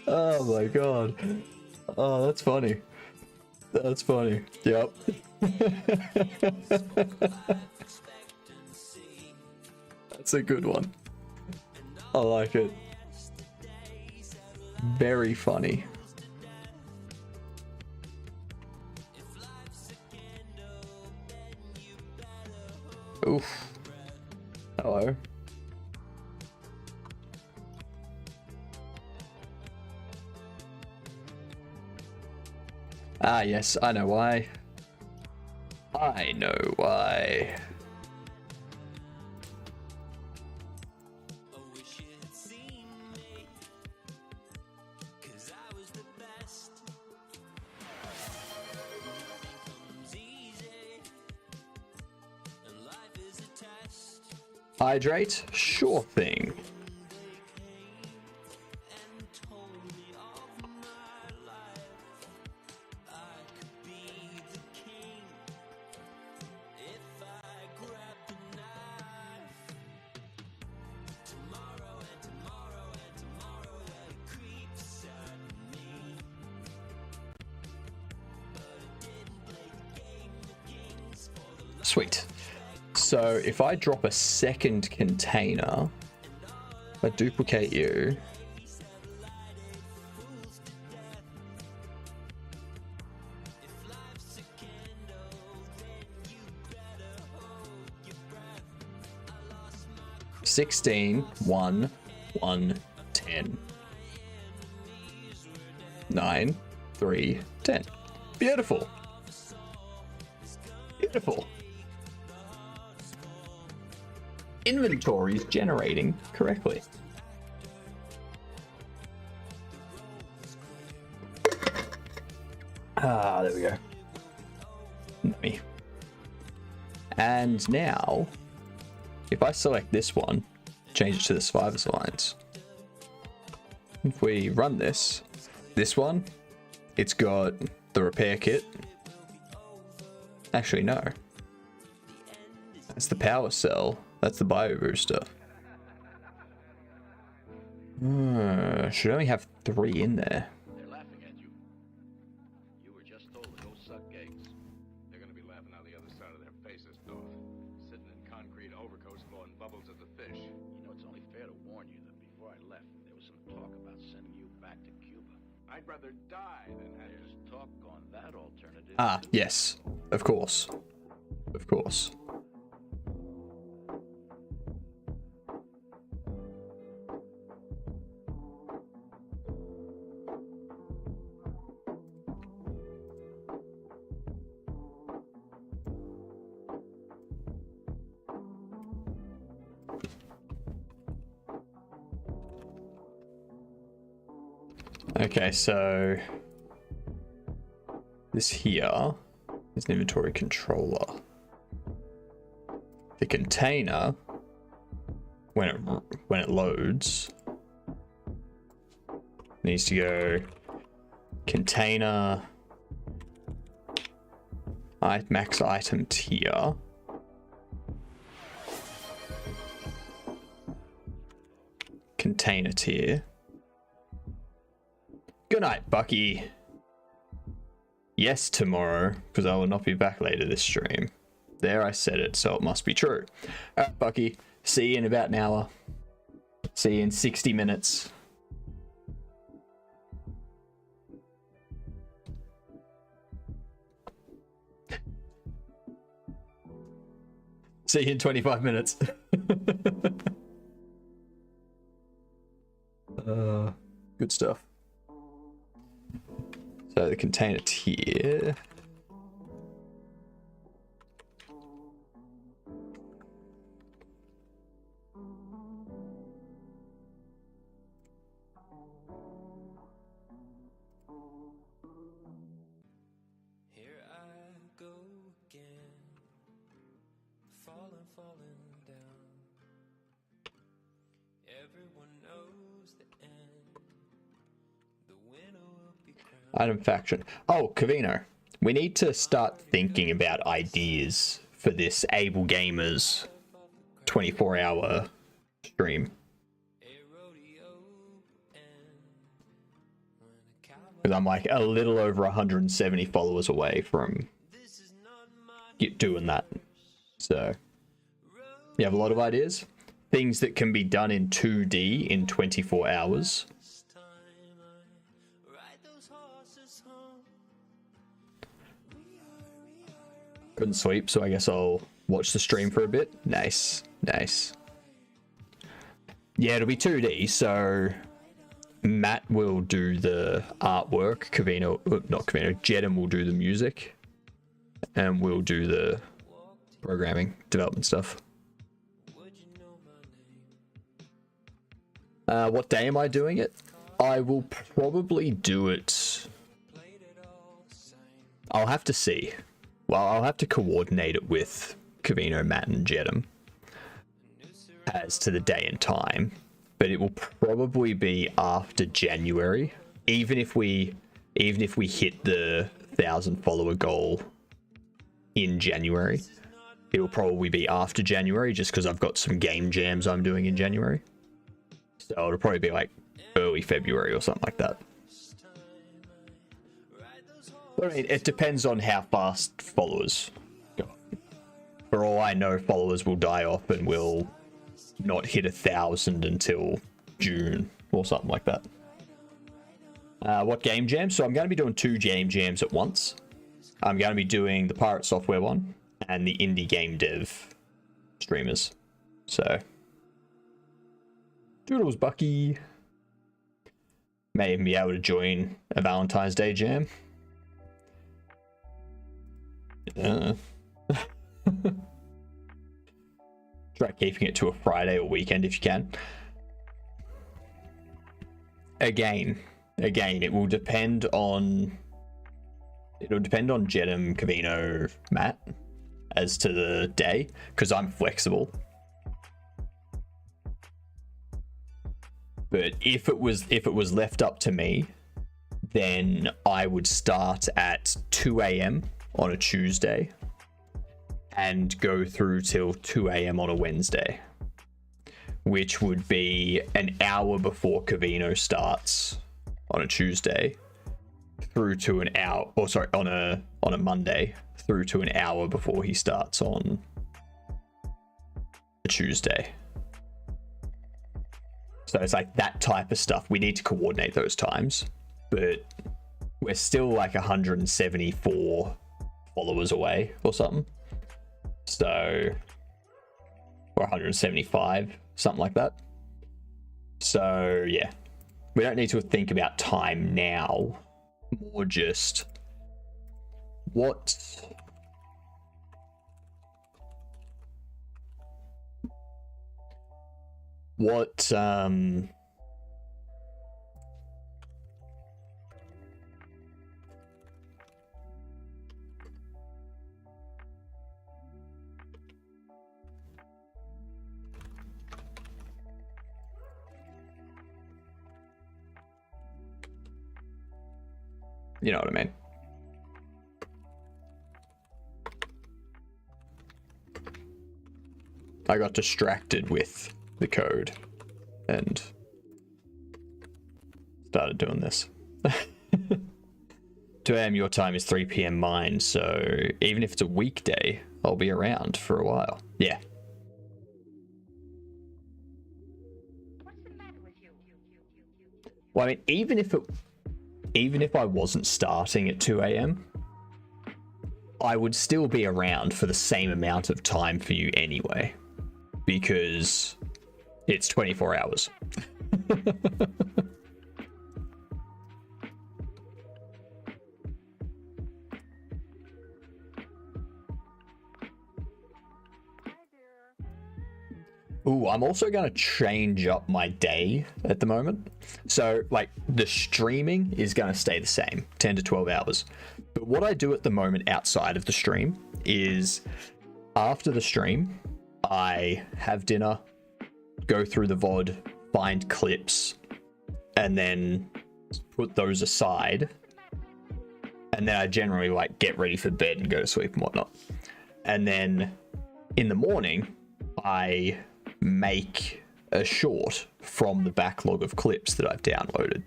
Oh my god. Oh, that's funny. That's funny. Yep. That's a good one. I like it. Very funny. Oof. Hello. Ah, yes, I know why. I know why. Hydrate? Sure thing. Sweet. So if I drop a second container, if I duplicate you, $16, $1, $1, $10, $9, $3, $10. Beautiful. Beautiful. Inventory is generating correctly. Ah, there we go. Me. And now, if I select this one, change it to the survivors alliance. If we run this one, it's got the repair kit. Actually, no. That's the power cell. That's the bio booster. Should only have 3 in there. They're laughing at you. You were just told to go suck eggs. They're gonna be laughing out the other side of their faces, Dorf. Sitting in concrete overcoats blowing bubbles at the fish. You know, it's only fair to warn you that before I left, there was some talk about sending you back to Cuba. I'd rather die than have There's talk on that alternative. Ah, yes. Of course. Of course. Okay, so this here is an inventory controller. The container, when it loads, needs to go container max item tier. Container tier. Good night, Bucky. Yes, tomorrow, because I will not be back later this stream. There, I said it, so it must be true. Alright, Bucky. See you in about an hour. See you in 60 minutes. See you in 25 minutes. Good stuff. So the container tier. Here I go again, falling down. Everyone knows the end. The winner will be crowned. Item faction. Oh, Cavino. We need to start thinking about ideas for this Able Gamers 24-hour stream. Because I'm like a little over 170 followers away from doing that. So, you have a lot of ideas? Things that can be done in 2D in 24 hours. Couldn't sleep, so I guess I'll watch the stream for a bit. Nice, nice. Yeah, it'll be 2D, so Matt will do the artwork. Jedem will do the music, and we'll do the programming, development stuff. What day am I doing it? I will probably do it. I'll have to see. Well, I'll have to coordinate it with Cavino, Matt, and Jedem as to the day and time, but it will probably be after January. Even if we hit the 1,000 follower goal in January, it will probably be after January, just because I've got some game jams I'm doing in January. So it'll probably be like early February or something like that. But I mean, it depends on how fast followers go. for all I know, followers will die off and will not hit 1,000 until June or something like that. What game jam? So I'm going to be doing 2 game jams at once. I'm going to be doing the Pirate Software one and the indie game dev streamers. So, doodles, Bucky. May even be able to join a Valentine's Day jam. Try keeping it to a Friday or weekend if you can. Again, it will depend on Jedem, Cavino, Matt as to the day, because I'm flexible. But if it was left up to me, then I would start at 2 a.m. on a Tuesday and go through till 2 a.m. on a Wednesday, which would be an hour before Cavino starts on a Tuesday through to an hour, or sorry, on a Monday through to an hour before he starts on a Tuesday. So it's like that type of stuff. We need to coordinate those times, but we're still like 174 followers away or something. So, or 175, something like that. So yeah, we don't need to think about time now. More just what you know what I mean? I got distracted with the code and started doing this. 2 a.m. your time is 3 p.m. mine, so even if it's a weekday, I'll be around for a while. Yeah. Well, I mean, even if I wasn't starting at 2 a.m., I would still be around for the same amount of time for you anyway, because it's 24 hours. Ooh, I'm also going to change up my day at the moment. So, like, the streaming is going to stay the same, 10 to 12 hours. But what I do at the moment outside of the stream is, after the stream, I have dinner, go through the VOD, find clips, and then put those aside. And then I generally, like, get ready for bed and go to sleep and whatnot. And then in the morning, I make a short from the backlog of clips that I've downloaded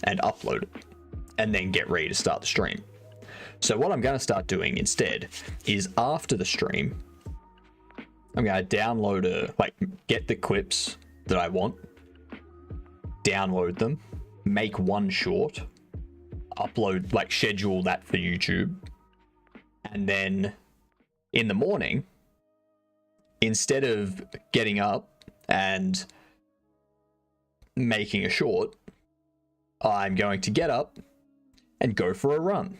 and uploaded, and then get ready to start the stream. So what I'm going to start doing instead is, after the stream, I'm going to download get the clips that I want, download them, make one short, upload, like, schedule that for YouTube, and then in the morning, instead of getting up and making a short, I'm going to get up and go for a run.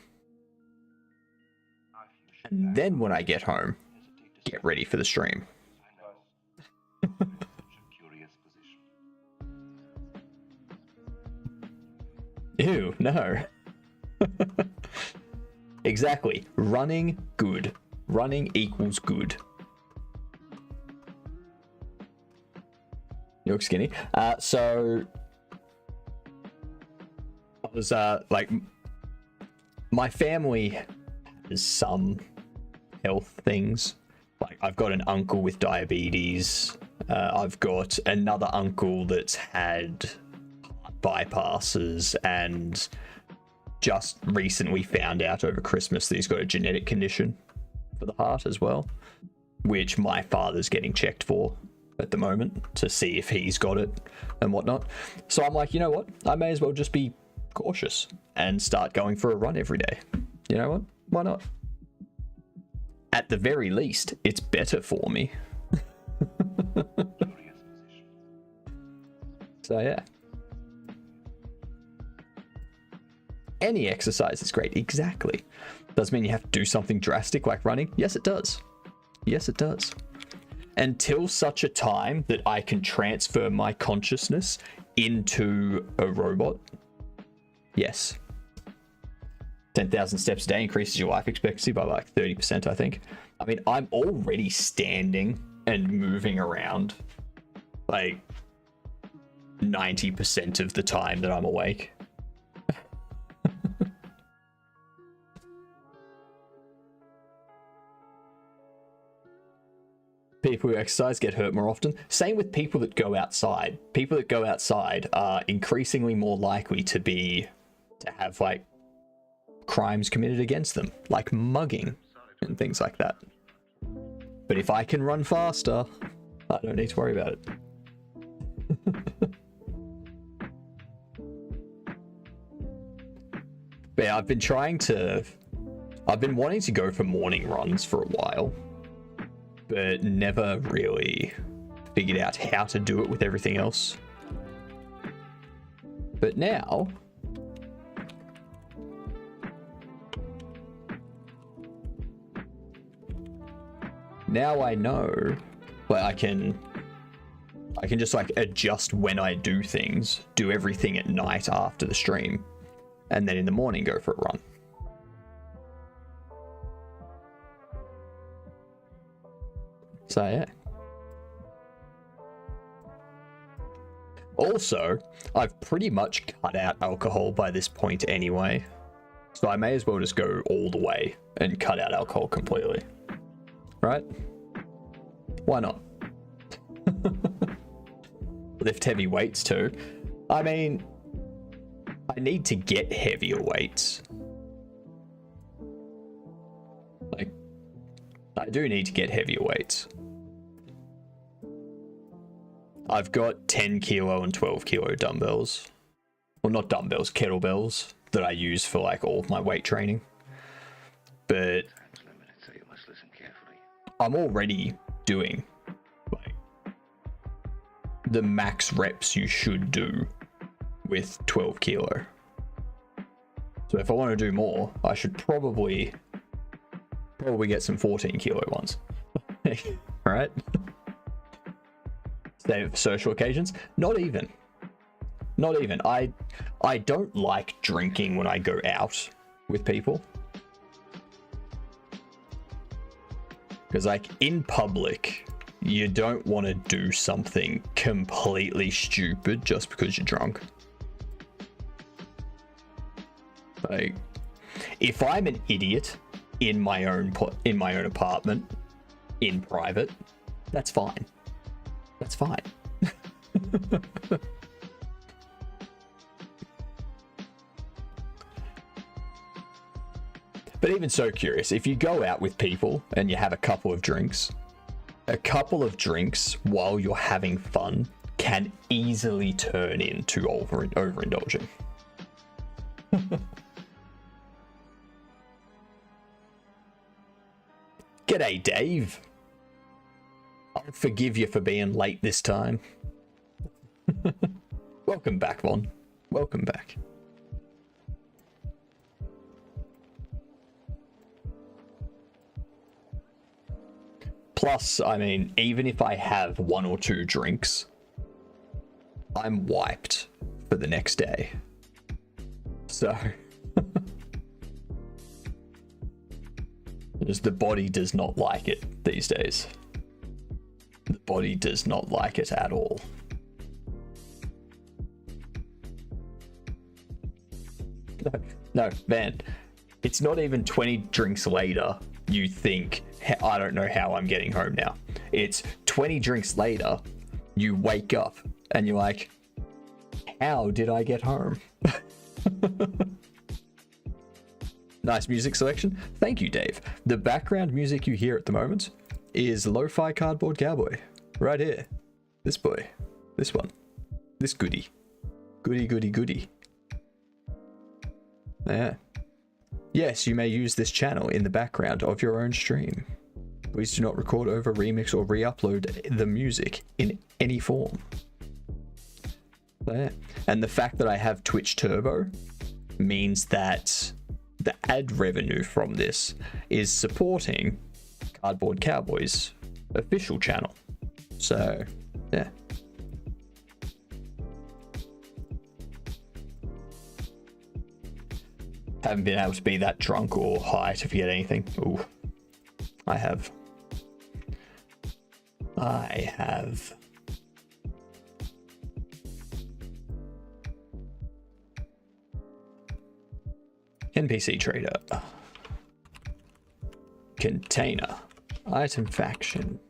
And then when I get home, get ready for the stream. Ew, no. Exactly. Running, good. Running equals good. You look skinny. So I was like, my family has some health things. Like, I've got an uncle with diabetes. I've got another uncle that's had heart bypasses, and just recently found out over Christmas that he's got a genetic condition for the heart as well. which my father's getting checked for at the moment to see if he's got it and whatnot. So I'm like, you know what? I may as well just be cautious and start going for a run every day. You know what? Why not? At the very least, it's better for me. So yeah. Any exercise is great. Exactly. Does mean you have to do something drastic like running? Yes, it does. Yes, it does. Until such a time that I can transfer my consciousness into a robot. Yes. 10,000 steps a day increases your life expectancy by like 30%, I think. I mean, I'm already standing and moving around like 90% of the time that I'm awake. People who exercise get hurt more often. Same with people that go outside. People that go outside are increasingly more likely to have like crimes committed against them, like mugging and things like that. But if I can run faster, I don't need to worry about it. But yeah, I've been wanting to go for morning runs for a while, but never really figured out how to do it with everything else. But now I know, like I can just like adjust when I do things, do everything at night after the stream, and then in the morning go for a run. So yeah. Also, I've pretty much cut out alcohol by this point anyway, so I may as well just go all the way and cut out alcohol completely. Right? Why not? Lift heavy weights too. I mean, I need to get heavier weights. Like, I do need to get heavier weights. I've got 10 kilo and 12 kilo dumbbells. Well, not dumbbells, kettlebells that I use for like all of my weight training. But I'm already doing like the max reps you should do with 12 kilo. So if I want to do more, I should probably get some 14 kilo ones. All right. Save for social occasions? Not even. I don't like drinking when I go out with people. Because like in public, you don't want to do something completely stupid just because you're drunk. Like, if I'm an idiot in my own apartment, in private, that's fine. That's fine. But even so curious, if you go out with people and you have a couple of drinks while you're having fun can easily turn into overindulging. G'day, Dave. I'll forgive you for being late this time. Welcome back, Von. Welcome back. Plus, I mean, even if I have 1 or 2 drinks, I'm wiped for the next day. So, just the body does not like it these days. The body does not like it at all. No, man, it's not even 20 drinks later you think, I don't know how I'm getting home now. It's 20 drinks later, you wake up and you're like, how did I get home? Nice music selection. Thank you, Dave. The background music you hear at the moment is Lo-Fi Cardboard Cowboy. Right here. This boy. This one. This goodie. Goody, goody, goody. Yeah. Yes, you may use this channel in the background of your own stream. Please do not record over, remix, or re-upload the music in any form. So, yeah. And the fact that I have Twitch Turbo means that the ad revenue from this is supporting Cardboard Cowboy's official channel. So, yeah. Haven't been able to be that drunk or high to forget anything. Ooh, I have. NPC trader. Container. Item faction.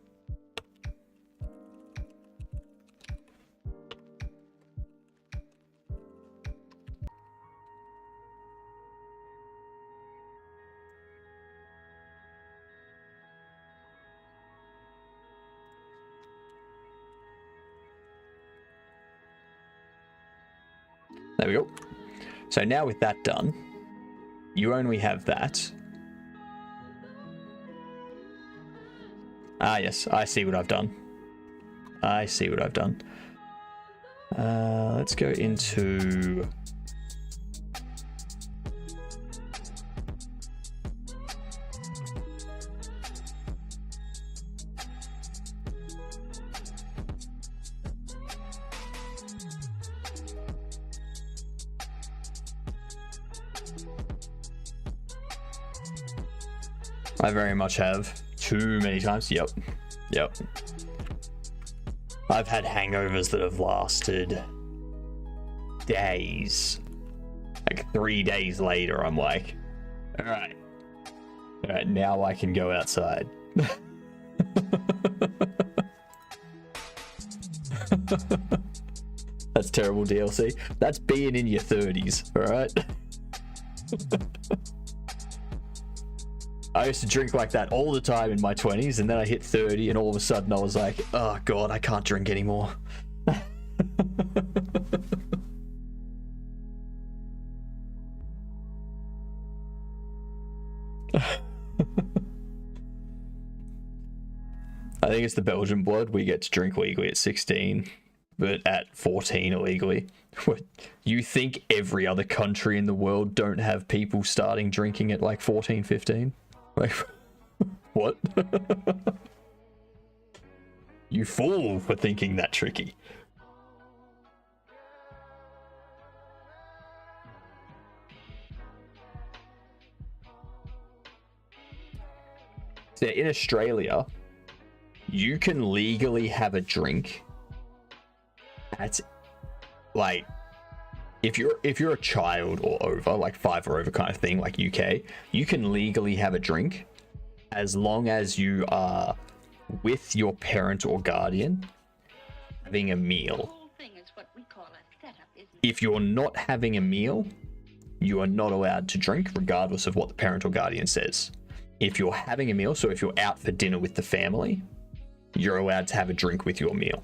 There we go. So now with that done, you only have that. Ah, yes, I see what I've done. I see what I've done. Let's go into... I very much have. Too many times. Yep. Yep. I've had hangovers that have lasted days. Like 3 days later, I'm like, all right, now I can go outside. That's terrible DLC. That's being in your 30s, all right? I used to drink like that all the time in my 20s, and then I hit 30, and all of a sudden I was like, oh god, I can't drink anymore. I think it's the Belgian blood. We get to drink legally at 16, but at 14 illegally. You think every other country in the world don't have people starting drinking at like 14, 15? Like, what? You fool for thinking that tricky. So in Australia, you can legally have a drink at, like, if you're a child or over, like 5 or over kind of thing, like UK, you can legally have a drink as long as you are with your parent or guardian having a meal. If you're not having a meal, you are not allowed to drink regardless of what the parent or guardian says. If you're having a meal, so if you're out for dinner with the family, you're allowed to have a drink with your meal.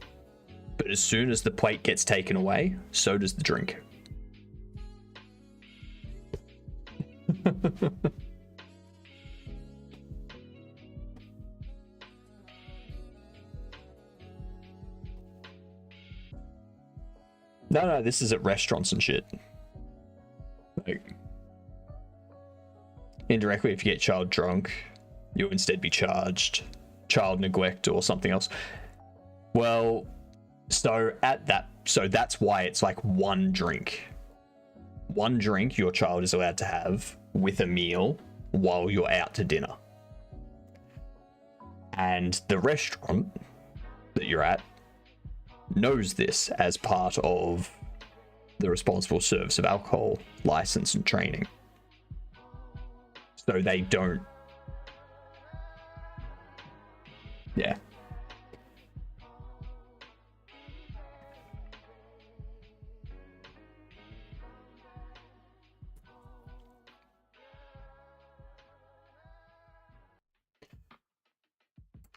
But as soon as the plate gets taken away, so does the drink. No, this is at restaurants and shit. Like, indirectly, if you get child drunk, you'll instead be charged child neglect or something else. Well, so that's why it's like one drink your child is allowed to have with a meal while you're out to dinner. And the restaurant that you're at knows this as part of the responsible service of alcohol license and training. So they don't. Yeah.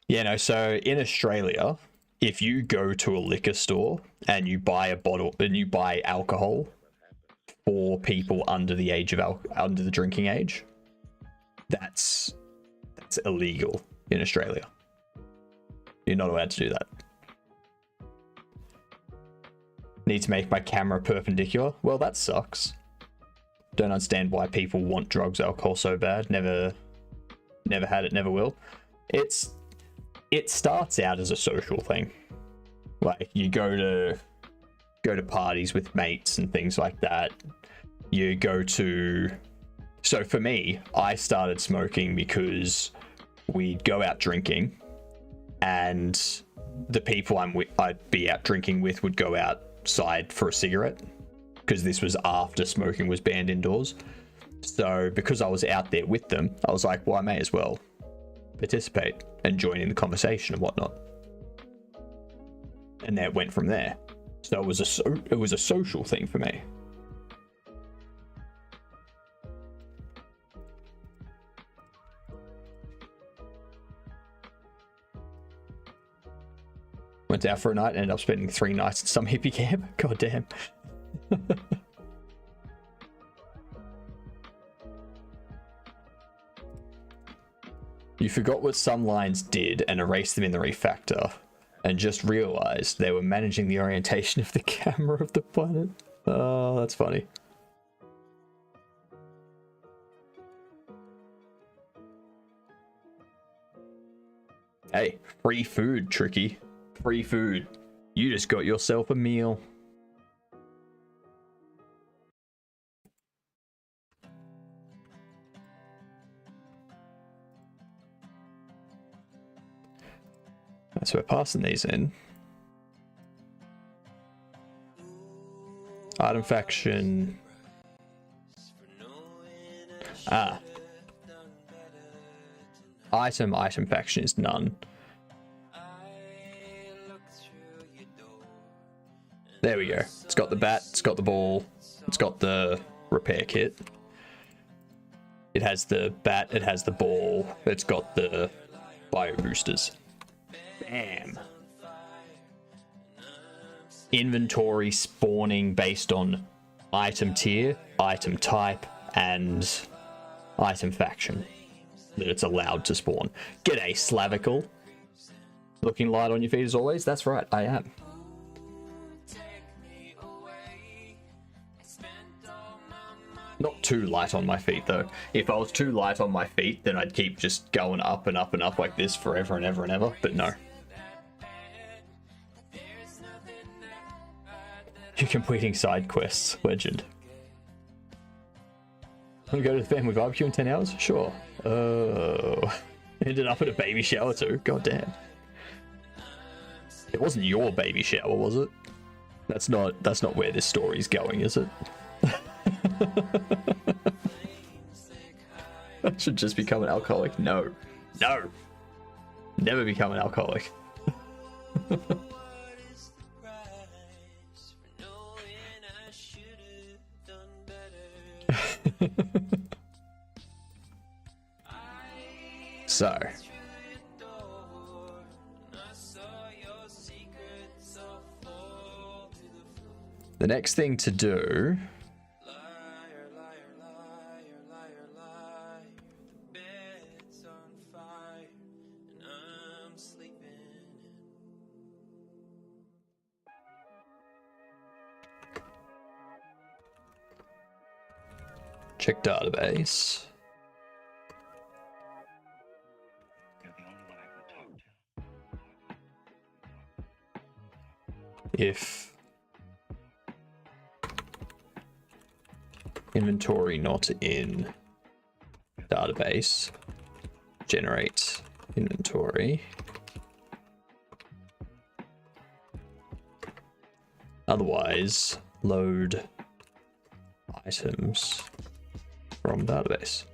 Yeah, no, so in Australia, if you go to a liquor store and you buy a bottle and you buy alcohol for people under the age of under the drinking age, that's illegal in Australia. You're not allowed to do that. Need to make my camera perpendicular. Well, that sucks. Don't understand why people want drugs, alcohol so bad. Never had it, never will. It starts out as a social thing. Like you go to parties with mates and things like that. You go to, so for me, I started smoking because we'd go out drinking and the people I'd be out drinking with would go outside for a cigarette, because this was after smoking was banned indoors. So because I was out there with them, I was like, well, I may as well participate and join in the conversation and whatnot. And then it went from there. So it was a social thing for me. Went out for a night and ended up spending 3 nights at some hippie camp. God damn. You forgot what some lines did and erased them in the refactor, and just realized they were managing the orientation of the camera of the planet. Oh, that's funny. Hey, free food, Tricky. Free food. You just got yourself a meal. So we're passing these in. Item faction. Item faction is none. There we go. It's got the bat, it's got the ball, it's got the repair kit. It has the bat, it has the ball, it's got the bio boosters. Bam. Inventory spawning based on item tier, item type, and item faction that it's allowed to spawn. G'day, Slavical. Looking light on your feet as always? That's right, I am. Not too light on my feet though. If I was too light on my feet, then I'd keep just going up and up and up like this forever and ever and ever, but no. You're completing side quests, legend. Want to go to the family barbecue in 10 hours? Sure. Oh, ended up at a baby shower too. God damn. It wasn't your baby shower, was it? That's not where this story's going, is it? I should just become an alcoholic. No. No. Never become an alcoholic. So. The next thing to do check database. If inventory not in database, generate inventory. Otherwise, load items from database.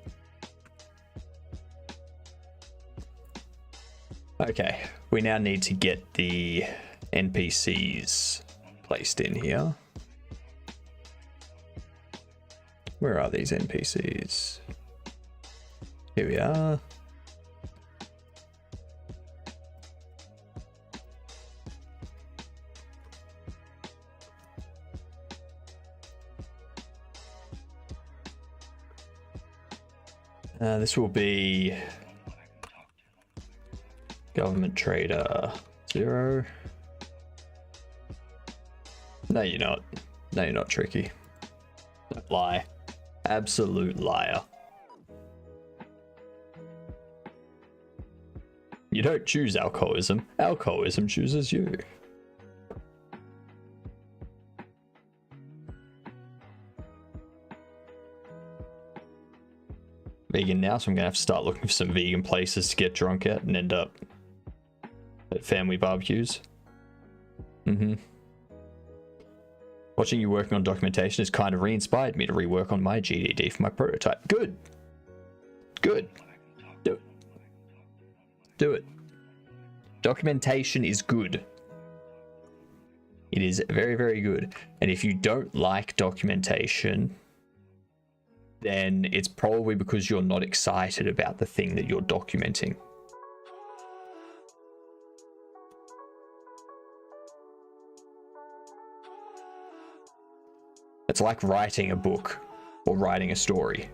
Okay, we now need to get the NPCs placed in here. Where are these NPCs? Here we are. This will be government trader 0. No, you're not. No, you're not tricky. Don't lie. Absolute liar. You don't choose alcoholism. Alcoholism chooses you. Vegan now, so I'm gonna have to start looking for some vegan places to get drunk at and end up at family barbecues. Watching you working on documentation has kind of re-inspired me to rework on my GDD for my prototype. Good. Good. Do it. Do it. Documentation is good. It is very, very good. And if you don't like documentation, then it's probably because you're not excited about the thing that you're documenting. It's like writing a book or writing a story.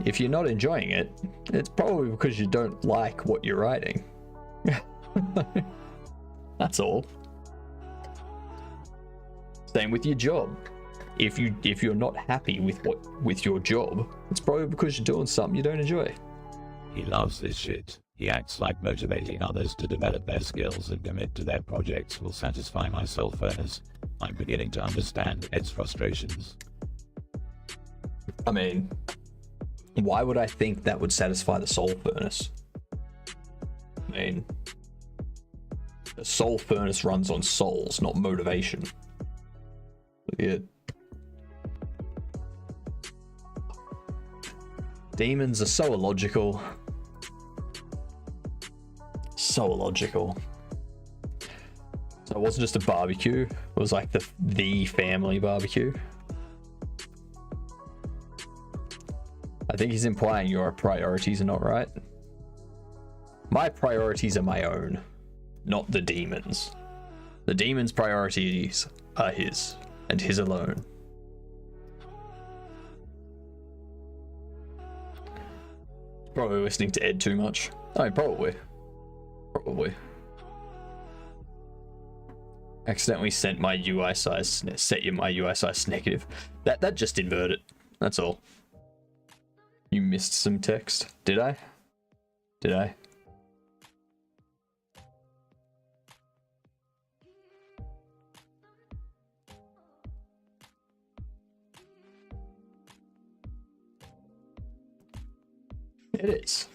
If you're not enjoying it, it's probably because you don't like what you're writing. That's all. Same with your job. If you're not happy with your job, it's probably because you're doing something you don't enjoy. He loves this shit. He acts like motivating others to develop their skills and commit to their projects will satisfy my soul furnace. I'm beginning to understand Ed's frustrations. I mean, why would I think that would satisfy the soul furnace? I mean, the soul furnace runs on souls, not motivation. Yeah. Demons are so illogical. So illogical. So it wasn't just a barbecue, it was like the family barbecue. I think he's implying your priorities are not right. My priorities are my own, not the demons. The demons' priorities are his, and his alone. Probably listening to Ed too much. I mean, probably. Accidentally sent my UI size, my UI size to negative. That just inverted. That's all. You missed some text. Did I? Did I? It is.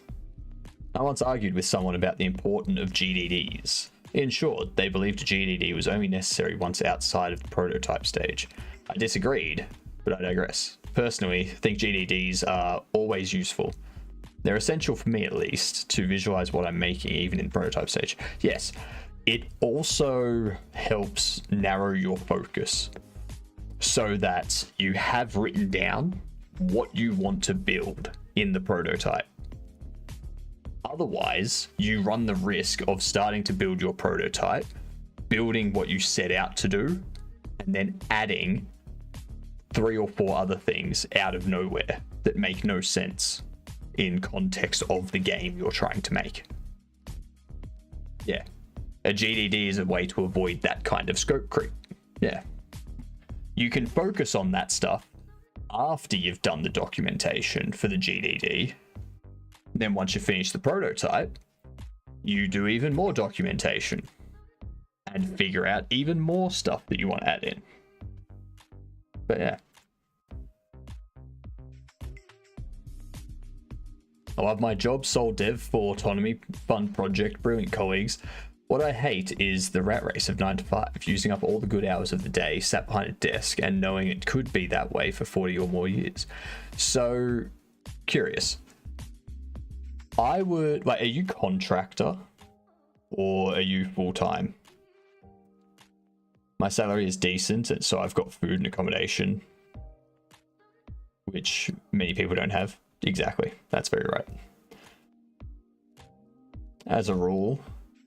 I once argued with someone about the importance of GDDs. In short, they believed a GDD was only necessary once outside of the prototype stage. I disagreed, but I digress. Personally, I think GDDs are always useful. They're essential for me, at least, to visualize what I'm making even in prototype stage. Yes, it also helps narrow your focus so that you have written down what you want to build in the prototype. Otherwise, you run the risk of starting to build your prototype, building what you set out to do, and then adding 3 or 4 other things out of nowhere that make no sense in context of the game you're trying to make. Yeah. A GDD is a way to avoid that kind of scope creep. Yeah. You can focus on that stuff after you've done the documentation for the GDD. Then once you finish the prototype, you do even more documentation and figure out even more stuff that you want to add in. But yeah. I love my job, sole dev for autonomy, fun project, brilliant colleagues. What I hate is the rat race of 9 to 5, using up all the good hours of the day, sat behind a desk and knowing it could be that way for 40 or more years. So, curious. I would, like, are you contractor or are you full-time? My salary is decent, and so I've got food and accommodation, which many people don't have. Exactly, that's very right. As a rule,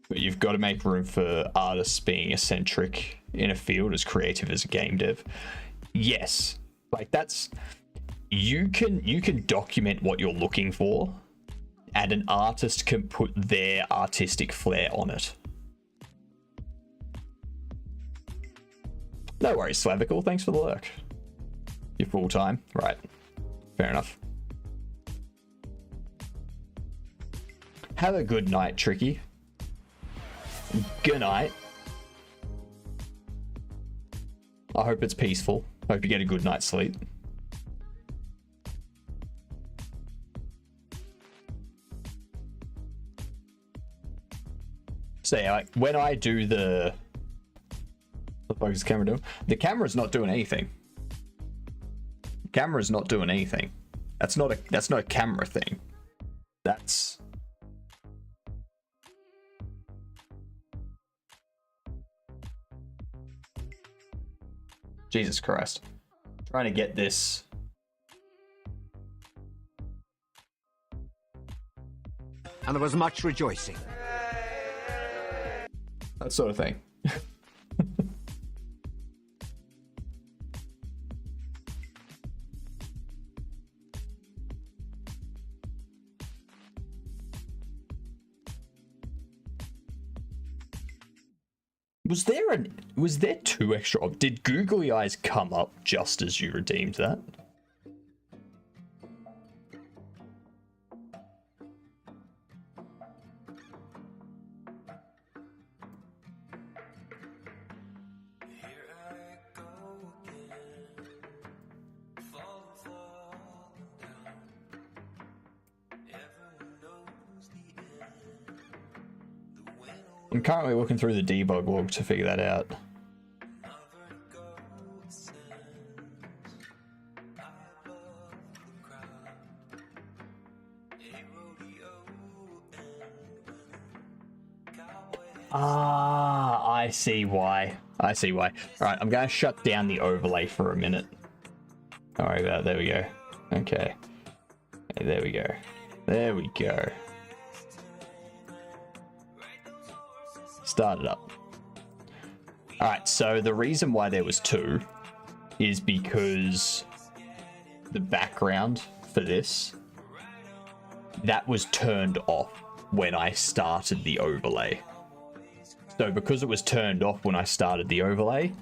but you've got to make room for artists being eccentric in a field as creative as a game dev. Yes, like that's you can document what you're looking for, and an artist can put their artistic flair on it. No worries, Slavical. Thanks for the lurk. You're full time, right? Fair enough. Have a good night, Tricky. Good night. I hope it's peaceful. Hope you get a good night's sleep. So yeah, like when I do the... What the fuck is the camera doing? The camera's not doing anything. The camera's not doing anything. That's not a camera thing. That's... Jesus Christ. Trying to get this. And there was much rejoicing. That sort of thing. Was there 2 extra? Did Googly Eyes come up just as you redeemed that? I'm currently looking through the debug log to figure that out. Ah, I see why. I see why. Alright, I'm going to shut down the overlay for a minute. Alright, there we go. Okay. There we go. There we go. Start it up. Alright, so the reason why there was 2 is because the background for this, that was turned off when I started the overlay. So because it was turned off when I started the overlay,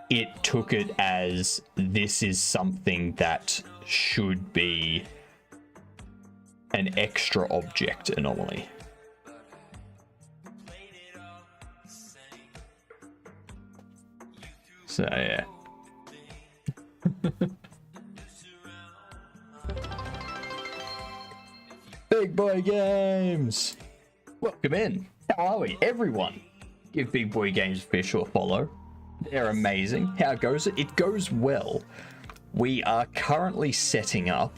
it took it as this is something that should be an extra object anomaly. So yeah. Big Boy Games! Welcome in. How are we? Everyone, give Big Boy Games official a follow. They're amazing. How goes it? It goes well. We are currently setting up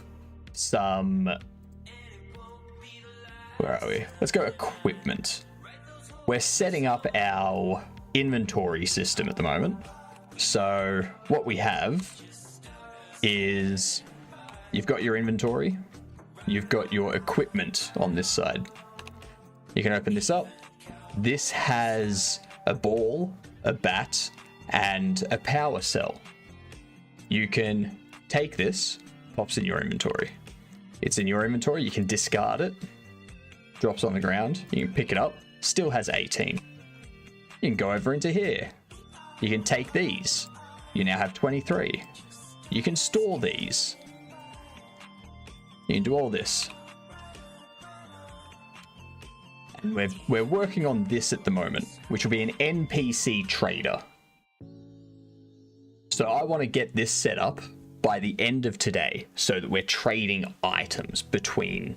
some... Where are we? Let's go equipment. We're setting up our inventory system at the moment. So what we have is you've got your inventory, you've got your equipment on this side. You can open this up. This has a ball, a bat, and a power cell. You can take this, pops in your inventory. It's in your inventory, you can discard it, drops on the ground, you can pick it up, still has 18. You can go over into here. You can take these. You now have 23. You can store these. You can do all this. And we're working on this at the moment, which will be an NPC trader. So I want to get this set up by the end of today so that we're trading items between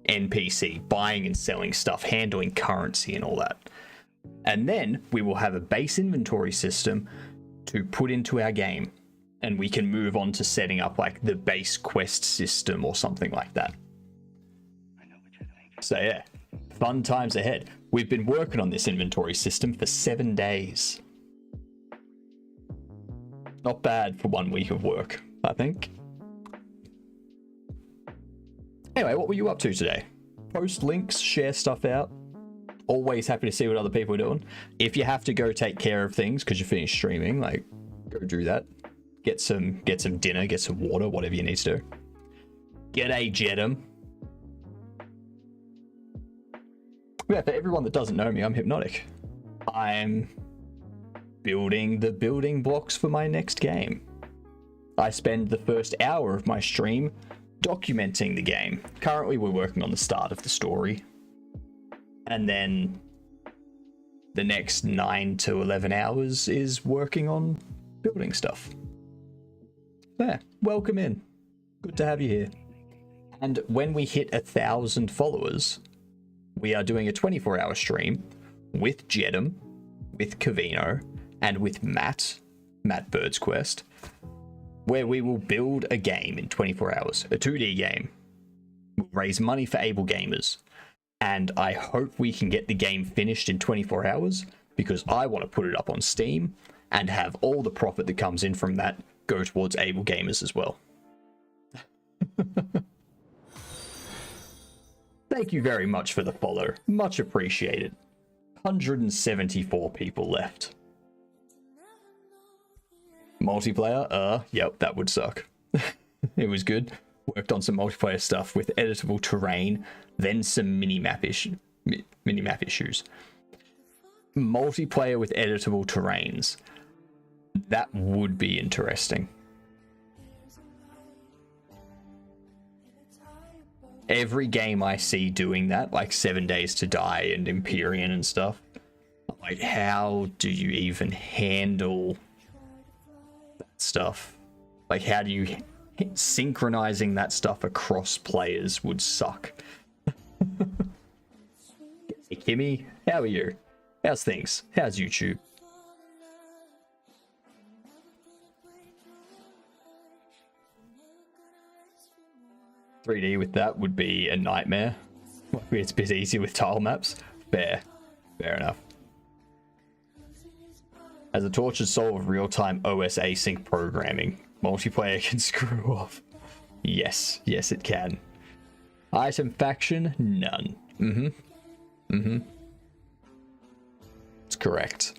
NPC, buying and selling stuff, handling currency and all that. And then we will have a base inventory system to put into our game. And we can move on to setting up like the base quest system or something like that. So yeah, fun times ahead. We've been working on this inventory system for 7 days. Not bad for 1 week of work, I think. Anyway, what were you up to today? Post links, share stuff out. Always happy to see what other people are doing. If you have to go take care of things because you finished streaming, like, go do that. get some dinner, get some water, whatever you need to do. G'day, Jedum. Yeah, for everyone that doesn't know me, I'm Hypnotic. I'm building the building blocks for my next game. I spend the first hour of my stream documenting the game. Currently, we're working on the start of the story. And then the next 9 to 11 hours is working on building stuff. Yeah, welcome in. Good to have you here. And when we hit 1,000 followers, we are doing a 24-hour stream with Jedum, with Cavino, and with Matt Bird's Quest, where we will build a game in 24 hours, a 2D game. We'll raise money for able gamers, and I hope we can get the game finished in 24 hours, because I want to put it up on Steam and have all the profit that comes in from that go towards able gamers as well. Thank you very much for the follow. Much appreciated. 174 people left. Multiplayer? Yep, that would suck. It was good. Worked on some multiplayer stuff with editable terrain, then some minimap issues. Multiplayer with editable terrains. That would be interesting. Every game I see doing that, like 7 Days to Die and Empyrean and stuff, I'm like, how do you even handle that stuff? Like, how do you... synchronizing that stuff across players would suck. Hey, Kimmy, how are you? How's things? How's YouTube? .3D with that would be a nightmare. It's a bit easy with tile maps. Fair enough. As a tortured soul of real-time OS async programming, multiplayer can screw off. Yes, it can. Item faction? None. It's correct.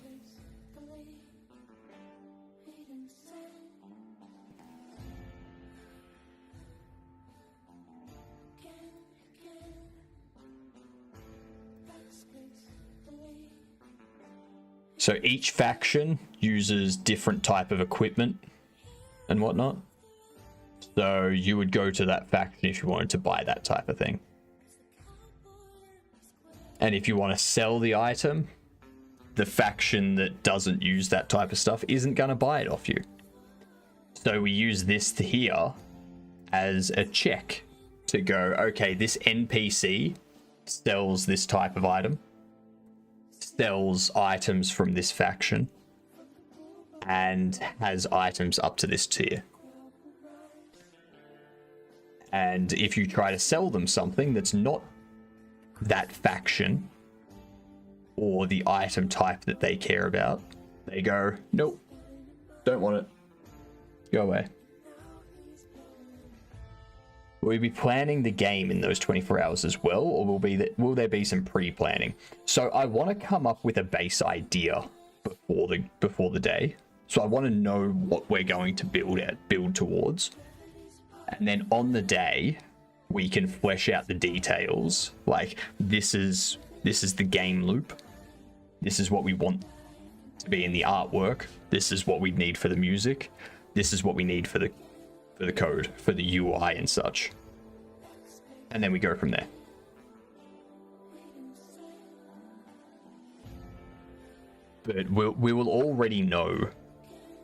So each faction uses different type of equipment and whatnot. So you would go to that faction if you wanted to buy that type of thing. And if you want to sell the item, the faction that doesn't use that type of stuff isn't going to buy it off you. So we use this here as a check to go, okay, this NPC sells this type of item, sells items from this faction, and has items up to this tier. And if you try to sell them something that's not that faction or the item type that they care about, they go, nope, don't want it, go away. Will we be planning the game in those 24 hours as well, or will there be some pre-planning? So I want to come up with a base idea before the day. So I want to know what we're going to build towards, and then on the day we can flesh out the details. Like, this is the game loop. This is what we want to be in the artwork. This is what we need for the music. This is what we need for the code, for the UI and such. And then we go from there. But we will already know.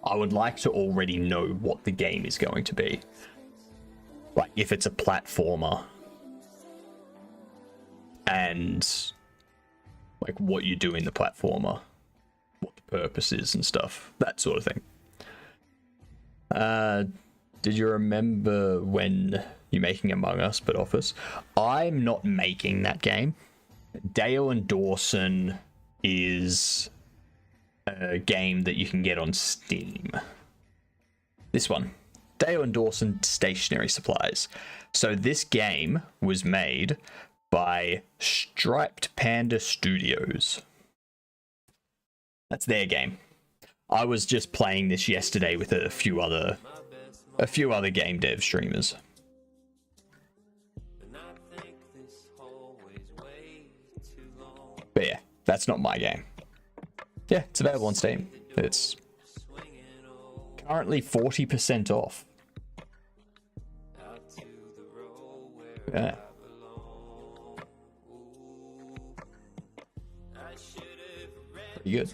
I would like to already know what the game is going to be. Like, if it's a platformer, and like what you do in the platformer, what the purpose is and stuff, that sort of thing. Did you remember when you're making Among Us but Office? I'm not making that game. Dale and Dawson is a game that you can get on Steam. This one, Dale and Dawson Stationery Supplies. So this game was made by Striped Panda Studios. That's their game. I was just playing this yesterday with a few other game dev streamers. But yeah, that's not my game. Yeah, it's available on Steam. It's currently 40% off. Yeah. Pretty good.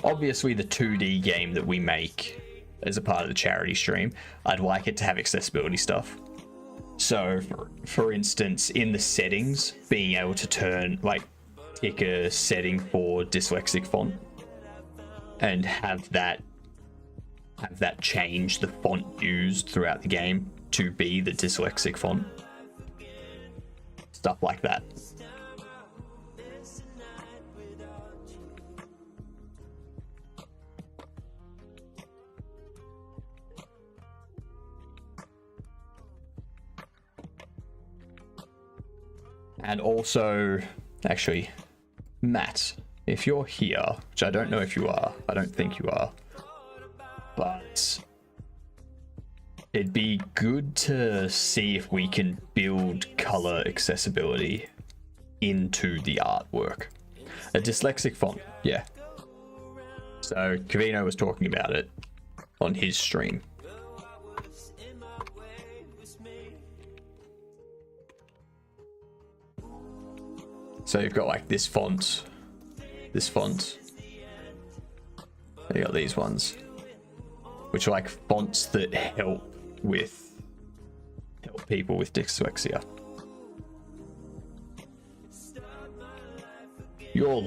Obviously, the 2D game that we make as a part of the charity stream, I'd like it to have accessibility stuff. So, for instance, in the settings, being able to pick a setting for dyslexic font and have that change the font used throughout the game to be the dyslexic font. Stuff like that. And also, actually, Matt, if you're here, which I don't know if you are, I don't think you are, but it'd be good to see if we can build color accessibility into the artwork. A dyslexic font, yeah. So Cavino was talking about it on his stream. So you've got like this font. You got these ones, which are like fonts that help people with dyslexia. You're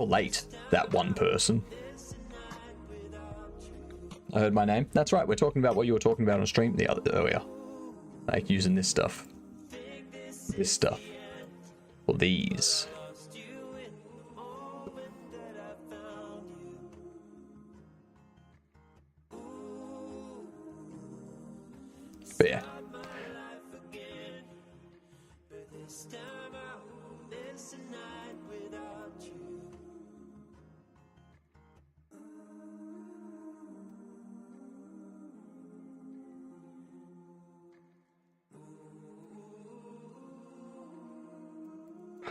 late. That one person. I heard my name. That's right. We're talking about what you were talking about on stream earlier, like using this stuff. Or these. But yeah.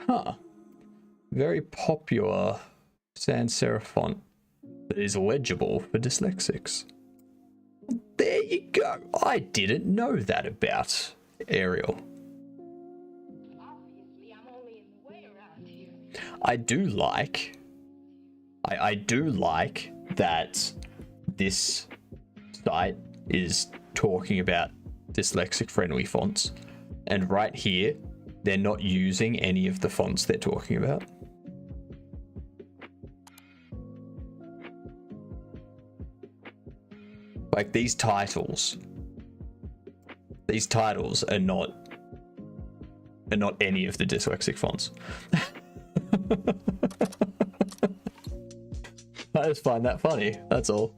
Huh. Very popular sans serif font that is legible for dyslexics. There you go. I didn't know that about Arial. I do like that this site is talking about dyslexic friendly fonts, and right here they're not using any of the fonts they're talking about. Like these titles are not any of the dyslexic fonts. I just find that funny, that's all.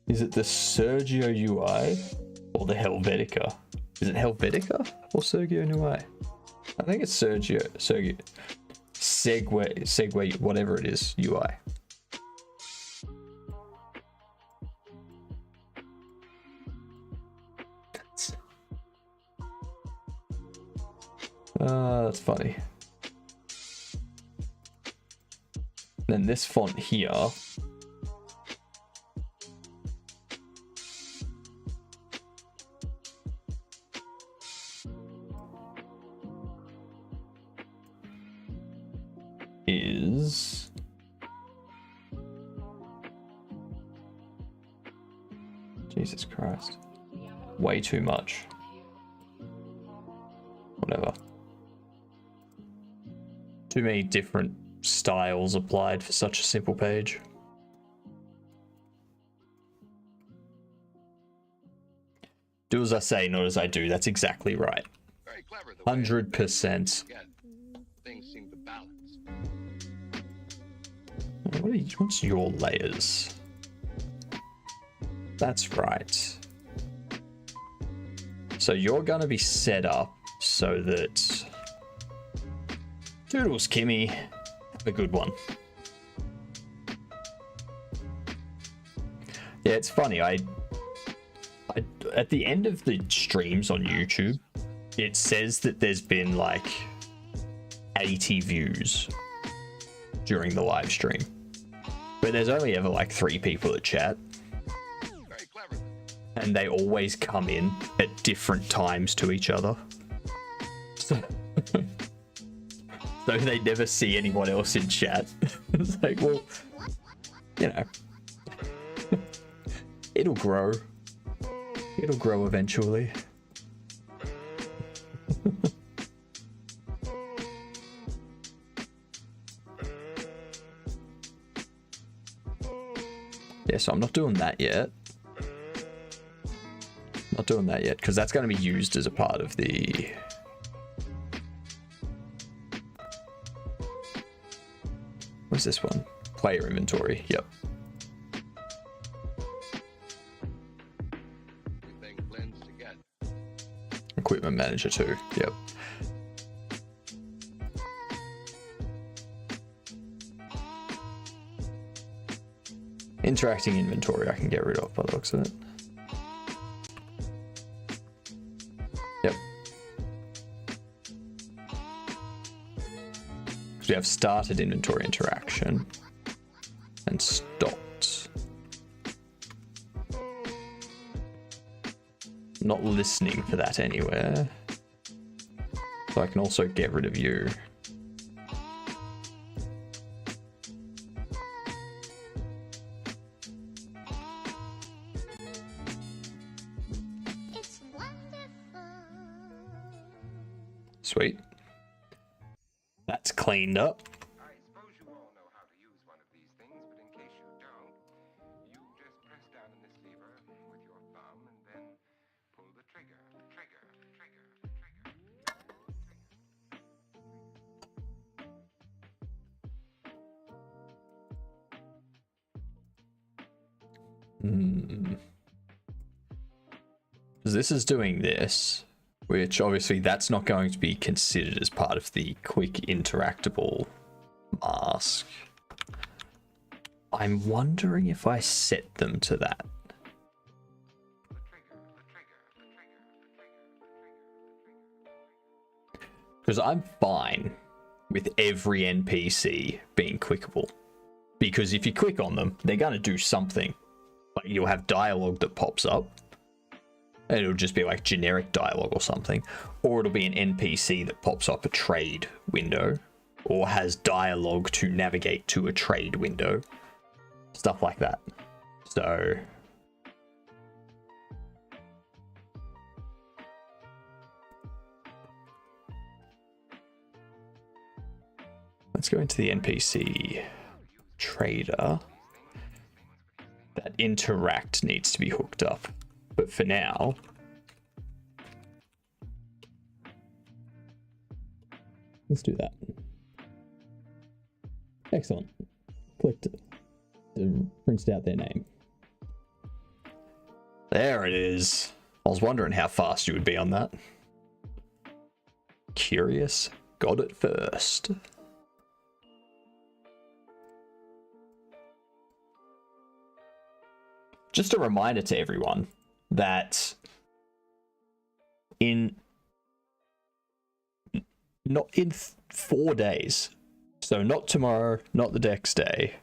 Is it the Sergio UI or the Helvetica? Is it Helvetica or Sergio UI? I think it's Sergio, Segway, whatever it is, UI. That's funny. Then this font here is Jesus Christ, way too much. whatever. Too many different styles applied for such a simple page. Do as I say, not as I do. That's exactly right. Very clever. 100%. Things seem to balance. What's your layers? That's right. So you're going to be set up so that... Toodles, Kimmy. Have a good one. Yeah, it's funny. I at the end of the streams on YouTube, it says that there's been like 80 views during the live stream. But there's only ever like 3 people that chat. Very clever. And they always come in at different times to each other. So, so they never see anyone else in chat. It's like, well, you know, it'll grow. It'll grow eventually. Yeah, so I'm not doing that yet. Not doing that yet, because that's going to be used as a part of the... What's this one? Player inventory, yep. Everything blends together. Equipment manager too, yep. Interacting inventory I can get rid of by the looks of it. Yep. So we have started inventory interaction and stopped. Not listening for that anywhere. So I can also get rid of you. Sweet. That's cleaned up. I suppose you all know how to use one of these things, but in case you don't, you just press down on this lever with your thumb and then pull the trigger. Because this is doing this, which obviously that's not going to be considered as part of the quick interactable mask. I'm wondering if I set them to that. Because I'm fine with every NPC being clickable. Because if you click on them, they're going to do something. Like you'll have dialogue that pops up. And it'll just be like generic dialogue or something. Or it'll be an NPC that pops up a trade window. Or has dialogue to navigate to a trade window. Stuff like that. So... let's go into the NPC trader. That interact needs to be hooked up. But for now, let's do that. Excellent. Clicked it. Printed out their name. There it is. I was wondering how fast you would be on that. Curious. Got it first. Just a reminder to everyone that not in 4 days, so not tomorrow, not the next day,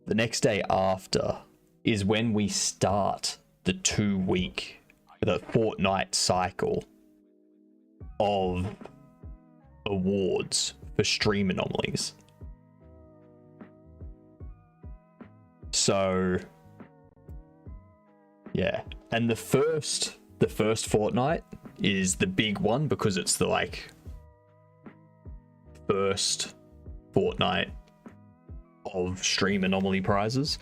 the next day after is when we start the 2-week, the fortnight cycle of awards for stream anomalies. So yeah, and the first fortnight is the big one because it's the like first fortnight of stream anomaly prizes.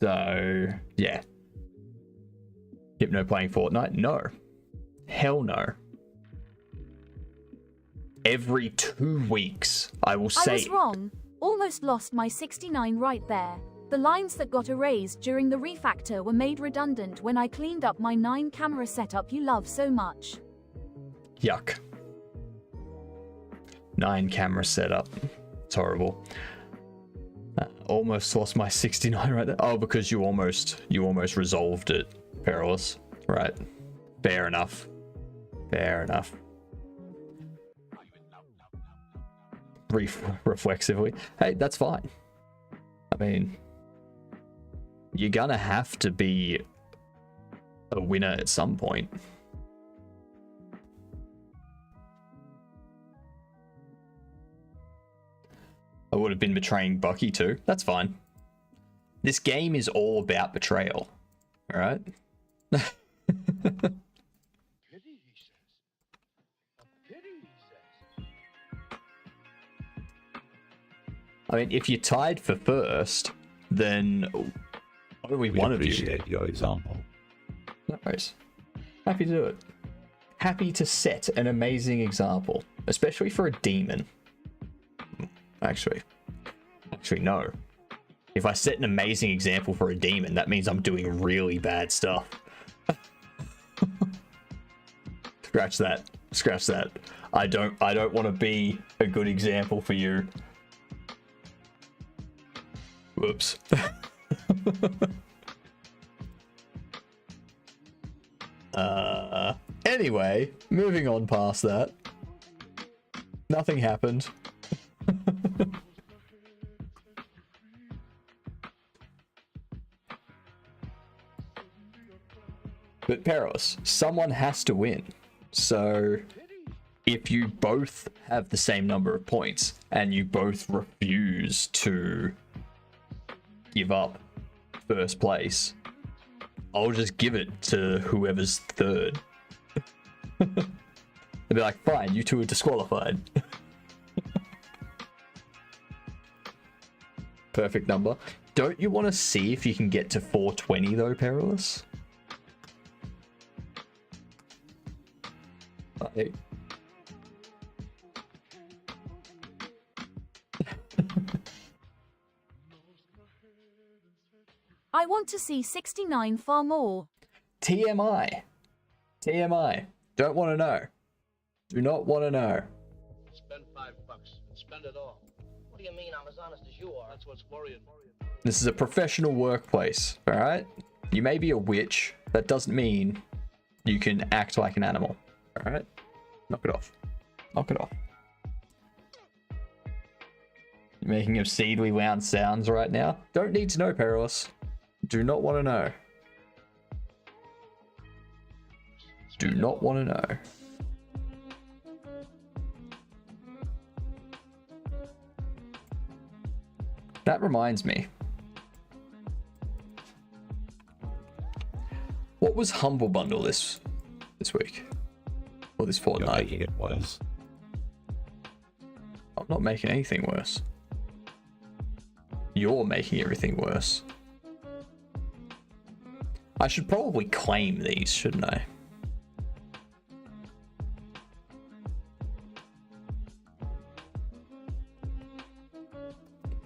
So yeah. Hypno playing Fortnite? No. Hell no. Every 2 weeks, I will say. I was wrong. Almost lost my 69 right there. The lines that got erased during the refactor were made redundant when I cleaned up my 9 camera setup you love so much. Yuck. 9 camera setup. It's horrible. Almost lost my 69 right there. Oh, because you almost resolved it, Perilous. Right. Fair enough. Fair enough. Reflexively. Hey, that's fine. I mean, you're gonna have to be a winner at some point. I would have been betraying Bucky too. That's fine. This game is all about betrayal. All right? I mean, if you're tied for first, then only one of you. Appreciate your example. No worries. Happy to do it. Happy to set an amazing example, especially for a demon. Actually, no. If I set an amazing example for a demon, that means I'm doing really bad stuff. Scratch that. Scratch that. I don't want to be a good example for you. Whoops. Anyway, moving on past that. Nothing happened. But Perilous, someone has to win. So if you both have the same number of points and you both refuse to give up first place, I'll just give it to whoever's third. They'll be like, fine, you two are disqualified. Perfect number. Don't you want to see if you can get to 420 though, Perilous? Hey. I want to see 69 far more. TMI. TMI. Don't want to know. Do not want to know. Spend $5 and spend it all. What do you mean I'm as honest as you are? That's what's worrying. This is a professional workplace, alright? You may be a witch. That doesn't mean you can act like an animal. Alright? Knock it off. Knock it off. You're making obscenely loud sounds right now. Don't need to know, Perilous. Do not want to know. Do not want to know. That reminds me. What was Humble Bundle this week? Or this fortnight? You're making it worse. I'm not making anything worse. You're making everything worse. I should probably claim these, shouldn't I?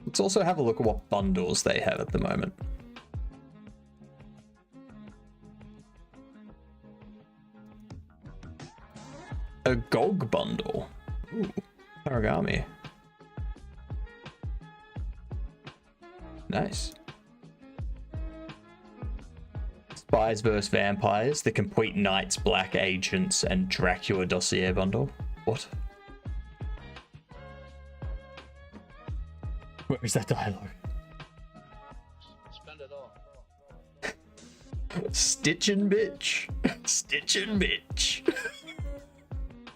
Let's also have a look at what bundles they have at the moment. A GOG bundle. Ooh, origami. Nice. Spies vs. Vampires, the Complete Knights, Black Agents, and Dracula Dossier bundle. What? Where is that dialogue? Spend it all. Stitchin' bitch. Stitchin' bitch.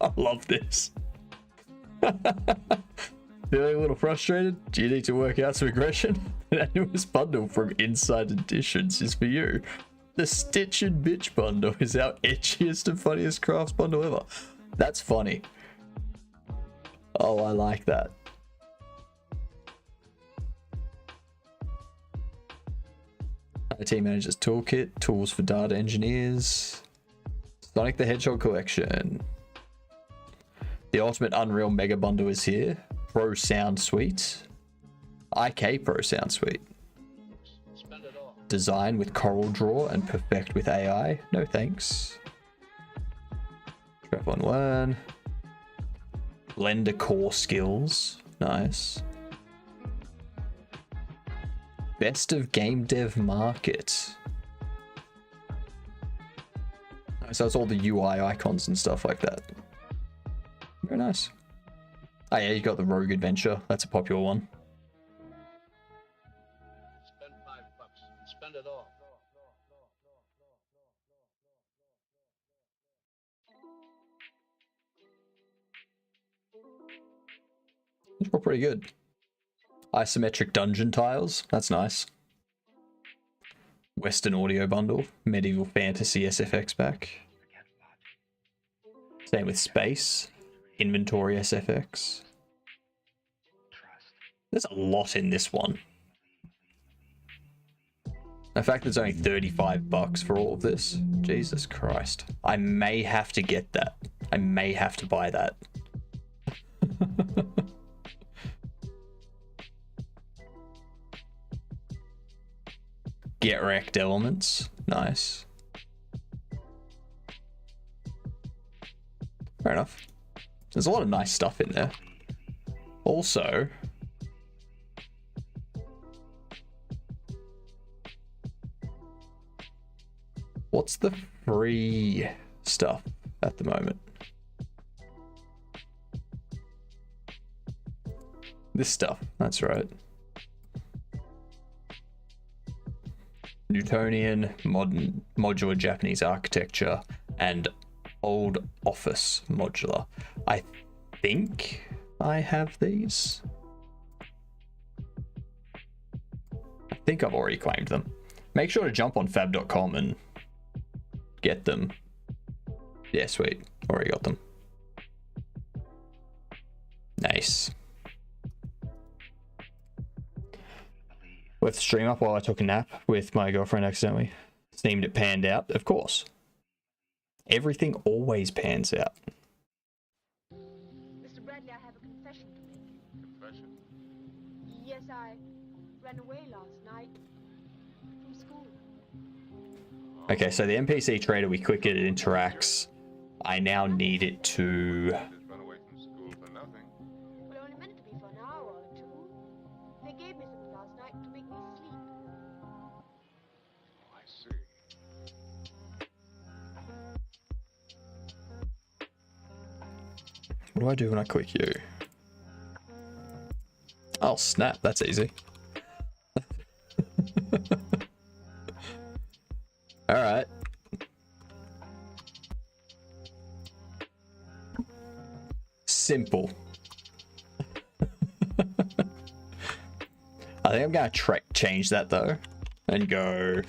I love this. Feeling a little frustrated? Do you need to work out some aggression? That newest bundle from Inside Editions is for you. The Stitch and Bitch bundle is our edgiest and funniest crafts bundle ever. That's funny. Oh, I like that. IT Manager's Toolkit, Tools for Data Engineers, Sonic the Hedgehog Collection. The Ultimate Unreal Mega Bundle is here. Pro Sound Suite. IK Pro Sound Suite. Design with Coral Draw and Perfect with AI. No thanks. Travel and Learn. Blender Core Skills. Nice. Best of Game Dev Market. So it's all the UI icons and stuff like that. Very nice. Oh yeah, you got the Rogue Adventure. That's a popular one. Spend $5 and spend it all. It's all pretty good. Isometric dungeon tiles. That's nice. Western Audio Bundle. Medieval Fantasy SFX pack. Same with Space. Inventory SFX. There's a lot in this one. The fact that it's only $35 for all of this. Jesus Christ. I may have to get that. I may have to buy that. Get wrecked elements. Nice. Fair enough. There's a lot of nice stuff in there. Also, what's the free stuff at the moment? This stuff, that's right. Newtonian, modern, modular Japanese architecture, and old office modular. I think I have these. I think I've already claimed them. Make sure to jump on fab.com and get them. Yeah, sweet. Already got them. Nice. With stream up while I took a nap with my girlfriend accidentally. Seemed it panned out. Of course. Everything always pans out. Mr. Bradley, I have a confession to make. Confession? Yes, I ran away last night from school. Okay, so the NPC trader, we click it, it interacts. I now need it to... Just run away from school for nothing. Well, I only meant it to be for an hour or two. They gave me something last night to make me sleep. Oh, I see. What do I do when I click you? Oh, snap. That's easy. Alright. Simple. I think I'm going to change that though and go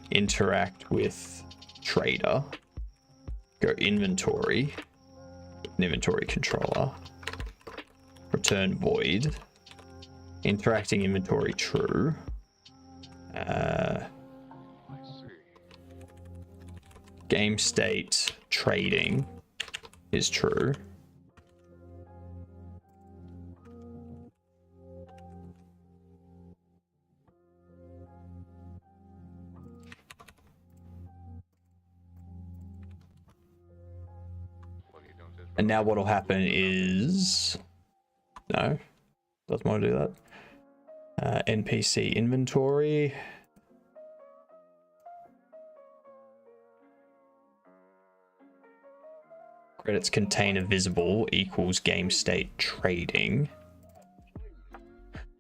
interact with trader. Go inventory, inventory controller, return void, interacting inventory true. Game state trading is true. And now what'll happen is, no, doesn't want to do that. NPC inventory. Credits container visible equals game state trading.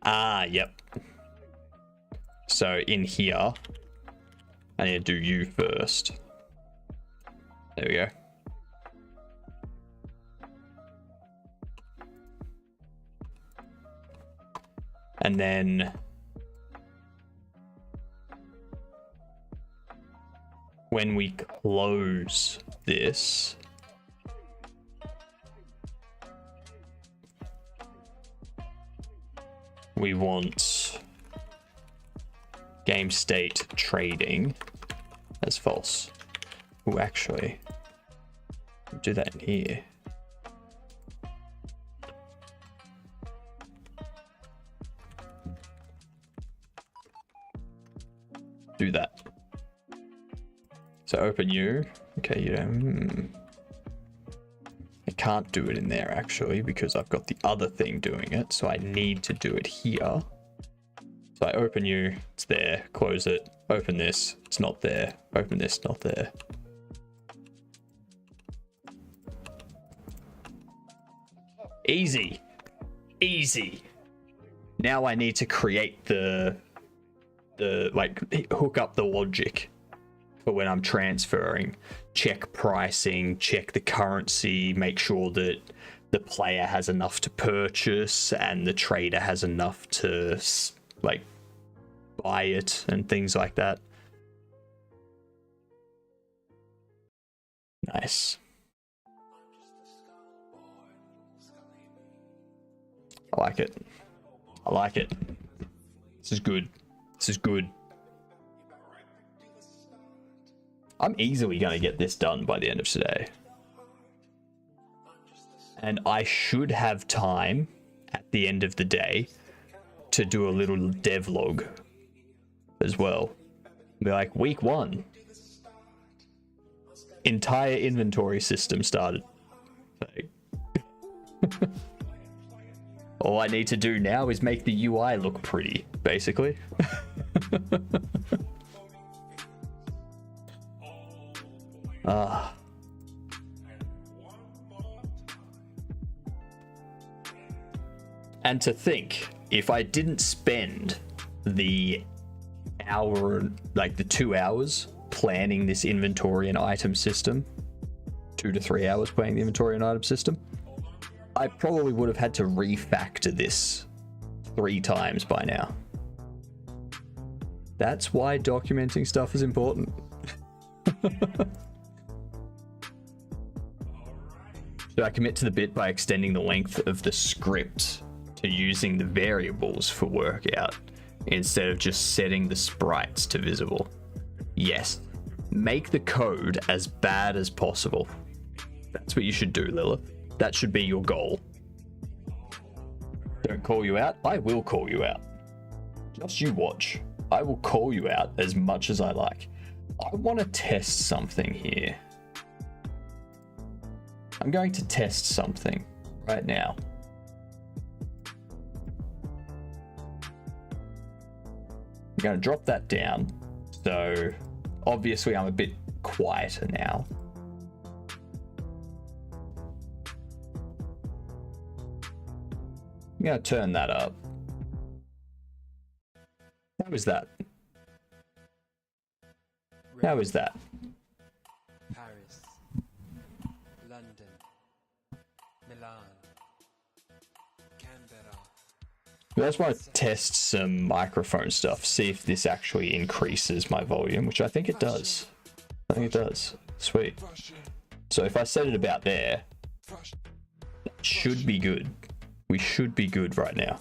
Ah, yep. So in here, I need to do you first. There we go. And then when we close this, we want game state trading as false. Oh, actually, do that in here. Do that. So open you. Okay, you don't. I can't do it in there actually because I've got the other thing doing it. So I need to do it here. So I open you, it's there, close it, open this, it's not there, open this, not there. Easy. Easy. Now I need to create the like hook up the logic for when I'm transferring, check pricing, check the currency, make sure that the player has enough to purchase and the trader has enough to like buy it and things like that. Nice. I like it. I like it. This is good. This is good. I'm easily going to get this done by the end of today. And I should have time at the end of the day to do a little devlog as well. Be like, week 1. Entire inventory system started. Like, all I need to do now is make the UI look pretty, basically. And to think, if I didn't spend the hour, like the 2 hours planning this inventory and item system, 2 to 3 hours planning the inventory and item system, I probably would have had to refactor this 3 times by now. That's why documenting stuff is important. Should I commit to the bit by extending the length of the script to using the variables for workout instead of just setting the sprites to visible? Yes. Make the code as bad as possible. That's what you should do, Lilith. That should be your goal. Don't call you out? I will call you out. Just you watch. I will call you out as much as I like. I want to test something here. I'm going to test something right now. I'm going to drop that down. So obviously I'm a bit quieter now. I'm going to turn that up. How is that? How is that? Paris, London, Milan, Canberra. I just want to test some microphone stuff, see if this actually increases my volume, which I think it does. I think it does. Sweet. So if I set it about there, that should be good. We should be good right now.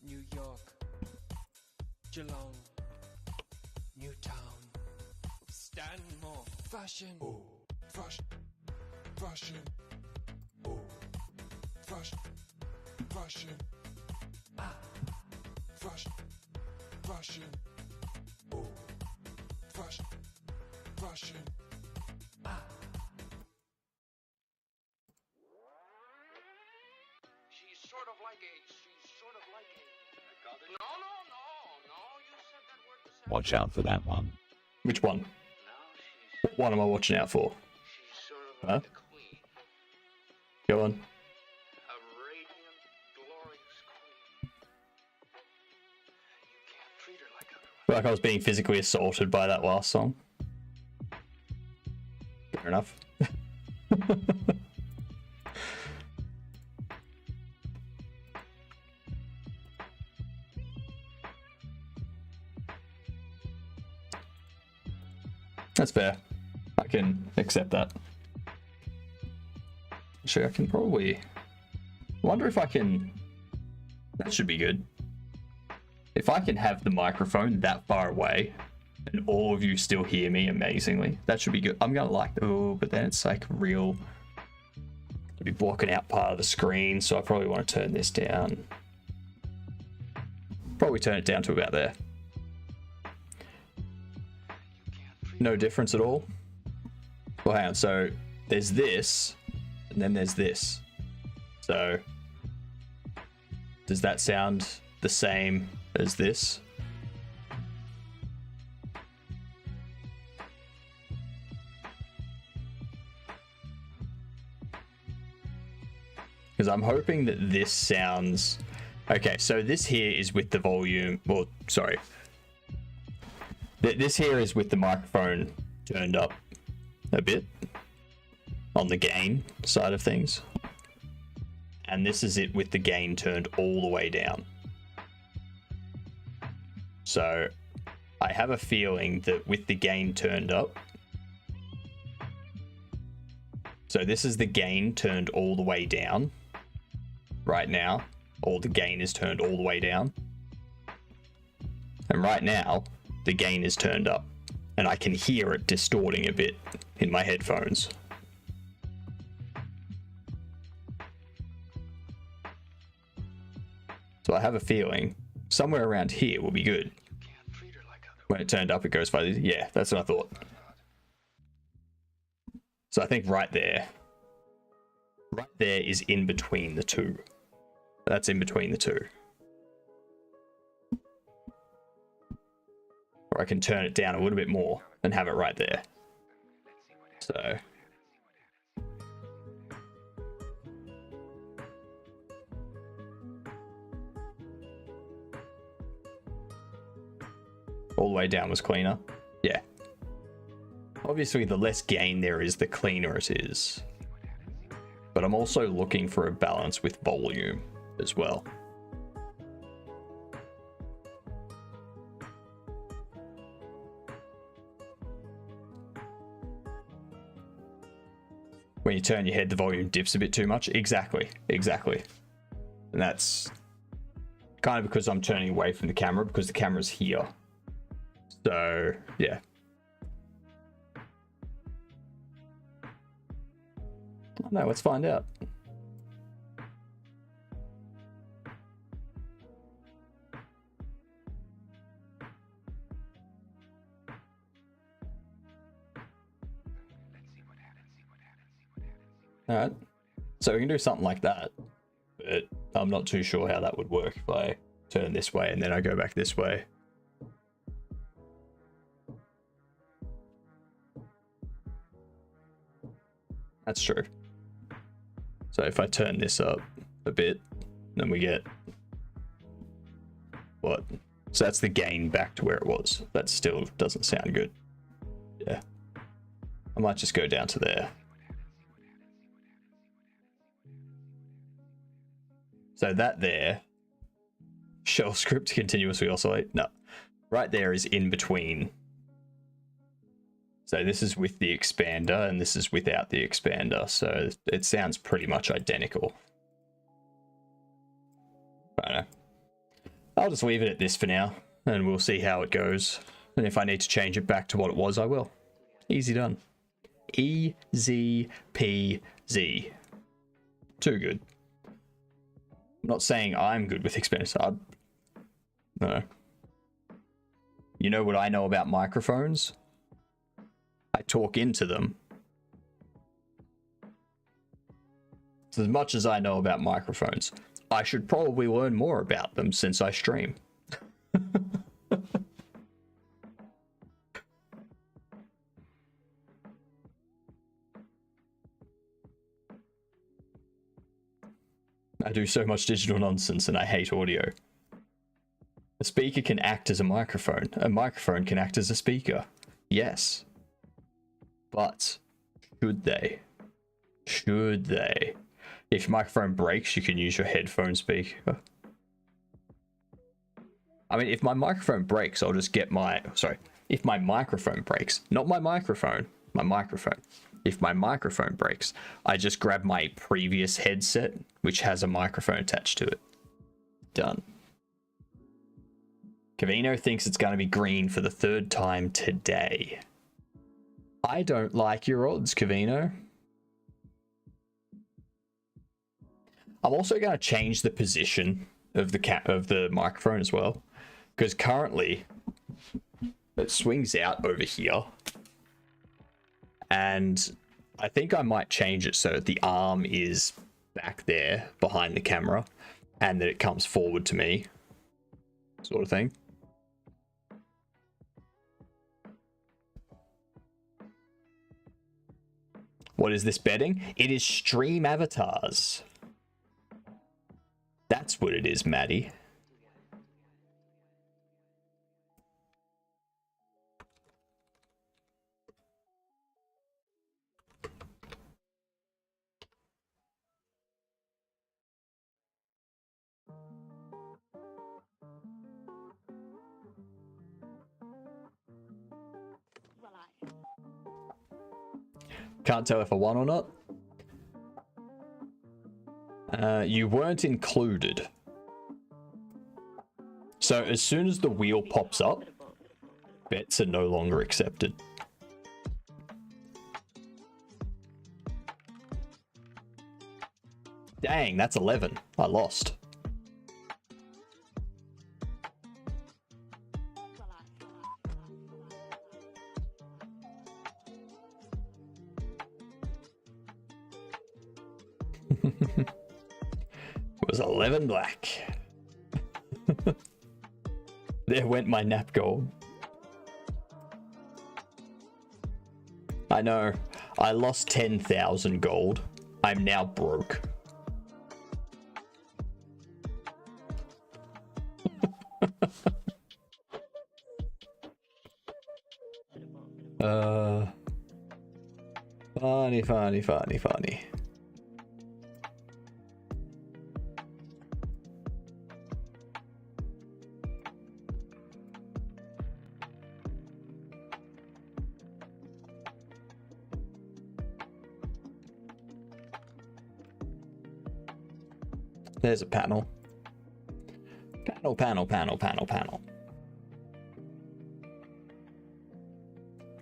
New York, Geelong, Newtown, Stanmore, fashion, fashion, fashion, fashion, fashion, fashion, fashion, fashion, fashion. She's sort of like a. No, you said that word the same. Watch out for that one. Which one? What one am I watching out for? She's sort of like Huh? the queen. Go on. A radiant, glorious queen. You can't treat her like other. I feel like I was being physically assaulted by that last song. Fair enough. That's fair. I can accept that. Actually, I can probably... wonder if I can... That should be good. If I can have the microphone that far away and all of you still hear me amazingly, that should be good. I'm gonna like... Oh, but then it's like real... I'll be blocking out part of the screen, so I probably want to turn this down. Probably turn it down to about there. No difference at all? Well, hang on. So there's this, and then there's this. So does that sound the same as this? Because I'm hoping that this sounds... Okay, so this here is with the volume... Well, sorry. This here is with the microphone turned up a bit on the gain side of things. And this is it with the gain turned all the way down. So I have a feeling that with the gain turned up... So this is the gain turned all the way down. Right now, all the gain is turned all the way down. And right now, the gain is turned up. And I can hear it distorting a bit in my headphones. So I have a feeling somewhere around here will be good. When it turned up, it goes further. Yeah, that's what I thought. So I think right there is in between the two. That's in between the two. Or I can turn it down a little bit more and have it right there. So. All the way down was cleaner. Yeah. Obviously, the less gain there is, the cleaner it is. But I'm also looking for a balance with volume as well. When you turn your head, the volume dips a bit too much. Exactly. And that's kind of because I'm turning away from the camera, because the camera's here. So, yeah. No, let's find out. Alright, so we can do something like that, but I'm not too sure how that would work if I turn this way and then I go back this way. That's true. So if I turn this up a bit, then we get what? So that's the gain back to where it was. That still doesn't sound good. Yeah. I might just go down to there. So that there, shell script continuously oscillate. No, right there is in between. So this is with the expander and this is without the expander. So it sounds pretty much identical. I don't know. I'll just leave it at this for now and we'll see how it goes. And if I need to change it back to what it was, I will. Easy done. Easy peasy. Too good. I'm not saying I'm good with expander. No. You know what I know about microphones? I talk into them. So as much as I know about microphones, I should probably learn more about them since I stream. I do so much digital nonsense and I hate audio. A speaker can act as a microphone. A microphone can act as a speaker. Yes. But should they? Should they? If your microphone breaks, you can use your headphone speaker. I mean, if my microphone breaks, I'll just get my... Sorry. if my microphone breaks, not my microphone, my microphone. If my microphone breaks, I just grab my previous headset, which has a microphone attached to it. Done. Cavino thinks it's going to be green for the third time today. I don't like your odds, Cavino. I'm also going to change the position of the microphone as well, because currently it swings out over here, and I think I might change it so that the arm is back there behind the camera and that it comes forward to me, sort of thing. What is this betting? It is stream avatars. That's what it is, Maddie. Can't tell if I won or not. You weren't included. So as soon as the wheel pops up, bets are no longer accepted. Dang, that's 11. I lost. It was 11 black. There went my nap gold. I know. I lost 10,000 gold. I'm now broke. Funny. There's a panel. Panel.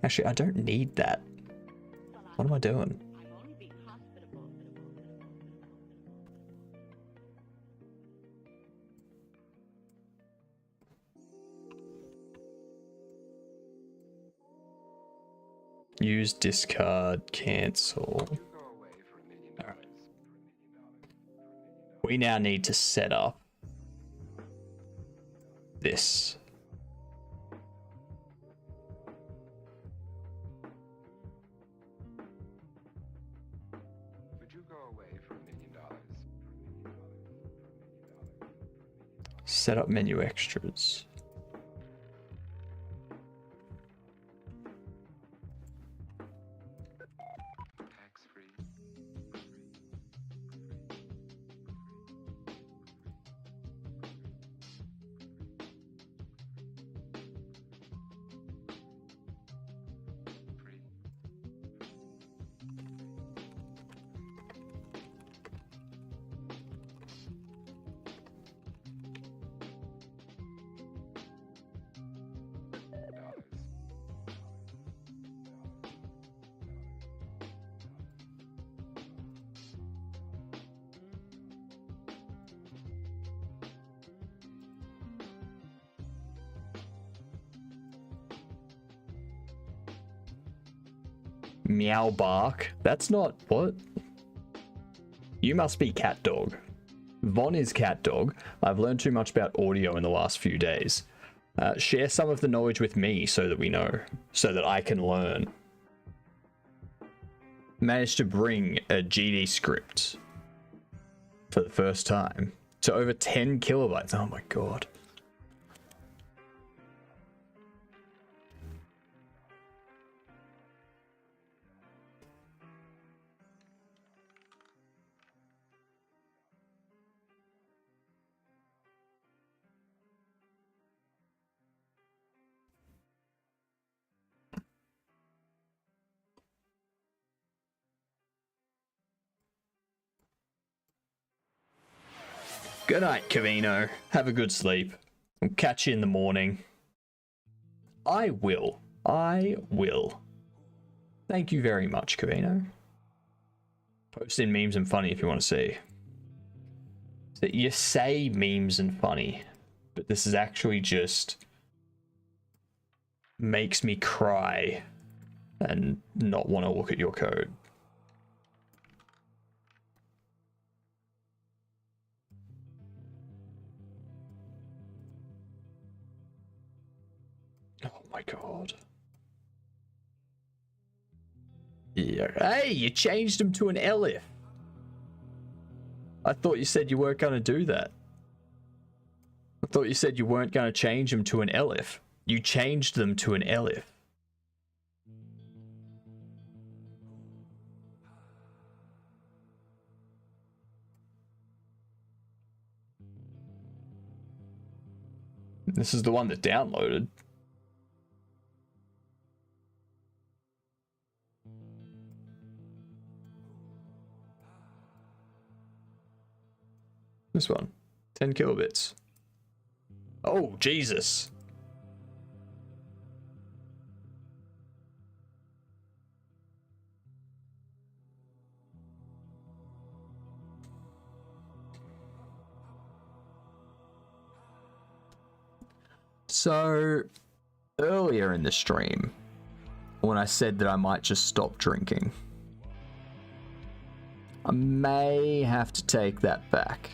Actually, I don't need that. What am I doing? Use, discard, cancel. Alright. We now need to set up this. Would you go away for $1 million? Set up menu extras. Meow bark. That's not what? You must be cat dog. Von is cat dog. I've learned too much about audio in the last few days. Share some of the knowledge with me so that we know, so that I can learn. Managed to bring a GD script for the first time to over 10 kilobytes. Oh my god. Good night, Cavino. Have a good sleep. I'll catch you in the morning. I will. I will. Thank you very much, Cavino. Post in memes and funny if you want to see. So you say memes and funny, but this is actually just makes me cry and not want to look at your code. Oh my god. Yeah. Hey, you changed him to an elif. I thought you said you weren't going to do that. I thought you said you weren't going to change him to an elif. You changed them to an elif. This is the one that downloaded. This one. 10 kilobits. Oh, Jesus. So, earlier in the stream, when I said that I might just stop drinking, I may have to take that back.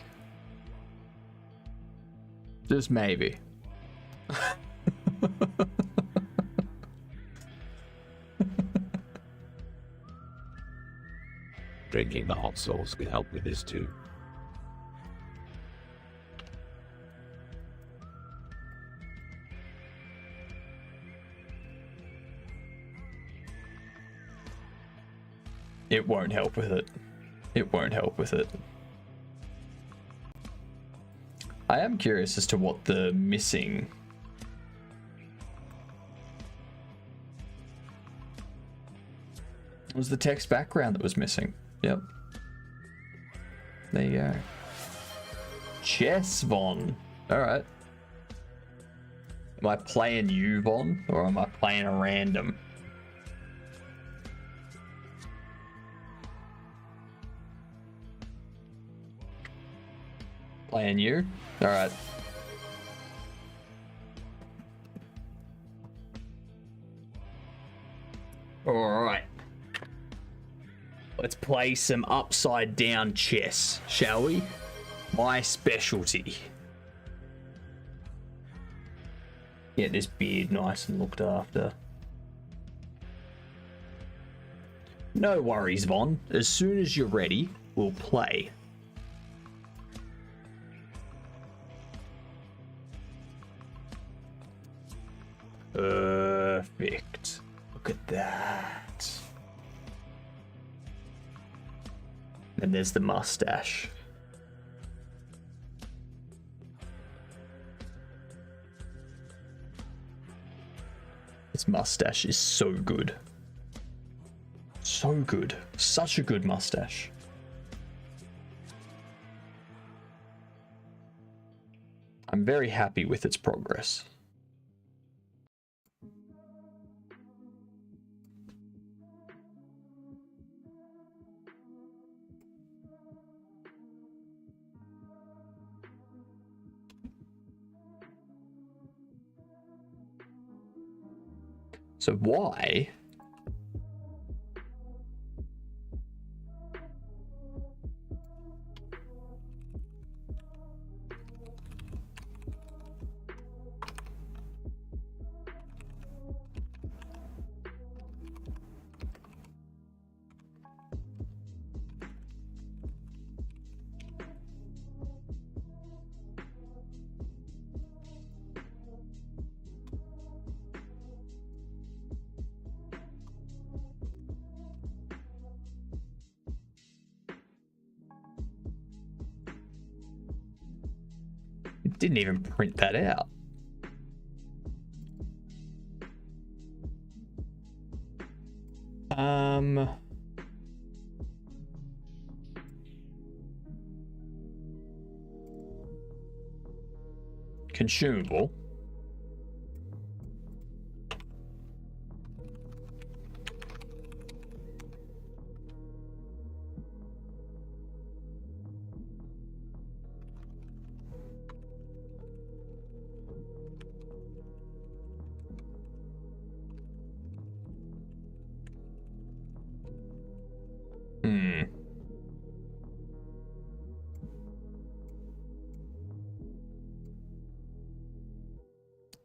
Just maybe. Drinking the hot sauce could help with this too. It won't help with it. It won't help with it. I am curious as to what the missing... It was the text background that was missing. Yep. There you go. Chess, Von. Alright. Am I playing you, Von? Or am I playing a random? Playing you? Alright. Alright. Let's play some upside down chess, shall we? My specialty. Get this beard nice and looked after. No worries, Von. As soon as you're ready, we'll play. Perfect. Look at that. And there's the mustache. This mustache is so good. So good. Such a good mustache. I'm very happy with its progress. So why? It didn't even print that out. consumable.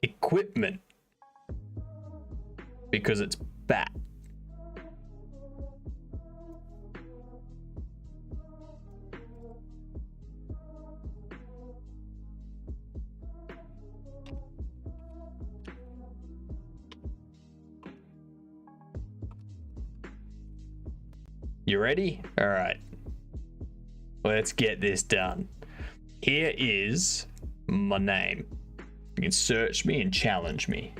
Equipment. Because it's bat. You ready? All right. Let's get this done. Here is my name. You can search me and challenge me.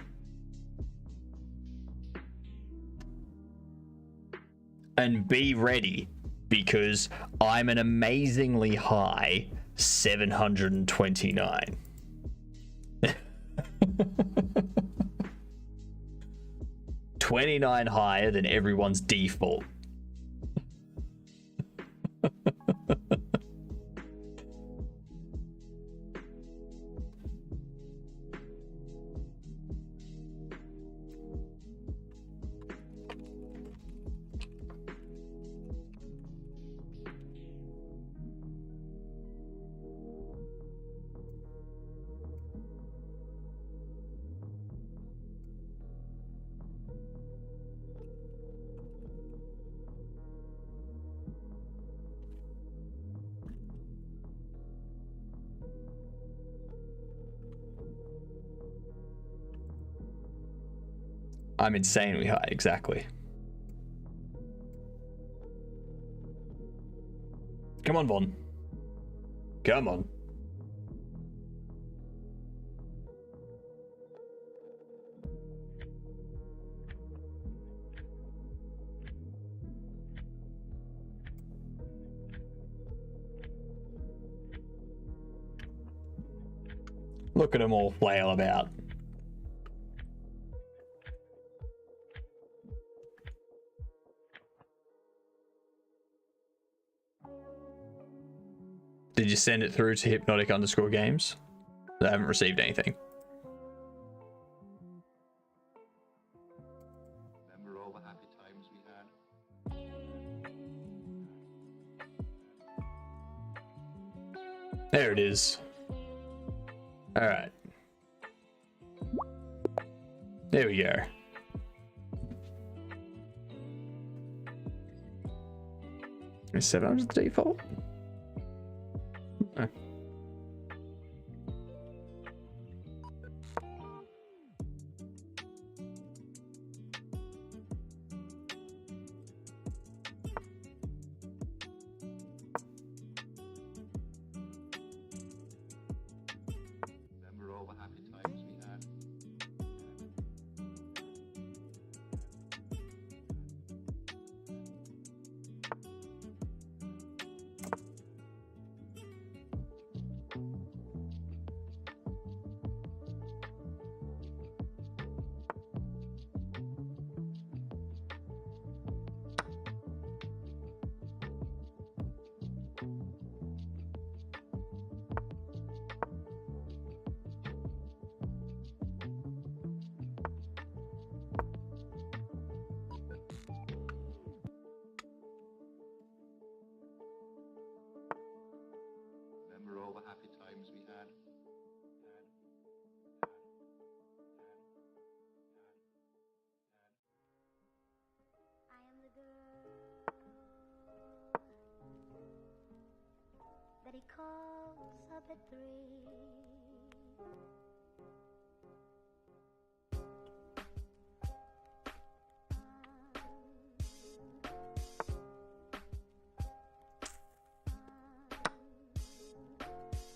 And be ready, because I'm an amazingly high 729. 29 higher than everyone's default. I'm insanely high, exactly. Come on, Vaughn. Come on. Look at them all flail about. Did you send it through to hypnotic_games? I haven't received anything. Remember all the happy times we had? There it is. All right. There we go. Is 700 the default? Oh. Remember all the happy times we had? Remember all the happy times we had? I am the girl that he calls up at 3.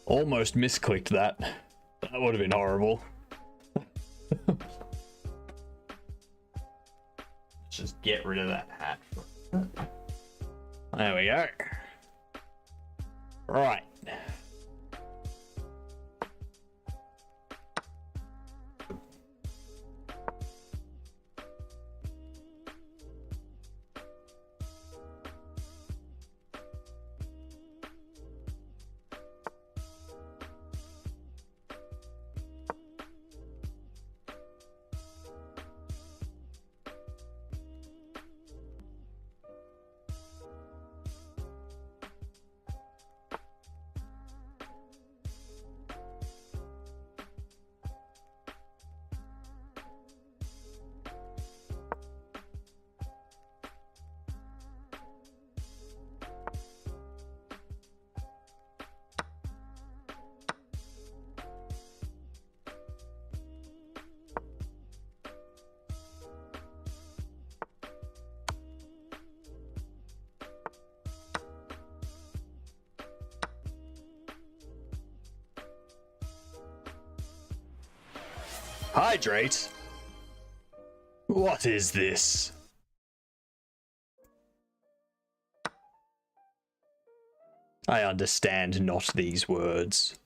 Almost misclicked that. That would have been horrible. Just get rid of that hat. There we go. Right. Hydrate? What is this? I understand not these words.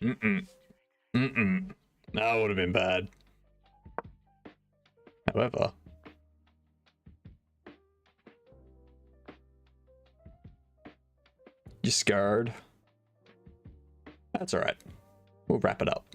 Mm-mm. Mm-mm. That would have been bad. However... You scared? That's alright. We'll wrap it up.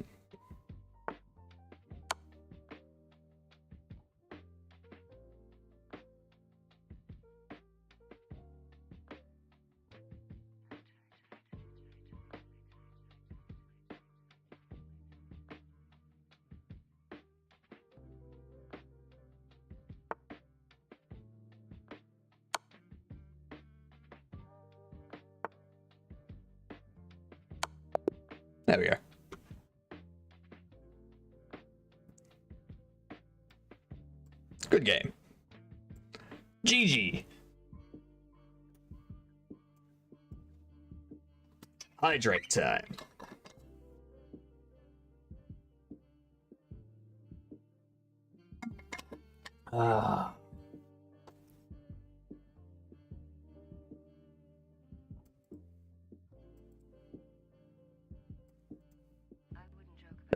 There we go. Good game. GG. Hydrate time. Ah.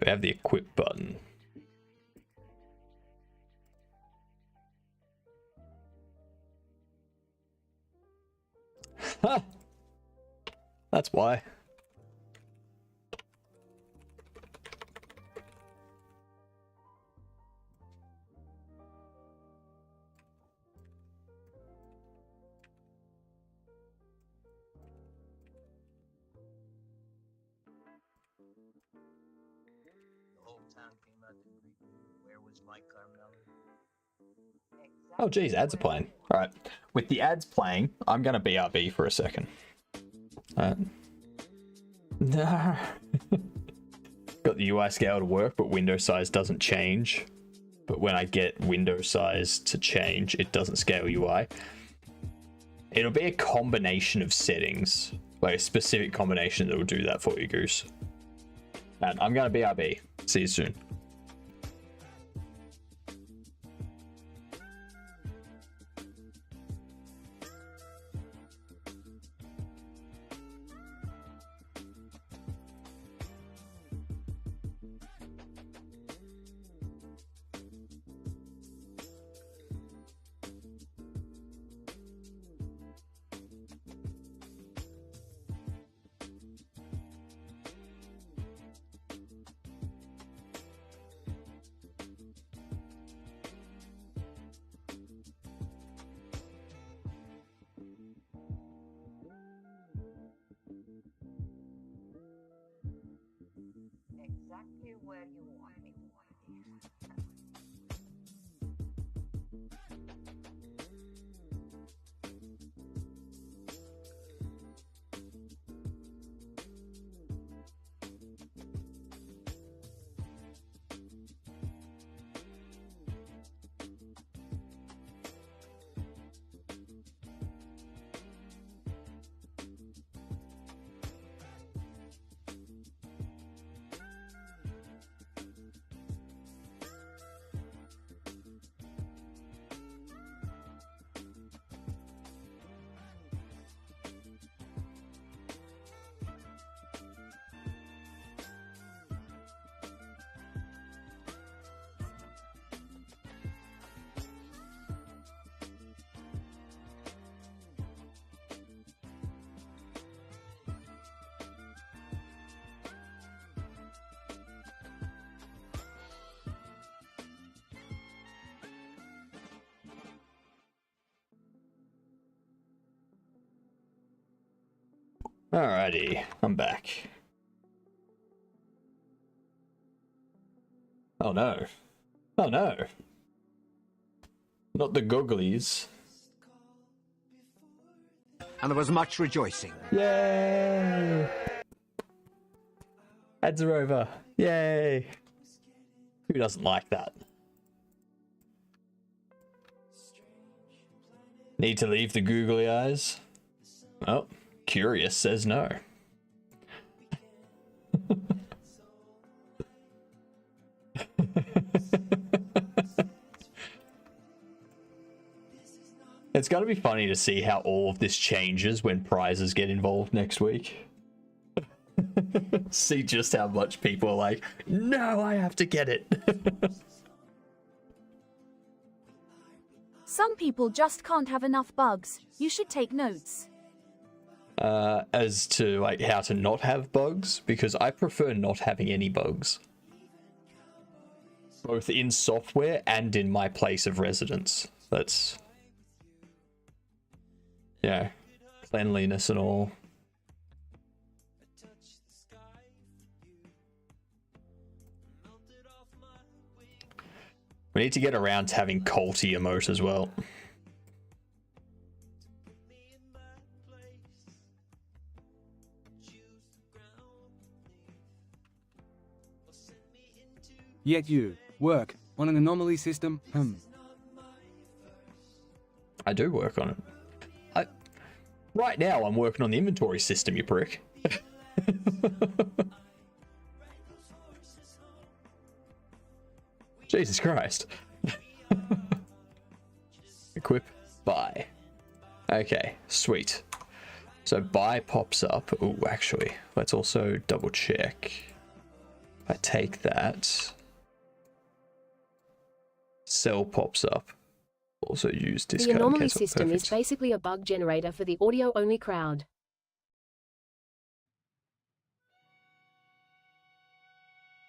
We have the equip button. Ha! That's why. Oh geez, ads are playing. Alright. With the ads playing, I'm gonna BRB for a second. No. Got the UI scale to work, but window size doesn't change. But when I get window size to change, it doesn't scale UI. It'll be a combination of settings. Like a specific combination that will do that for you, Goose. And I'm gonna BRB. See you soon. Exactly where you want me. Alrighty, I'm back. Oh no. Oh no. Not the googlies. And there was much rejoicing. Yay! Ads are over. Yay. Who doesn't like that? Need to leave the googly eyes? Oh, Curious says no. It's going to be funny to see how all of this changes when prizes get involved next week. See just how much people are like, no, I have to get it. Some people just can't have enough bugs. You should take notes. As to like how to not have bugs, because I prefer not having any bugs. Both in software and in my place of residence. That's, yeah, cleanliness and all. We need to get around to having culty emote as well. Yet you work on an anomaly system. I do work on it. Right now, I'm working on the inventory system, you prick. Jesus Christ. Equip, buy. Okay, sweet. So buy pops up. Oh, actually, let's also double check. If I take that, sell pops up. Also use The discount. anomaly cancel. system is Perfect. basically a bug generator for the audio-only crowd.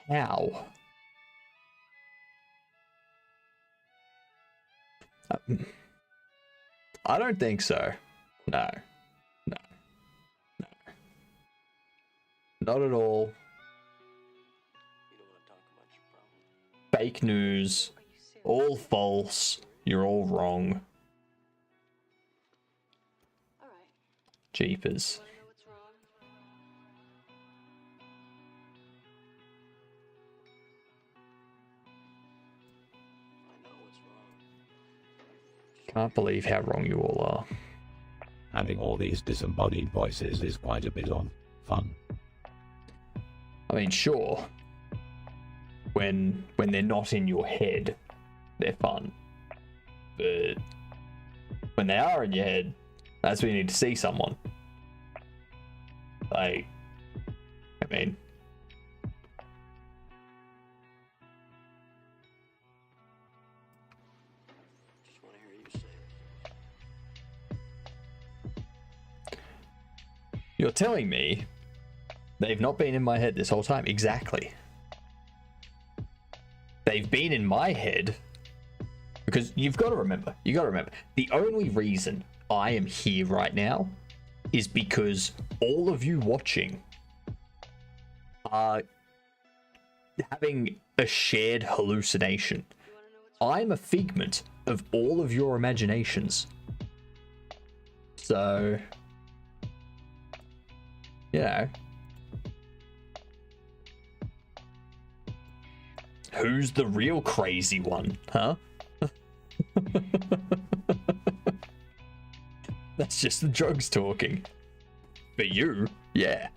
How? I don't think so. No. No. No. Not at all. Fake news. All false. You're all wrong. Jeepers. Can't believe how wrong you all are. Having all these disembodied voices is quite a bit of fun. I mean, sure. When they're not in your head, they're fun. But when they are in your head, that's when you need to see someone. Like, I mean, you're telling me they've not been in my head this whole time? Exactly. They've been in my head because you've got to remember, the only reason I am here right now is because all of you watching are having a shared hallucination. I'm a figment of all of your imaginations. So, you know, who's the real crazy one, huh? That's just the drugs talking. For you, yeah.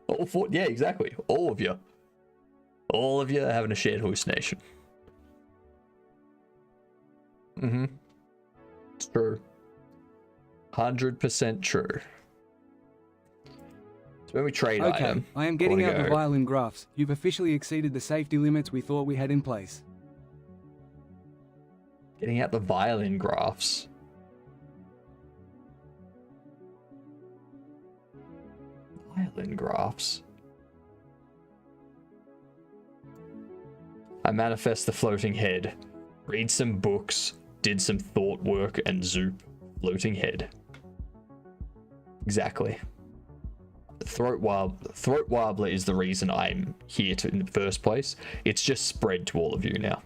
All four, yeah, exactly. All of you. All of you are having a shared hallucination. Mm-hmm. It's true. 100% true. So when we trade Okay, item, I am getting out the audio- violin graphs. You've officially exceeded the safety limits we thought we had in place. Getting out the violin graphs. Violin graphs. I manifest the floating head. Read some books. Did some thought work and zoop. Floating head. Exactly. Throat Warbler is the reason I'm here in the first place. It's just spread to all of you now.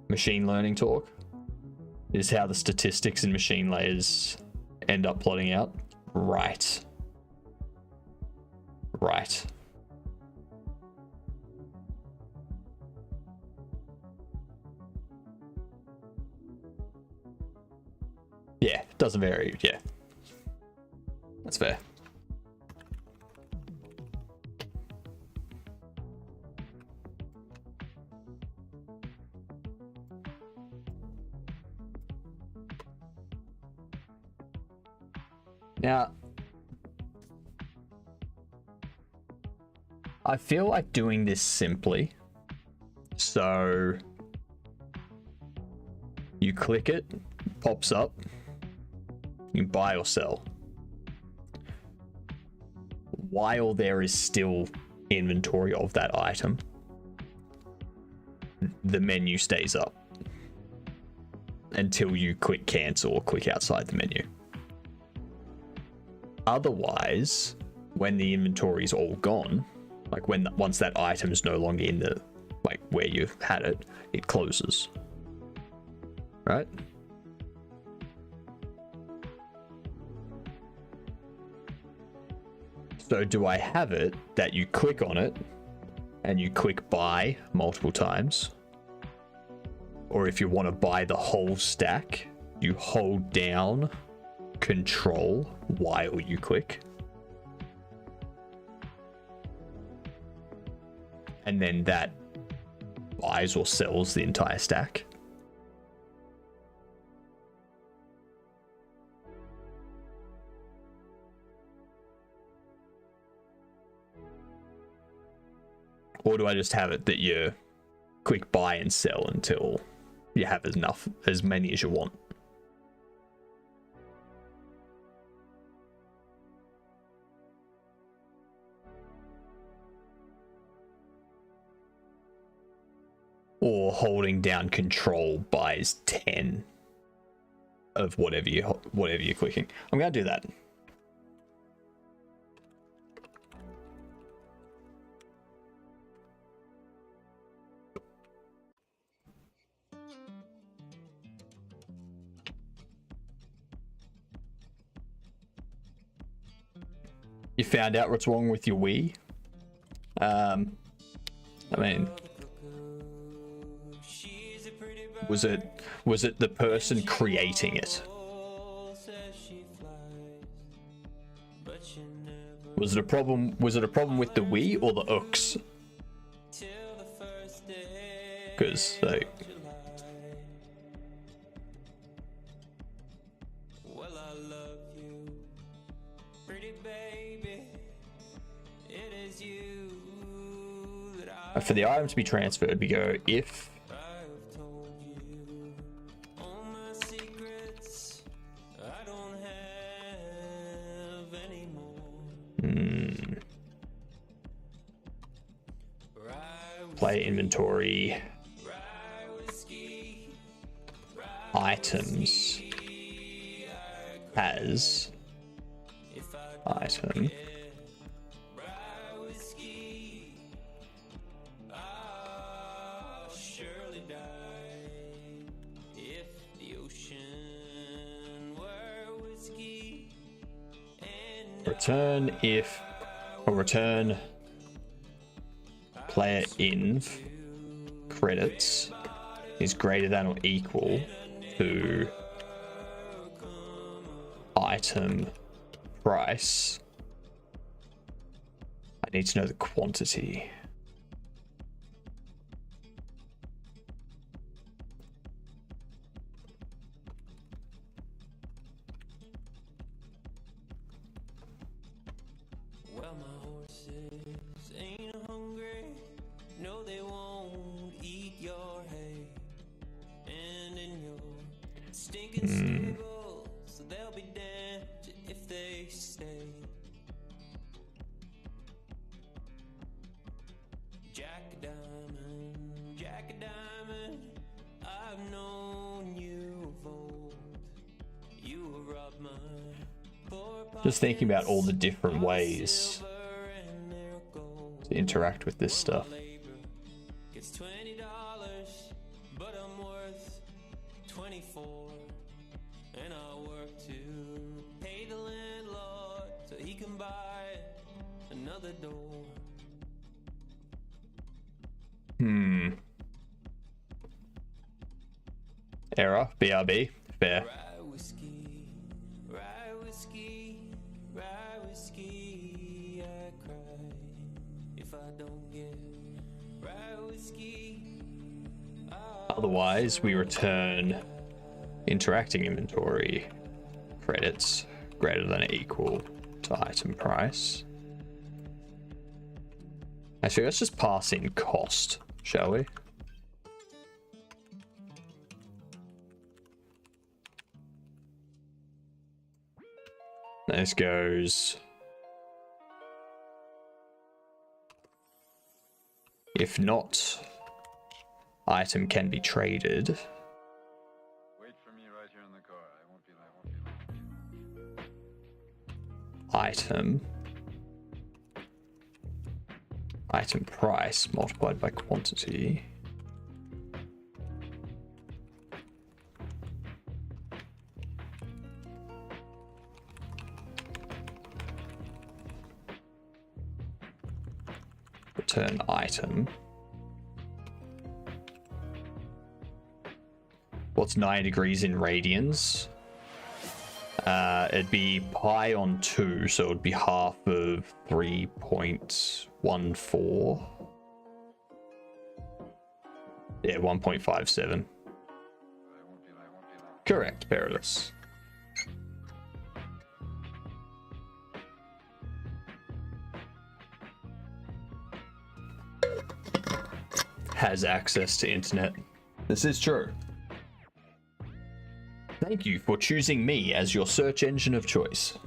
Machine learning talk. is how the statistics in machine layers end up plotting out. Right. Right. Yeah, doesn't vary. Yeah. That's fair. Now, I feel like doing this simply. So you click it, pops up, you buy or sell. While there is still inventory of that item, the menu stays up until you click cancel or click outside the menu. Otherwise, when the inventory is all gone, like once that item is no longer in the, like where you've had it, it closes. Right? So do I have it that you click on it and you click buy multiple times? Or if you want to buy the whole stack, you hold down Control while you click. And then that buys or sells the entire stack. Or do I just have it that you click buy and sell until you have as many as you want? Or holding down Control buys 10 of whatever you're clicking. I'm gonna do that. You found out what's wrong with your Wii? I mean, was it the person creating it? Was it a problem with the Wii or the Ux? Because like, for the item to be transferred, we go if play inventory items as item return if or return player inv credits is greater than or equal to item price. I need to know the quantity. Well, my horses ain't hungry. No, they won't eat your hay. And in your stinking stable, so they'll be damned if they stay. Jack a diamond, I've known you of old. You robbed my poor Just thinking about all the different ways to interact with this stuff. It's $20, but I'm worth 24. more. And I work to pay the landlord so he can buy another door. Error. BRB. Fair. Rye whiskey, rye whiskey, rye whiskey. I cry if I don't get rye whiskey. Otherwise, we return interacting inventory credits greater than or equal to item price. Actually, let's just pass in cost, shall we? This goes... If not, item can be traded. Wait for me right here in the car. I won't be long. Item price multiplied by quantity. Return item. What's 9 degrees in radians? It'd be pi on 2, so it'd be half of 3.14. Yeah, 1.57. Correct, Perilous. Has access to internet. This is true. Thank you for choosing me as your search engine of choice.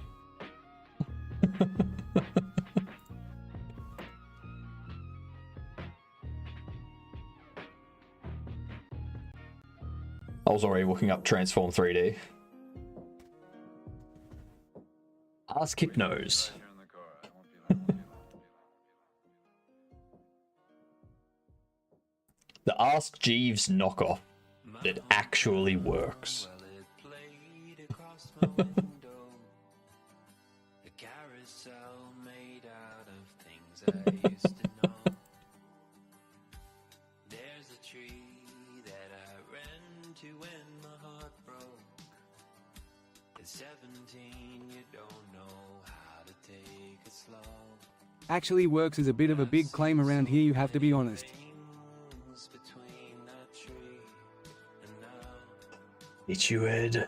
I was already looking up Transform 3D. Ask Hypnose. The Ask Jeeves knockoff that actually works. A carousel made out of things I used to know. There's a tree that I ran to when my heart broke. At 17, you don't know how to take it slow. Actually works is a bit of a big claim around here, you have to be honest. Hit you, Ed.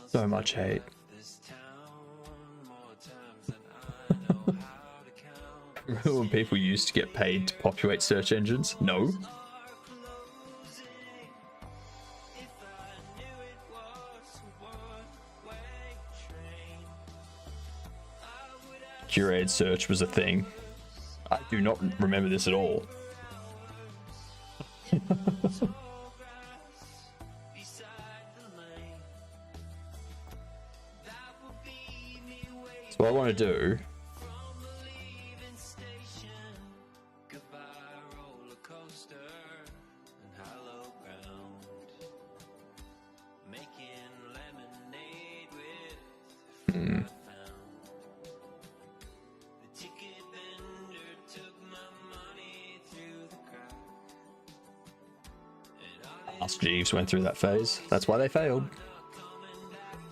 So much hate. Remember when people used to get paid to populate search engines? No. Curated search was a thing. I do not remember this at all. So what I want to do Ask Jeeves went through that phase. That's why they failed.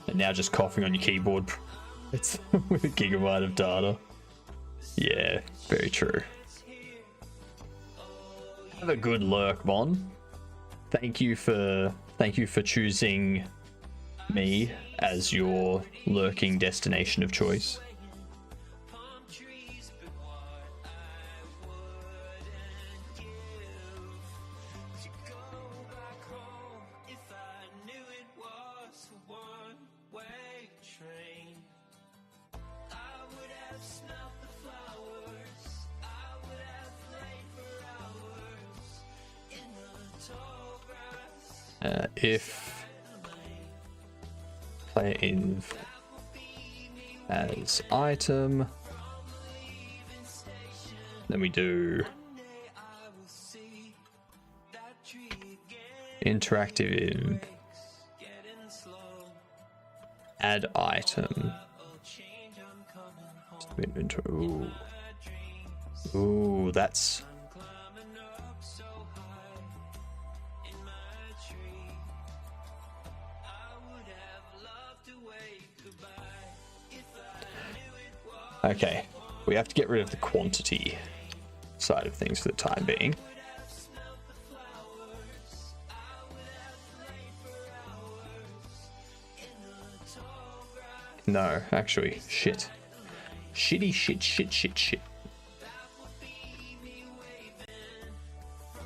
And now just coughing on your keyboard. It's with a gigabyte of data. Yeah, very true. Have a good lurk, Mon. Thank you for choosing me as your lurking destination of choice. If player in as item, then we do Interactive. Add item. Ooh. Ooh, that's... Okay, we have to get rid of the quantity side of things for the time being. No, actually, shit. Shitty shit.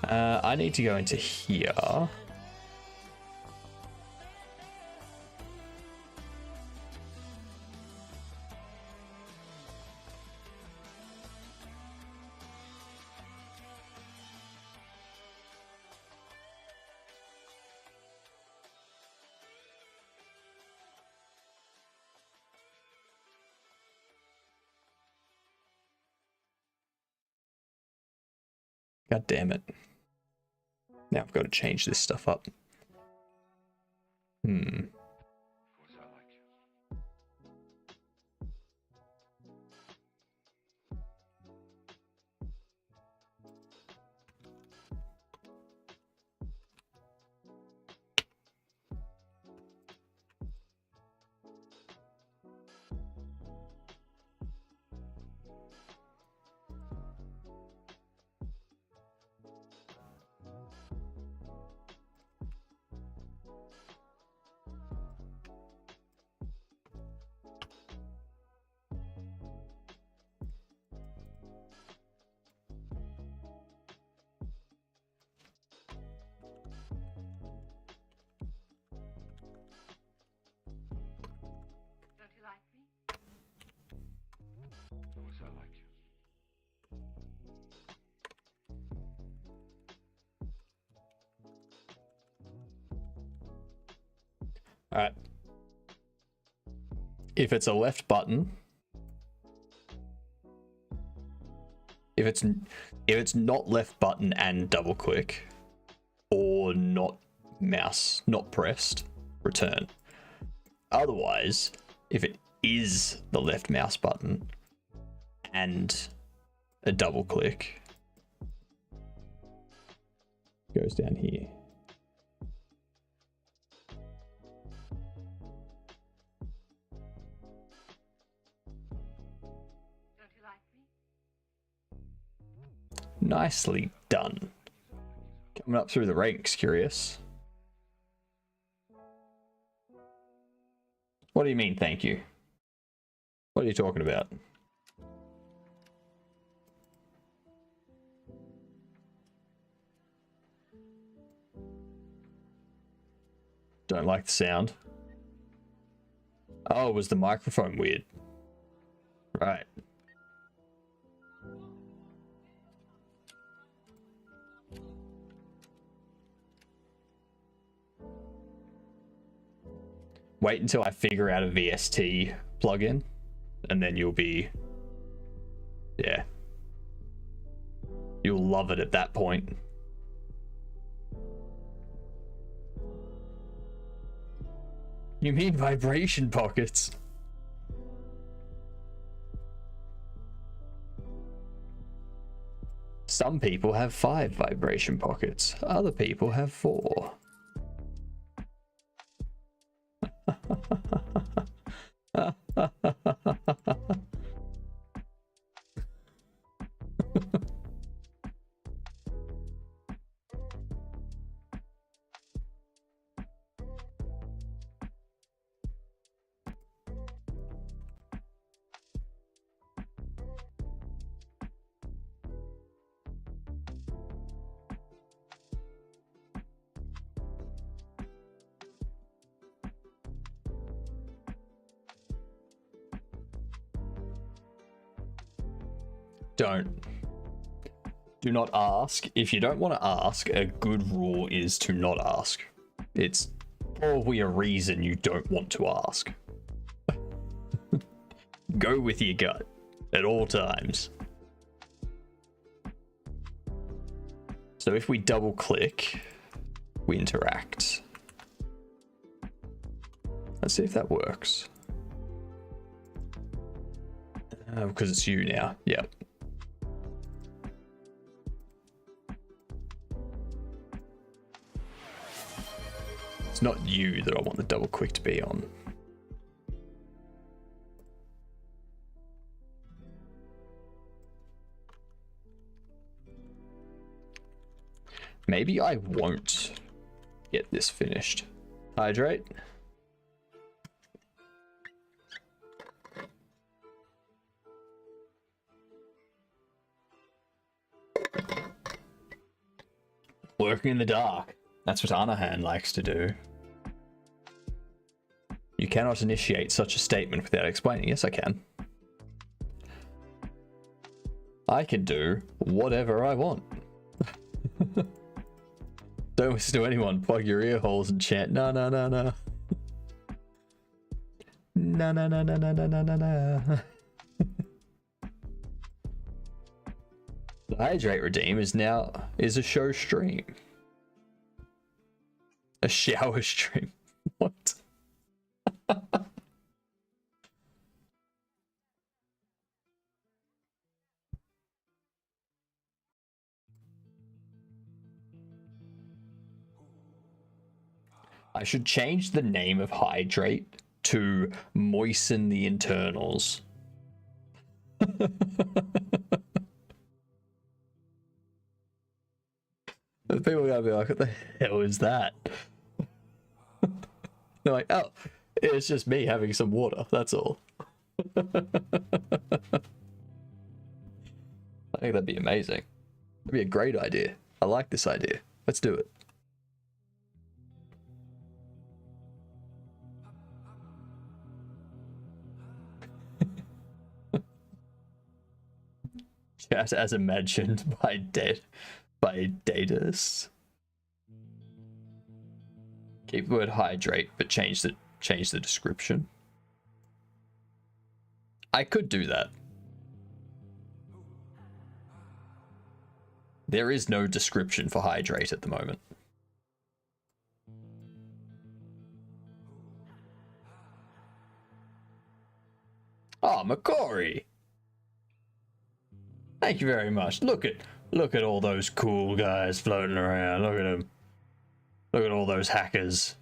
I need to go into here. God damn it. Now I've got to change this stuff up. Alright. If it's a left button, if it's not left button and double click, or not mouse, not pressed, return. Otherwise, if it is the left mouse button and a double click, goes down here. Nicely done. Coming up through the ranks, curious. What do you mean, thank you? What are you talking about? Don't like the sound. Oh, was the microphone weird? Right. Wait until I figure out a VST plugin, and then you'll be... yeah. You'll love it at that point. You mean vibration pockets? Some people have 5 vibration pockets. Other people have 4. Do not ask. If you don't want to ask, a good rule is to not ask. It's probably a reason you don't want to ask. Go with your gut at all times. So if we double click, we interact. Let's see if that works. Because it's you now. Yep. It's not you that I want the double click to be on. Maybe I won't get this finished. Hydrate. Working in the dark. That's what Anahan likes to do. You cannot initiate such a statement without explaining. Yes, I can. I can do whatever I want. Don't listen to anyone. Plug your ear holes and chant. No, no, no, no. No, no, no, no, no, no, no, no, no. The Hydrate Redeem is a show stream. A shower stream. What? I should change the name of Hydrate to Moisten the Internals. The people are gonna be like, what the hell is that? They're like, oh, it's just me having some water, that's all. I think that'd be amazing. That'd be a great idea. I like this idea. Let's do it. As imagined by Datus. Keep the word hydrate, but change the description. I could do that. There is no description for hydrate at the moment. Oh, Makori! Thank you very much. Look at all those cool guys floating around. Look at them. Look at all those hackers.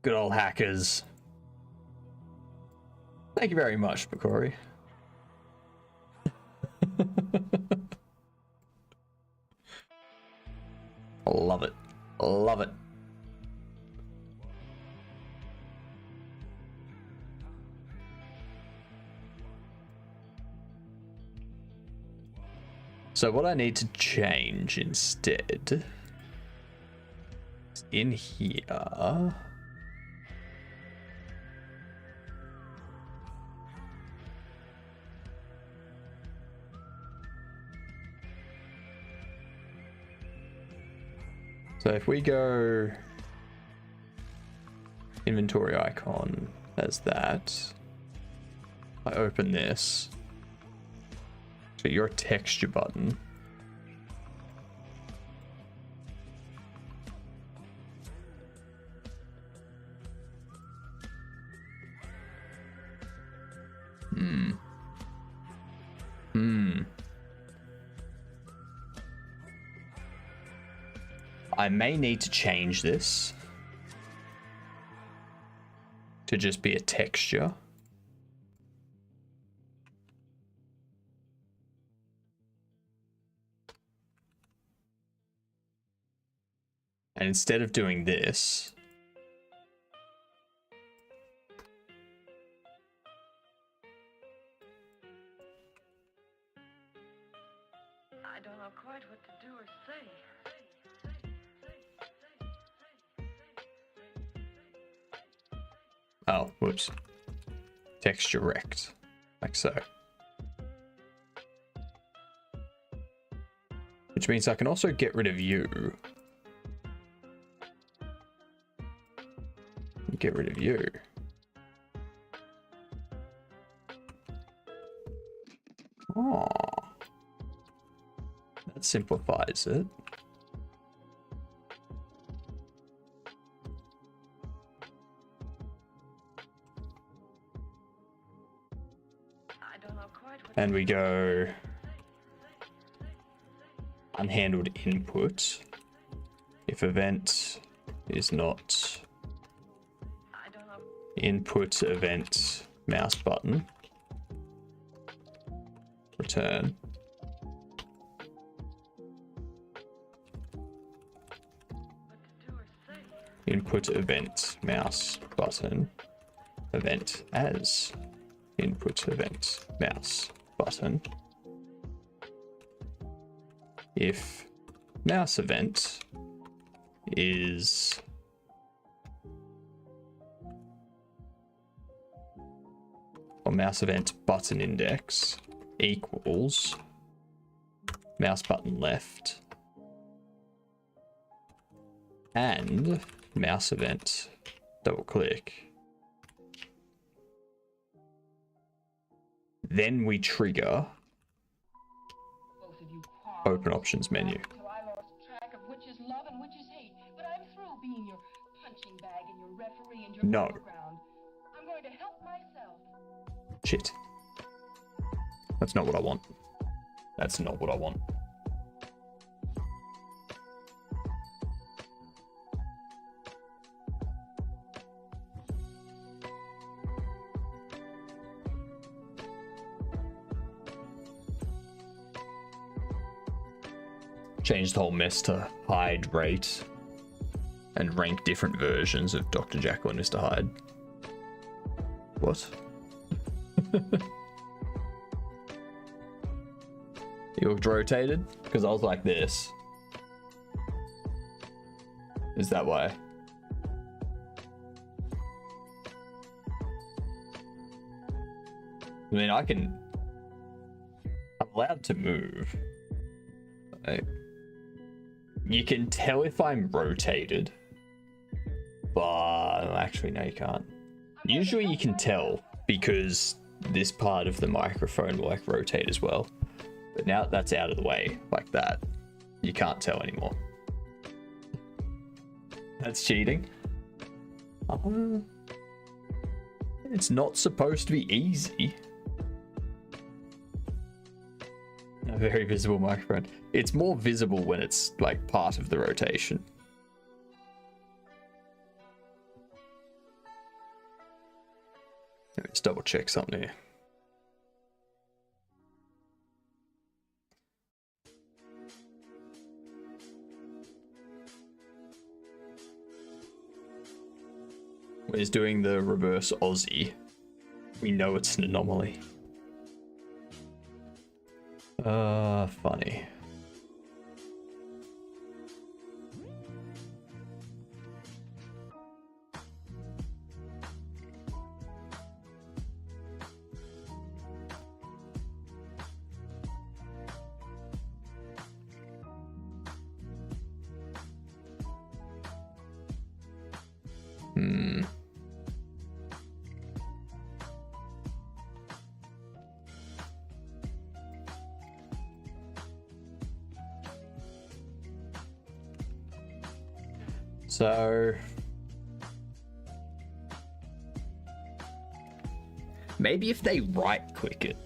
Good old hackers. Thank you very much, Makori. Love it. Love it. So what I need to change instead is in here. So if we go inventory icon as that, I open this. So your texture button. I may need to change this to just be a texture. And instead of doing this, I don't know quite what to do or say. oh, whoops. Texture rect, like so. Which means I can also get rid of you. Get rid of you. Oh, that simplifies it. and we go unhandled input. If event is not input event mouse button, return. Input event mouse button event as input event mouse button. If mouse event is or mouse event button index equals mouse button left and mouse event double click, then we trigger open options menu. So I lost track of which is love and which is hate, but I'm through being your punching bag and your referee and your No. battleground. I'm going to help myself. Shit. That's not what I want. That's not what I want. Change the whole mess to hide rate and rank different versions of Dr. Jekyll and Mr. Hyde. What? You looked rotated? Because I was like this. Is that why? I mean, I'm allowed to move. You can tell if I'm rotated, but actually no, you can't. Usually you can tell because this part of the microphone will like rotate as well. But now that's out of the way like that, you can't tell anymore. That's cheating. It's not supposed to be easy. A very visible microphone. It's more visible when it's like part of the rotation. Let's double check something here. When he's doing the reverse Aussie, we know it's an anomaly. Funny. So maybe if they right click it.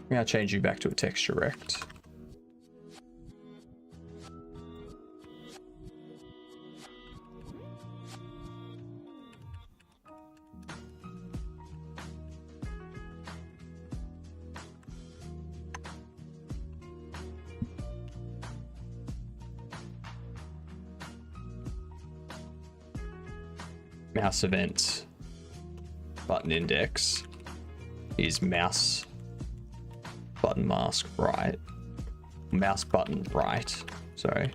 Now change you back to a texture rect. Mouse event button index is mouse button mask right. Mouse button right, sorry.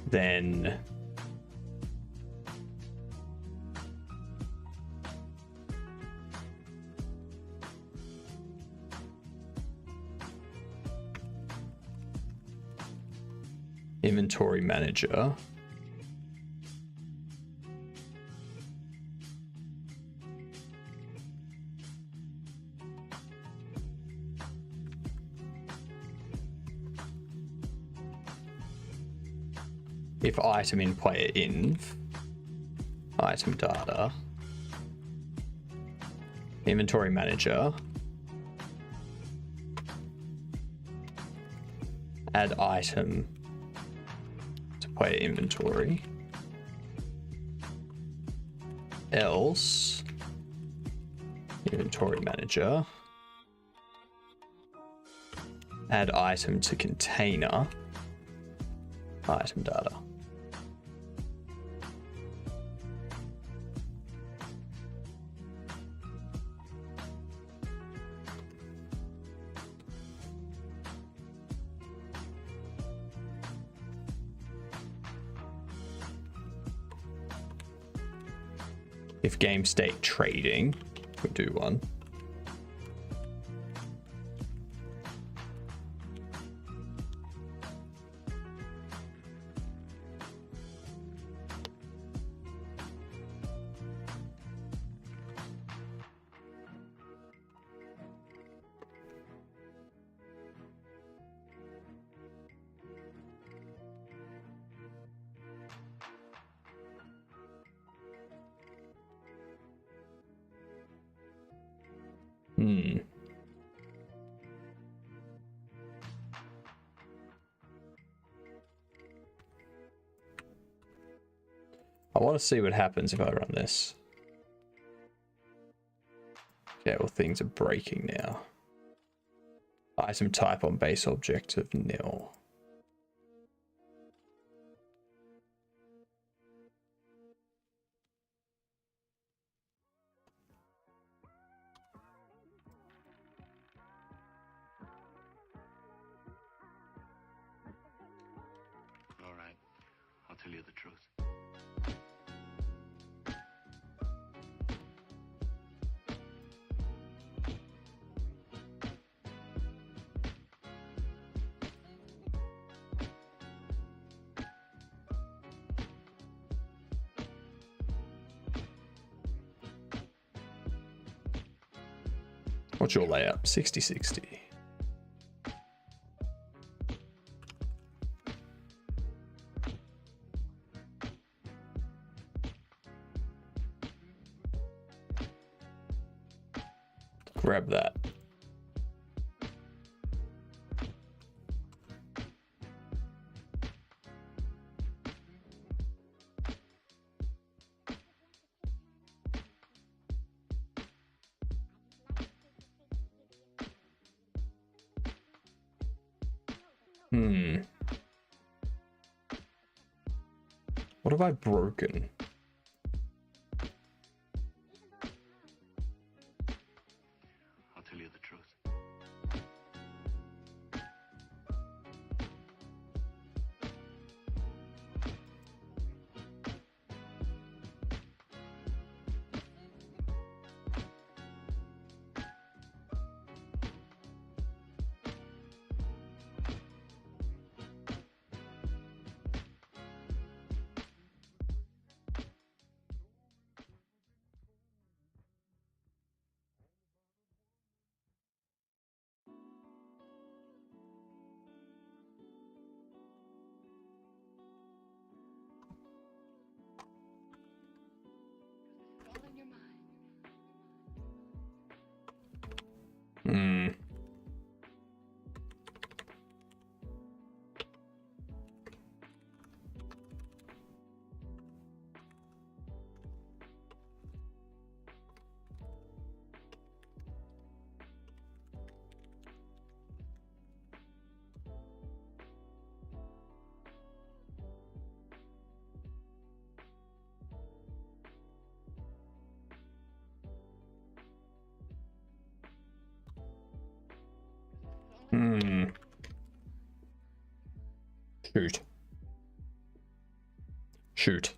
Then inventory manager. if item in player inv, item data, inventory manager, add item to player inventory, else inventory manager, add item to container, item data. If game state trading, we do one. I want to see what happens if I run this. Okay, well, things are breaking now. Item type on base object of nil. All right, I'll tell you the truth. What's your layout? 60-60. Grab that. What have I broken? I'll tell you the truth. Shoot. Shoot.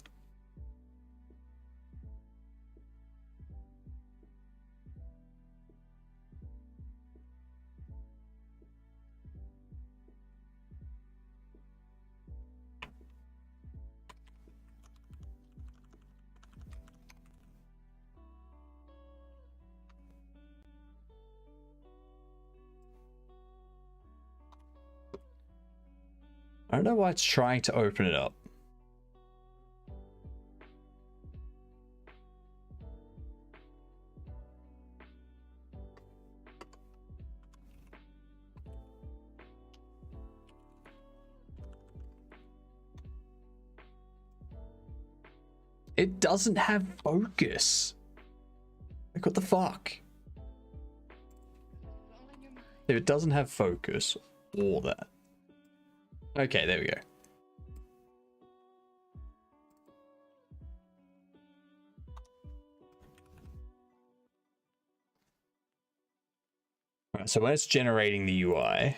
I don't know why it's trying to open it up. It doesn't have focus. Like, what the fuck? If it doesn't have focus, or that. Okay, there we go. Alright, so when it's generating the UI,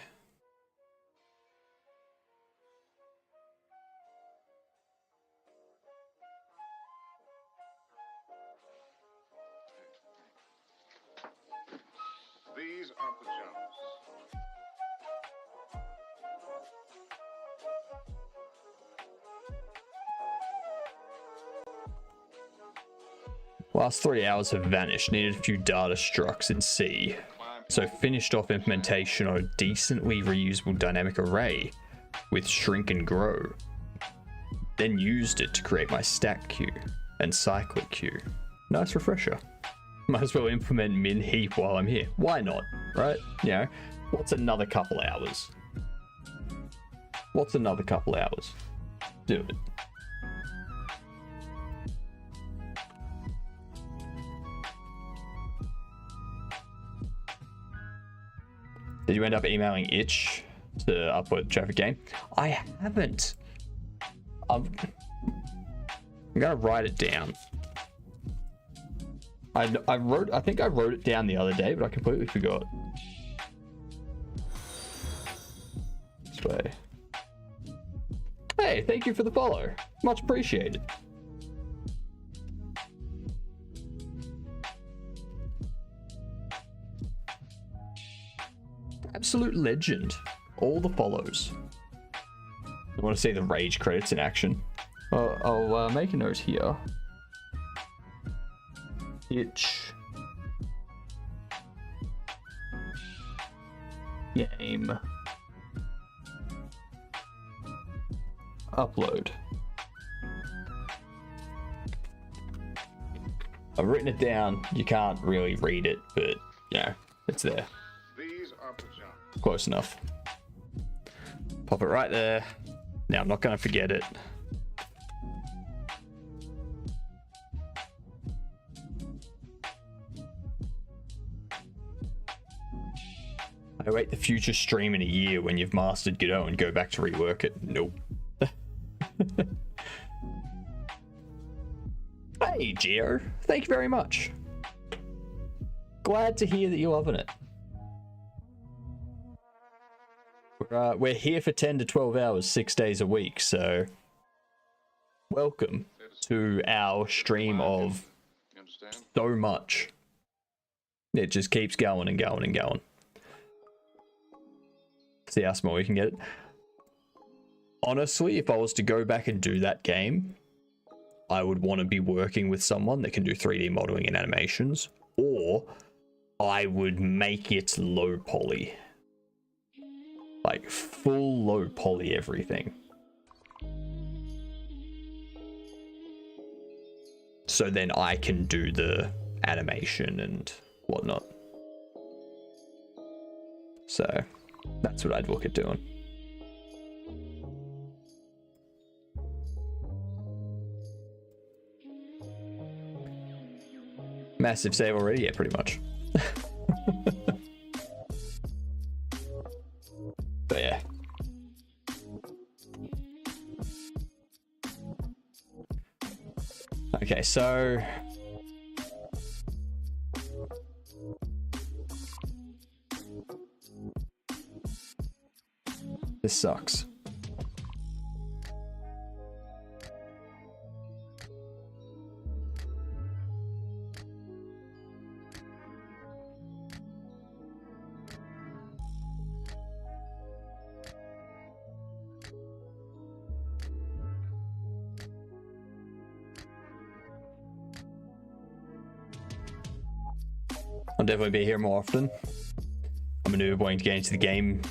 These are pajamas. last 3 hours have vanished. Needed a few data structs in C. So finished off implementation on a decently reusable dynamic array with shrink and grow. Then used it to create my stack queue and cyclic queue. Nice refresher. Might as well implement min heap while I'm here. Why not, right? You know, what's another couple hours? What's another couple hours? Do it. Did you end up emailing Itch to upload the traffic game? I haven't. I'm gonna write it down. I think I wrote it down the other day, but I completely forgot. This way. Hey, thank you for the follow. Much appreciated. Absolute legend. All the follows. I want to see the rage credits in action. I'll make a note here. Itch. Game. Upload. I've written it down. You can't really read it, but yeah, it's there. These are pajamas. Close enough. Pop it right there. Now I'm not going to forget it. I wait the future stream in a year when you've mastered Godot and go back to rework it. Nope. Hey, Geo. Thank you very much. Glad to hear that you're loving it. We're here for 10 to 12 hours, 6 days a week, so welcome to our stream of so much. It just keeps going and going and going. See how small we can get it. Honestly, if I was to go back and do that game, I would want to be working with someone that can do 3D modeling and animations, or I would make it low poly. Like full low poly everything. So then I can do the animation and whatnot. So that's what I'd look at doing. Massive save already? Yeah, pretty much. But yeah. Okay, so this sucks. I'll definitely be here more often. I'm a noob wanting to get into the game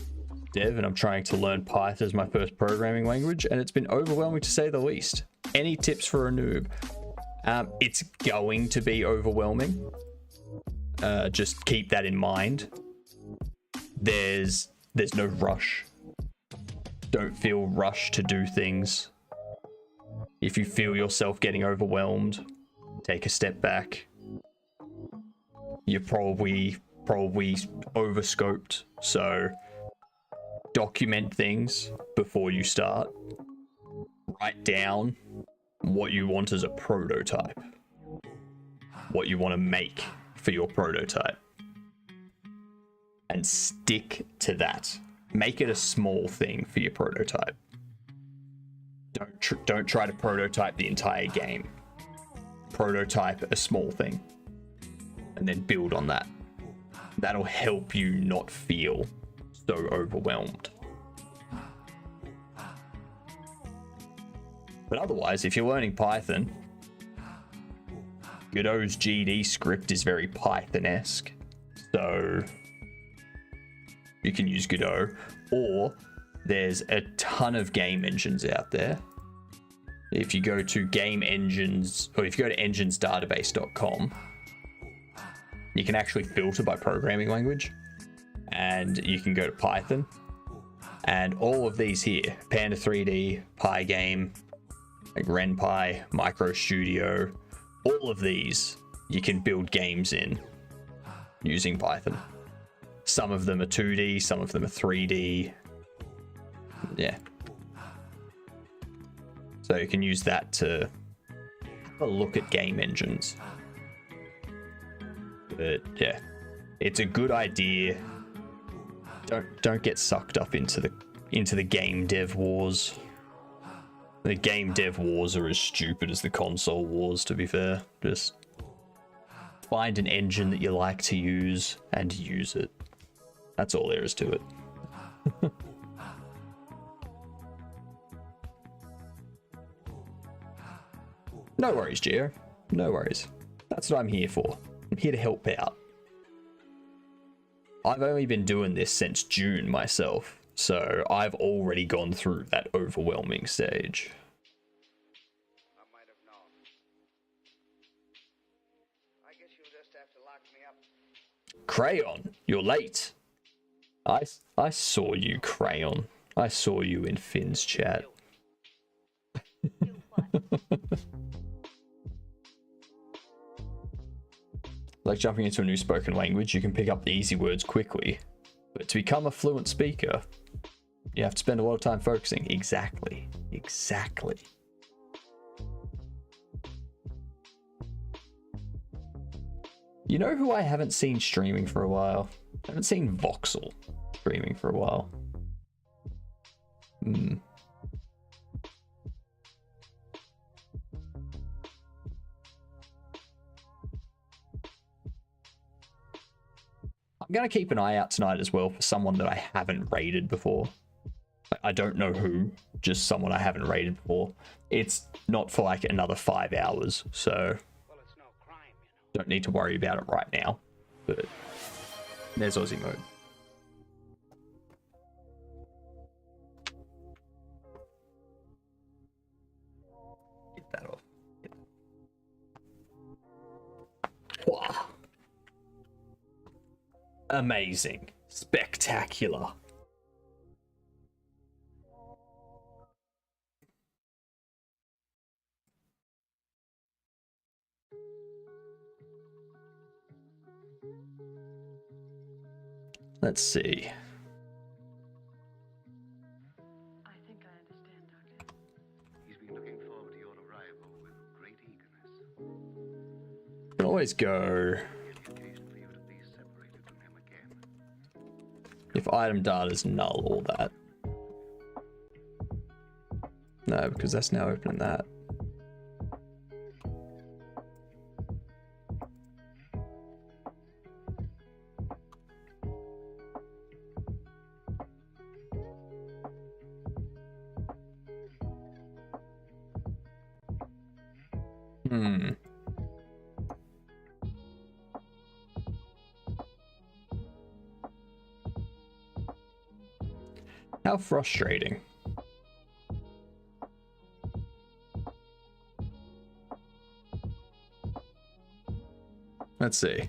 dev, and I'm trying to learn Python as my first programming language, and it's been overwhelming to say the least. Any tips for a noob? It's going to be overwhelming. Just keep that in mind. There's no rush. Don't feel rushed to do things. If you feel yourself getting overwhelmed, take a step back. You're probably overscoped, so document things before you start. Write down what you want as a prototype. What you want to make for your prototype. And stick to that. Make it a small thing for your prototype. Don't try to prototype the entire game. Prototype a small thing. And then build on that. That'll help you not feel so overwhelmed. But otherwise, if you're learning Python, Godot's GD script is very Python-esque. So you can use Godot, or there's a ton of game engines out there. If you go to game engines, or if you go to enginesdatabase.com, you can actually filter by programming language, and you can go to Python, and all of these here, Panda 3D, Pygame, like RenPy, MicroStudio, all of these you can build games in using Python. Some of them are 2D, some of them are 3D. Yeah. So you can use that to have a look at game engines. But yeah, it's a good idea. Don't get sucked up into the game dev wars. The game dev wars are as stupid as the console wars, to be fair. Just find an engine that you like to use and use it. That's all there is to it. No worries, Gio. No worries. That's what I'm here for. I'm here to help out. I've only been doing this since June myself, so I've already gone through that overwhelming stage. I might have known. I guess you'll just have to lock me up. Crayon, you're late. I saw you, Crayon. I saw you in Finn's chat. Like jumping into a new spoken language, you can pick up the easy words quickly. But to become a fluent speaker, you have to spend a lot of time focusing. Exactly. Exactly. You know who I haven't seen streaming for a while? I haven't seen Voxel streaming for a while. I'm going to keep an eye out tonight as well for someone that I haven't raided before. I don't know who, just someone I haven't raided before. It's not for like another 5 hours, so don't need to worry about it right now. But there's Aussie mode. Get that off. Wow. Amazing. Spectacular. Let's see. I think I understand, Doctor. He's been looking forward to your arrival with great eagerness. You can always go. If item data is null, all that. No, because that's now opening that. How frustrating. Let's see.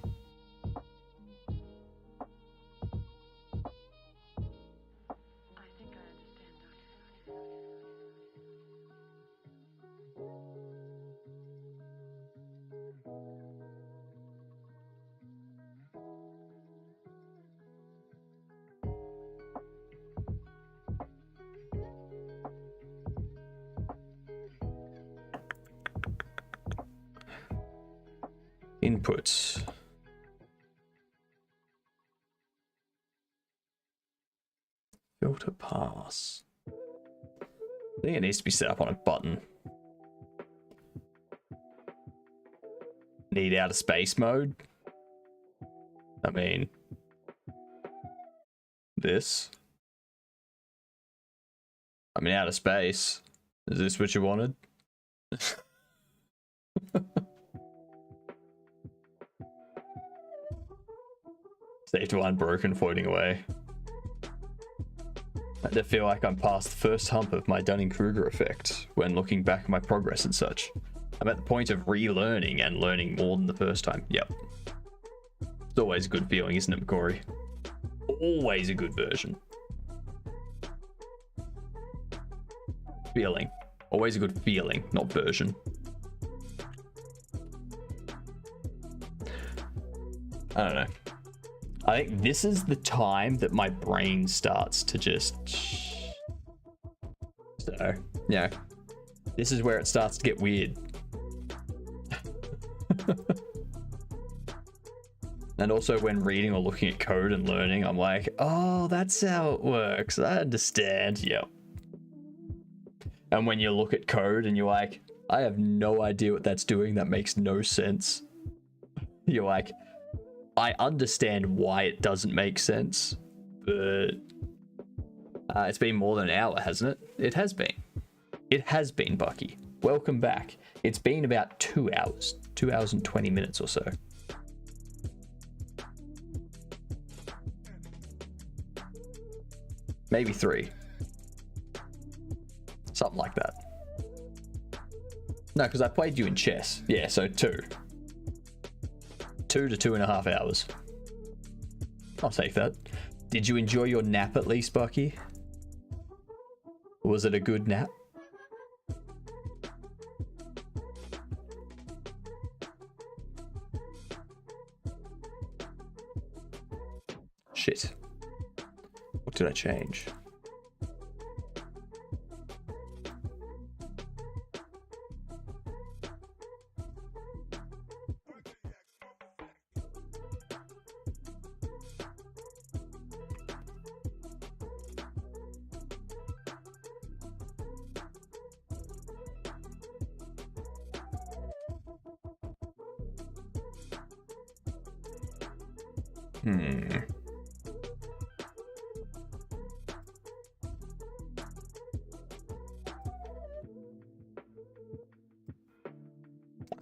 Inputs. Filter pass. I think it needs to be set up on a button. Need outer space mode? I mean, this. I mean, outer space. Is this what you wanted? Saved one, broken, floating away. I feel like I'm past the first hump of my Dunning-Kruger effect when looking back at my progress and such. I'm at the point of relearning and learning more than the first time. Yep. It's always a good feeling, isn't it, Corey? Always a good version. Feeling. Always a good feeling, not version. I don't know. I think this is the time that my brain starts to just... So, yeah. This is where it starts to get weird. And also when reading or looking at code and learning, I'm like, oh, that's how it works. I understand. Yep. And when you look at code and you're like, I have no idea what that's doing. That makes no sense. You're like, I understand why it doesn't make sense, but it's been more than an hour, hasn't it? It has been. It has been, Bucky. Welcome back. It's been about 2 hours. 2 hours and 20 minutes or so. Maybe 3. Something like that. No, because I played you in chess. Yeah, so 2. 2 to 2.5 hours. I'll take that. Did you enjoy your nap at least, Bucky? Was it a good nap? Shit. What did I change?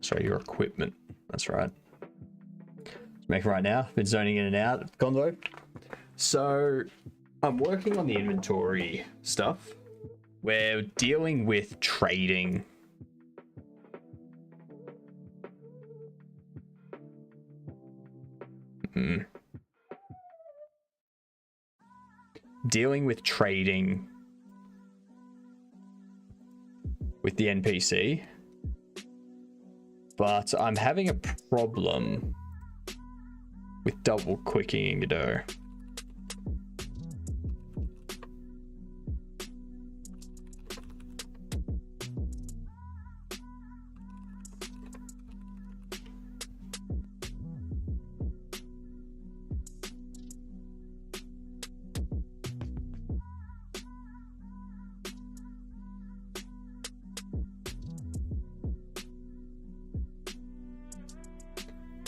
Sorry, your equipment. That's right. Let's make it right now. Been zoning in and out. Convo. So I'm working on the inventory stuff. We're dealing with trading. Dealing with trading with the NPC. But I'm having a problem with double clicking in Godot.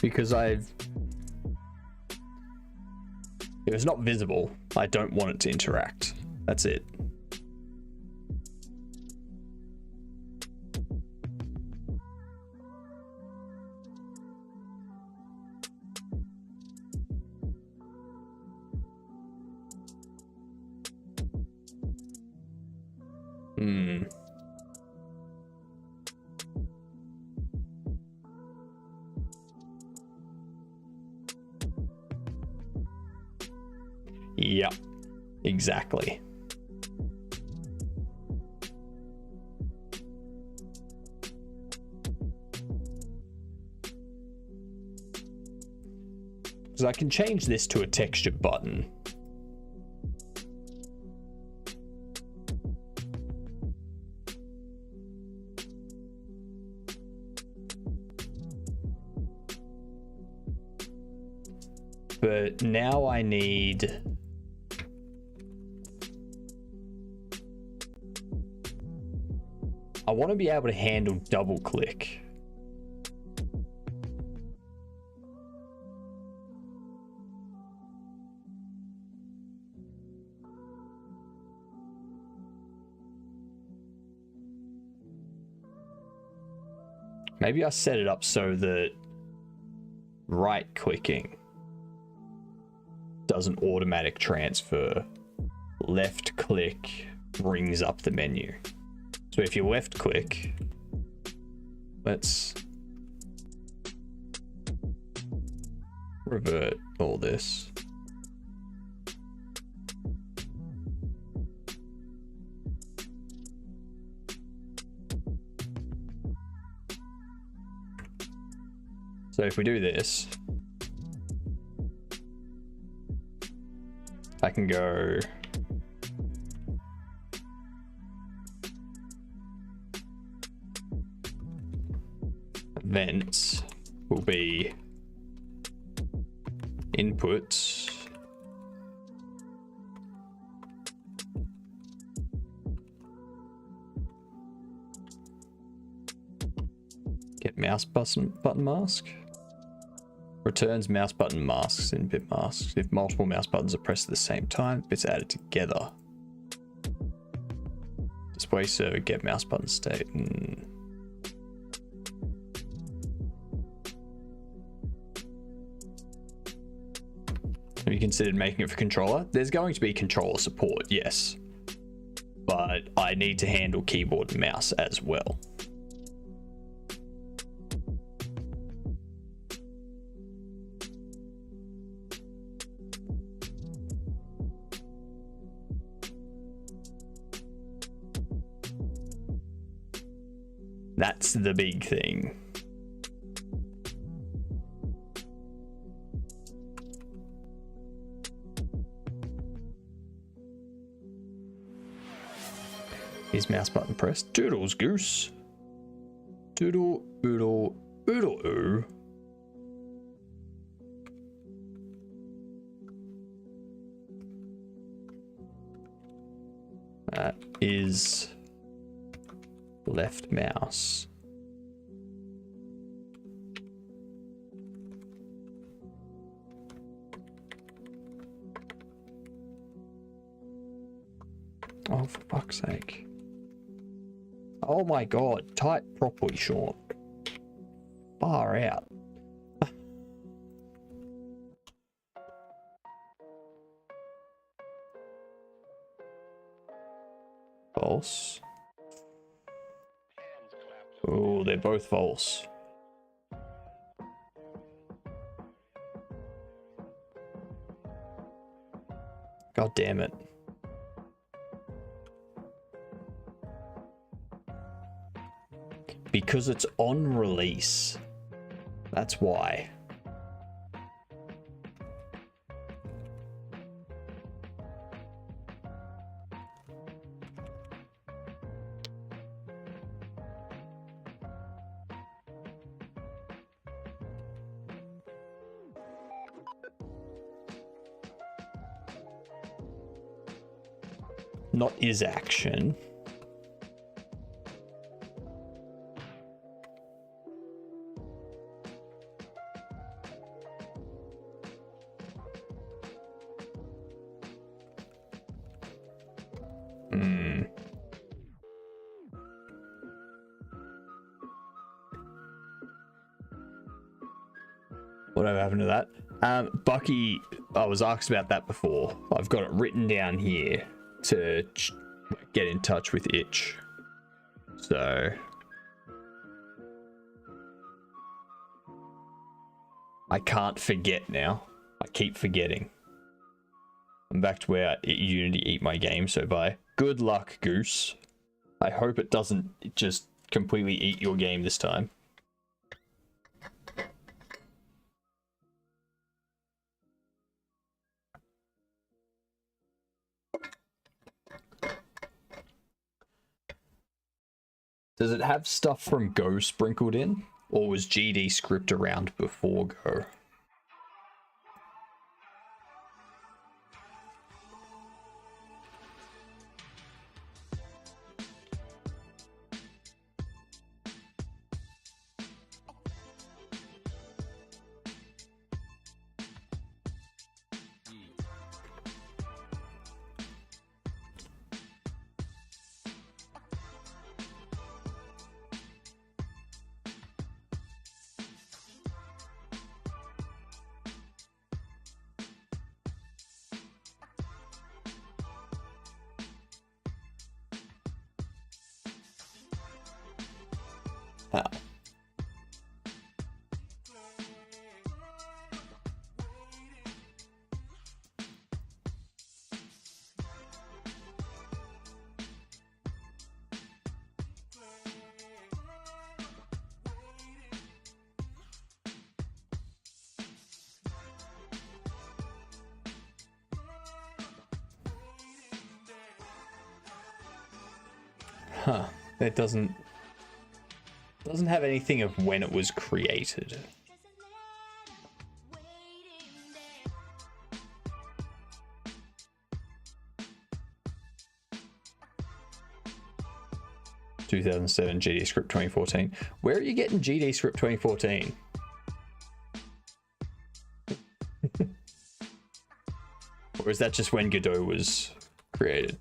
Because if it's not visible, I don't want it to interact. That's it. Yeah, exactly. So I can change this to a texture button. But now I need... I want to be able to handle double click. Maybe I set it up so that right clicking does an automatic transfer. Left click brings up the menu. So if you left click, let's revert all this. So if we do this, I can go events will be inputs get mouse button mask. Returns mouse button masks in bit masks. If multiple mouse buttons are pressed at the same time, bits added together. Display server get mouse button state. Have you considered making it for controller? There's going to be controller support, yes. But I need to handle keyboard and mouse as well. That's the big thing. Is mouse button pressed? Doodles goose. Doodle oodle oodle oo. That is left mouse. Oh, for fuck's sake. Oh my god, type properly, Sean. Far out. False. Oh, they're both false. God damn it. Because it's on release. That's why. Not is action. Whatever happened to that? Bucky, I was asked about that before. I've got it written down here to get in touch with Itch. So I can't forget now. I keep forgetting. I'm back to where Unity eat my game, so bye. Good luck, Goose. I hope it doesn't just completely eat your game this time. Does it have stuff from Go sprinkled in? Or was GD script around before Go? How? Huh. It doesn't have anything of when it was created. (2007) GD Script 2014. Where are you getting GD Script 2014? Or is that just when Godot was created?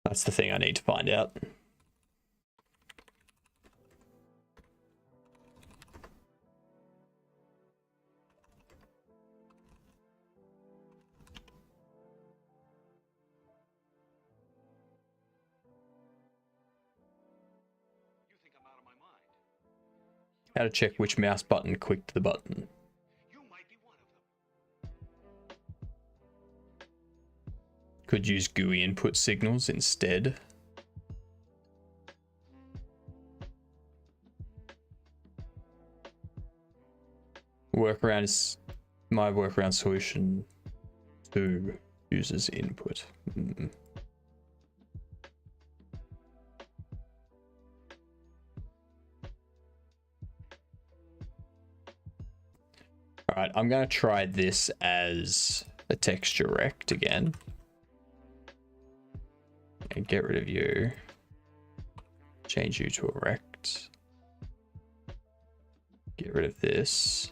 That's the thing I need to find out. How to check which mouse button clicked the button. Could use GUI input signals instead. Workaround is my workaround solution to users input. All right, I'm gonna try this as a texture rect again. And get rid of you. Change you to a rect. Get rid of this.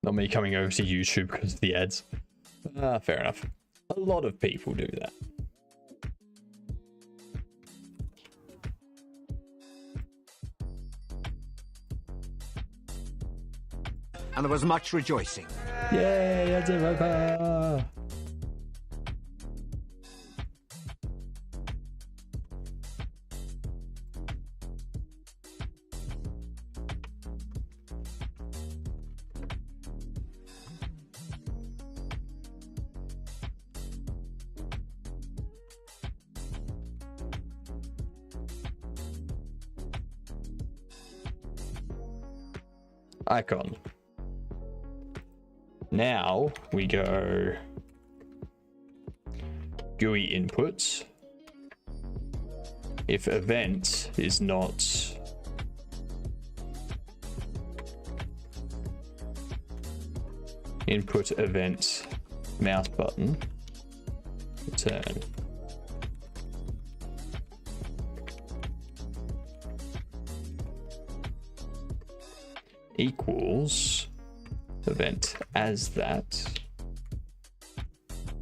Not me coming over to YouTube because of the ads. Fair enough. A lot of people do that. And there was much rejoicing. Yay, it's over. Icon. Now we go GUI inputs. If event is not input event mouse button, return. Equals event as that.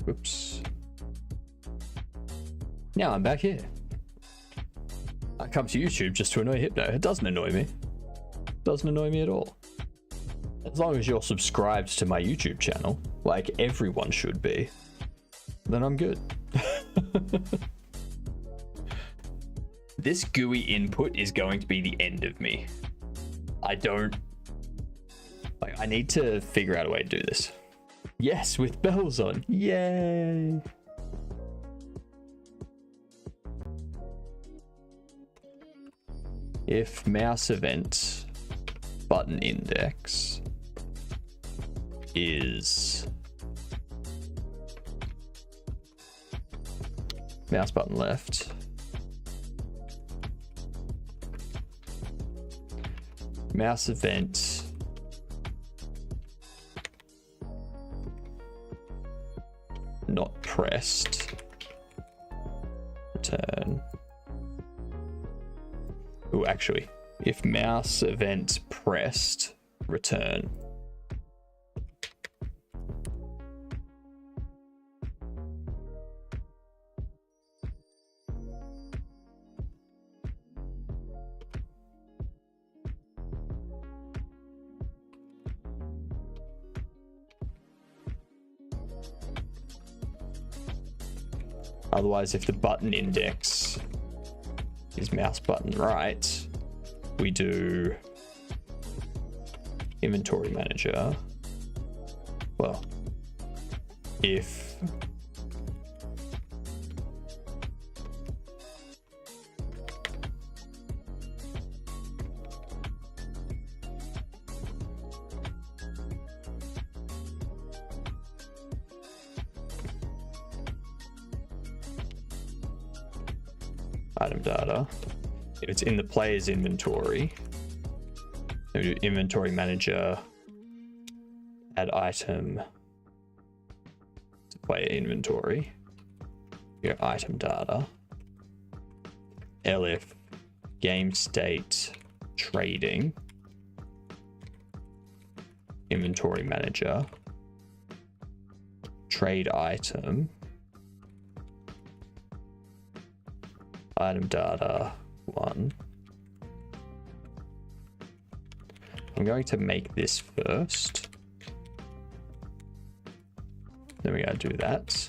Whoops. Now I'm back here. I come to YouTube just to annoy Hypno. It doesn't annoy me. It doesn't annoy me at all. As long as you're subscribed to my YouTube channel, like everyone should be, then I'm good. This GUI input is going to be the end of me. I need to figure out a way to do this. Yes, with bells on. Yay! if mouse event button index is mouse button left, mouse event not pressed, return. Oh, actually, if mouse event pressed, return. Otherwise, if the button index is mouse button right, we do inventory manager. Well, if item data, if it's in the player's inventory, we do inventory manager, add item to player inventory, your item data, elif game state trading, inventory manager, trade item, item data 1. I'm going to make this first. Then we gotta do that.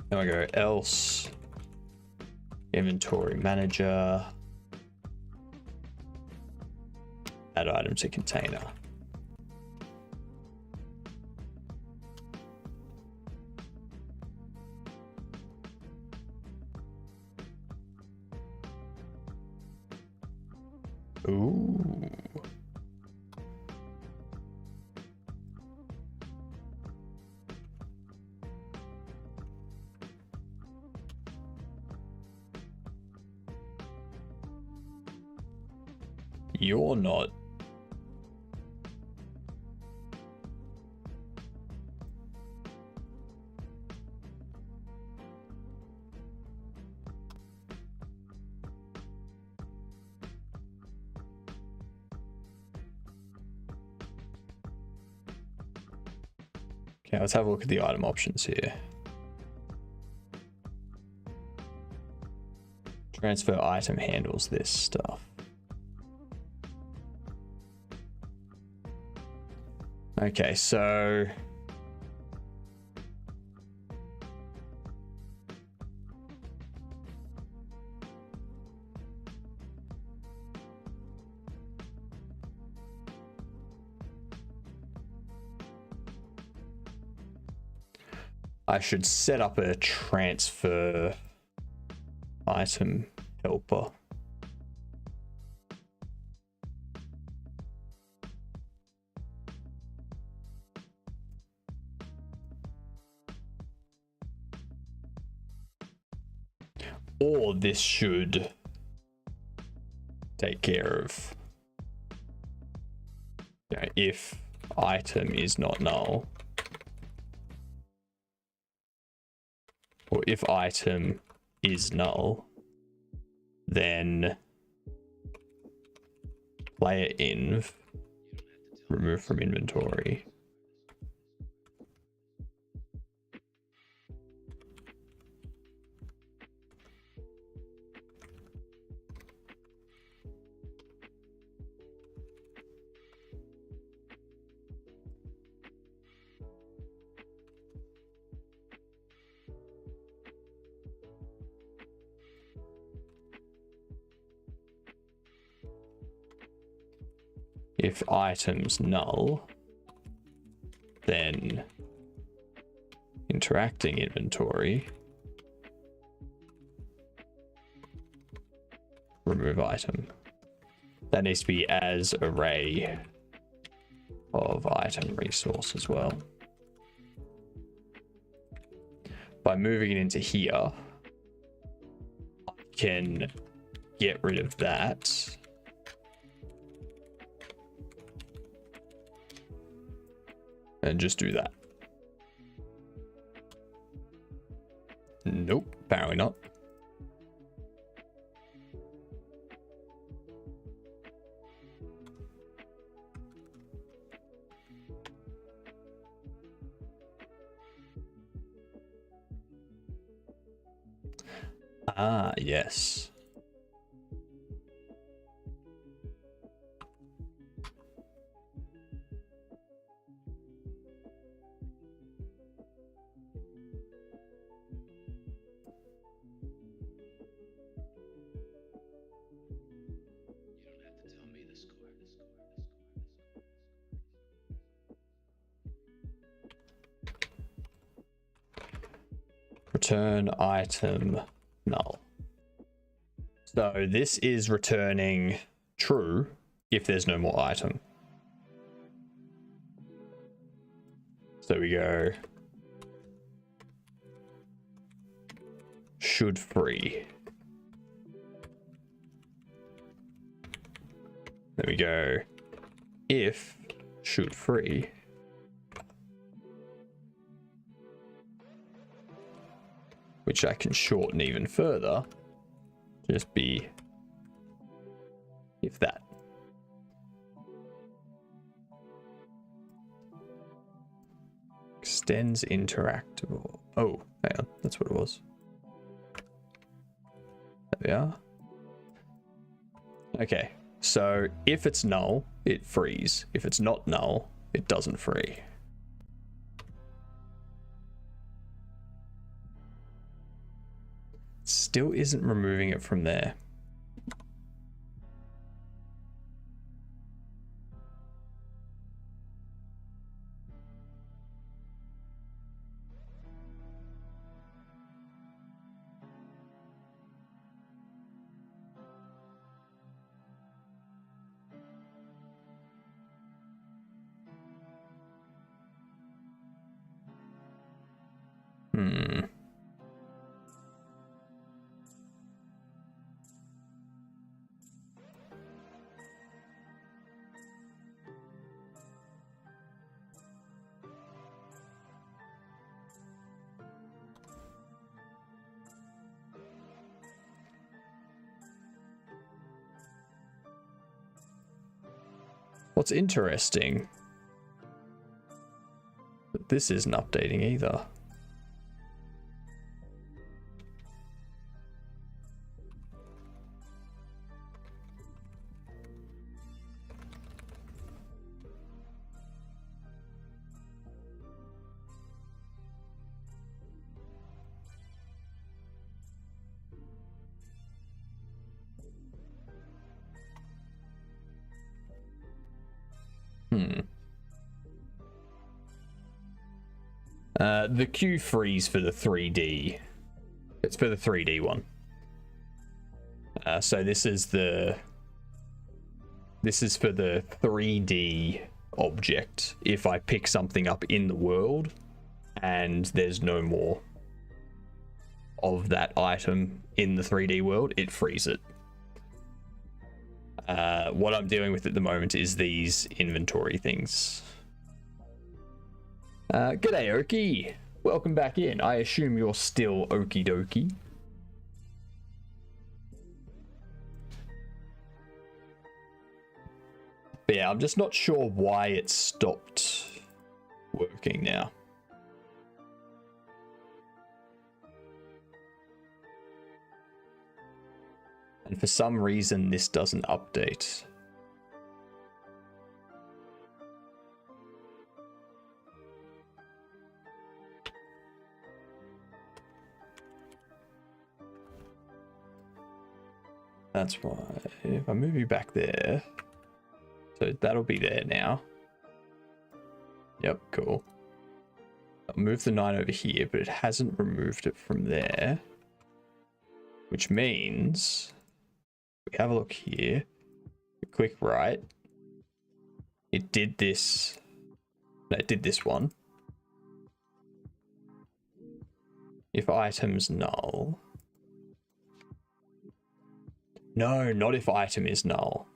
Then we go else inventory manager, add item to container. Ooh. You're not. Okay, let's have a look at the item options here. Transfer item handles this stuff. Okay, so I should set up a transfer item helper. Or this should take care of, you know, if item is not null, or if item is null, then player inv remove from inventory. If item's null, then interacting inventory remove item. That needs to be as array of item resource as well. By moving it into here, I can get rid of that. And just do that. Nope, apparently not. Ah, yes. Return item null. So this is returning true if there's no more item. So we go should free. There we go if should free. Which I can shorten even further. Just be if that. Extends interactable. Oh, hang on, that's what it was. There we are. Okay, so if it's null, it frees. If it's not null, it doesn't free. Still isn't removing it from there. What's interesting, but this isn't updating either. The Q freeze for the 3D. It's for the 3D one. So this is for the 3D object. If I pick something up in the world and there's no more of that item in the 3D world, it frees it. What I'm dealing with at the moment is these inventory things. G'day, Oki. Welcome back in. I assume you're still okie dokie. But yeah, I'm just not sure why it stopped working now. And for some reason, this doesn't update. That's why, if I move you back there, so that'll be there now. Yep, cool. I'll move the 9 over here, but it hasn't removed it from there. Which means We have a look here. A quick right. It did this. No, it did this one. If item's null. No, not if item is null.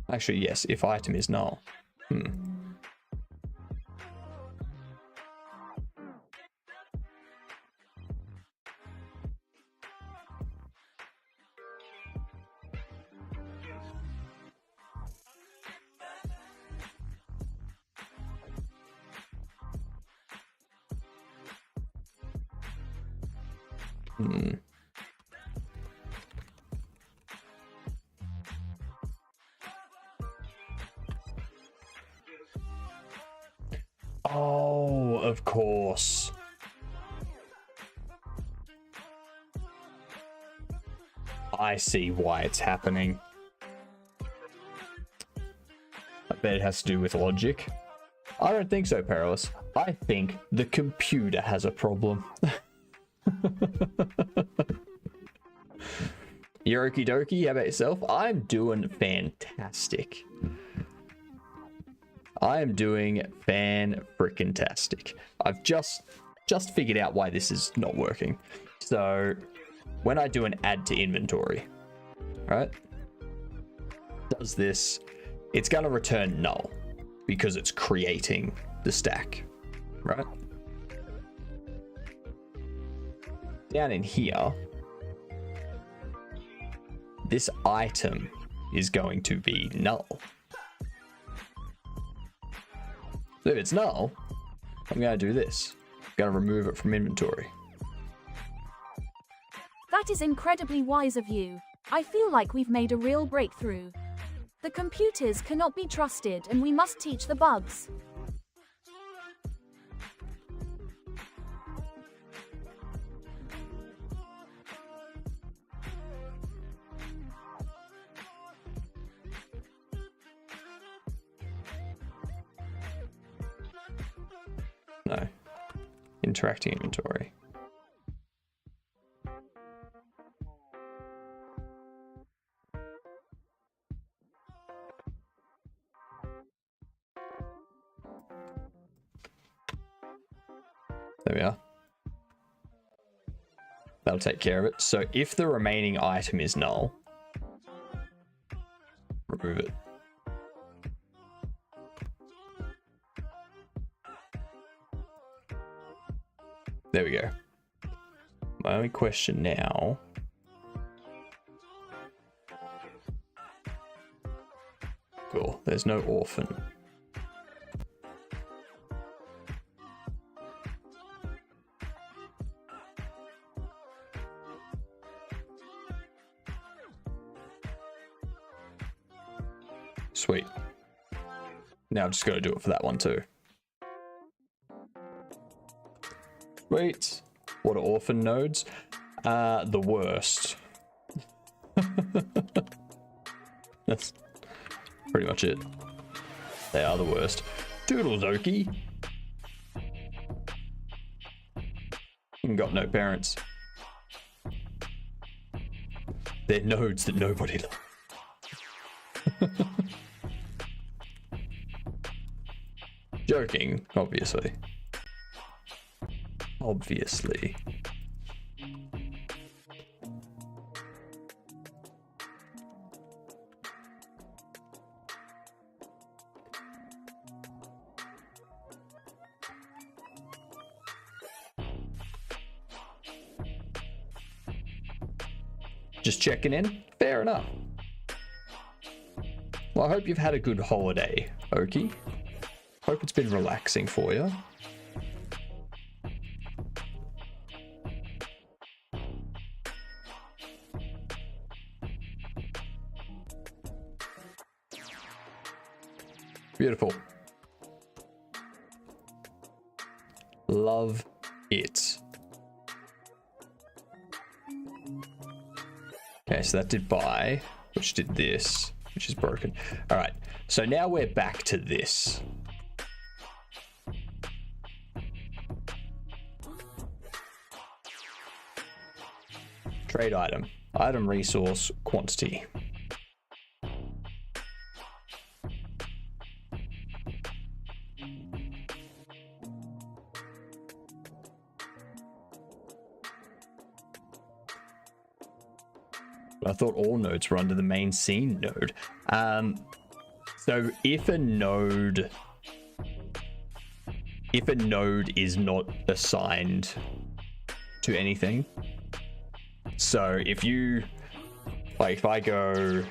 Actually, yes, if item is null. Oh, of course. I see why it's happening. I bet it has to do with logic. I don't think so, Perilous. I think the computer has a problem. You're okie dokie. How about yourself? I'm doing fantastic. I am doing fan-frickin-tastic. I've just figured out why this is not working. So when I do an add to inventory, right? Does this, it's going to return null because it's creating the stack, right? Down in here, this item is going to be null. So if it's null, I'm going to do this. I'm going to remove it from inventory. That is incredibly wise of you. I feel like we've made a real breakthrough. The computers cannot be trusted and we must teach the bugs. No. Interacting inventory. There we are. That'll take care of it. So if the remaining item is null, remove it. There we go. My only question now. Cool. There's no orphan. Sweet. Now I've just got to do it for that one too. Wait, what are orphan nodes? The worst. That's pretty much it. They are the worst. Toodles-okey. Got no parents. They're nodes that nobody loves. Joking, obviously. Obviously. Just checking in? Fair enough. Well, I hope you've had a good holiday, Oki. Hope it's been relaxing for you. Beautiful. Love it. Okay, so that did buy, which did this, which is broken. All right, so now we're back to this. Trade item. Item resource quantity. I thought all nodes were under the main scene node. So if a node is not assigned to anything, so if you, like, if I go,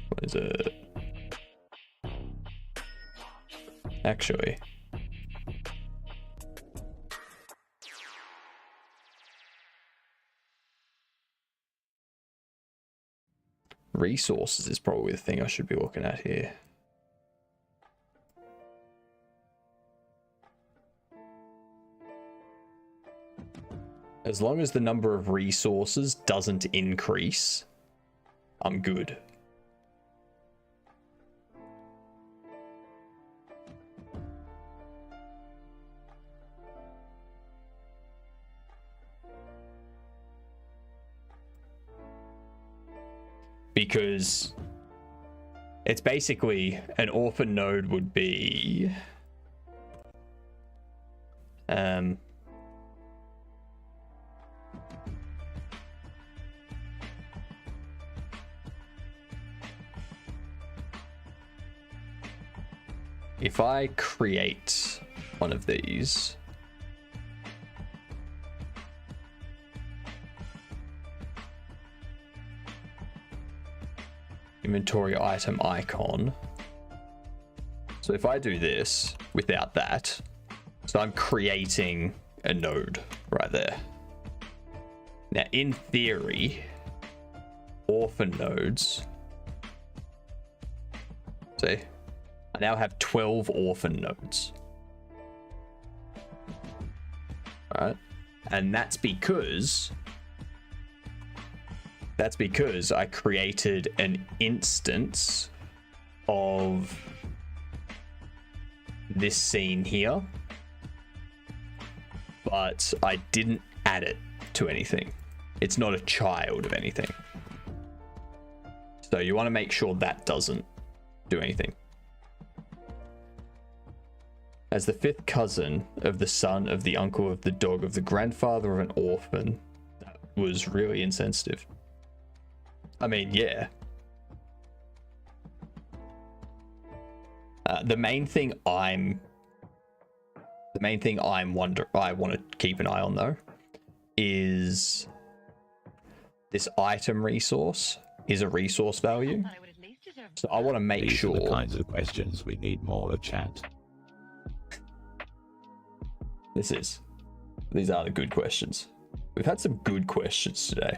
what is it? Actually, resources is probably the thing I should be looking at here. As long as the number of resources doesn't increase, I'm good. Because it's basically an orphan node would be if I create one of these, inventory item icon. So if I do this without that, so I'm creating a node right there. Now, in theory, orphan nodes, see, I now have 12 orphan nodes. All right, and that's because I created an instance of this scene here, but I didn't add it to anything. It's not a child of anything. So you want to make sure that doesn't do anything. As the fifth cousin of the son of the uncle of the dog of the grandfather of an orphan, that was really insensitive. I mean, yeah. The main thing I want to keep an eye on though is this item resource is a resource value. So I want to make sure. These are the kinds of questions we need more of, chat. These are the good questions. We've had some good questions today.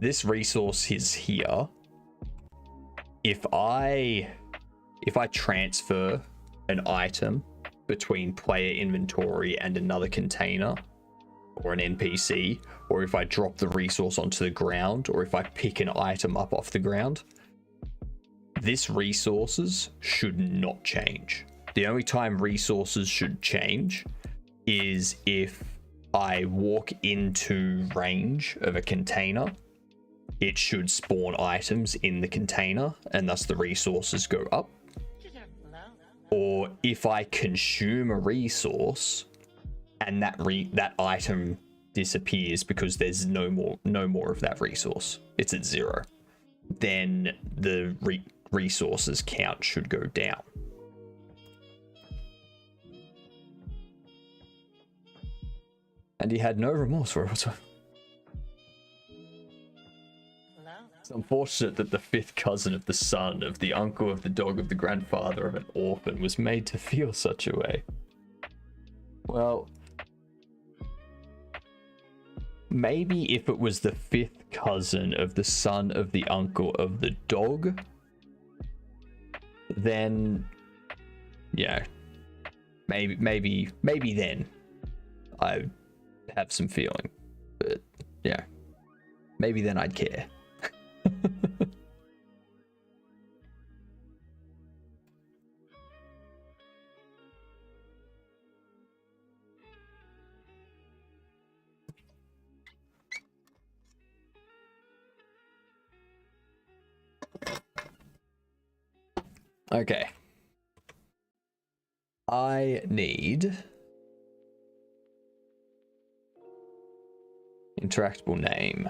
This resource is here. If I transfer an item between player inventory and another container or an NPC, or if I drop the resource onto the ground, or if I pick an item up off the ground, this resources should not change. The only time resources should change is if I walk into range of a container. It should spawn items in the container, and thus the resources go up. Or if I consume a resource and that item disappears because there's no more of that resource, it's at 0, then the resources count should go down. And he had no remorse for it whatsoever. It's unfortunate that the fifth cousin of the son of the uncle of the dog of the grandfather of an orphan was made to feel such a way. Well, maybe if it was the fifth cousin of the son of the uncle of the dog, then yeah, maybe then I have some feeling. But yeah, maybe then I'd care. Okay. I need interactable name.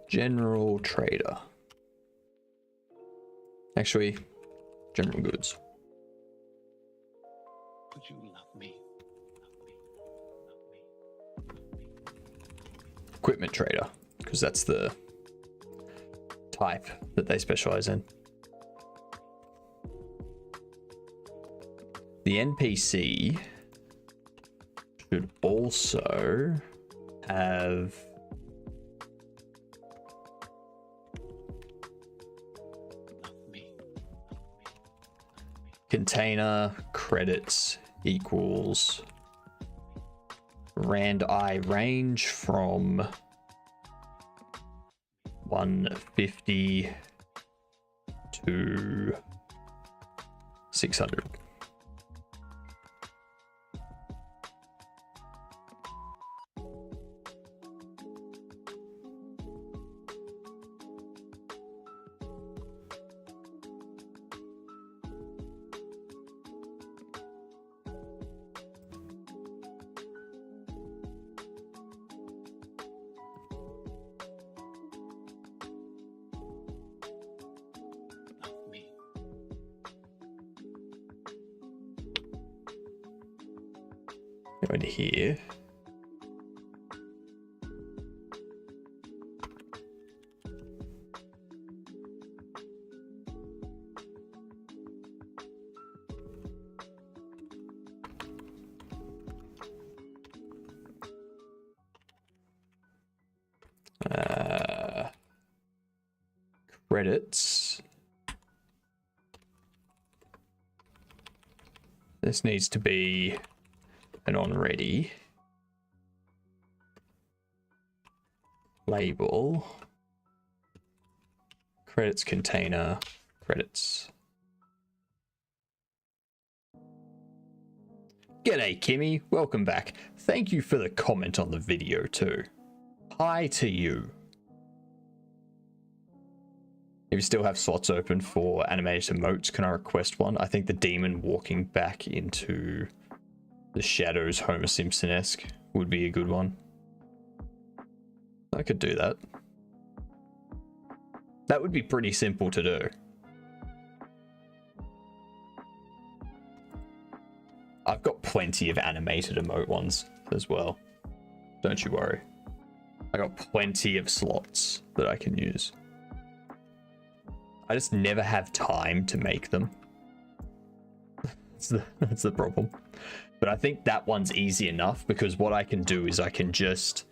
General trader. Actually, general goods. Would you love me? Equipment trader, because that's the type that they specialize in. The NPC should also have container credits equals rand-i range from 150 to 600. Go into here. Credits. This needs to be an onReady label. Credits container credits. G'day Kimmy, welcome back. Thank you for the comment on the video too. Hi to you. If you still have slots open for animated emotes, can I request one? I think the demon walking back into the shadows Homer Simpson-esque would be a good one. I could do that. That would be pretty simple to do. I've got plenty of animated emote ones as well. Don't you worry. I got plenty of slots that I can use. I just never have time to make them. That's the problem. But I think that one's easy enough because what I can do is I can just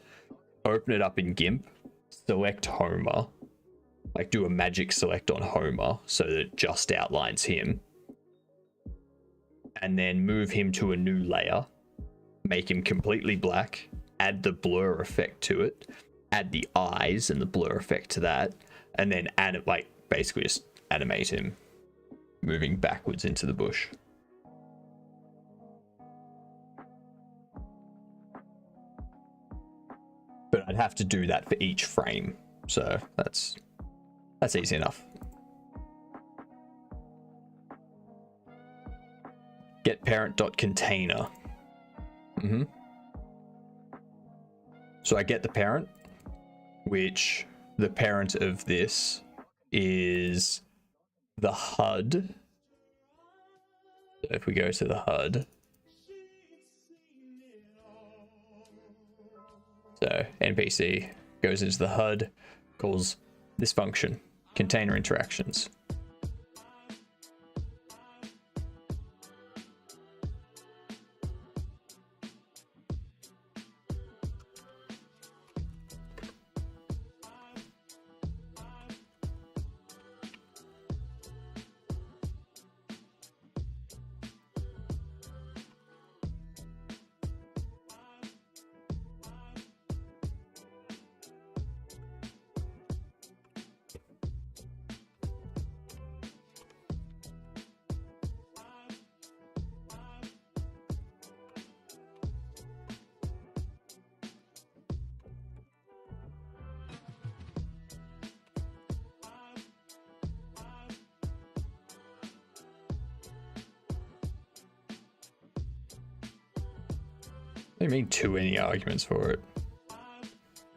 open it up in GIMP, select Homer, like do a magic select on Homer so that it just outlines him, and then move him to a new layer, make him completely black, add the blur effect to it, add the eyes and the blur effect to that, and then add it, like basically just animate him moving backwards into the bush. But I'd have to do that for each frame, so that's easy enough. Get parent.container. So I get the parent, which the parent of this is the HUD. So if we go to the HUD, so NPC goes into the HUD, calls this function, container interactions. do you mean too many arguments for it?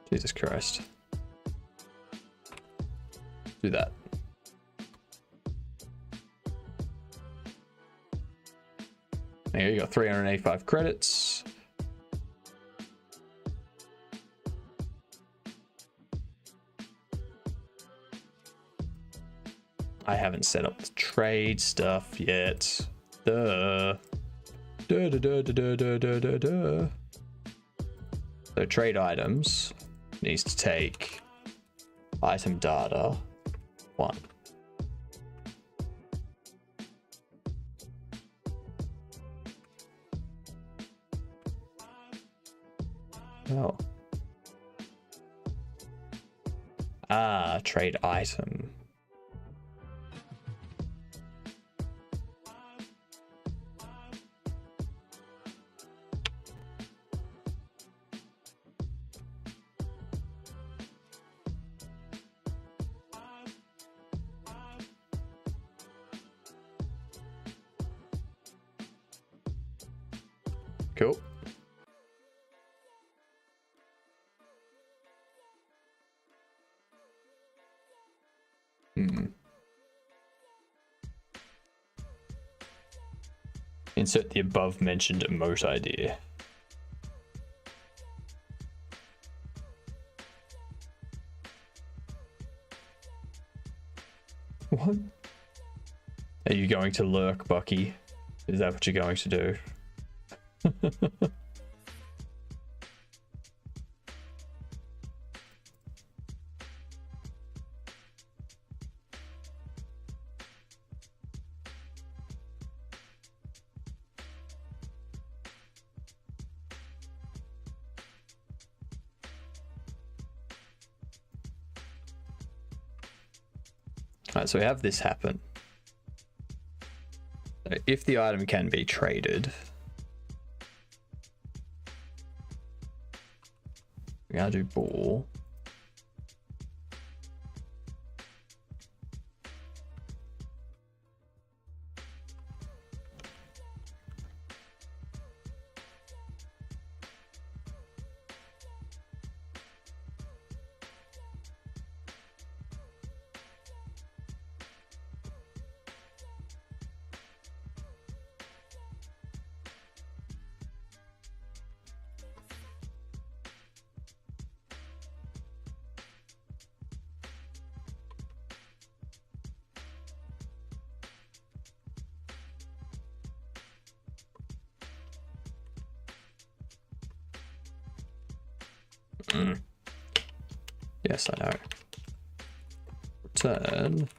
Jesus Christ. Do that. There you got 385 credits. I haven't set up the trade stuff yet. Duh. Duh, duh, duh, duh, duh, duh, duh, duh. So trade items needs to take item data 1. Oh. Ah, trade item. Cool. Insert the above mentioned emote idea. What? Are you going to lurk, Bucky? Is that what you're going to do? Alright, so we have this happen. So if the item can be traded, we're gonna do ball. Yes, I know. Return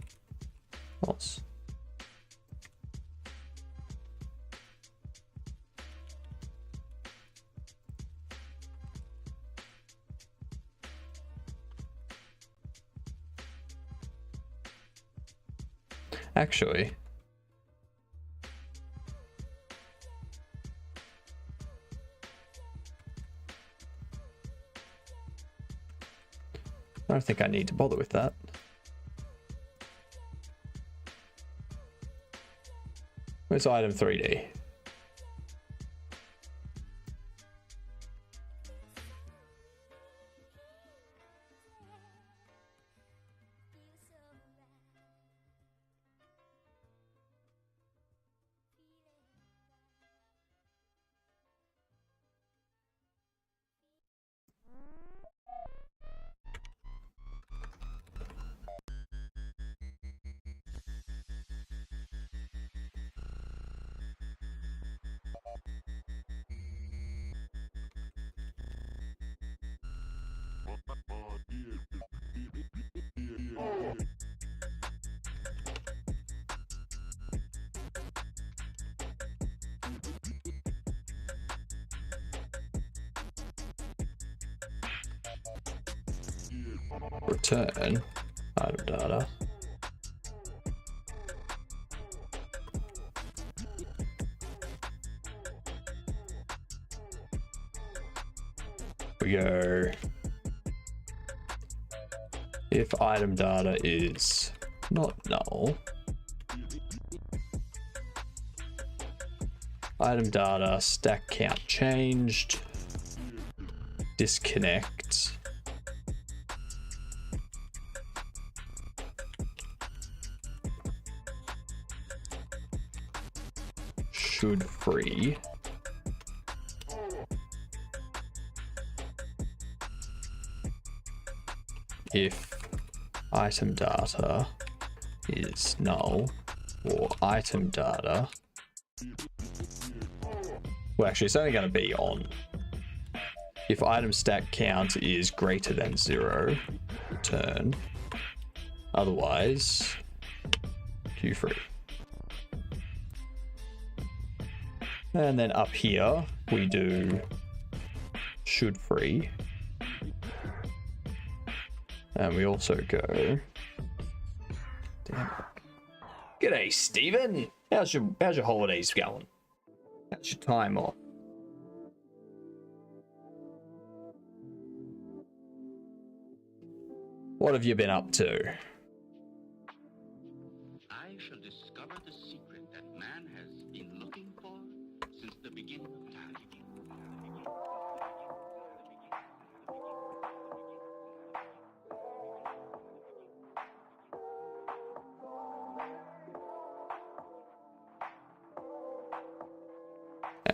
false. Actually, I don't think I need to bother with that. Where's item 3D? Return item data. We go. If item data is not null, item data stack count changed. disconnect. Should free. If item data is null or item data, well, actually it's only going to be on. If item stack count is greater than 0, return. Otherwise, queue free. And then up here, we do should free. And we also go, damn it. G'day, Stephen. How's your holidays going? How's your time off? What have you been up to? I shall discover the secret that man has been looking for since the beginning of time.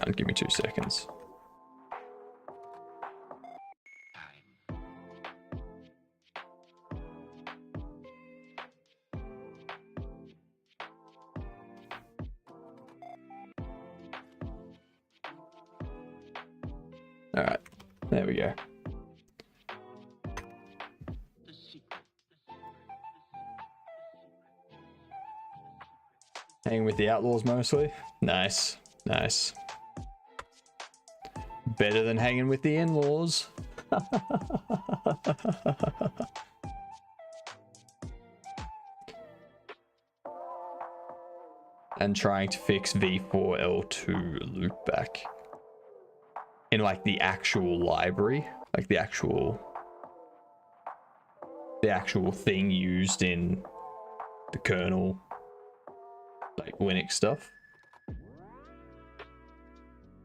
And give me 2 seconds. All right, there we go. Hanging with the outlaws mostly. Nice, nice. Better than hanging with the in-laws. And trying to fix V4L2 loopback in like the actual library, like the actual thing used in the kernel, like Linux stuff,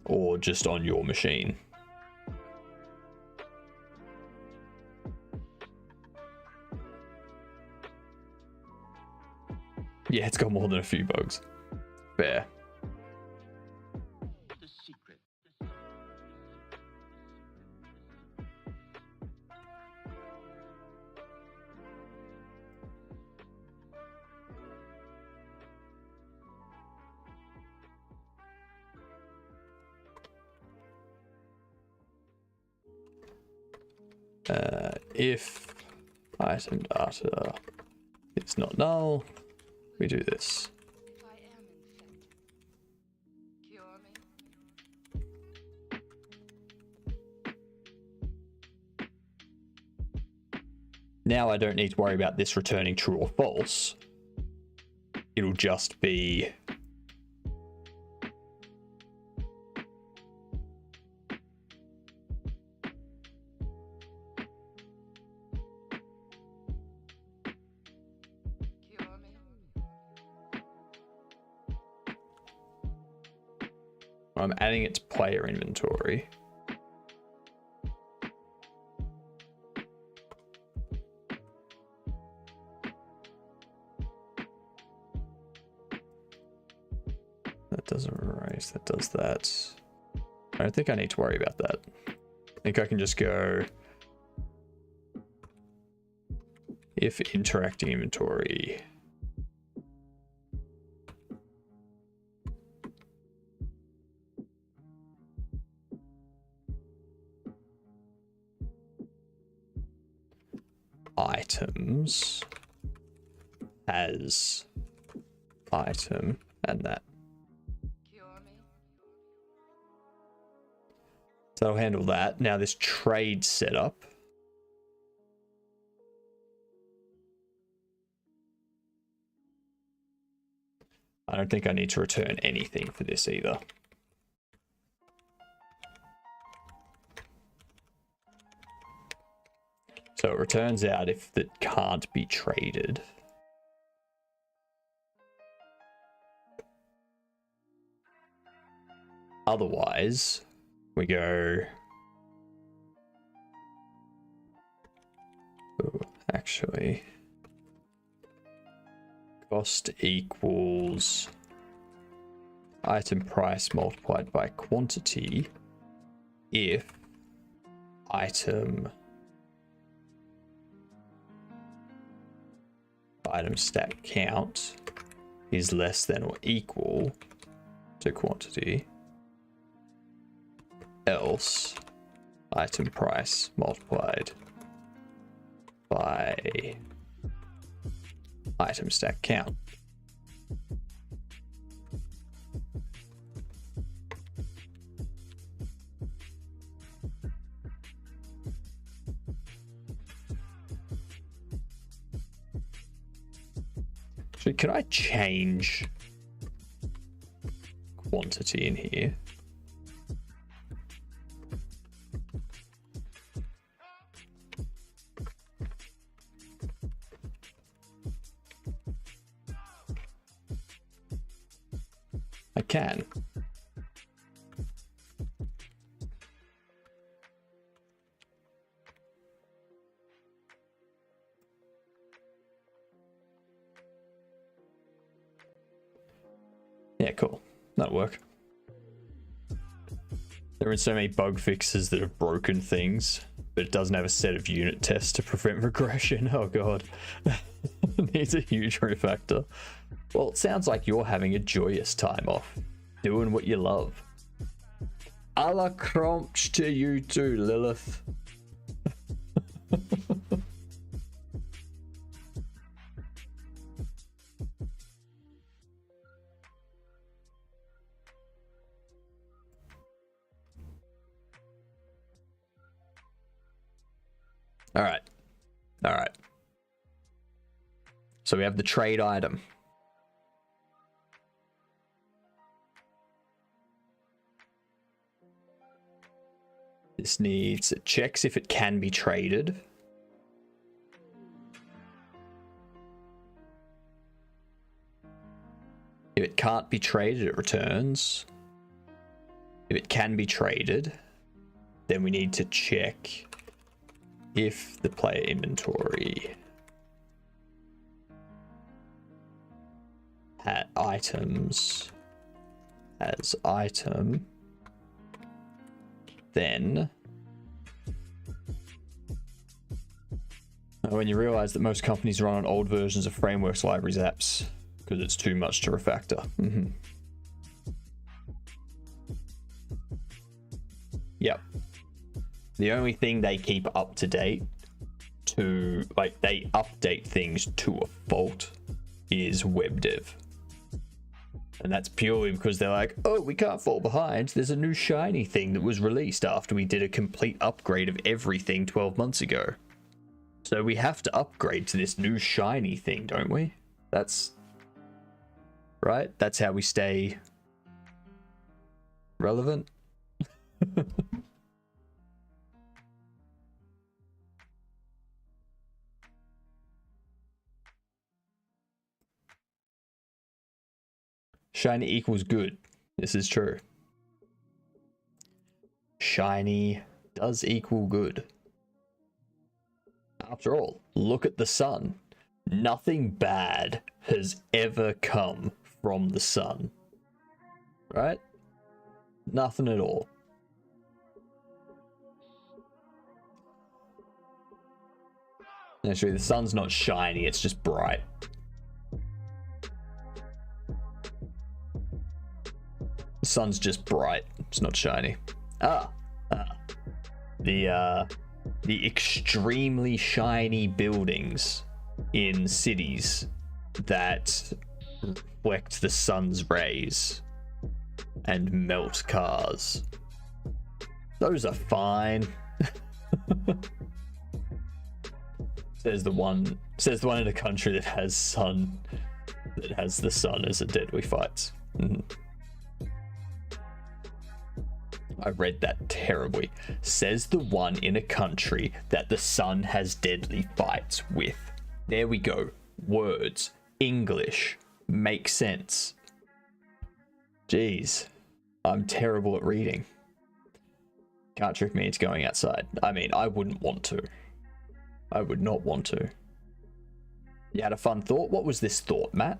or just on your machine. Yeah, it's got more than a few bugs. Fair. If item data is not null, we do this. Now I don't need to worry about this returning true or false. It'll just be I'm adding it to player inventory. That doesn't erase, that does that. I don't think I need to worry about that. I think I can just go if interacting inventory items as item and that. So I'll handle that. Now this trade setup. I don't think I need to return anything for this either. So it returns out if that can't be traded. Otherwise, we go actually. Cost equals item price multiplied by quantity if item stack count is less than or equal to quantity, else item price multiplied by item stack count. So can I change quantity in here? I can. Yeah, cool. That'll work. There are so many bug fixes that have broken things, but it doesn't have a set of unit tests to prevent regression. Oh god. Needs a huge refactor. Well, it sounds like you're having a joyous time off, doing what you love. A la crunch to you too, Lilith. All right. All right. So we have the trade item. This needs, it checks if it can be traded. If it can't be traded, it returns. If it can be traded, then we need to check if the player inventory had items as item, then when you realize that most companies run on old versions of frameworks, libraries, apps, because it's too much to refactor. Yep. The only thing they keep up to date to, like, they update things to a fault is web dev. And that's purely because they're like, oh, we can't fall behind. There's a new shiny thing that was released after we did a complete upgrade of everything 12 months ago. So we have to upgrade to this new shiny thing, don't we? That's right. That's how we stay relevant. Shiny equals good. This is true. Shiny does equal good. After all, look at the sun. Nothing bad has ever come from the sun. Right? Nothing at all. Actually, the sun's not shiny, it's just bright. The sun's just bright. It's not shiny. The extremely shiny buildings in cities that reflect the sun's rays and melt cars. Those are fine. Says the one in a country that has the sun as a deadly fight. I read that terribly. Says the one in a country that the sun has deadly fights with. There we go. Words. English. Make sense. Jeez. I'm terrible at reading. Can't trick me into going outside. I mean, I wouldn't want to. I would not want to. You had a fun thought? What was this thought, Matt?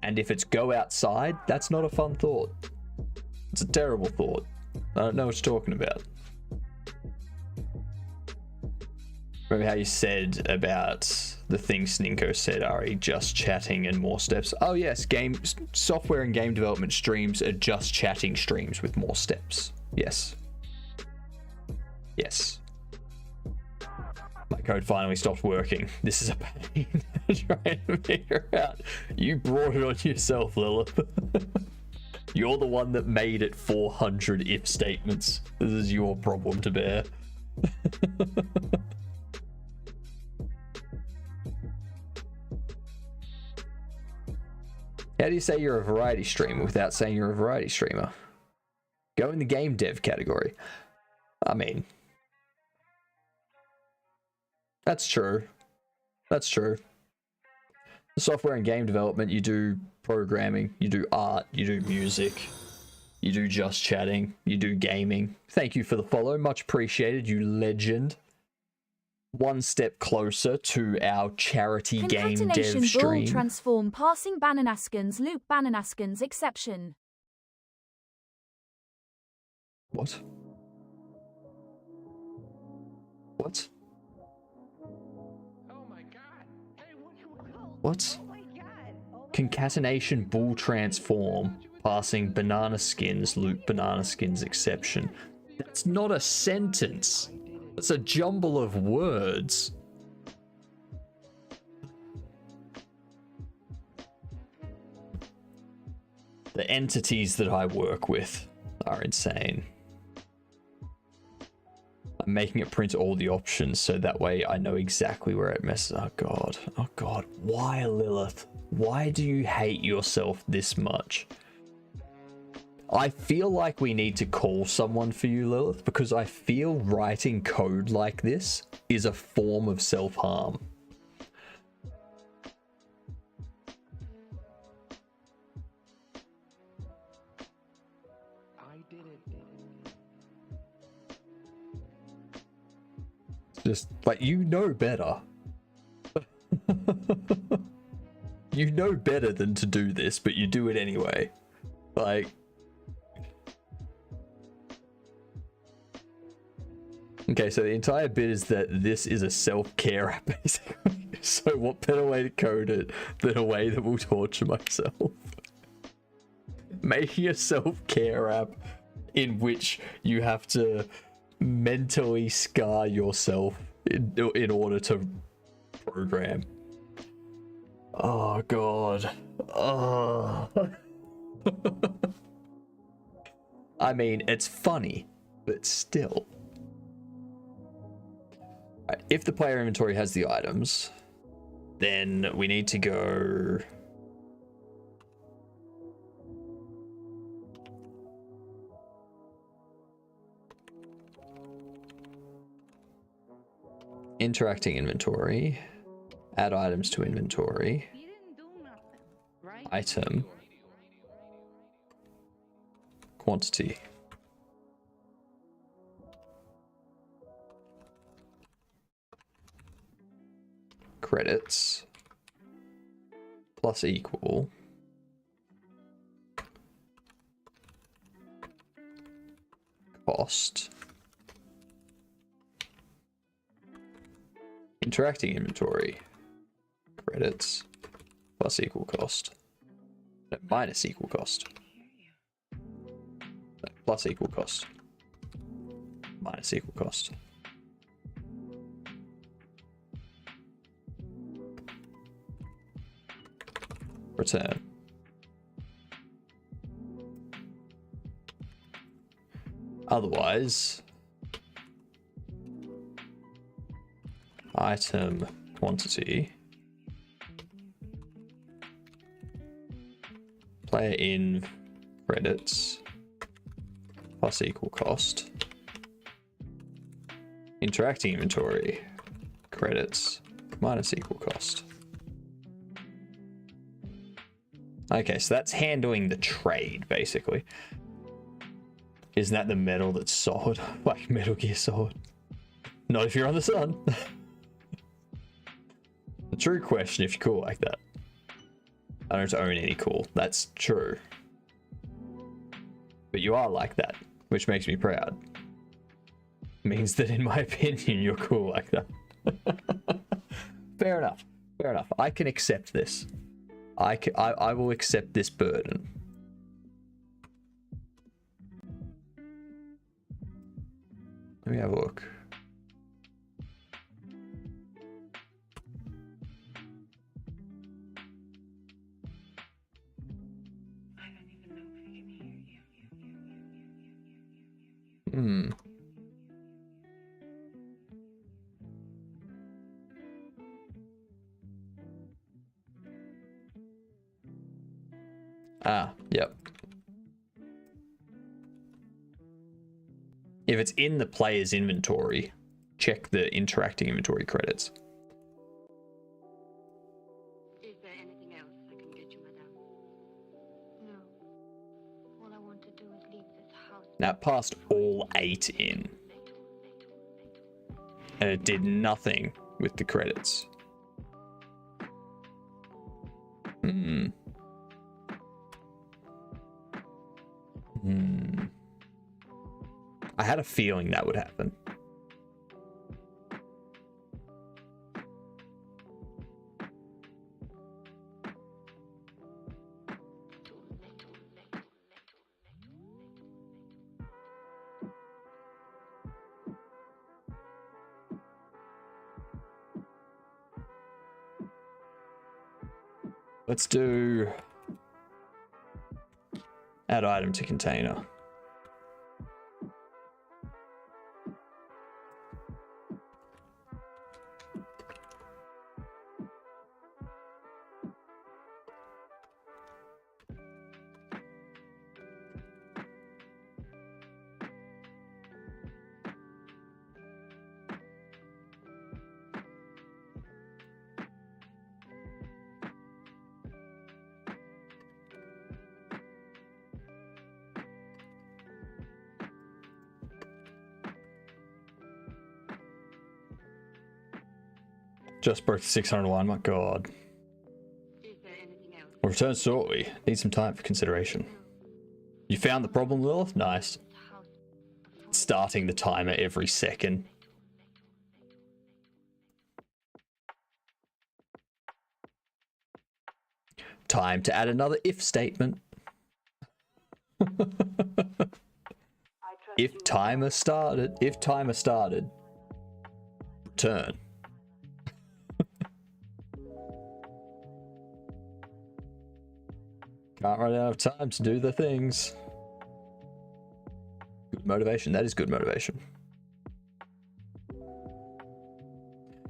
And if it's go outside, that's not a fun thought. It's a terrible thought. I don't know what you're talking about. Remember how you said about the thing Sninko said, Ari, just chatting and more steps? Oh yes, software and game development streams are just chatting streams with more steps. Yes. Yes. My code finally stopped working. This is a pain. Trying to figure out. You brought it on yourself, Lilith. You're the one that made it 400 if statements. This is your problem to bear. How do you say you're a variety streamer without saying you're a variety streamer? Go in the game dev category. I mean, that's true. That's true. The software and game development, you do programming, you do art, you do music, you do just chatting, you do gaming. Thank you for the follow. Much appreciated, you legend. One step closer to our charity game dev Concatenation stream. Ball transform passing Bananaskins loop Bananaskins exception. What? What? What? Concatenation bull transform passing banana skins loop banana skins exception. That's not a sentence. That's a jumble of words. The entities that I work with are insane. I'm making it print all the options so that way I know exactly where it messes. Oh god. Oh god. Why, Lilith? Why do you hate yourself this much? I feel like we need to call someone for you, Lilith, because I feel writing code like this is a form of self-harm. Just, like, you know better. You know better than to do this, but you do it anyway. Like... Okay, so the entire bit is that this is a self-care app, basically. So what better way to code it than a way that will torture myself? Making a self-care app in which you have to mentally scar yourself in order to program. Oh god. Oh. I mean, it's funny, but still. Right, if the player inventory has the items, then we need to go... Interacting inventory, add items to inventory, item, quantity. Credits plus equal cost. Interacting inventory credits plus equal cost. No, minus equal cost. No, plus equal cost. Minus equal cost. Return. Otherwise, item quantity, player in credits plus equal cost, interacting inventory credits minus equal cost. Okay, so that's handling the trade, basically. Isn't that the metal that's solid? Like Metal Gear Solid? Not if you're on the sun. The true question if you're cool like that. I don't own any cool. That's true. But you are like that, which makes me proud. Means that in my opinion, you're cool like that. Fair enough. Fair enough. I can accept this. I will accept this burden. Let me have a look. Hmm. Ah, yep. If it's in the player's inventory, check the interacting inventory credits. Is there anything else I can get you, madame? No. All I want to do is leave this house. Now it passed all 8 in. And it did nothing with the credits. Hmm. Hmm. I had a feeling that would happen. Let's do add item to container. Just broke the 600 line, my god. We'll return shortly. Need some time for consideration. You found the problem, Lilith? Nice. Starting the timer every second. Time to add another if statement. If timer started, return. Can't run out of time to do the things. Good motivation. That is good motivation.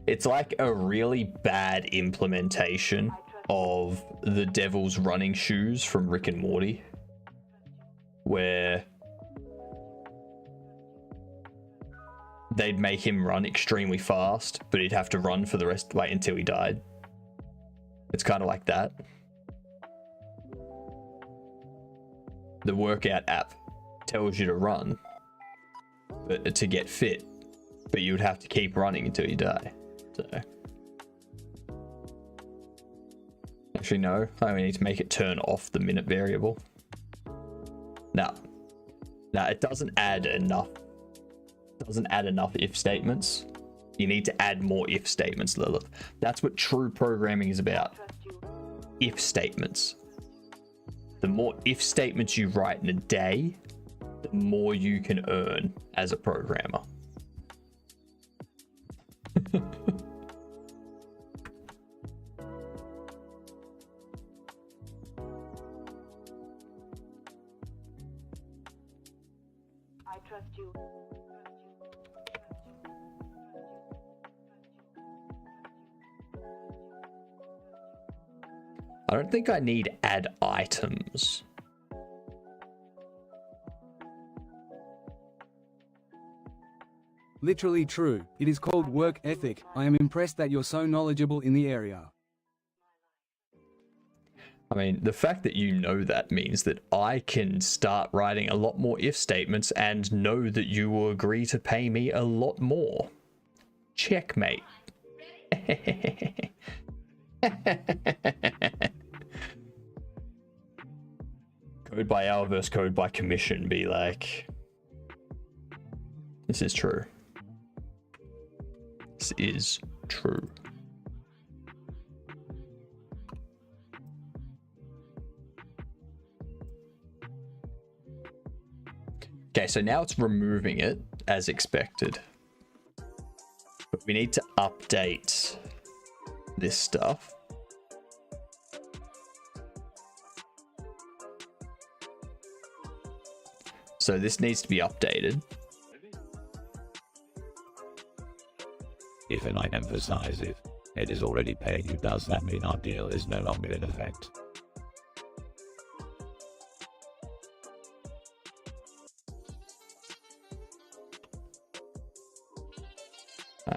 It's like a really bad implementation of the Devil's Running Shoes from Rick and Morty, where they'd make him run extremely fast, but he'd have to run for the rest, like, until he died. It's kind of like that. The workout app tells you to run, but to get fit, but you would have to keep running until you die. So, actually, no, I only need to make it turn off the minute variable. Now, it doesn't add enough. Doesn't add enough if statements. You need to add more if statements, Lilith. That's what true programming is about. If statements. The more if statements you write in a day, the more you can earn as a programmer. I trust you. I don't think I need add items. Literally true. It is called work ethic. I am impressed that you're so knowledgeable in the area. I mean, the fact that you know that means that I can start writing a lot more if statements and know that you will agree to pay me a lot more. Checkmate. Code by hour versus code by commission. Be like, this is true. This is true. Okay, so now it's removing it as expected. But we need to update this stuff. So this needs to be updated. If, and I emphasize if, it is already paying you, does that mean our deal is no longer in effect?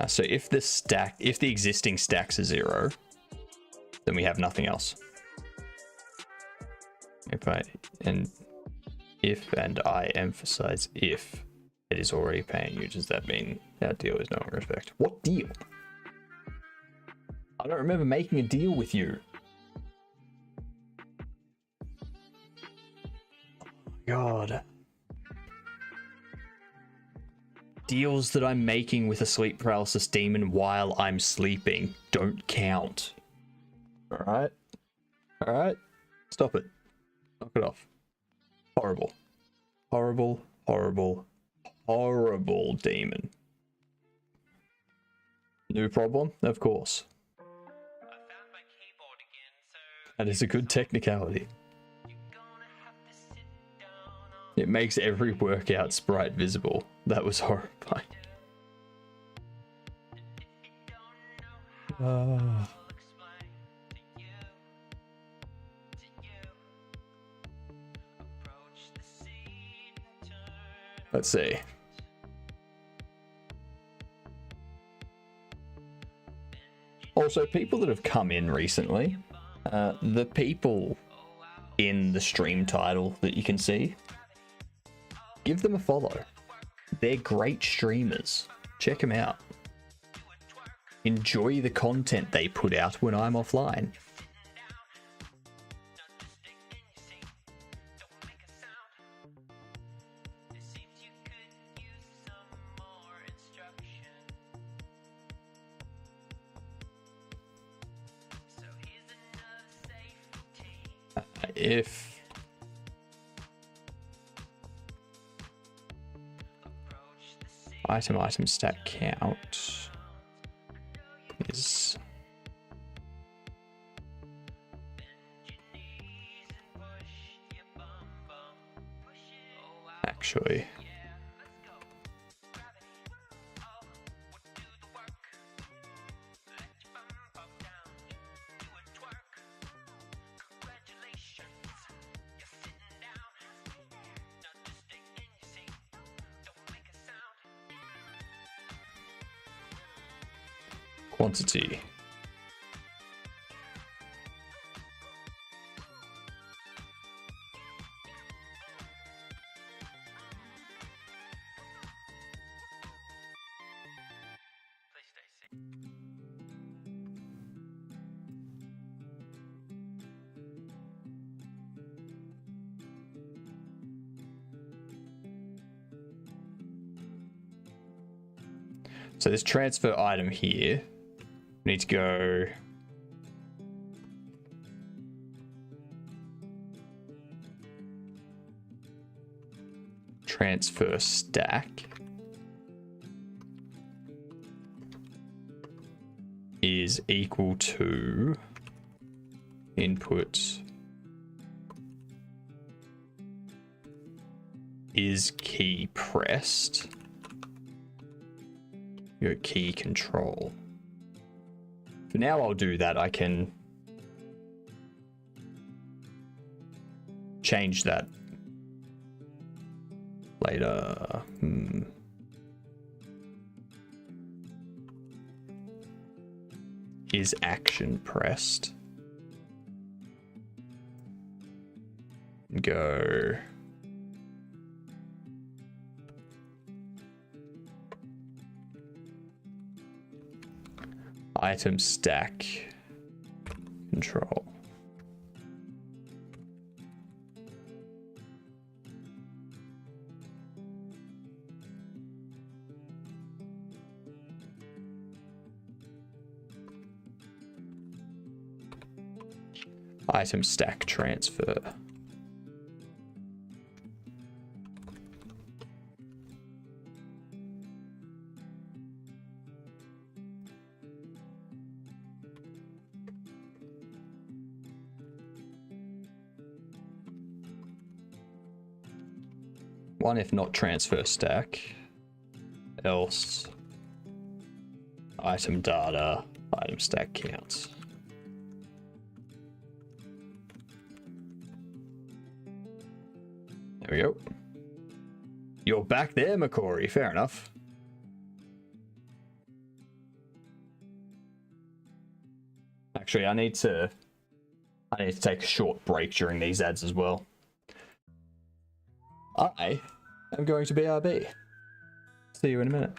So if the existing stacks are 0, then we have nothing else. If and I emphasize if it is already paying you, does that mean that deal is no longer in effect? What deal? I don't remember making a deal with you. God. Deals that I'm making with a sleep paralysis demon while I'm sleeping don't count. Alright? Alright? Stop it. Knock it off. Horrible. Horrible, horrible, horrible demon. New problem? Of course. That is a good technicality. It makes every workout sprite visible. That was horrifying. Let's see. Also, people that have come in recently, the people in the stream title that you can see, give them a follow. They're great streamers. Check them out. Enjoy the content they put out when I'm offline. If item stack count is actually quantity. So this transfer item here, we need to go transfer stack is equal to input is key pressed. Your key control. For now, I'll do that. I can change that later. Is action pressed? Go. Item stack control. Item stack transfer. One if not transfer stack, else item data, item stack counts. There we go. You're back there, McCory. Fair enough. Actually, I need to take a short break during these ads as well. I am going to BRB. See you in a minute.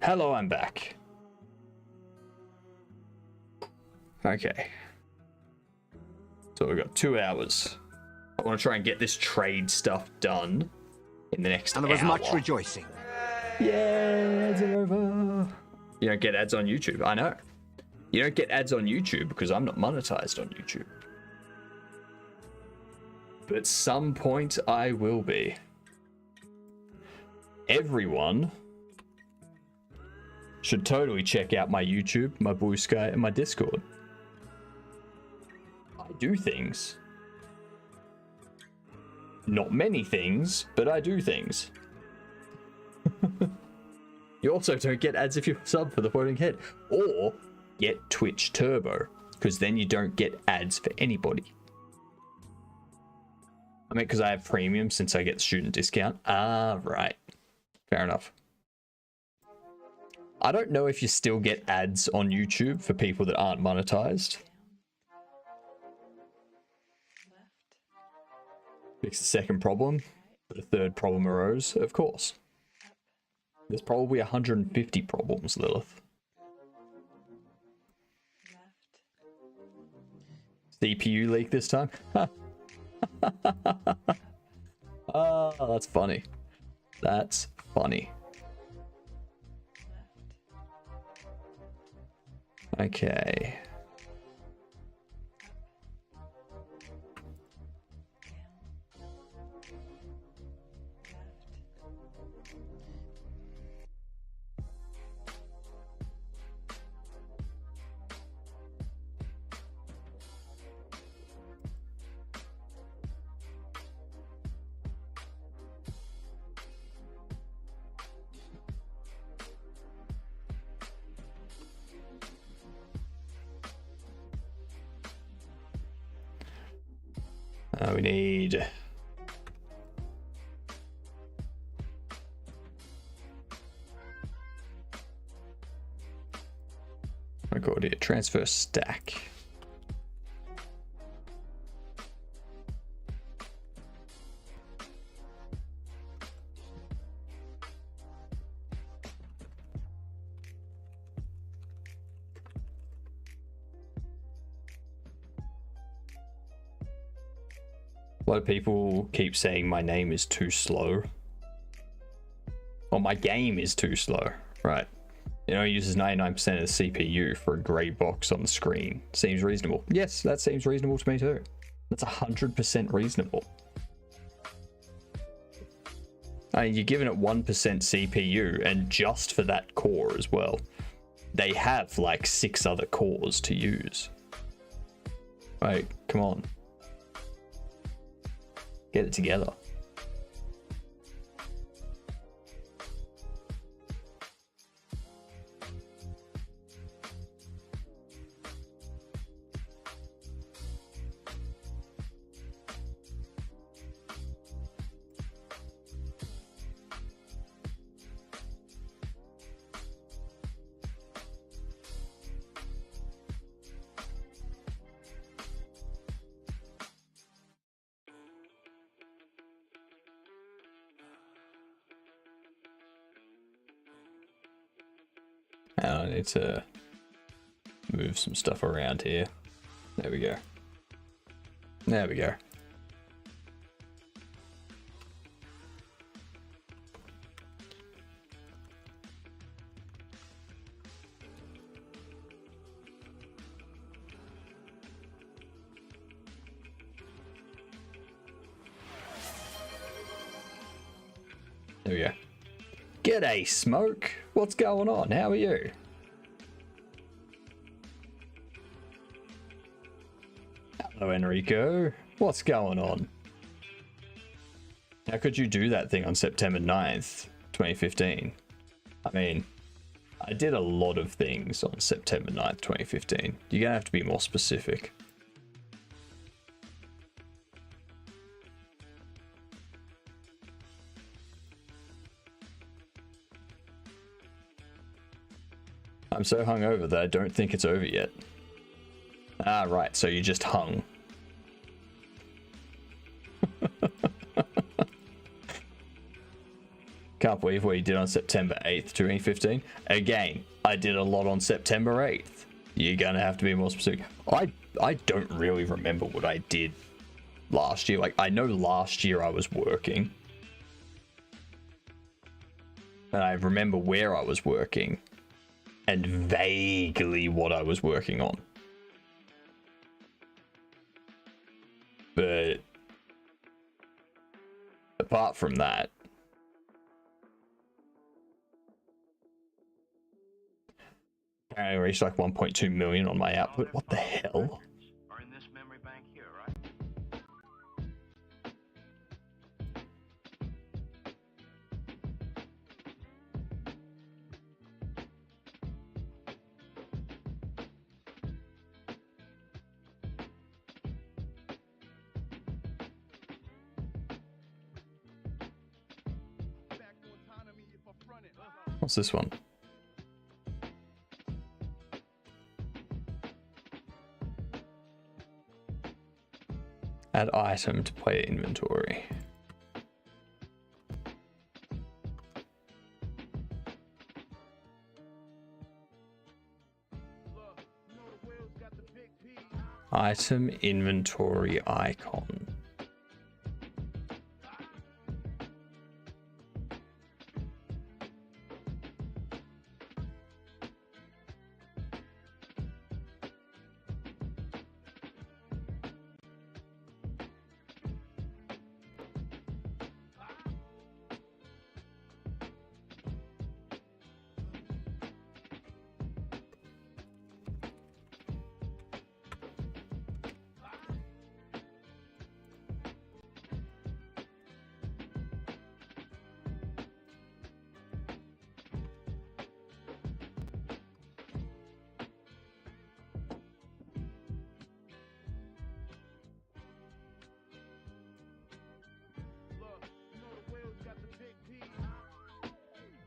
Hello, I'm back. Okay. So we've got 2 hours. I want to try and get this trade stuff done in the next hour. And there was much rejoicing. Yeah, ads are over. You don't get ads on YouTube, I know. You don't get ads on YouTube because I'm not monetized on YouTube. But at some point I will be. Everyone should totally check out my YouTube, my Blue Sky, and my Discord. I do things. Not many things, but I do things. You also don't get ads if you sub for the Floating Head. Or get Twitch Turbo, because then you don't get ads for anybody. I mean, because I have premium since I get the student discount. Ah, right. Fair enough. I don't know if you still get ads on YouTube for people that aren't monetized. Fix the second problem, but a third problem arose, of course. There's probably 150 problems, Lilith. CPU leak this time? Oh, that's funny. That's funny. Okay. We need record it. Transfer stack. lot of people keep saying my name is too slow. Or my game is too slow, right? You know, it uses 99% of the CPU for a grey box on the screen. Seems reasonable. Yes, that seems reasonable to me too. That's 100% reasonable. I mean, you're giving it 1% CPU, and just for that core as well. They have like 6 other cores to use. Like, come on. Get it together. I need to move some stuff around here. There we go. There we go. There we go. G'day, Smoke. What's going on? How are you? Hello, Enrico. What's going on? How could you do that thing on September 9th, 2015? I mean, I did a lot of things on September 9th, 2015. You're gonna have to be more specific. I'm so hungover that I don't think it's over yet. Ah, right, so you just hung. Can't believe what you did on September 8th, 2015. Again, I did a lot on September 8th. You're gonna have to be more specific. I don't really remember what I did last year. Like, I know last year I was working. And I remember where I was working. And vaguely what I was working on. But apart from that, apparently I reached like 1.2 million on my output. What the hell? Are in this memory bank here, right? What's this one? Add item to player inventory. Item inventory icon.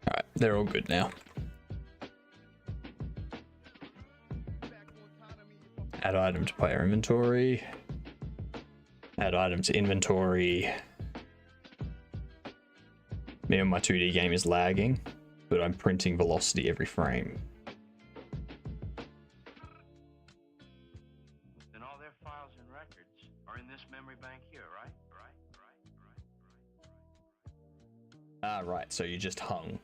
Alright, they're all good now. Add item to player inventory. Add item to inventory. Me and my 2D game is lagging, but I'm printing velocity every frame. then all their files and records are in this memory bank here, right? Ah, right, so you just hung.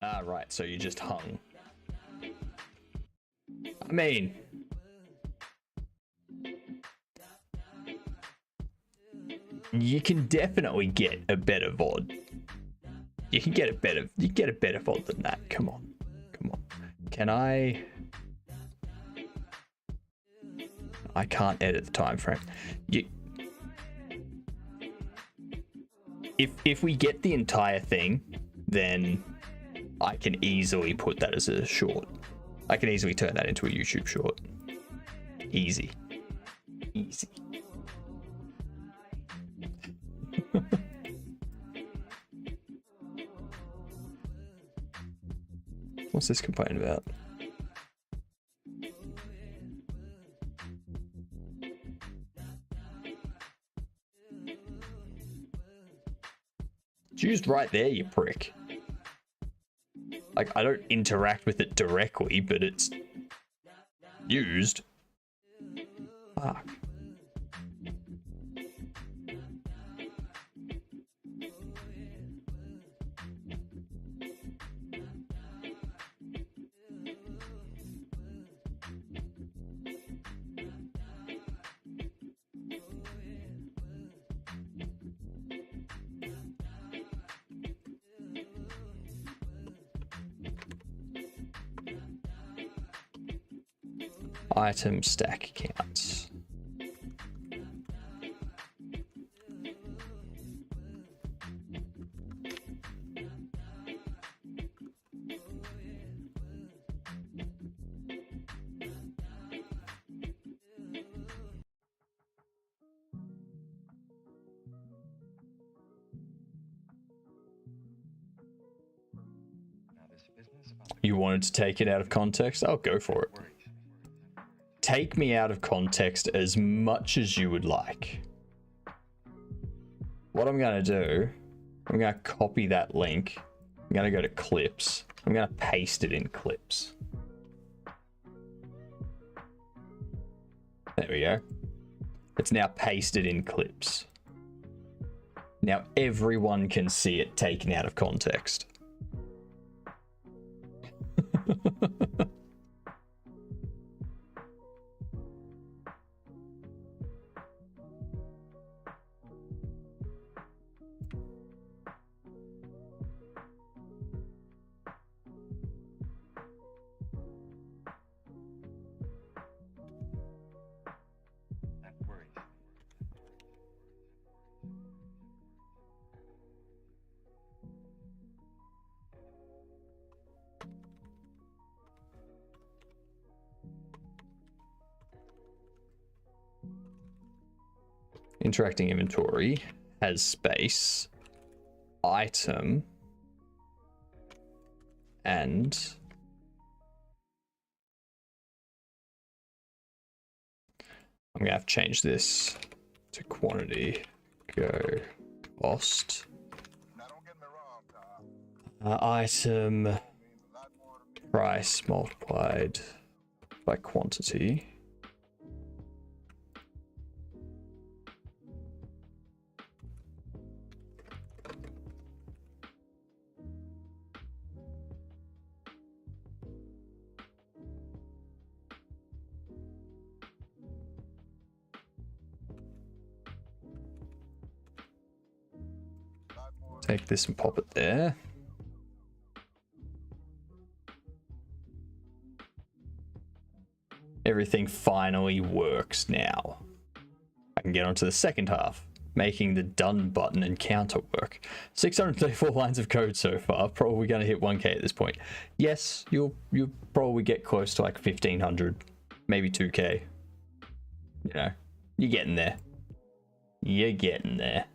Ah, right, so you just hung. I mean... You can definitely get a better VOD. You can get a better VOD than that. Come on. Come on. Can I can't edit the time frame. If we get the entire thing, then I can easily put that as a short. I can easily turn that into a YouTube short. Easy. Easy. What's this complaining about? It's used right there, you prick. Like, I don't interact with it directly, but it's used. Fuck. Item stack counts. You wanted to take it out of context? I'll go for it. Take me out of context as much as you would like. What I'm going to do, I'm going to copy that link. I'm going to go to clips. I'm going to paste it in clips. There we go. It's now pasted in clips. Now everyone can see it taken out of context. Interacting inventory has space, item, and I'm gonna have to change this to quantity. Go cost. Item price multiplied by quantity. Take this and pop it there. Everything finally works now. I can get on to the second half, making the done button and counter work. 634 lines of code so far, probably going to hit 1k at this point. Yes, you'll probably get close to like 1500, maybe 2k. You know, you're getting there. You're getting there.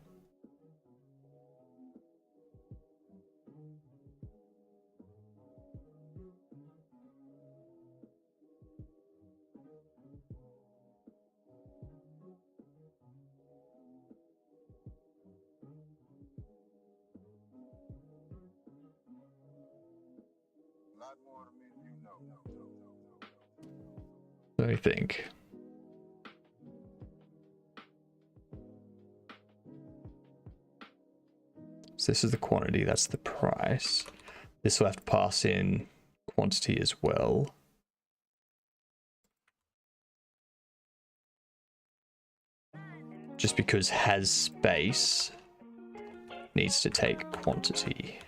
lot more to me than you know. Let me think. So this is the quantity, that's the price. This will have to pass in quantity as well. Just because has space needs to take quantity.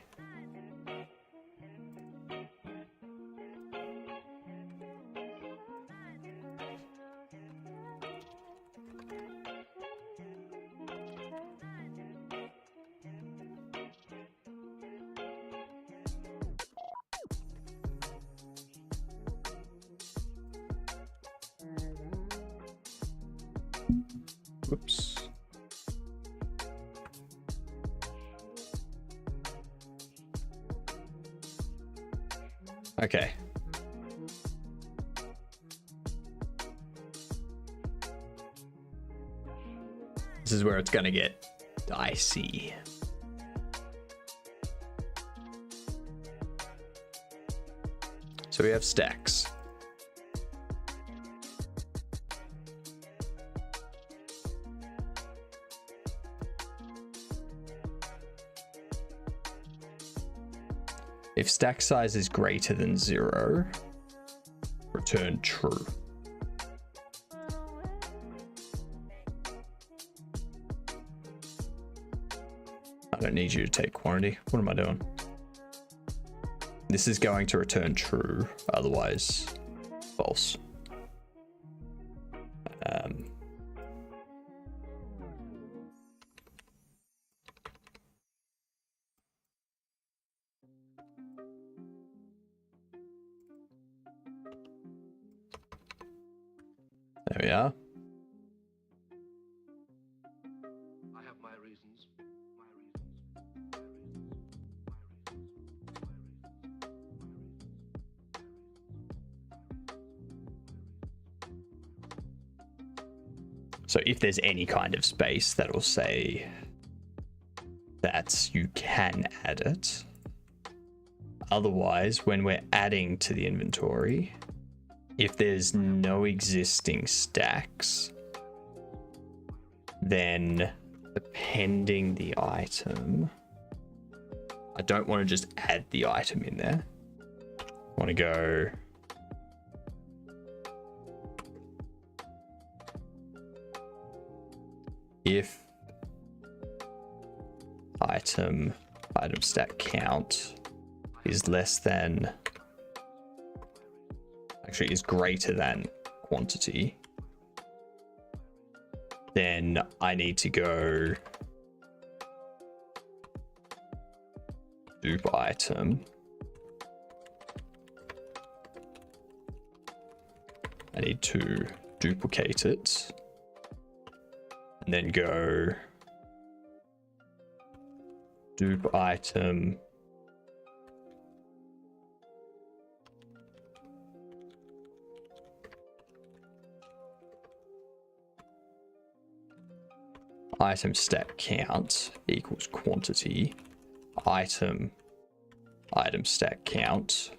Whoops. Okay. This is where it's gonna get dicey. So we have stacks. If stack size is greater than 0, return true. I don't need you to take quantity. What am I doing? This is going to return true, otherwise false. There we are. I have my reasons. So if there's any kind of space, that'll say that you can add it. Otherwise, when we're adding to the inventory, if there's no existing stacks, then appending the item, I don't want to just add the item in there. I want to go if item stack count is less than, actually is greater than quantity, then I need to go dupe item. I need to duplicate it and then go dupe item item stack count equals quantity item stack count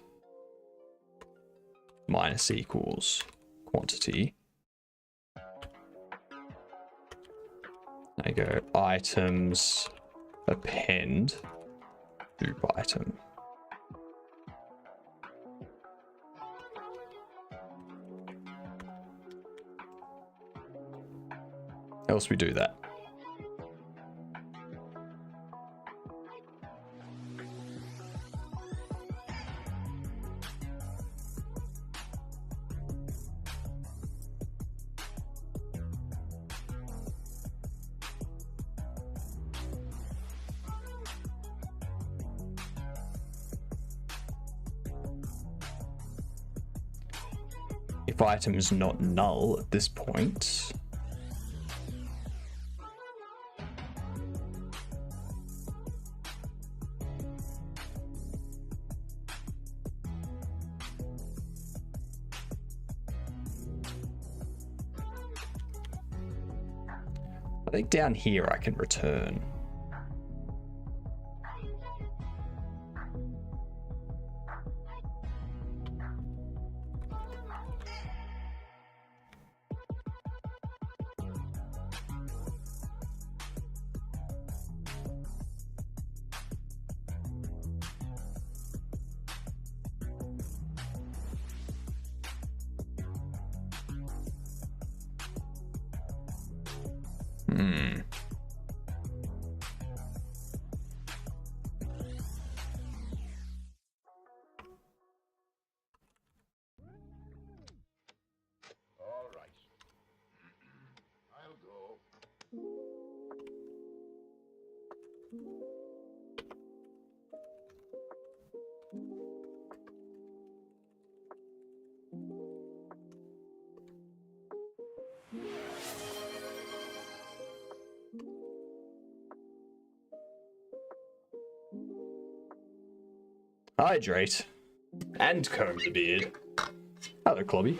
minus equals quantity. I go items append dupe item. Else we do that. If item is not null at this point, I think down here I can return. Hmm. All right. I'll go. Hydrate. And comb the beard. Hello, Clobby.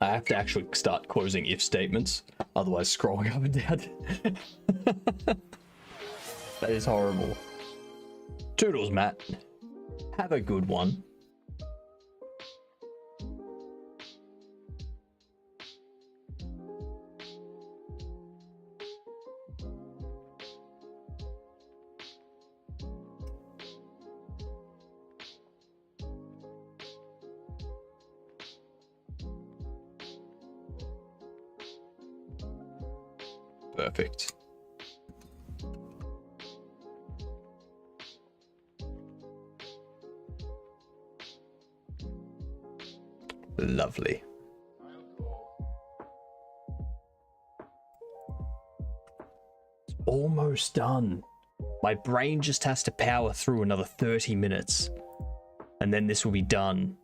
I have to actually start closing if statements, otherwise scrolling up and down. That is horrible. Toodles, Matt. Have a good one. Perfect. Lovely. It's almost done. My brain just has to power through another 30 minutes. And then this will be done.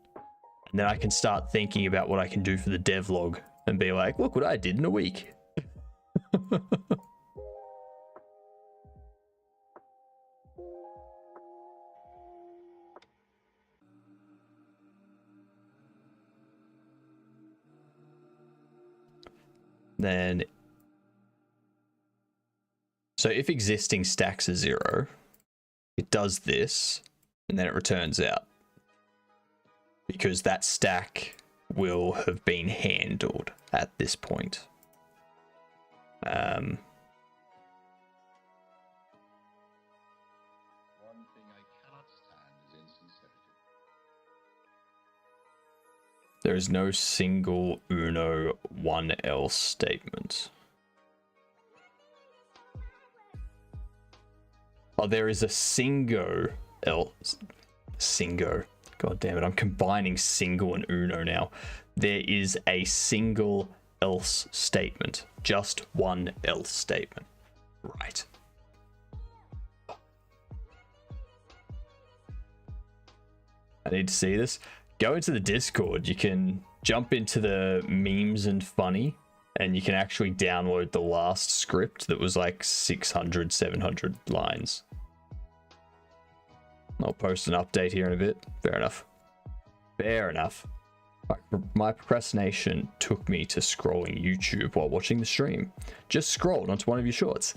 And then I can start thinking about what I can do for the devlog and be like, look what I did in a week. Then, so if existing stacks are 0, it does this, and then it returns out. Because that stack will have been handled at this point. One thing I cannot stand is insincerity. There is no single uno one else statement. Oh, there is a singo else. Singo. God damn it, I'm combining single and uno now. There is a single else statement. Just one else statement. Right. I need to see this. Go into the Discord. You can jump into the memes and funny, and you can actually download the last script that was like 600, 700 lines. I'll post an update here in a bit. Fair enough. Fair enough. My procrastination took me to scrolling YouTube while watching the stream. Just scrolled onto one of your shorts.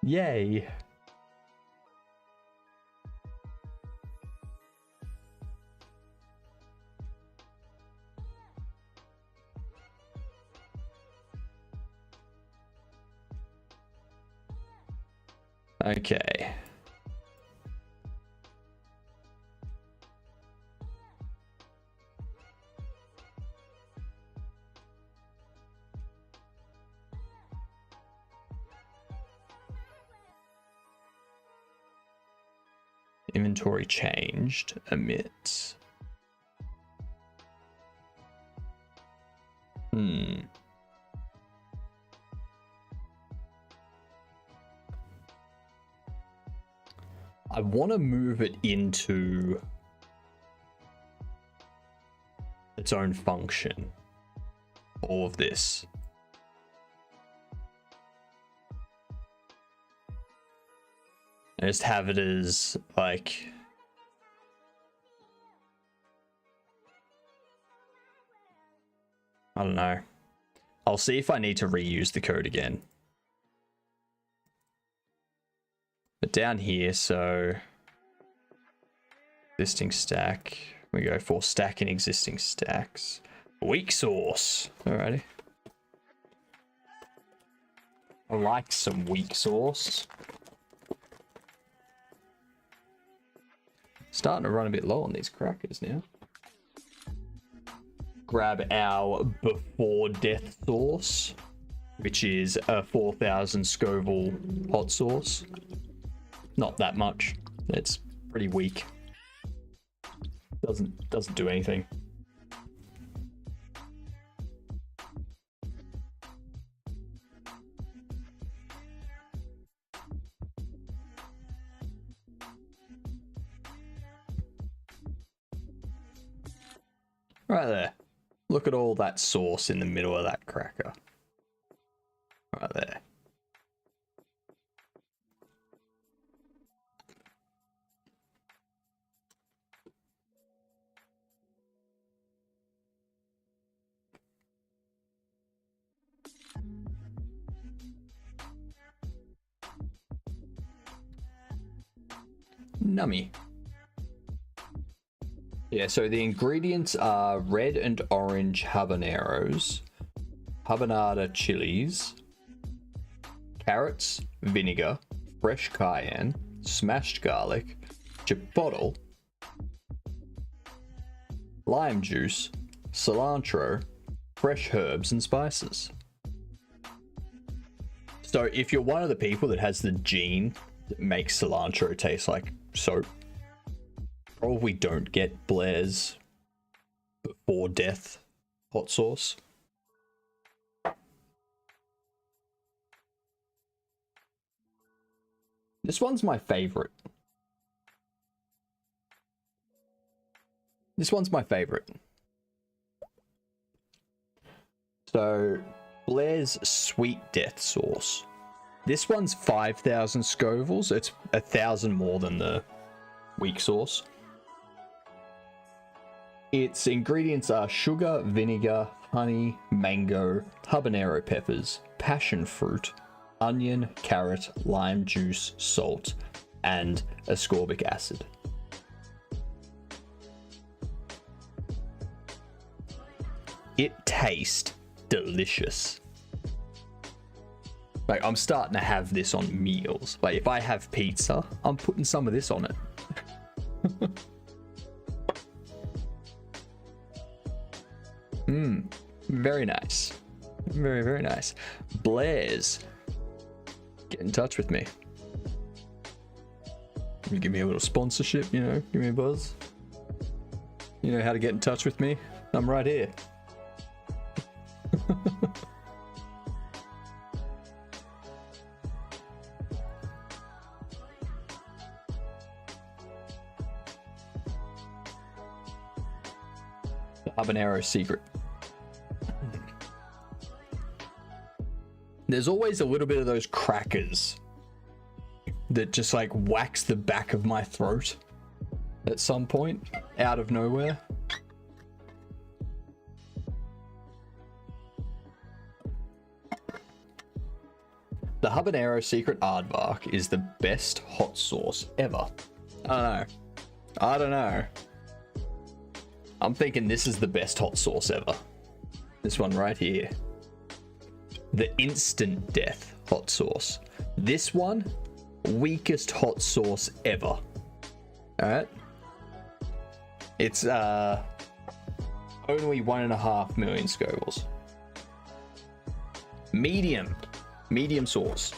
Yay. Okay. Inventory changed. Emit. I want to move it into its own function. All of this. And just have it as like I don't know. I'll see if I need to reuse the code again. But down here, so existing stack, we go for stacking existing stacks. Weak source. Alrighty. I like some weak source. Starting to run a bit low on these crackers now. Grab our before death sauce, which is a 4,000 Scoville hot sauce. Not that much. It's pretty weak. Doesn't do anything. Right there. Look at all that sauce in the middle of that cracker. Right there. Nummy. Yeah, so the ingredients are red and orange habaneros, habanada chilies, carrots, vinegar, fresh cayenne, smashed garlic, chipotle, lime juice, cilantro, fresh herbs and spices. So if you're one of the people that has the gene that makes cilantro taste like soap, probably don't get Blair's before death hot sauce. This one's my favorite. This one's my favorite. So, Blair's sweet death sauce. This one's 5,000 Scovilles. It's 1,000 more than the weak sauce. Its ingredients are sugar, vinegar, honey, mango, habanero peppers, passion fruit, onion, carrot, lime juice, salt, and ascorbic acid. It tastes delicious. Like, I'm starting to have this on meals. Like, if I have pizza, I'm putting some of this on it. Very nice. Very, very nice. Blair's, get in touch with me. You give me a little sponsorship, you know, give me a buzz. You know how to get in touch with me? I'm right here. The habanero secret. There's always a little bit of those crackers that just like wax the back of my throat at some point out of nowhere. The habanero secret aardvark is the best hot sauce ever. I don't know. I'm thinking this is the best hot sauce ever. This one right here. The instant death hot sauce. This one, weakest hot sauce ever. Alright? It's only 1.5 million Scovilles. Medium sauce.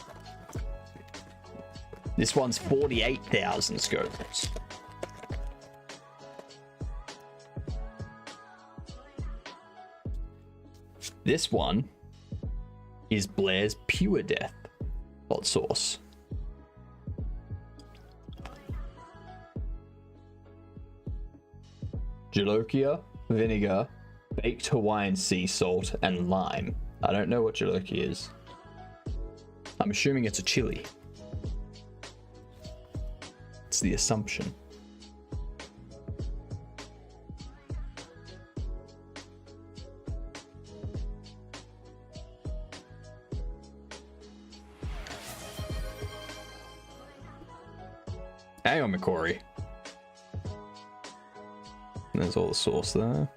This one's 48,000 Scovilles. This one is Blair's Pure Death hot sauce. Jolokia, vinegar, baked Hawaiian sea salt, and lime. I don't know what jolokia is. I'm assuming it's a chili. It's the assumption. Hang on, McCory. There's all the sauce there.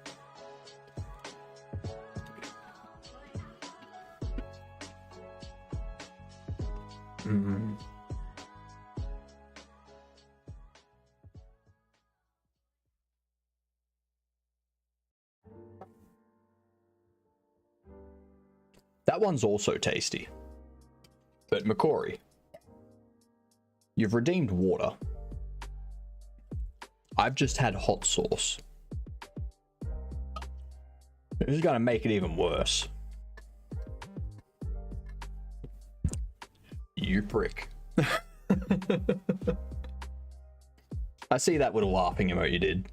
That one's also tasty. But Macquarie, you've redeemed water. I've just had hot sauce. This is gonna make it even worse. You prick. I see that little laughing emote you did.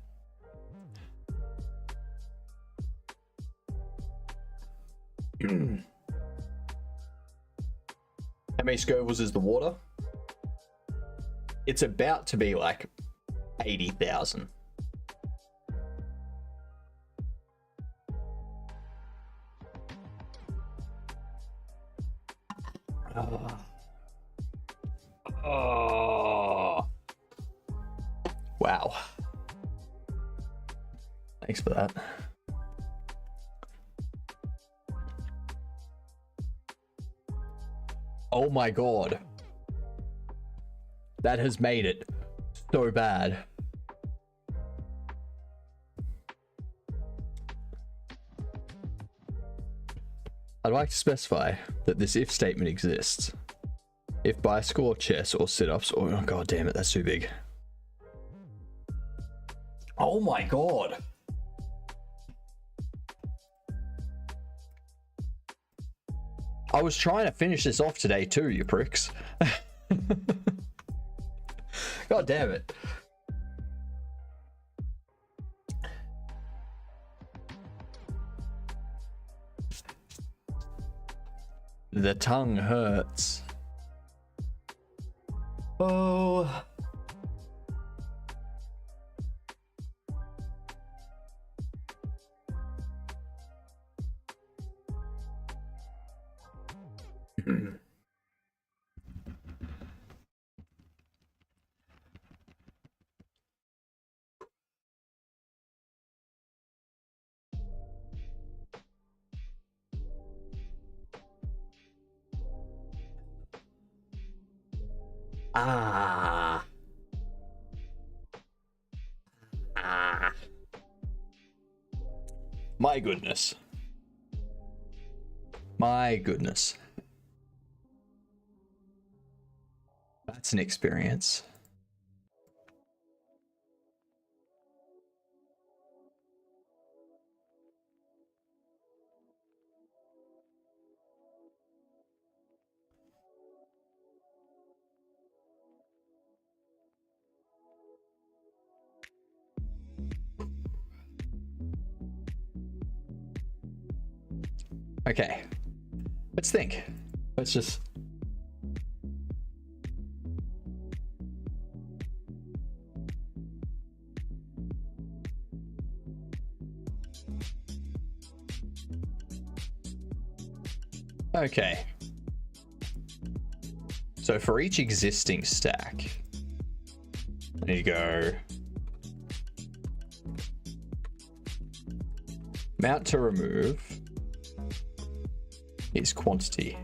How many Scovilles is the water? It's about to be like 80,000. Oh. Wow. Thanks for that. Oh my god. That has made it so bad. I'd like to specify that this if statement exists. If by a score of chess or sit-ups, or oh god damn it, that's too big. Oh my god. I was trying to finish this off today too, you pricks. God damn it. The tongue hurts. Oh. Ah. Ah. My goodness. My goodness. That's an experience. Okay. Let's think. Let's just... Okay. So for each existing stack, I need to go amount to remove is quantity.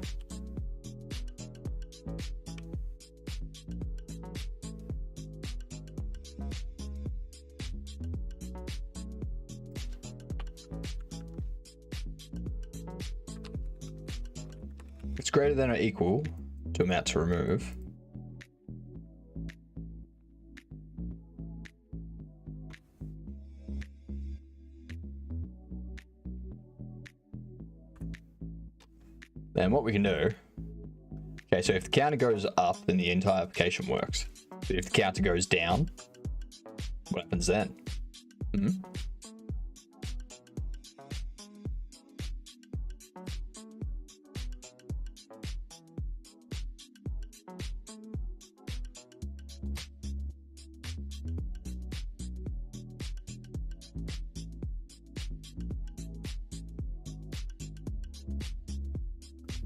It's greater than or equal to amount to remove. Then what we can do, okay, so if the counter goes up, then the entire application works. But if the counter goes down, what happens then?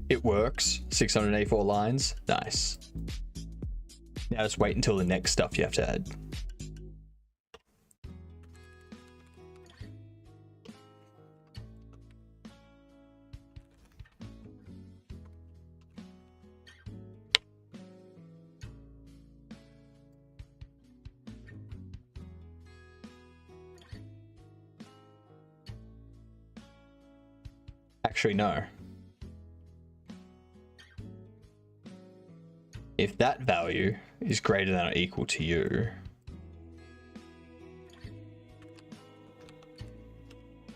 It works. 684 lines. Nice. Now just wait until the next stuff you have to add. Actually, no. if that value is greater than or equal to U,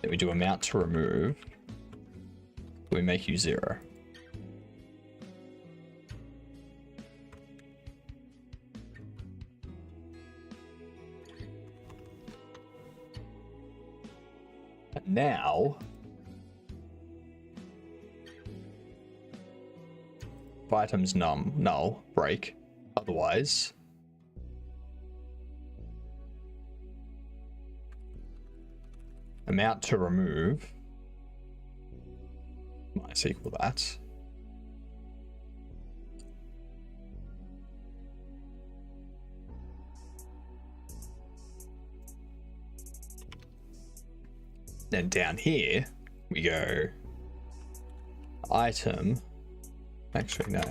then we do amount to remove. We make U 0. And now, if item's null, break. Otherwise, amount to remove minus equal that. Then down here, we go item. Actually, no.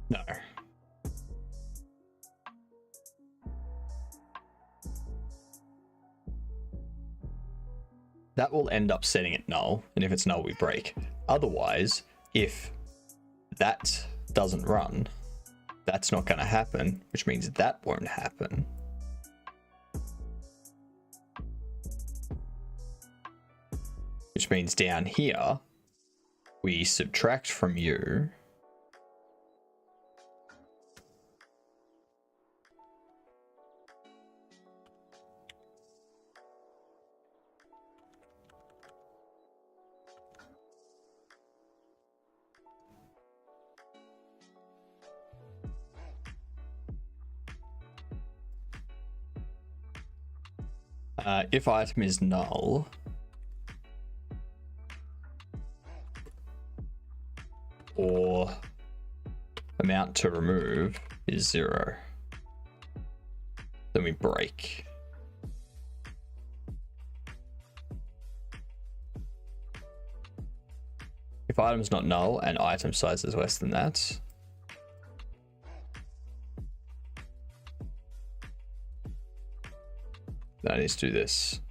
No. That will end up setting it null, and if it's null, we break. Otherwise, if that doesn't run, that's not going to happen, which means that won't happen. Which means down here, we subtract from U. If item is null, or amount to remove is 0, then we break. If item's not null and item size is less than that, then I need to do this.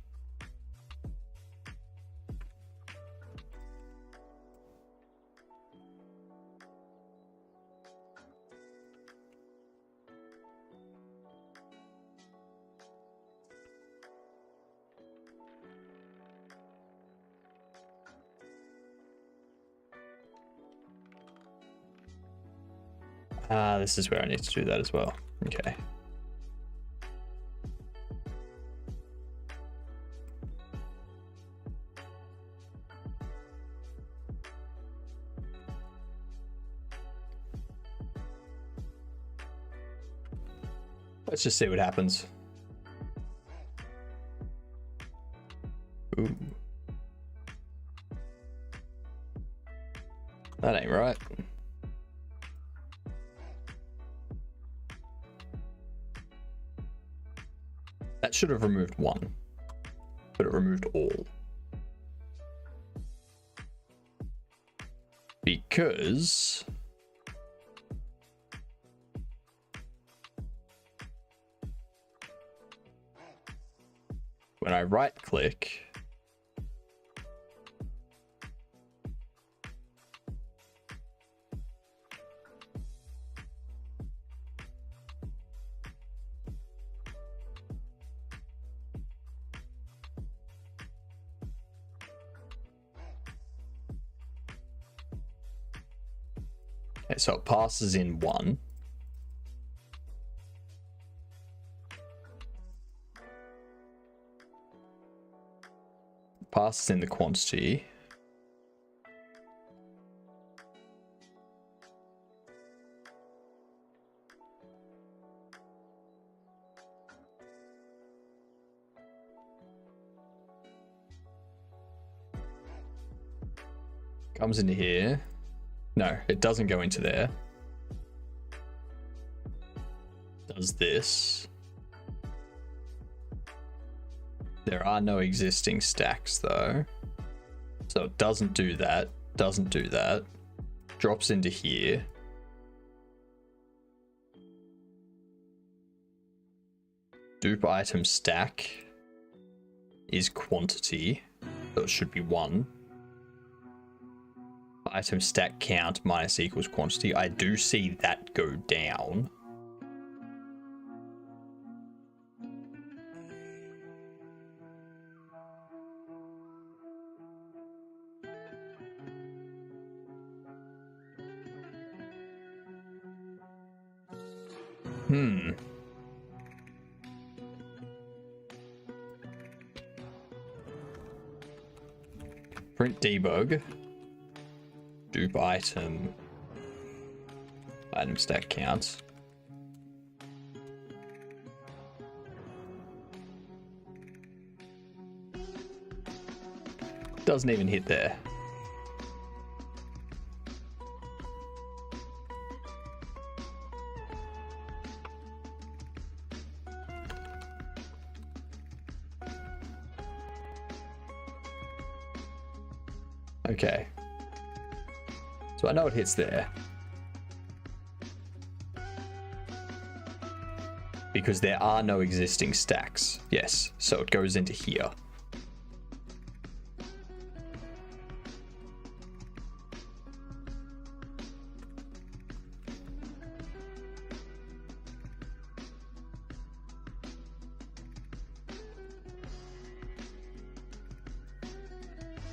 This is where I need to do that as well. Okay. Let's just see what happens. Ooh. That ain't right. That should have removed 1, but it removed all. Because when I right click, okay, so it passes in 1. Passes in the quantity. Comes into here. No, it doesn't go into there. Does this. There are no existing stacks though. So it doesn't do that. Doesn't do that. Drops into here. Dupe item stack is quantity. So it should be 1. Item stack count minus equals quantity. I do see that go down. Print debug. Dupe item. Item stack counts. Doesn't even hit there. Okay. So I know it hits there. Because there are no existing stacks. Yes, so it goes into here.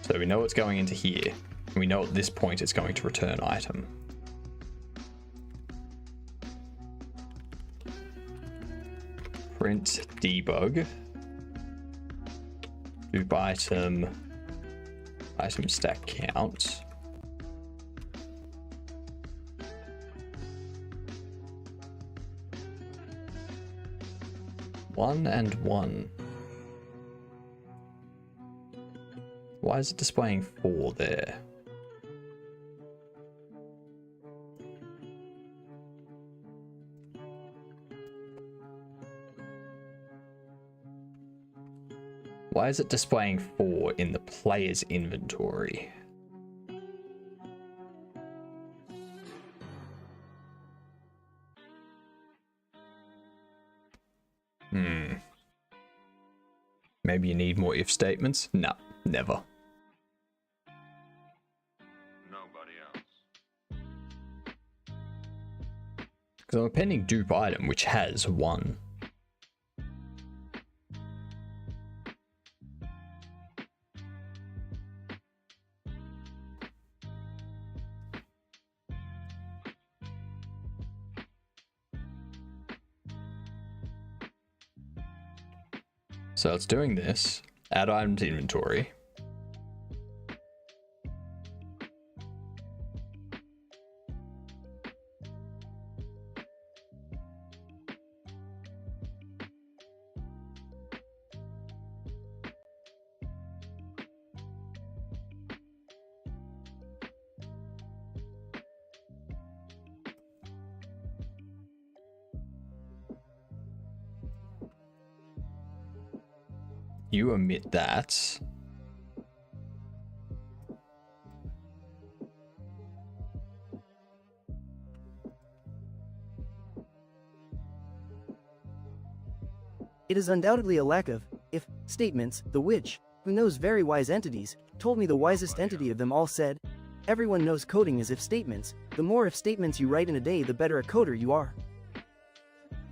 So we know it's going into here. And we know at this point it's going to return item. Print debug. Dupe item. Item stack count. One and 1. Why is it displaying 4 there? Why is it displaying 4 in the player's inventory? Maybe you need more if statements? No, never. Nobody else. Because I'm appending dupe item, which has 1. So it's doing this. Add item to inventory. You omit that. It is undoubtedly a lack of if statements. The witch, who knows very wise entities, told me the wisest entity of them all said, everyone knows coding is if statements. The more if statements you write in a day, the better a coder you are.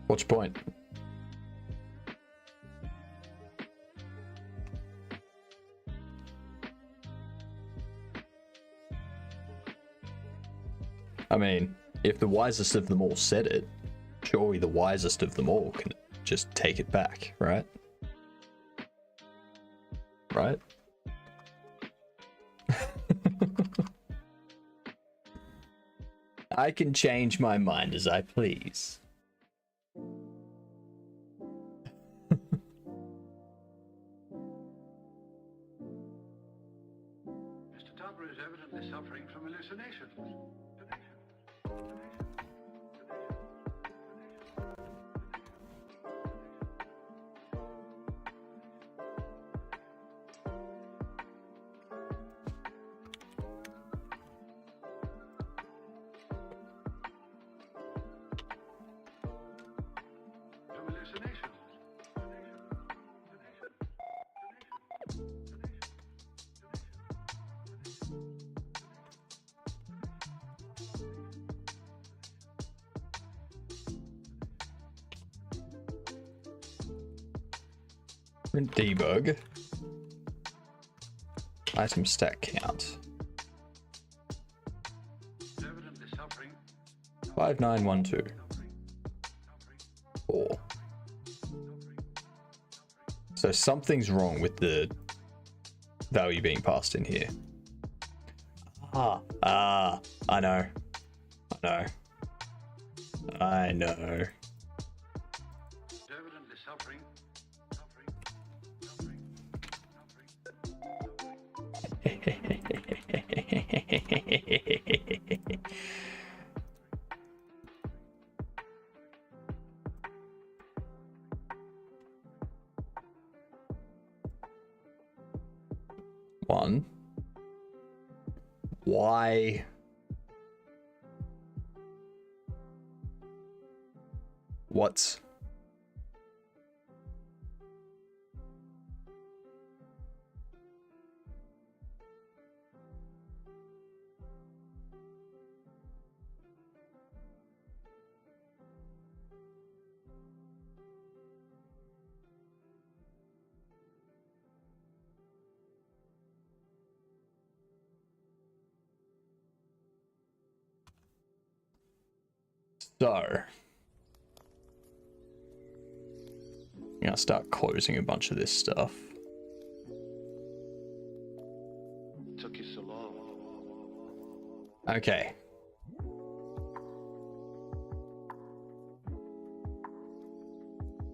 What's your point? I mean, if the wisest of them all said it, surely the wisest of them all can just take it back, right? Right? I can change my mind as I please. Mr. Tuck? is evidently suffering from hallucinations. Print debug. Item stack count. 5912. 4. So something's wrong with the value being passed in here. I know. I know. Evidently suffering. One. Why? What's... So, I'm gonna start closing a bunch of this stuff. Took you so long. Okay.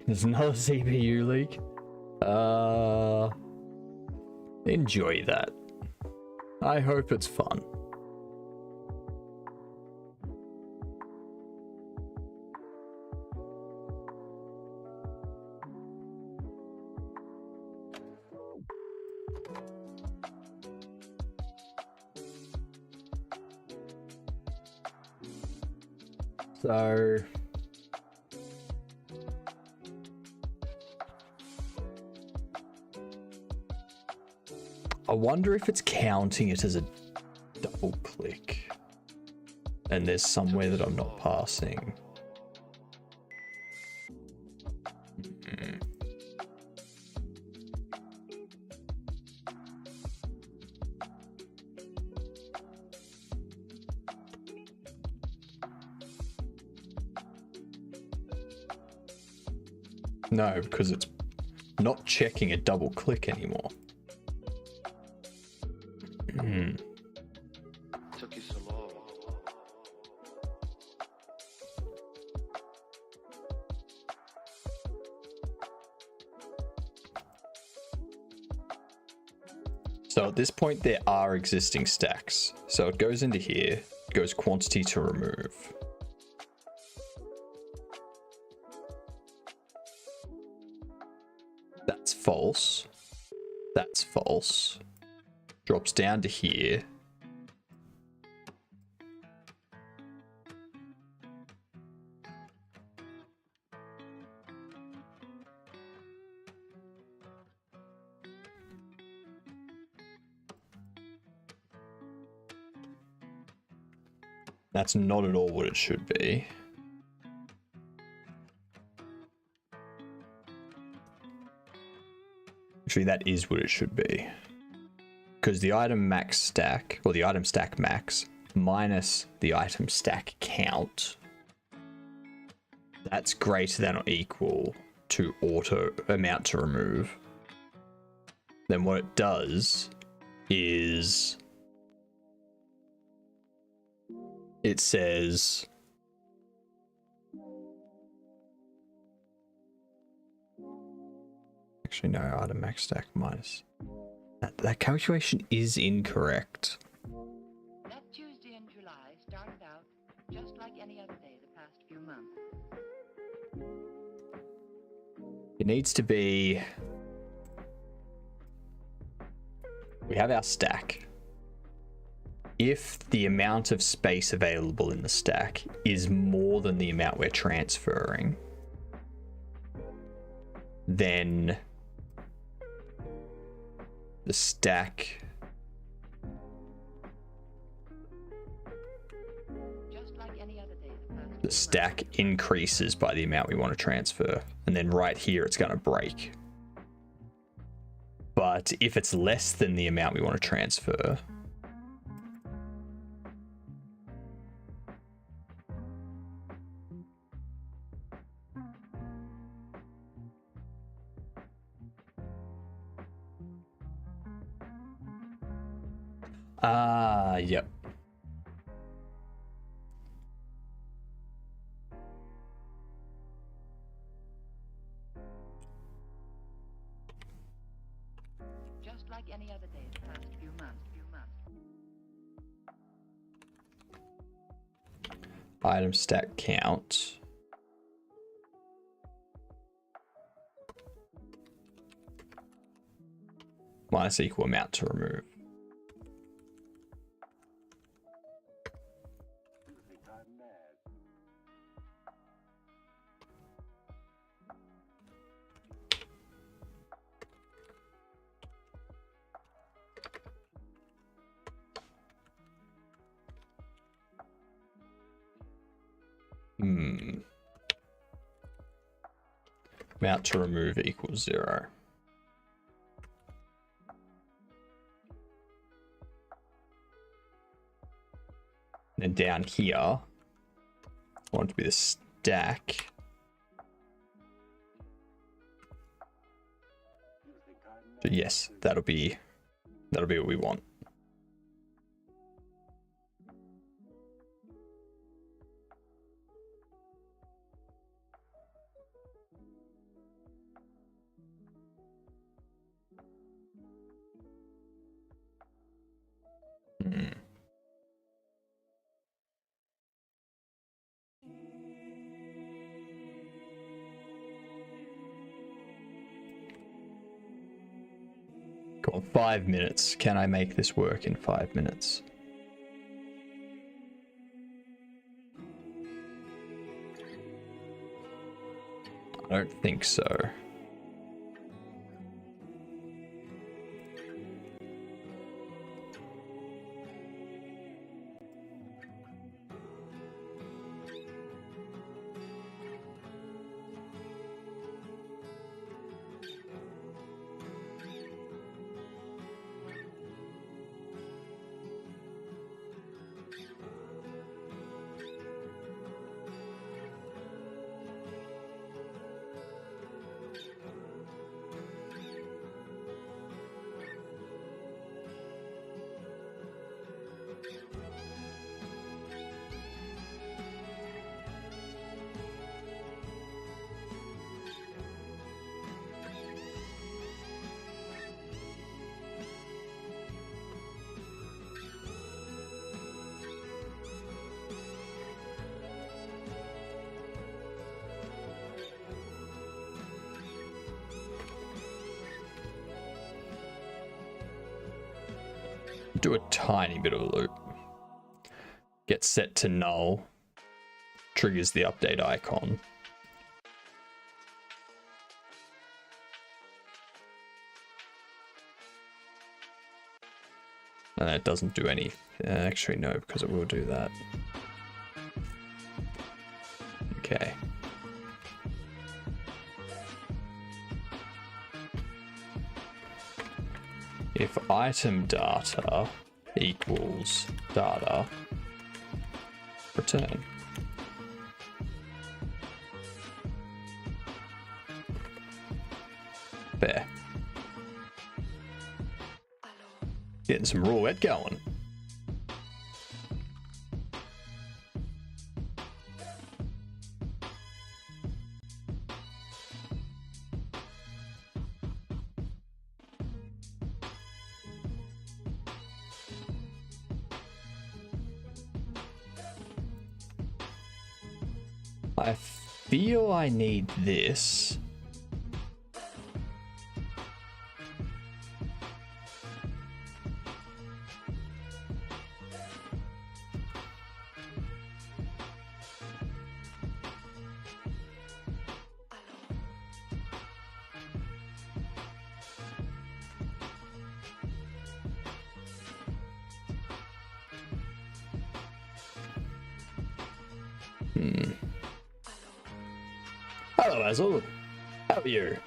There's another CPU leak. Enjoy that. I hope it's fun. So I wonder if it's counting it as a double click and there's somewhere that I'm not passing. No, because it's not checking a double click anymore. Took you so long. So at this point there are existing stacks. So it goes into here, goes quantity to remove. That's false. That's false. Drops down to here. That's not at all what it should be. Actually, that is what it should be. Because the item max stack, or the item stack max, minus the item stack count, that's greater than or equal to auto amount to remove. Then what it does is it says actually no, item max stack minus that calculation is incorrect. It needs to be... We have our stack. If the amount of space available in the stack is more than the amount we're transferring, then the stack increases by the amount we want to transfer, and then right here it's going to break. But if it's less than the amount we want to transfer, yep. Just like any other day the past few months. Item stack count. Minus equal amount to remove. Amount to remove equals 0. And down here, I want it to be the stack. So yes, that'll be what we want. Go on, 5 minutes. Can I make this work in 5 minutes? I don't think so. Do a tiny bit of a loop. Get set to null. Triggers the update icon. And it doesn't do any. Actually, no, because it will do that. Okay. If item data equals data, return. There. Getting some roulette going. I feel I need this Hello, Basil. How are you?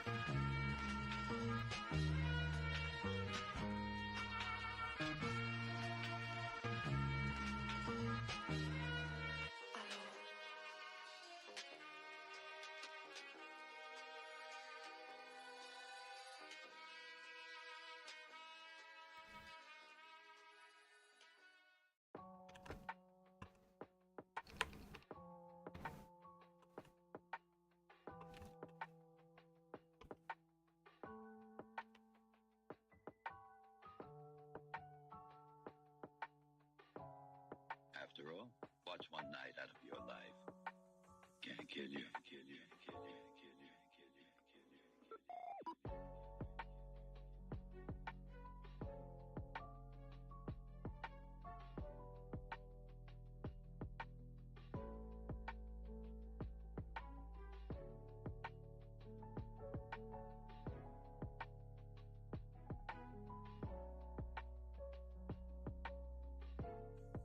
After all, watch one night out of your life. Can't kill you, kill you, kill you, kill you, kill you, kill you.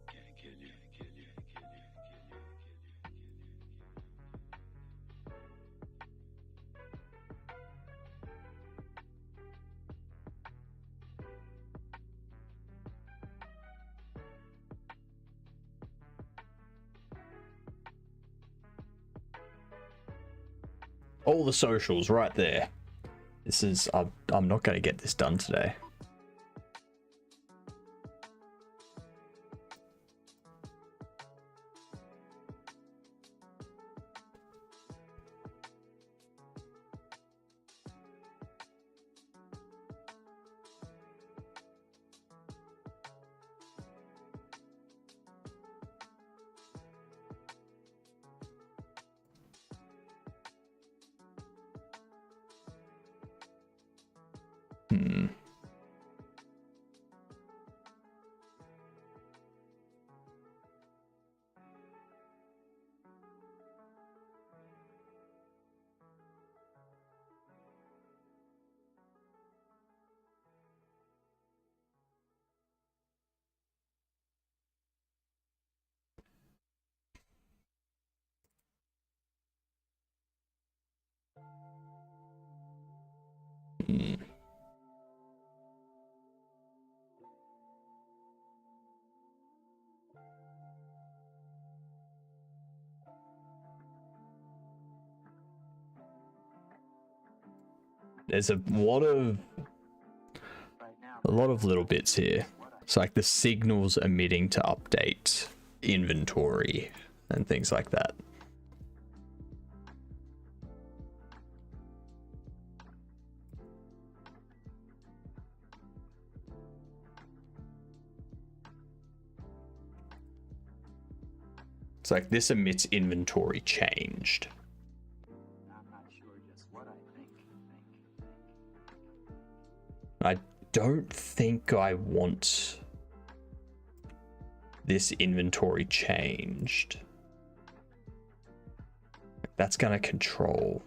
Can't kill you, kill you, kill you, kill you, kill you, kill you. All the socials right there. This is... I'm not going to get this done today. There's a lot of little bits here. It's like the signals emitting to update inventory and things like that. It's like this emits inventory changed. I don't think I want this inventory changed. That's gonna control.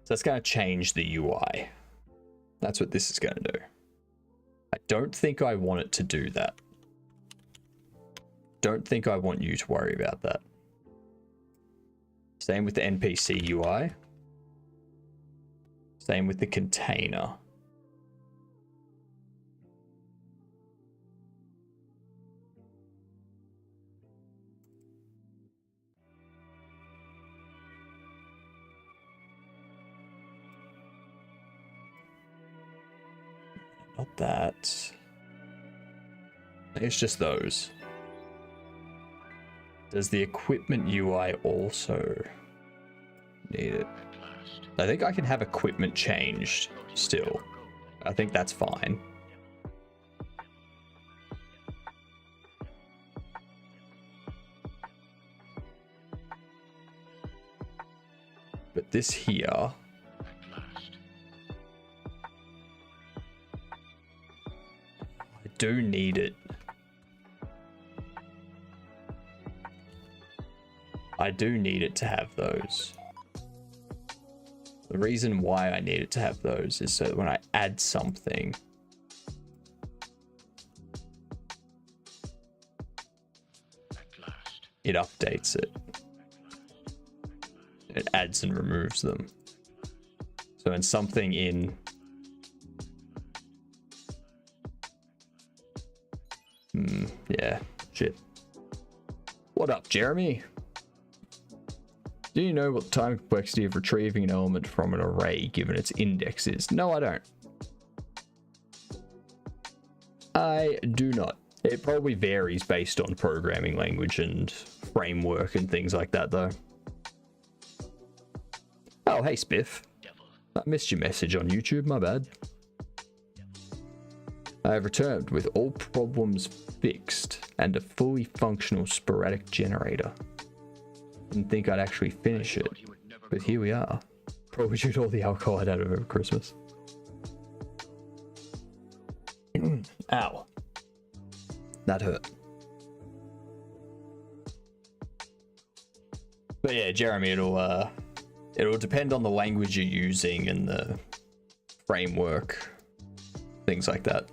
So that's gonna change the UI. That's what this is gonna do. I don't think I want it to do that. Don't think I want you to worry about that. Same with the NPC UI. Same with the container. Not that. It's just those. Does the equipment UI also need it? I think I can have equipment changed still. I think that's fine. But this here, I do need it. I do need it to have those. The The reason why I needed to have those is so that when I add something, it updates it. It adds and removes them. So when something in yeah, shit. What up, Jeremy? Do you know what the time complexity of retrieving an element from an array given its index is? No, I don't. I do not. It probably varies based on programming language and framework and things like that, though. Oh, hey, Spiff. I missed your message on YouTube, my bad. I have returned with all problems fixed and a fully functional sporadic generator. Didn't think I'd actually finish it, but here we are. Probably due to all the alcohol I'd had over Christmas. Ow. That hurt. But yeah, Jeremy, it'll depend on the language you're using and the framework, things like that.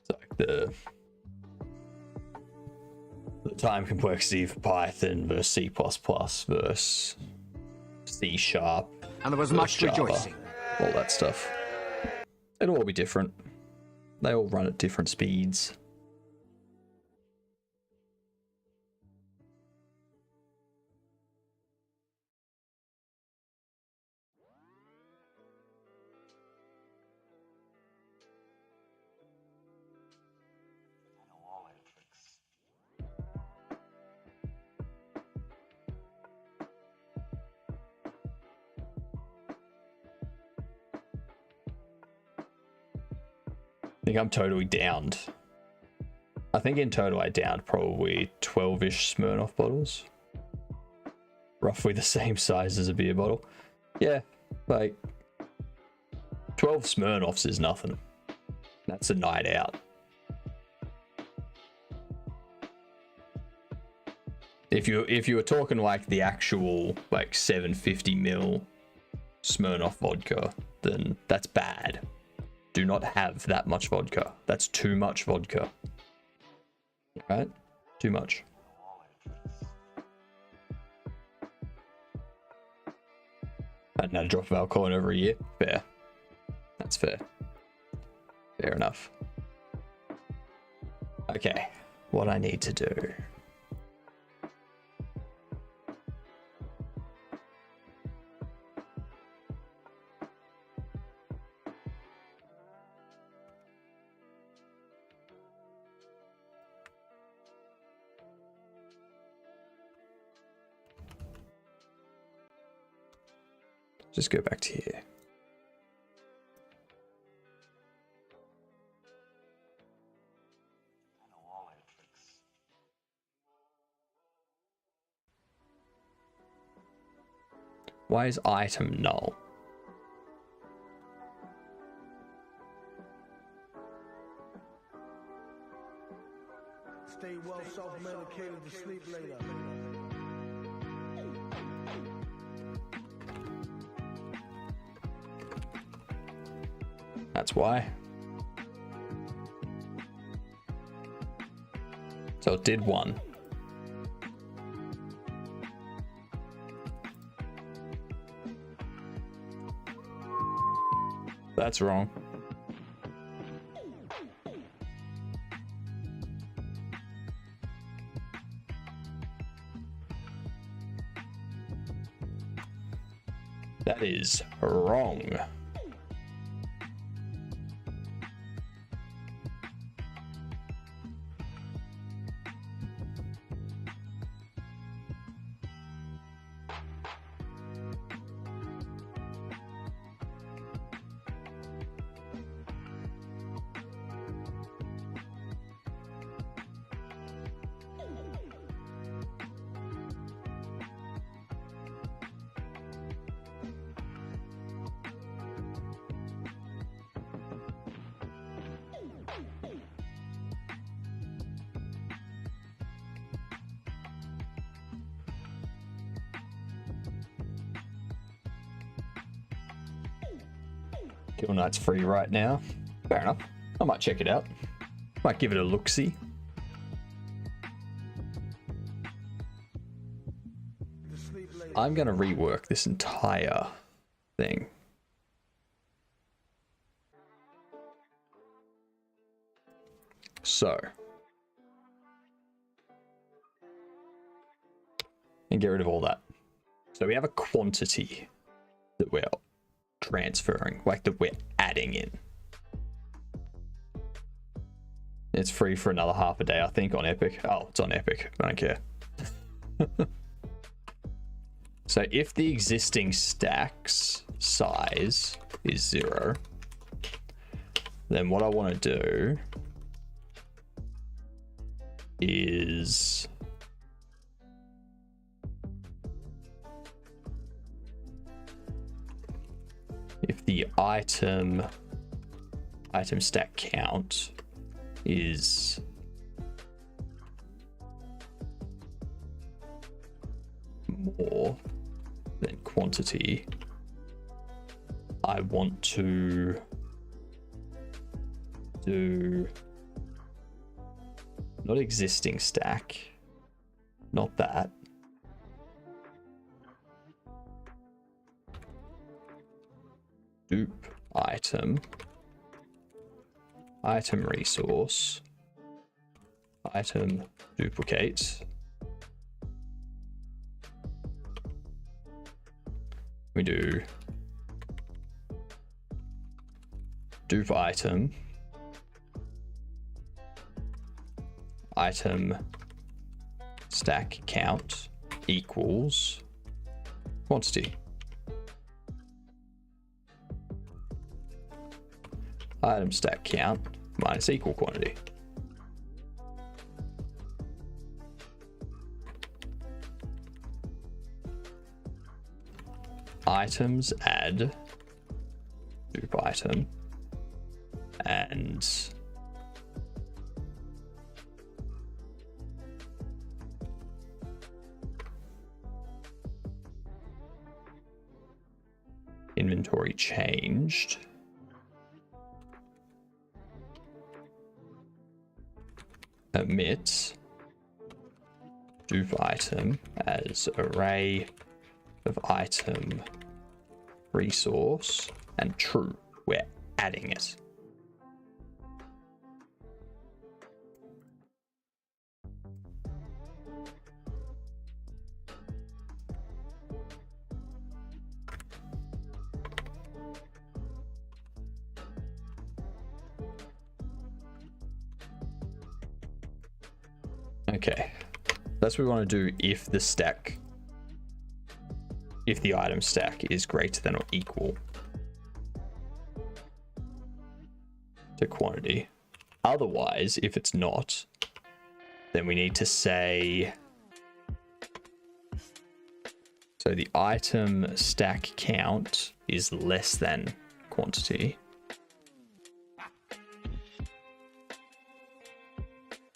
So the time complexity for Python versus C++ versus C#. And there was much Java, rejoicing. all that stuff. It'll all be different. They all run at different speeds. I think I'm totally downed. I think in total I downed probably 12-ish Smirnoff bottles. Roughly the same size as a beer bottle. Yeah, like 12 Smirnoffs is nothing. That's a night out. If you were talking like the actual like 750ml Smirnoff vodka, then that's bad. Do not have that much vodka. That's too much vodka. Right? Too much. I hadn't had a drop of alcohol in over a year. Fair. That's fair. Fair enough. Okay. What I need to do. Just go back to here. Why is item null? Stay well self-medicated to sleep later. That's why. So it did one. That's wrong. That is wrong. Kill Knight's free right now. Fair enough. I might check it out. Might give it a look-see. I'm going to rework this entire thing. So. And get rid of all that. So we have a quantity that we're transferring, like that we're adding in. It's free for another half a day, I think, on Epic. Oh, it's on Epic. I don't care. So if the existing stack's size is 0, then what I want to do is if the item stack count is more than quantity, I want to do not existing stack, not that. Dupe item resource, item duplicate. We do dupe item stack count equals quantity. Item stack count minus equal quantity. Items add dupe item and inventory changed. Omit dupe item as array of item resource and true. We're adding it. Okay, that's what we want to do if the item stack is greater than or equal to quantity. Otherwise, if it's not, then we need to say, so the item stack count is less than quantity.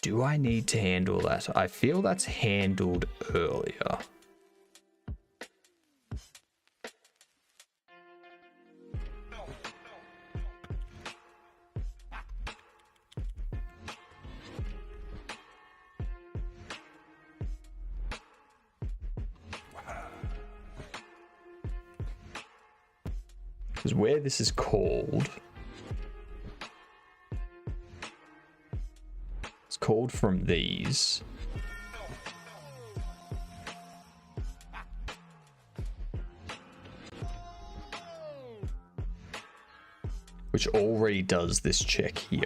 Do I need to handle that? I feel that's handled earlier. Because where this is called, it's called from these. Which already does this check here.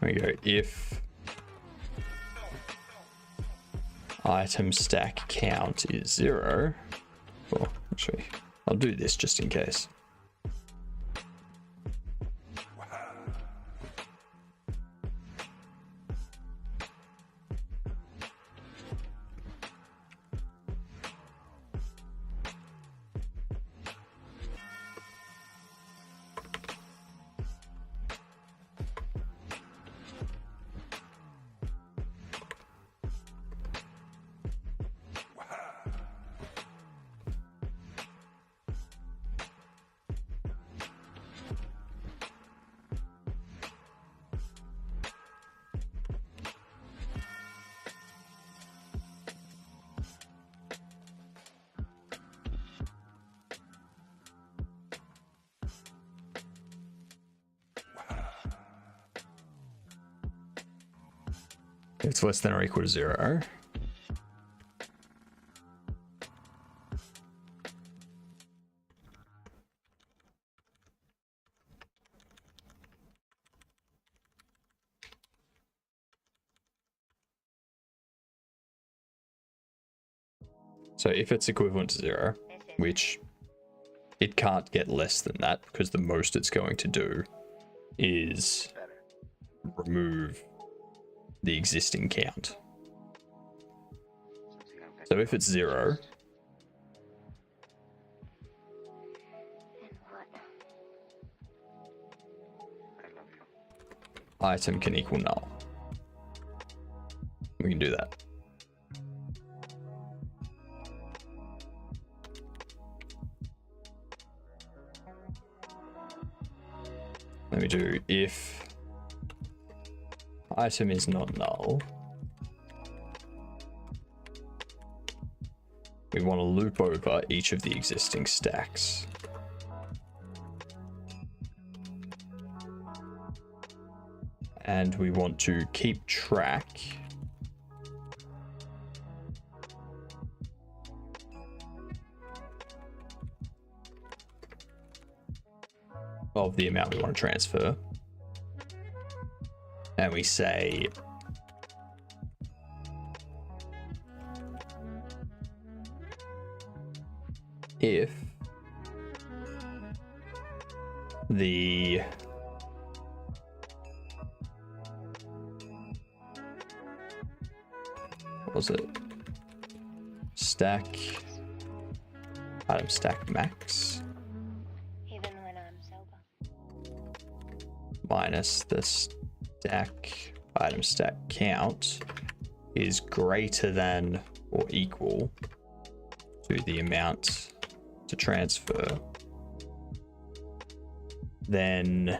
There we go. If item stack count is 0, well, actually, I'll do this just in case. If it's less than or equal to 0. So if it's equivalent to 0, which it can't get less than that because the most it's going to do is remove the existing count. So if it's 0, item can equal null. We can do that. Let me do if item is not null. We want to loop over each of the existing stacks. And we want to keep track of the amount we want to transfer. And we say if the what was it? Stack item stack max Even when I'm sober. minus the stack item stack count is greater than or equal to the amount to transfer, then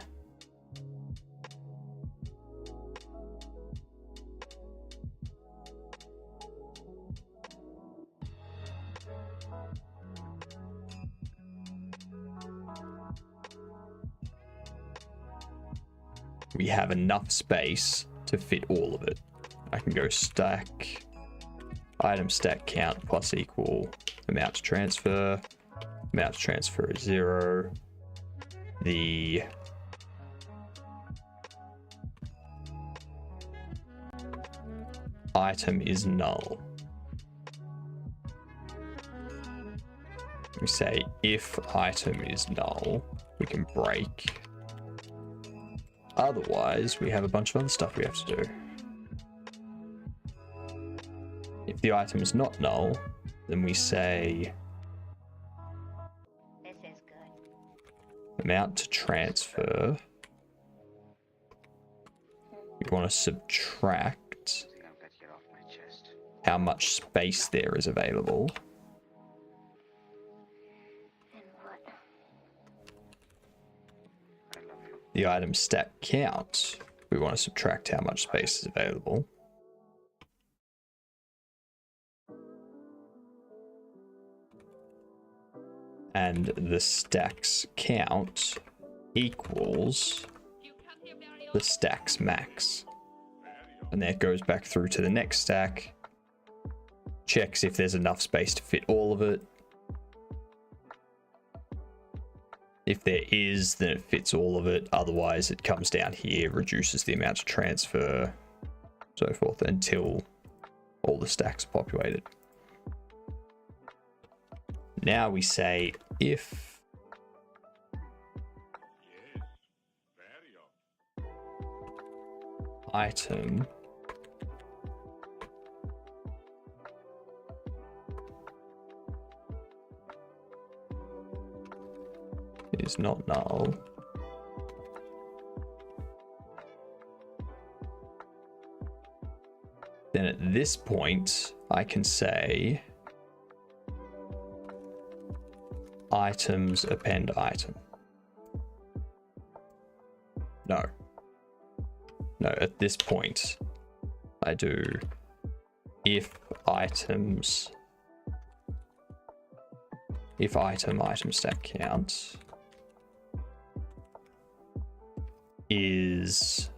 we have enough space to fit all of it. I can go stack item stack count plus equal amount to transfer. Amount to transfer is 0. The item is null. We say if item is null, we can break. Otherwise, we have a bunch of other stuff we have to do. If the item is not null, then we say This is good. amount to transfer. We want to subtract how much space there is available. The item stack count, we want to subtract how much space is available. And the stacks count equals the stacks max. And that goes back through to the next stack, checks if there's enough space to fit all of it. If there is, then it fits all of it. Otherwise, it comes down here, reduces the amount to transfer, so forth, until all the stacks are populated. Now we say if item is not null, then at this point I can say items append item. No, at this point I do if item stack count is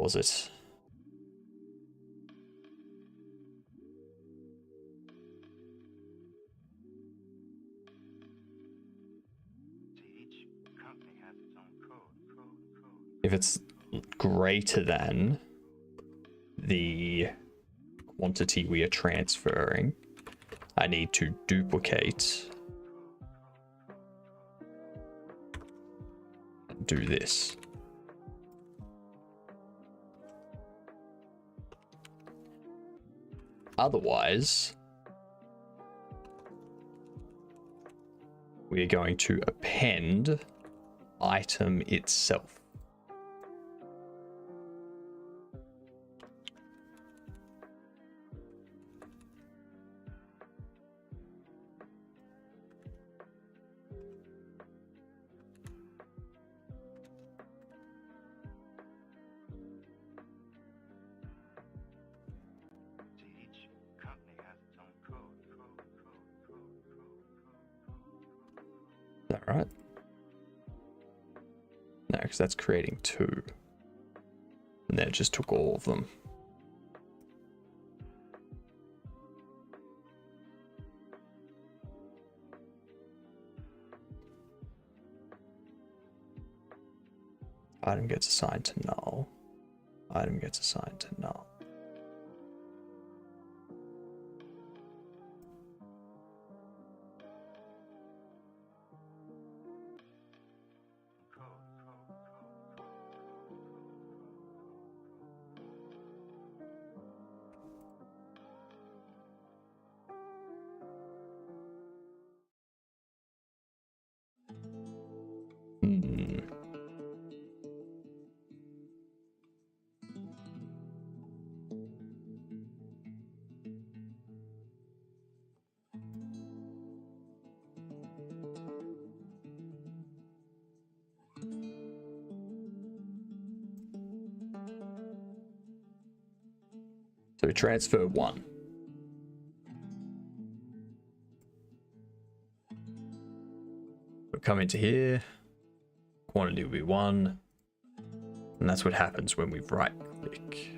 was it? If it's greater than the quantity we are transferring, I need to duplicate and do this. Otherwise, we are going to append item itself. Is that right? No, because that's creating 2. And then it just took all of them. Item gets assigned to null. Item gets assigned to null. So transfer 1. We'll come into here. Quantity will be 1. And that's what happens when we right click.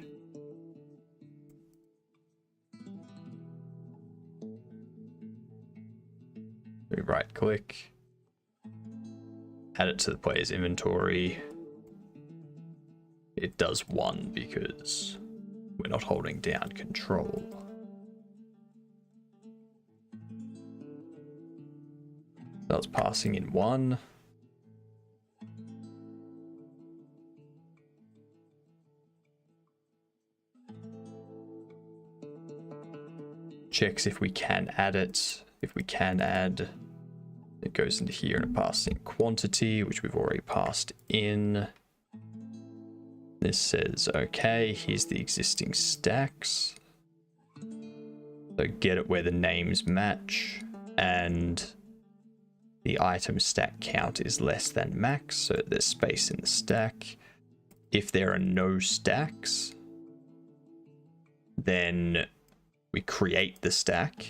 We right click. Add it to the player's inventory. It does 1 because we're not holding down control. That's passing in 1. Checks if we can add it. If we can add, it goes into here and it passes in quantity, which we've already passed in. This says, okay, here's the existing stacks. So get it where the names match and the item stack count is less than max, so there's space in the stack. If there are no stacks, then we create the stack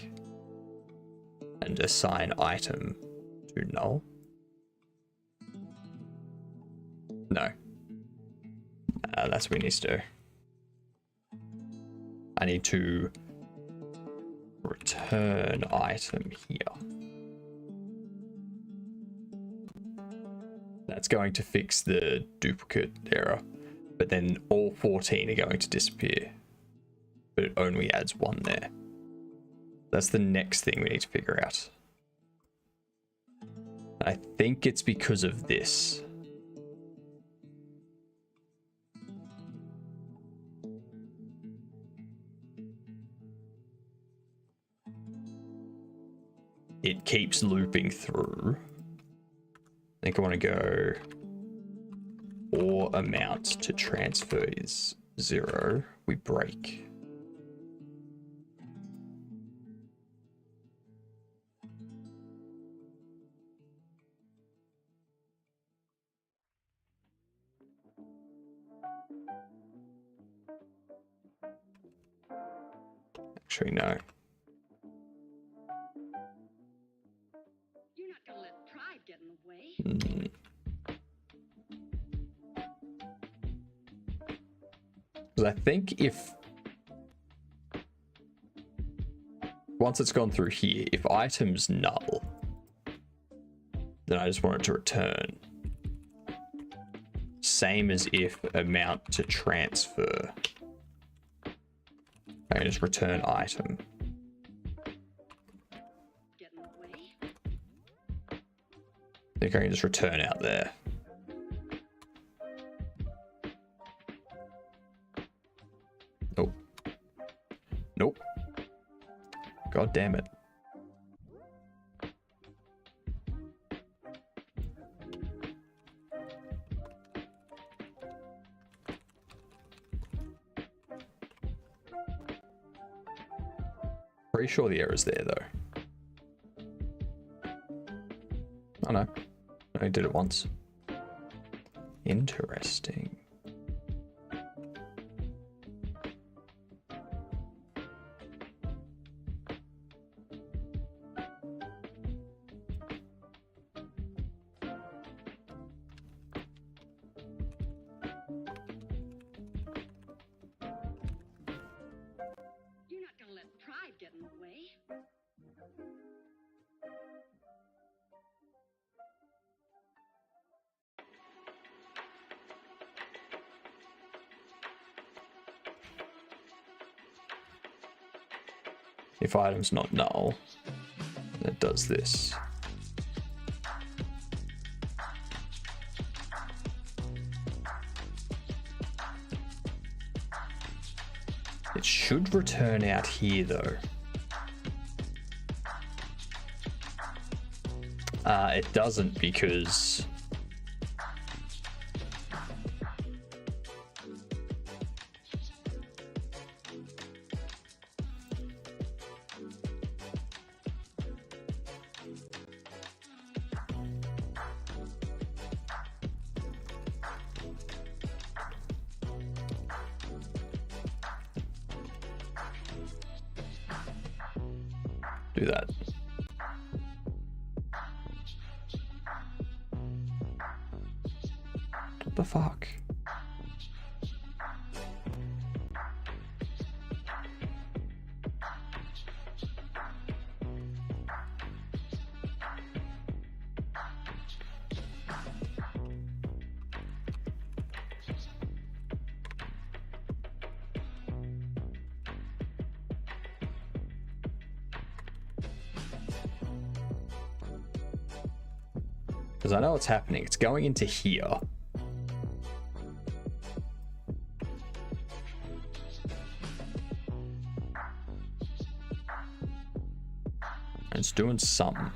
and assign item to null. No. That's what we need to do. I need to return item here. That's going to fix the duplicate error, but then all 14 are going to disappear. But it only adds 1 there. That's the next thing we need to figure out. I think it's because of this. It keeps looping through. I think I want to go or amount to transfer is 0. We break. Actually, no. You're not gonna let pride get in the way. Because I think if... Once it's gone through here, if item's null, then I just want it to return. Same as if amount to transfer. I can just return item. I think I can just return out there. Nope. Nope. God damn it. Pretty sure the error's there though. Oh no. I did it once. Interesting. You're not gonna let pride get in the way. If item's not null, it does this. It should return out here though. It doesn't because do that. What the fuck? Because I know what's happening. It's going into here. And it's doing something.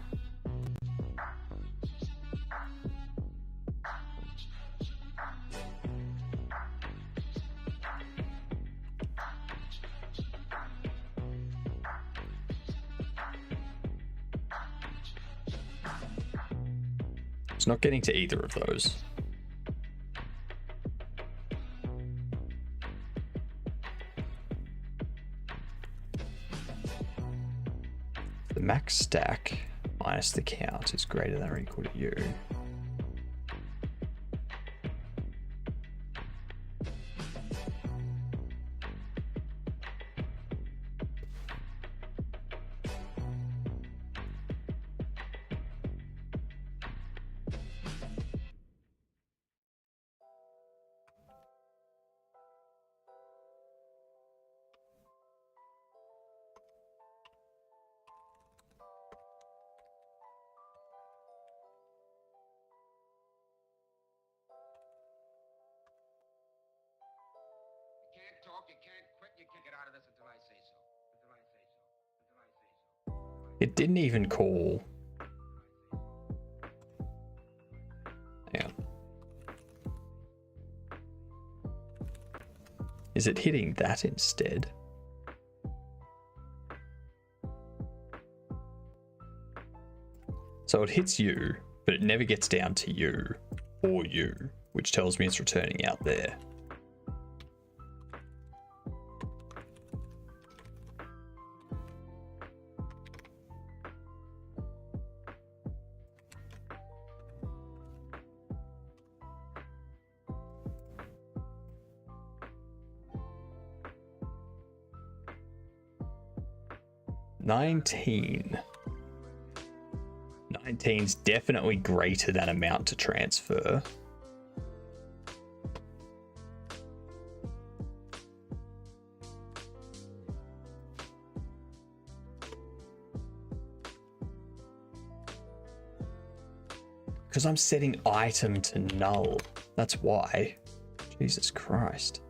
It's not getting to either of those. The max stack minus the count is greater than or equal to you. You can't quit. You can't get out of this until I say so. It didn't even call. Yeah. Is it hitting that instead? So it hits you, but it never gets down to you or you, which tells me it's returning out there. 19. 19's definitely greater than amount to transfer. Because I'm setting item to null. That's why. Jesus Christ.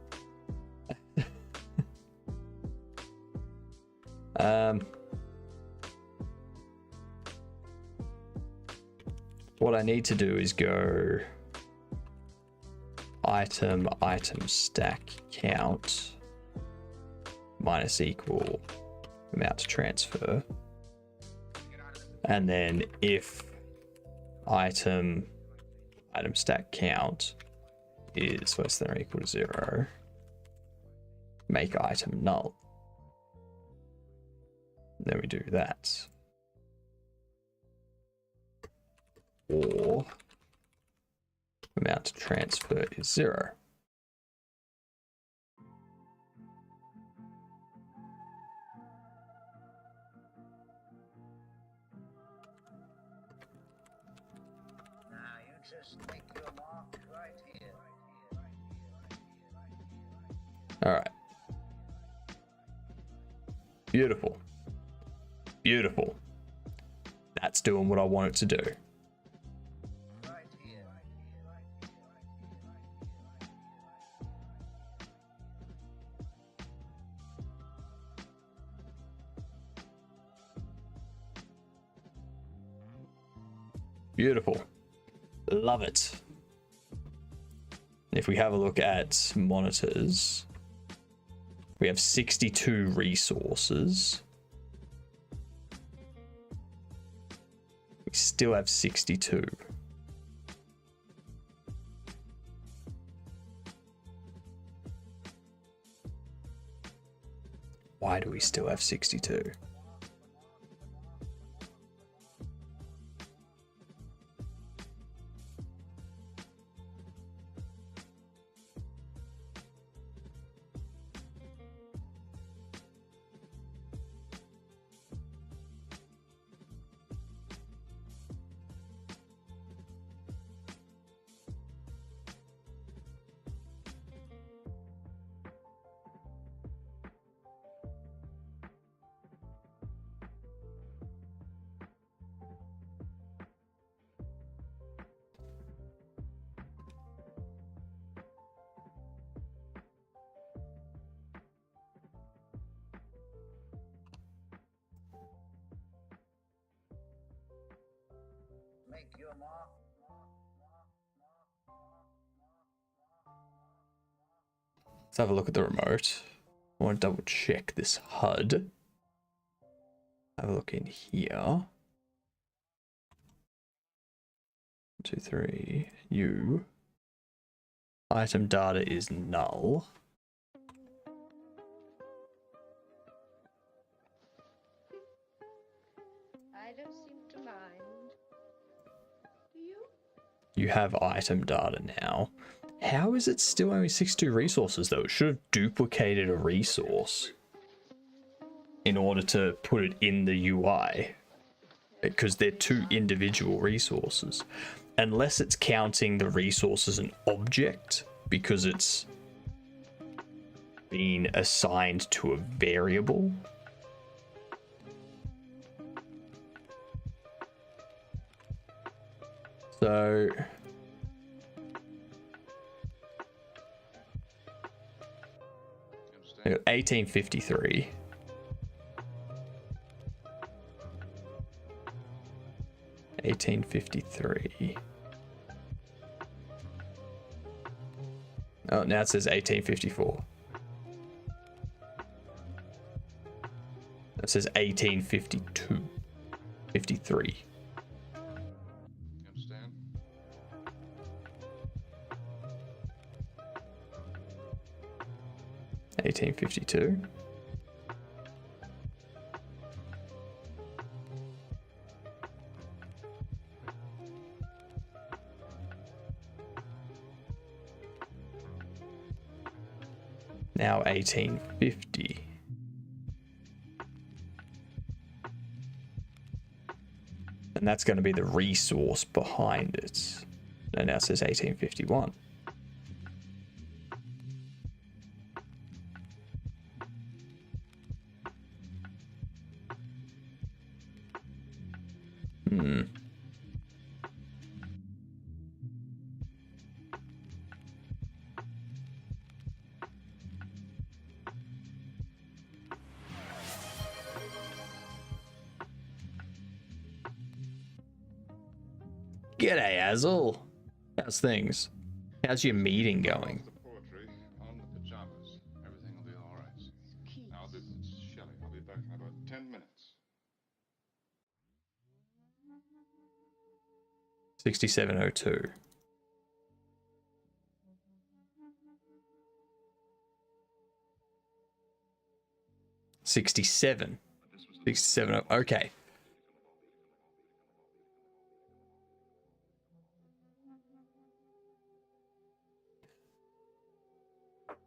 What I need to do is go item stack count minus equal amount to transfer. And then if item stack count is less than or equal to 0, make item null. Then we do that. Or amount to transfer is 0. All right. Beautiful. Beautiful. That's doing what I want it to do. Beautiful. Love it. If we have a look at monitors, we have 62 resources. We still have 62. Why do we still have 62? Make your mark. Let's have a look at the remote. I want to double check this HUD. Have a look in here. 1, 2, 3. U. Item data is null. I don't seem to mind. Do you? You have item data now. How is it still only 62 resources though? It should have duplicated a resource in order to put it in the UI, because they're 2 individual resources. Unless it's counting the resource as an object because it's been assigned to a variable. So 1853. Oh, now it says 1854. It says 1852. 53. Understand? 1852. Now 1850. And that's going to be the resource behind it. And now it says 1851. Hmm. G'day, Azel. How's things? How's your meeting going? Poetry on the pajamas. Everything will be all right. Now this is Shelley. I'll be back in about 10 minutes. 6702. $67. 67. Okay.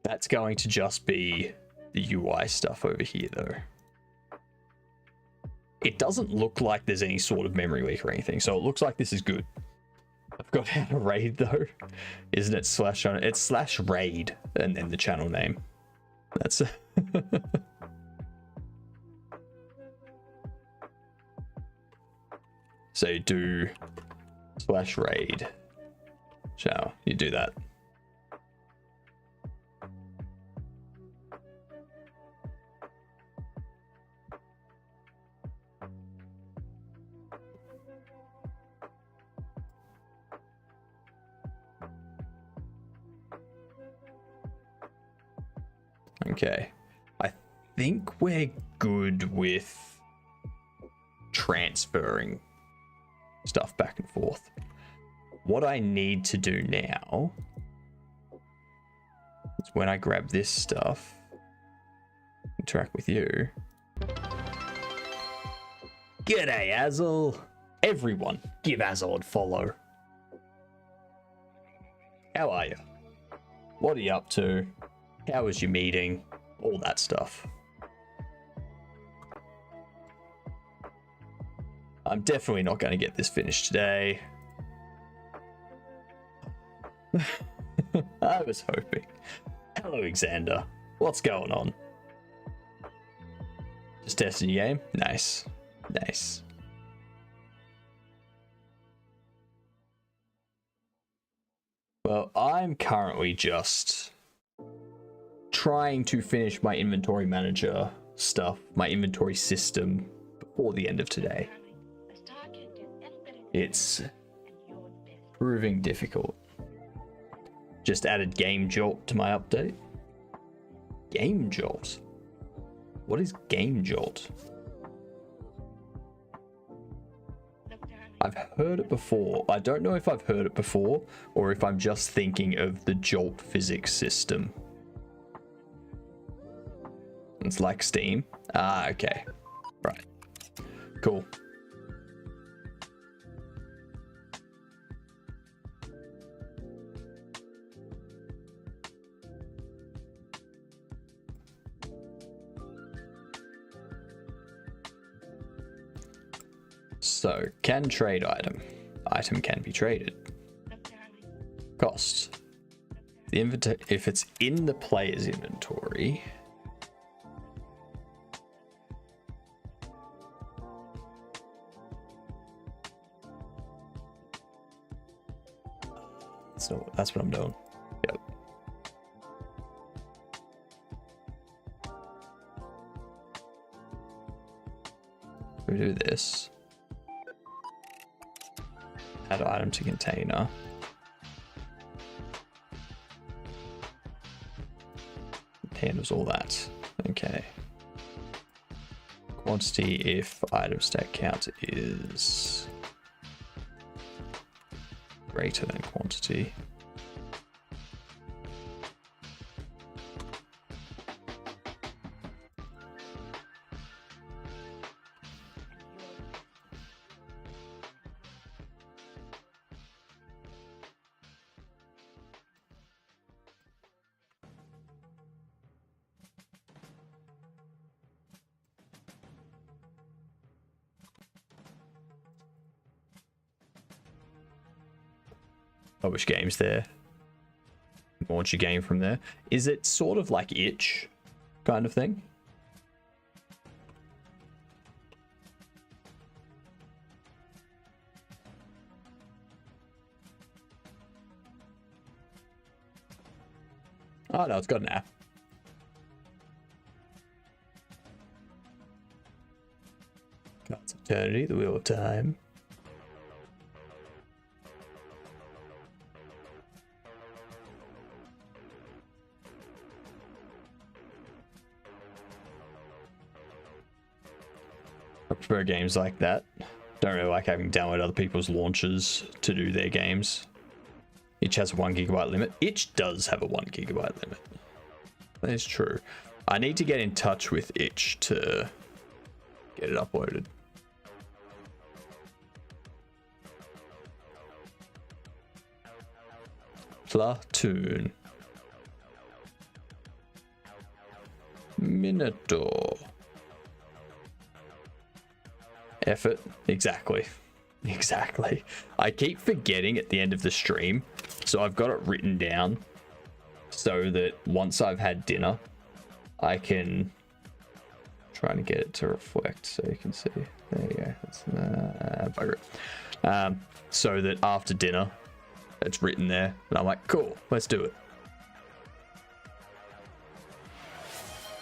That's going to just be the UI stuff over here, though. It doesn't look like there's any sort of memory leak or anything, so it looks like this is good. I've got how to raid, though. Isn't it slash on it? It's slash raid and then the channel name. That's... So you do slash raid. So you do that. Okay. I think we're good with transferring stuff back and forth. What I need to do now is when I grab this stuff, interact with you. G'day, Azel. Everyone, give Azel a follow. How are you? What are you up to? How was your meeting? All that stuff. I'm definitely not going to get this finished today. I was hoping. Hello, Xander. What's going on? Just testing your game? Nice. Nice. Well, I'm currently just trying to finish my inventory manager stuff, my inventory system, before the end of today. It's proving difficult. Just added Game Jolt to my update. Game Jolt? What is Game Jolt? I've heard it before. I don't know if I've heard it before or if I'm just thinking of the Jolt physics system. It's like Steam. Ah, okay. Right. Cool. So, can trade item. Item can be traded. Cost. The inventory, if it's in the player's inventory. That's what I'm doing. Yep. We do this. Add item to container. Handles all that. Okay. Quantity if item stack count is greater than quantity. Publish games there. Launch a game from there. Is it sort of like itch kind of thing? Oh no, it's got an app. Cards of Eternity, the Wheel of Time. I prefer games like that. Don't really like having to download other people's launches to do their games. Itch has a 1 GB limit. Itch does have a 1 GB limit. That is true. I need to get in touch with Itch to get it uploaded. Platoon. Minotaur. Effort. Exactly. Exactly. I keep forgetting at the end of the stream, so I've got it written down so that once I've had dinner, I can try to get it to reflect so you can see. There you go. That's bugger it. So that after dinner, it's written there, and I'm like, cool, let's do it.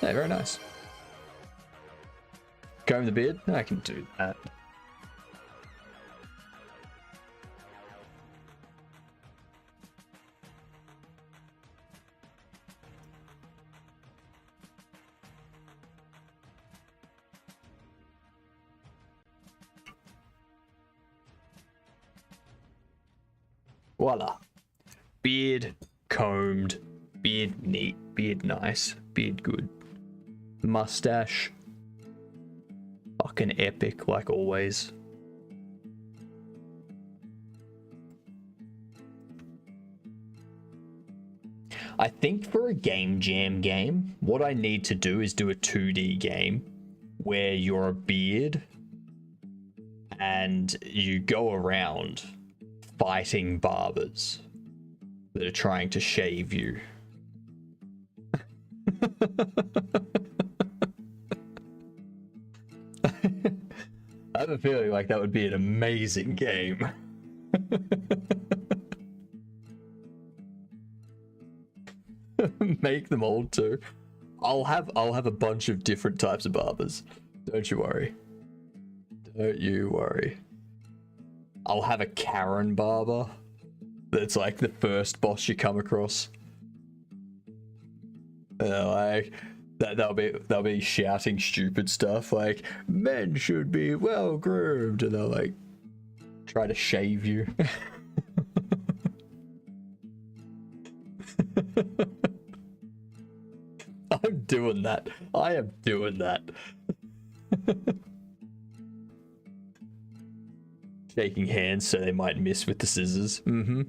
Yeah, very nice. Comb the beard? I can do that. Voila. Beard combed, beard neat, beard nice, beard good. Mustache. Fucking epic, like always. I think for a game jam game, what I need to do is do a 2D game where you're a beard and you go around fighting barbers that are trying to shave you. I have a feeling like that would be an amazing game. Make them all too. I'll have a bunch of different types of barbers. Don't you worry. Don't you worry. I'll have a Karen barber. That's like the first boss you come across. Like they'll be shouting stupid stuff like men should be well groomed, and they'll like try to shave you. I'm doing that. I am doing that. Shaking hands so they might miss with the scissors. Mm-hmm.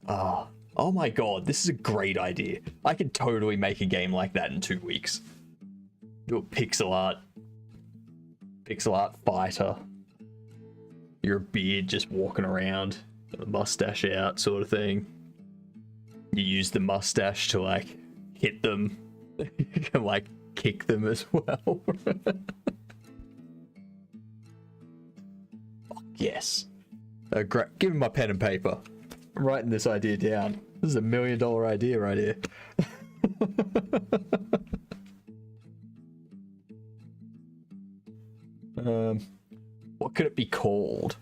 Ah. Oh my god, this is a great idea. I could totally make a game like that in 2 weeks. Do a pixel art fighter. You're a beard just walking around, a mustache out sort of thing. You use the mustache to like hit them. You can like kick them as well. Yes. Great. Give me my pen and paper. I'm writing this idea down. This is $1 million idea right here. What could it be called?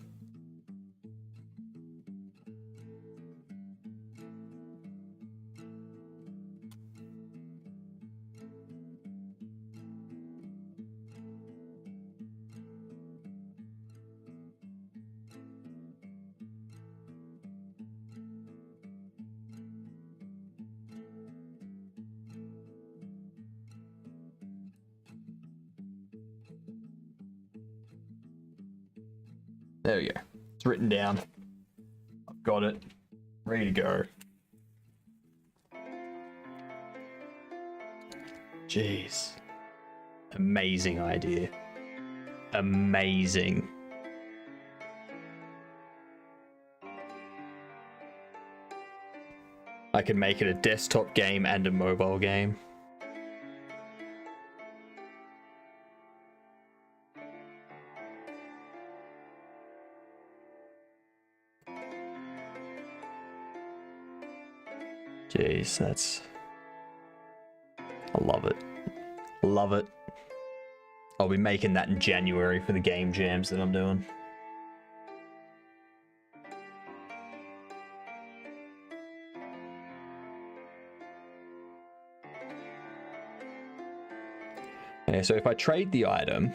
There we go. It's written down. I've got it. Ready to go. Jeez. Amazing idea. Amazing. I can make it a desktop game and a mobile game. Jeez, that's... I love it. Love it. I'll be making that in January for the game jams that I'm doing. Okay, so if I trade the item,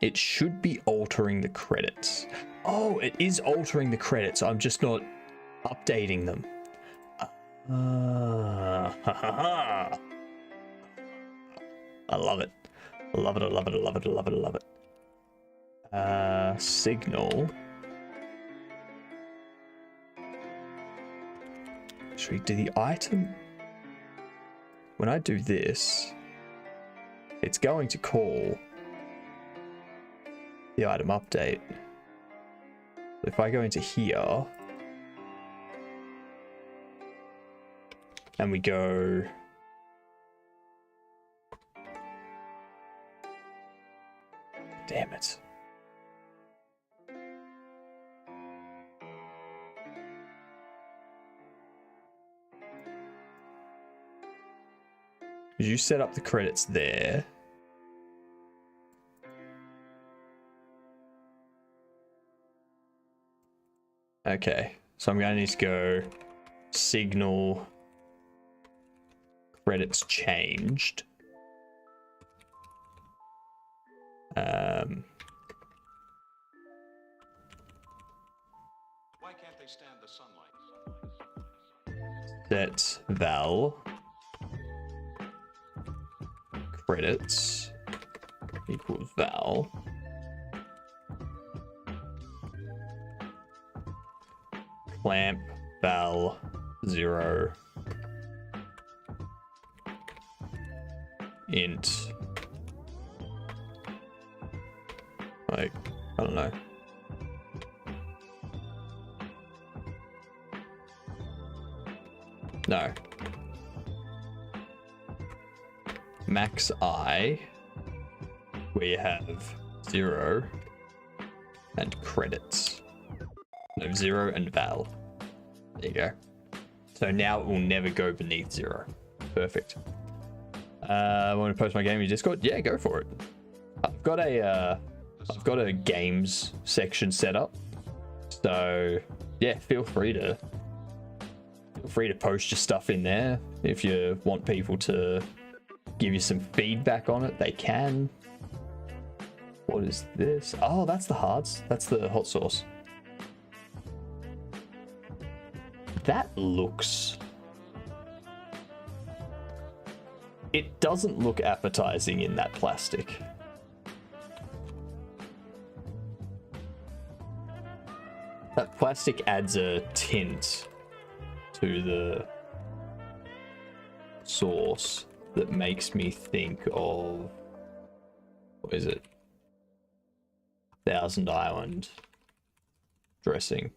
it should be altering the credits. Oh, it is altering the credits. I'm just not updating them. I love it. I love it, I love it, I love it, I love it, I love it. Signal. Should we do the item? When I do this, it's going to call the item update. If I go into here, and we go... Damn it. You set up the credits there. Okay, so I'm going to need to go signal credits changed. Why can't they stand the sunlight? Set val credits equals val clamp val 0 int, like, I don't know. No. Max I, where you have 0 and credits. No, 0 and val. There you go. So now it will never go beneath 0. Perfect. I want to post my game in your Discord? Yeah, go for it. I've got a games section set up. So yeah, feel free to post your stuff in there. If you want people to give you some feedback on it, they can. What is this? Oh, that's the hards. That's the hot sauce. That looks... It doesn't look appetizing in that plastic. That plastic adds a tint to the sauce that makes me think of, what is it? Thousand Island dressing.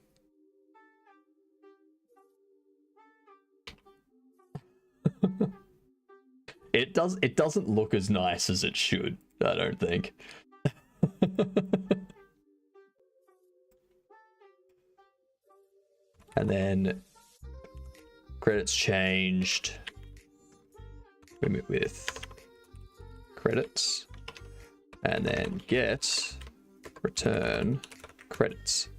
It doesn't look as nice as it should, I don't think. And then credits changed. With credits. And then get return credits.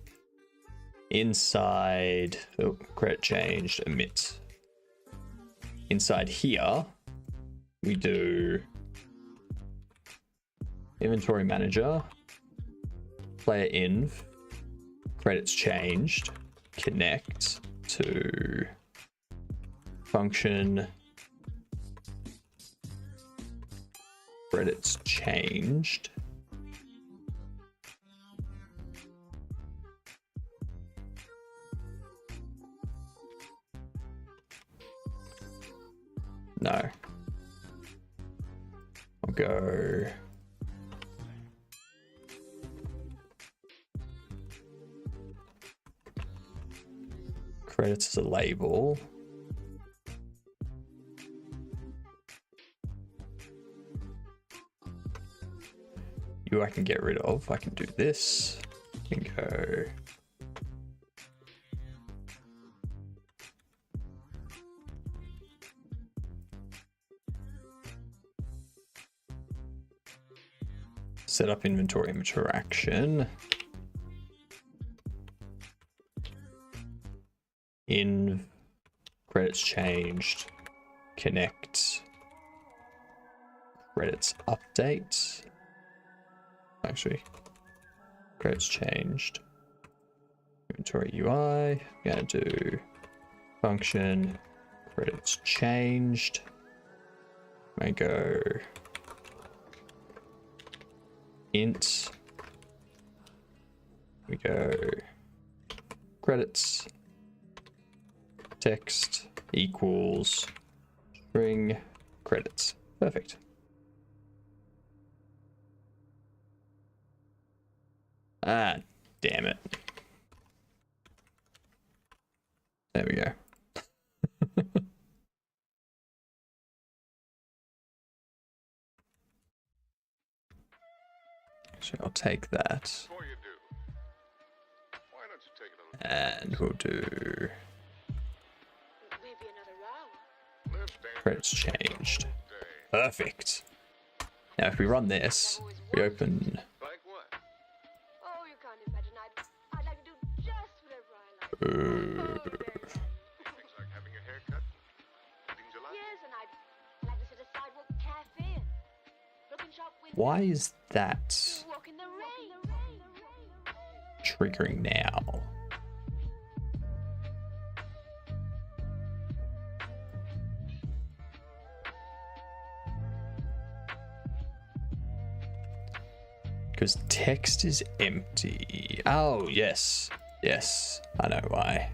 Inside, oh, credit changed, emit. Inside here, we do inventory manager, player inv, credits changed, connect to function credits changed. No. I'll go credits as a label, who I can get rid of. I can do this. I can go. Set up inventory interaction. In credits changed. Connect. Credits update. Actually, credits changed. Inventory UI. Gonna do function. Credits changed. I go int. We go credits. Text equals string credits. Perfect. Ah, damn it. There we go. So I'll take that. And we'll do credits changed. Perfect. Now if we run this, we open. Oh, you can't imagine. I'd like to do just whatever I like. Things like having a haircut. Things you like. Yes, and I'd like to sit a sidewalk cafe and look in shop windows. Why is that Walk in the rain. triggering now? Because text is empty. Oh, yes. Yes, I know why.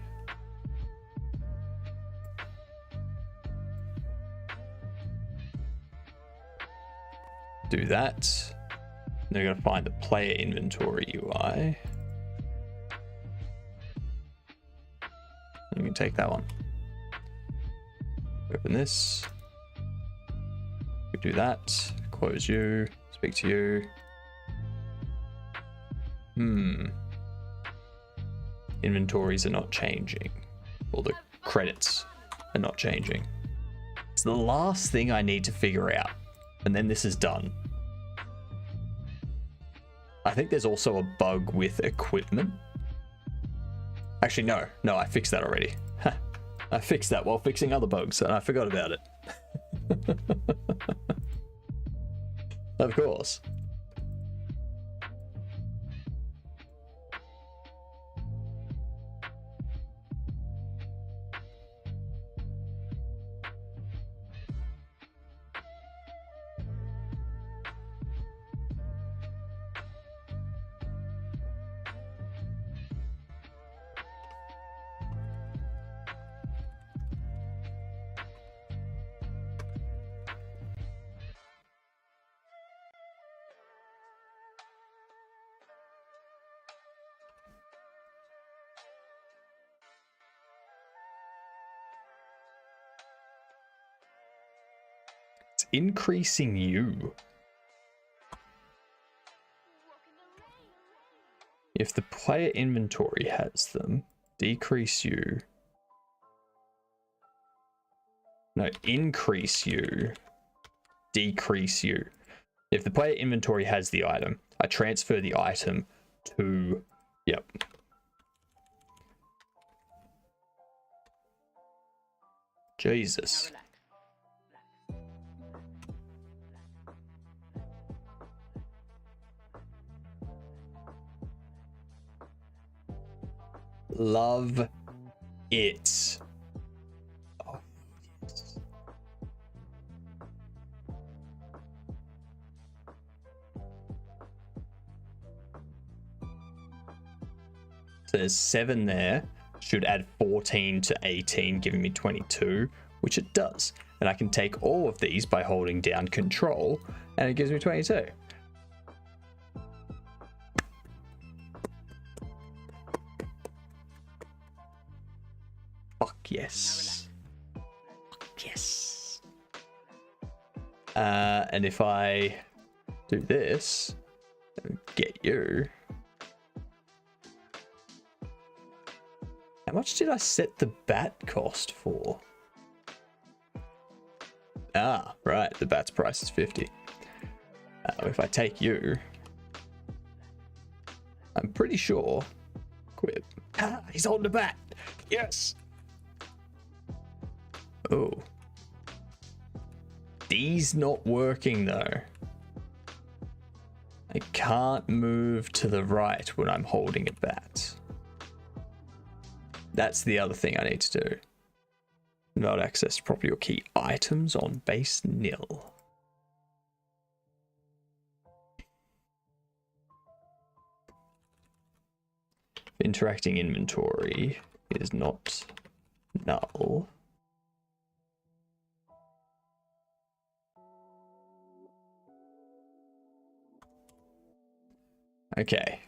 Do that. Then we're going to find the player inventory UI. You can take that one. Open this. We do that. Close you. Speak to you. Inventories are not changing. Or the credits are not changing. It's the last thing I need to figure out. And then this is done. I think there's also a bug with equipment. Actually, no. No, I fixed that already. I fixed that while fixing other bugs, and I forgot about it. Of course. It's increasing you. If the player inventory has them, decrease you. No, increase you. Decrease you. If the player inventory has the item, I transfer the item to... Yep. Jesus. Love it. Oh, yes. So there's 7 there. Should add 14 to 18, giving me 22, which it does. And I can take all of these by holding down Control, and it gives me 22. Fuck yes. Fuck yes. And if I do this, get you. How much did I set the bat cost for? Ah, right, the bat's price is 50. If I take you, I'm pretty sure. Quit. Ah, he's holding the bat. Yes. Oh. D's not working though. I can't move to the right when I'm holding a bat. That's the other thing I need to do. Not access property or key items on base nil. Interacting inventory is not null. Okay.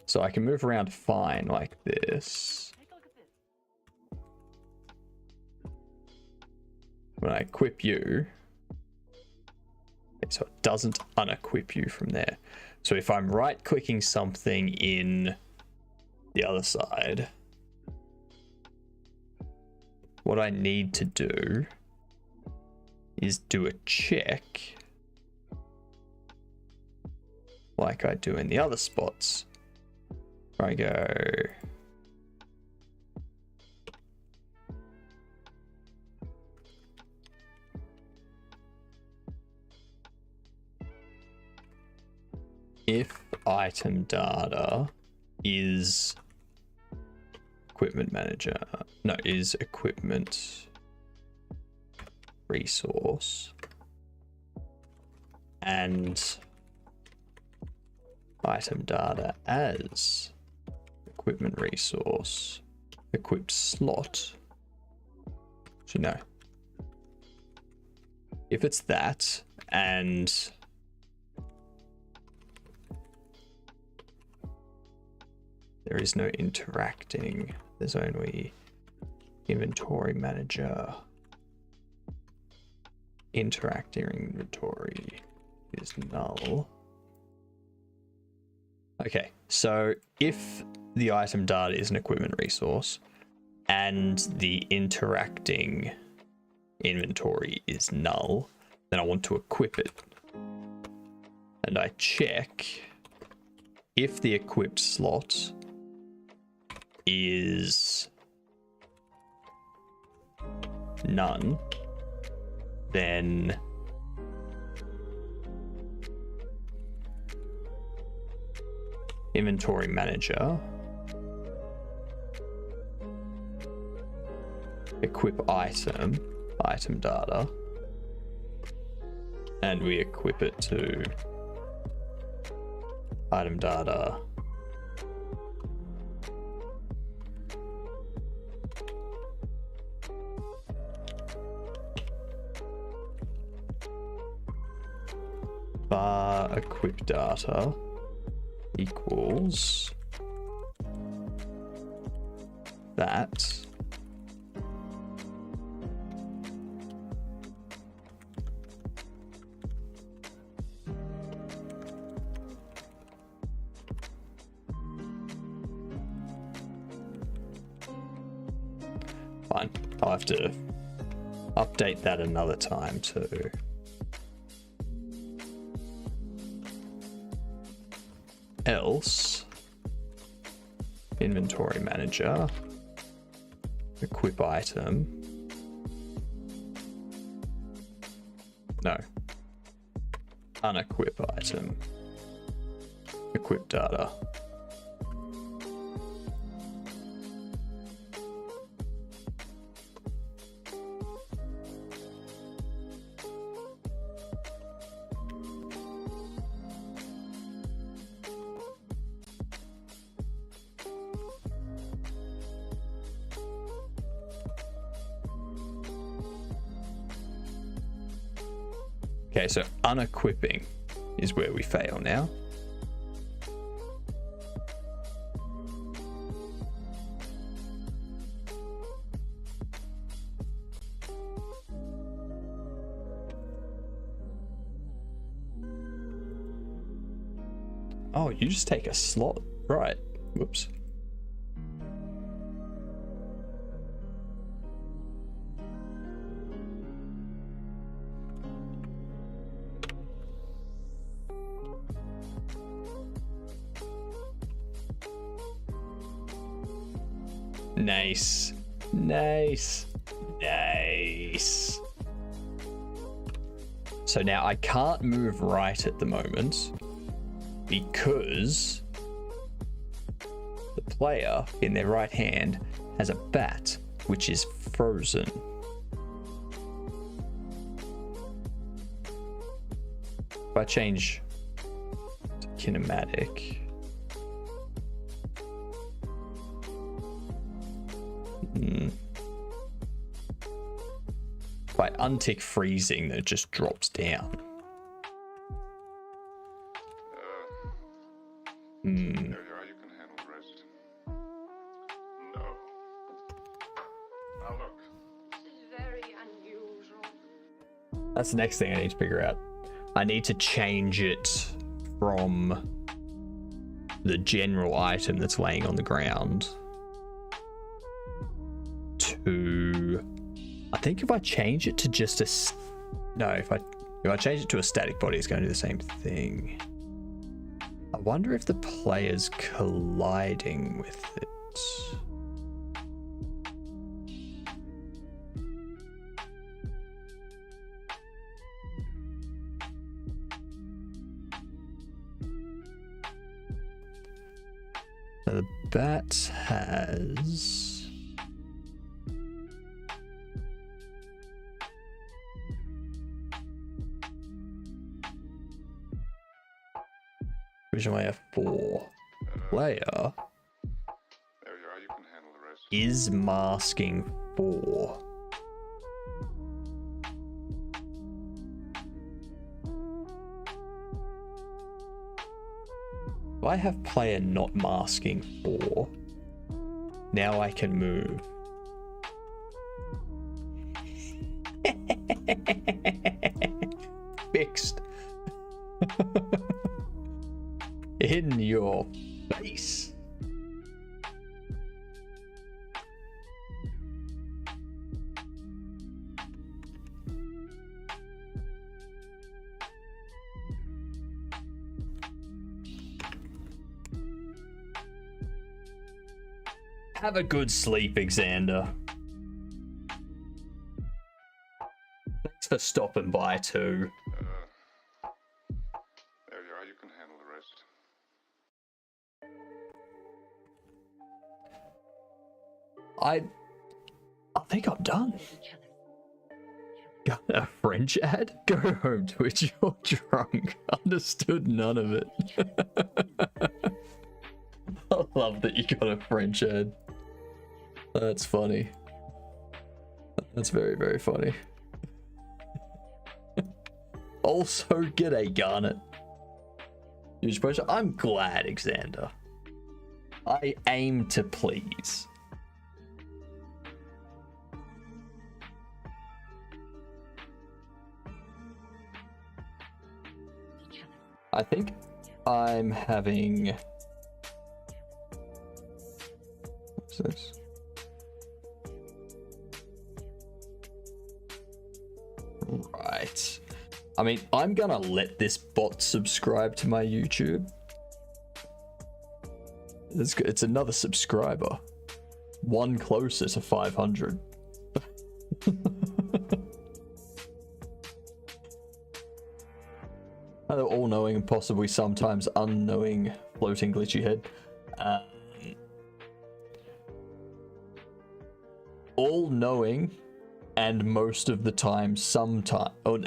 So I can move around fine like this. When I equip you, so it doesn't unequip you from there. So if I'm right clicking something in the other side, what I need to do is do a check like I do in the other spots. Where I go, if item data is equipment manager, no, is equipment resource, and item data as equipment resource, equipped slot. So no. If it's that, and there is no interacting, there's only inventory manager. Interacting inventory is null. Okay, so if the item data is an equipment resource and the interacting inventory is null, then I want to equip it. And I check if the equipped slot is none, then inventory manager, equip item data, and we equip it to item data bar equip data equals that. Fine, I'll have to update that another time too. Else, inventory manager, equip item, no, unequip item, equip data. Okay, so unequipping is where we fail now. Oh, you just take a slot. Right. Whoops. Nice. Nice. Nice. So now I can't move right at the moment because the player in their right hand has a bat which is frozen. If I change to kinematic, if I untick freezing, then it just drops down. There you are, you can handle the rest. No. Now look. This is very unusual. That's the next thing I need to figure out. I need to change it from the general item that's laying on the ground to, I think if I change it to just a, no, if I change it to a static body, it's going to do the same thing. I wonder if the player's colliding with it. So the bat has Vision layer 4. Player There you are, you can handle the rest. is masking 4. If I have player not masking 4, now I can move. Fixed. In your face. Have a good sleep, Xander. Thanks for stopping by too. There you are, you can handle the rest. I think I'm done. Got a French ad? Go home, Twitch, you're drunk. Understood none of it. I love that you got a French ad. That's funny. That's very, very funny. Also, get a Garnet. Huge pressure. I'm glad, Xander. I aim to please. I think I'm having... What's this? Right. I mean, I'm gonna let this bot subscribe to my YouTube. It's another subscriber. One closer to 500. Hello, all-knowing and possibly sometimes unknowing floating glitchy head. All-knowing and most of the time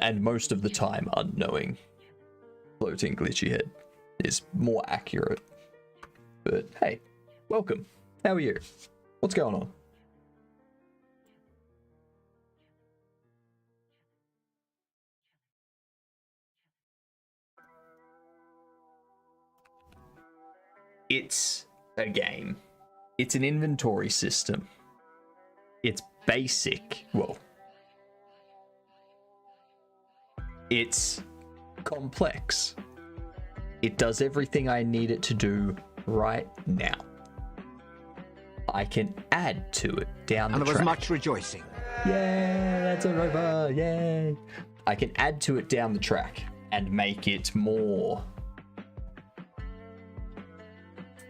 and most of the time unknowing floating glitchy head is more accurate. But hey, welcome. How are you? What's going on? It's a game. It's an inventory system. It's basic. Well, it's complex. It does everything I need it to do right now. I can add to it down the And there was track. much rejoicing. Yeah, that's a rover. Yay. I can add to it down the track and make it more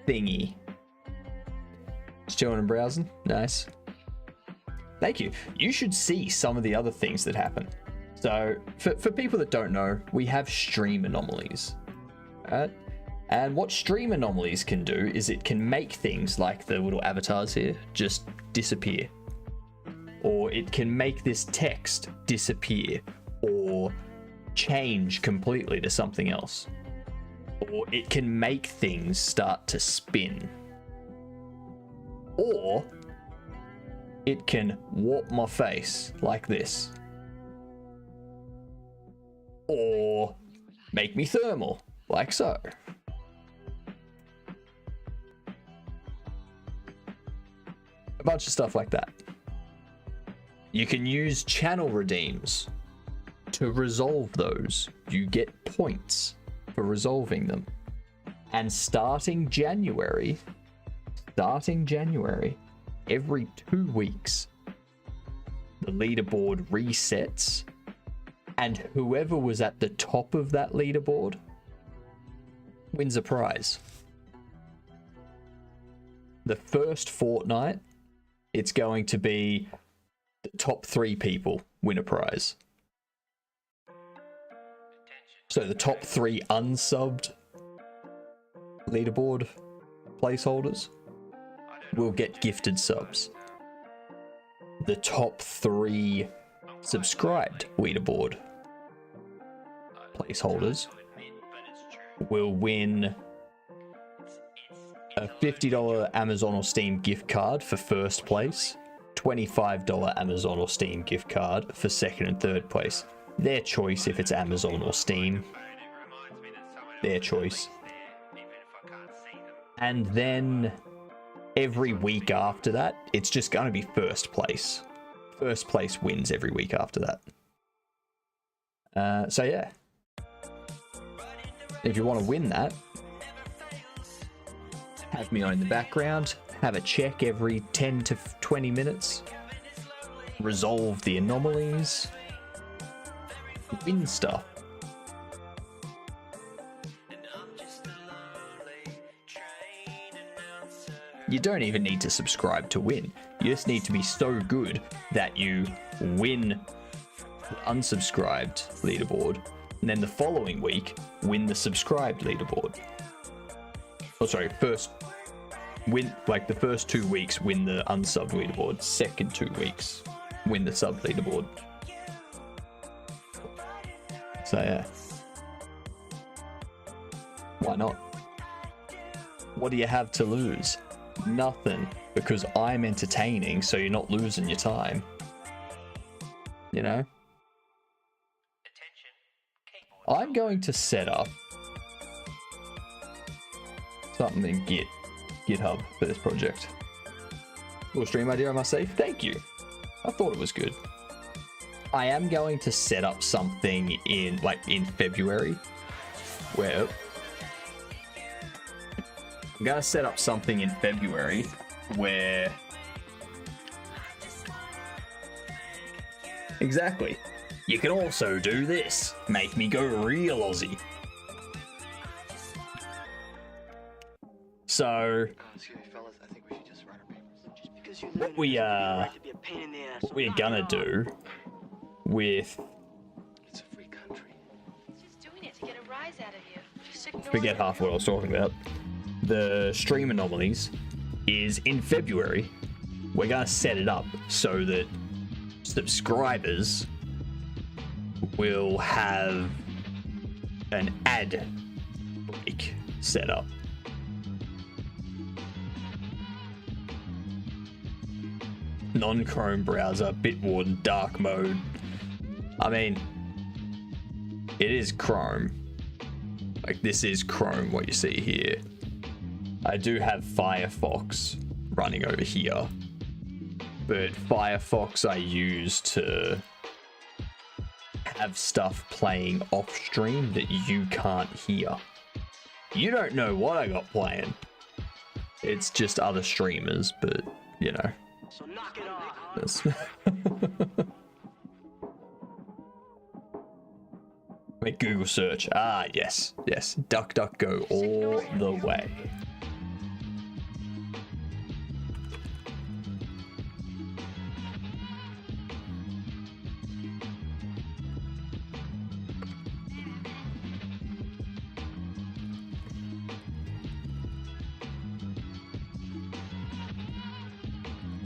thingy. Just chilling and browsing. Nice. Thank you. You should see some of the other things that happen. So, for people that don't know, we have stream anomalies. Right? And what stream anomalies can do is it can make things like the little avatars here just disappear. Or it can make this text disappear or change completely to something else. Or it can make things start to spin. Or it can warp my face like this. Or make me thermal, like so. A bunch of stuff like that. You can use channel redeems to resolve those. You get points for resolving them. And starting January, every 2 weeks, the leaderboard resets, and whoever was at the top of that leaderboard wins a prize. The first fortnight, it's going to be the top 3 people win a prize. So the top 3 unsubbed leaderboard placeholders will get gifted subs. The top 3 subscribed leaderboard placeholders will win a $50 Amazon or Steam gift card for first place, $25 Amazon or Steam gift card for second and third place. Their choice if it's Amazon or Steam. Their choice. And then every week after that, it's just going to be first place. First place wins every week after that. So yeah. If you want to win that, have me on in the background, have a check every 10 to 20 minutes, resolve the anomalies, win stuff. You don't even need to subscribe to win. You just need to be so good that you win the unsubscribed leaderboard, and then the following week, win the subscribed leaderboard. Oh, sorry, the first 2 weeks, win the unsubbed leaderboard. Second 2 weeks, win the sub leaderboard. So yeah. Why not? What do you have to lose? Nothing, because I'm entertaining, so you're not losing your time. You know? I'm going to set up something in GitHub for this project. Cool stream idea, I must say. Thank you. I thought it was good. I am going to set up something in February where I'm going to set up something in February where exactly. You can also do this. Make me go real Aussie. So what we're gonna do with forget half what I was talking about. The stream anomalies is in February. We're gonna set it up so that subscribers will have an ad break set up. Non-Chrome browser, Bitwarden, dark mode. I mean, it is Chrome. Like, this is Chrome, what you see here. I do have Firefox running over here, but Firefox I use to have stuff playing off stream that you can't hear. You don't know what I got playing. It's just other streamers, but you know. So knock it off. Wait, Google search. Ah, yes, yes. DuckDuckGo all the way.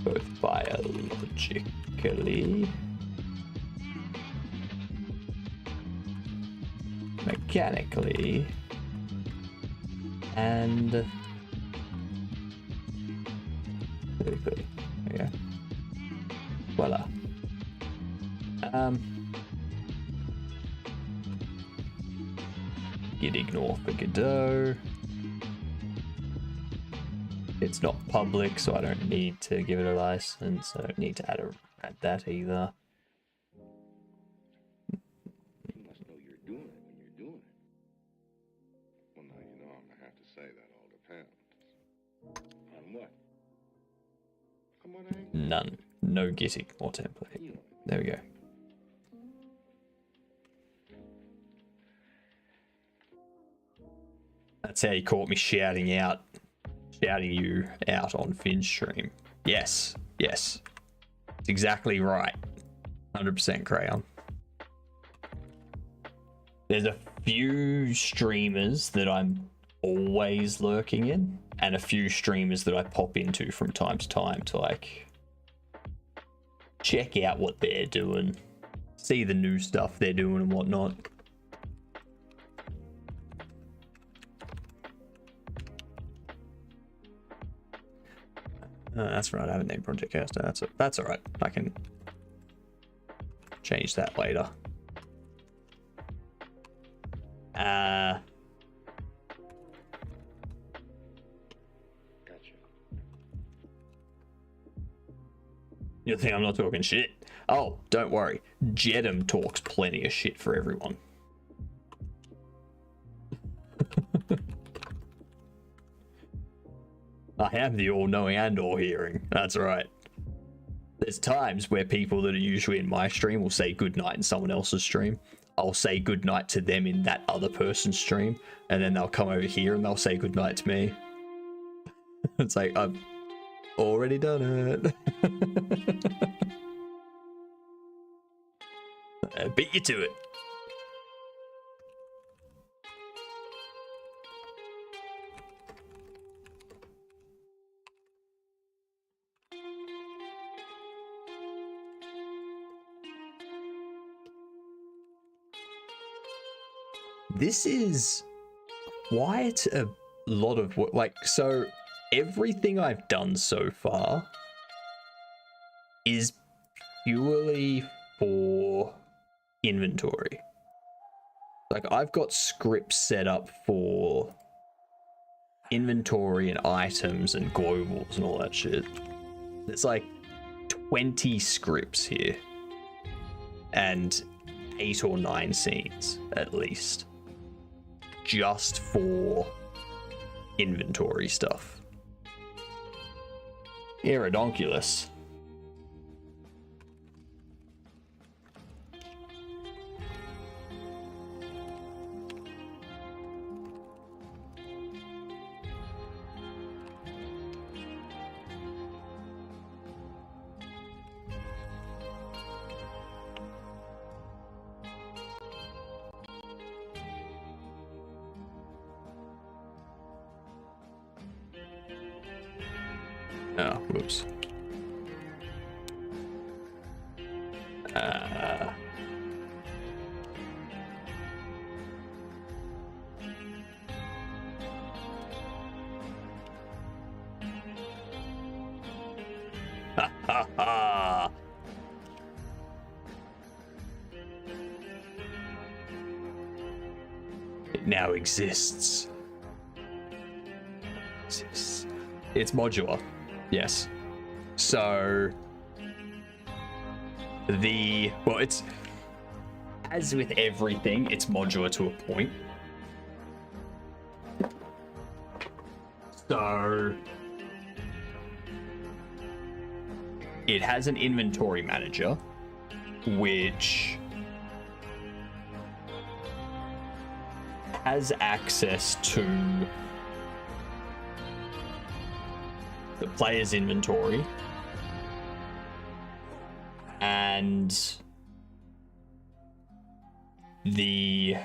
Both biologically, mechanically, and physically. Yeah. Voila. Git ignore for Godot. It's not public, so I don't need to give it a license. I don't need to add that either. You must know you're doing it when you're doing it. Well, now you know I'm gonna have to say that all depends. On what? On what angle? None. No git ignore template. There we go. That's how you caught me shouting you out on Finn's stream. Yes, yes. It's exactly right. 100% Crayon. There's a few streamers that I'm always lurking in, and a few streamers that I pop into from time to time to like check out what they're doing, see the new stuff they're doing and whatnot. That's right, I haven't named Project Caster. That's alright. I can change that later. Gotcha. You think I'm not talking shit? Oh, don't worry. Jedem talks plenty of shit for everyone. I am the all-knowing and all-hearing. That's right. There's times where people that are usually in my stream will say goodnight in someone else's stream. I'll say goodnight to them in that other person's stream, and then they'll come over here and they'll say goodnight to me. It's like, I've already done it. I beat you to it. This is quite a lot of work. Like, so everything I've done so far is purely for inventory. Like, I've got scripts set up for inventory and items and globals and all that shit. There's like 20 scripts here and 8 or 9 scenes at least, just for inventory stuff. Iridonculus. Oh, whoops. Ha ha ha! It now exists. It's modular. Yes. So well, it's, as with everything, it's modular to a point. So it has an inventory manager, which has access to the player's inventory and the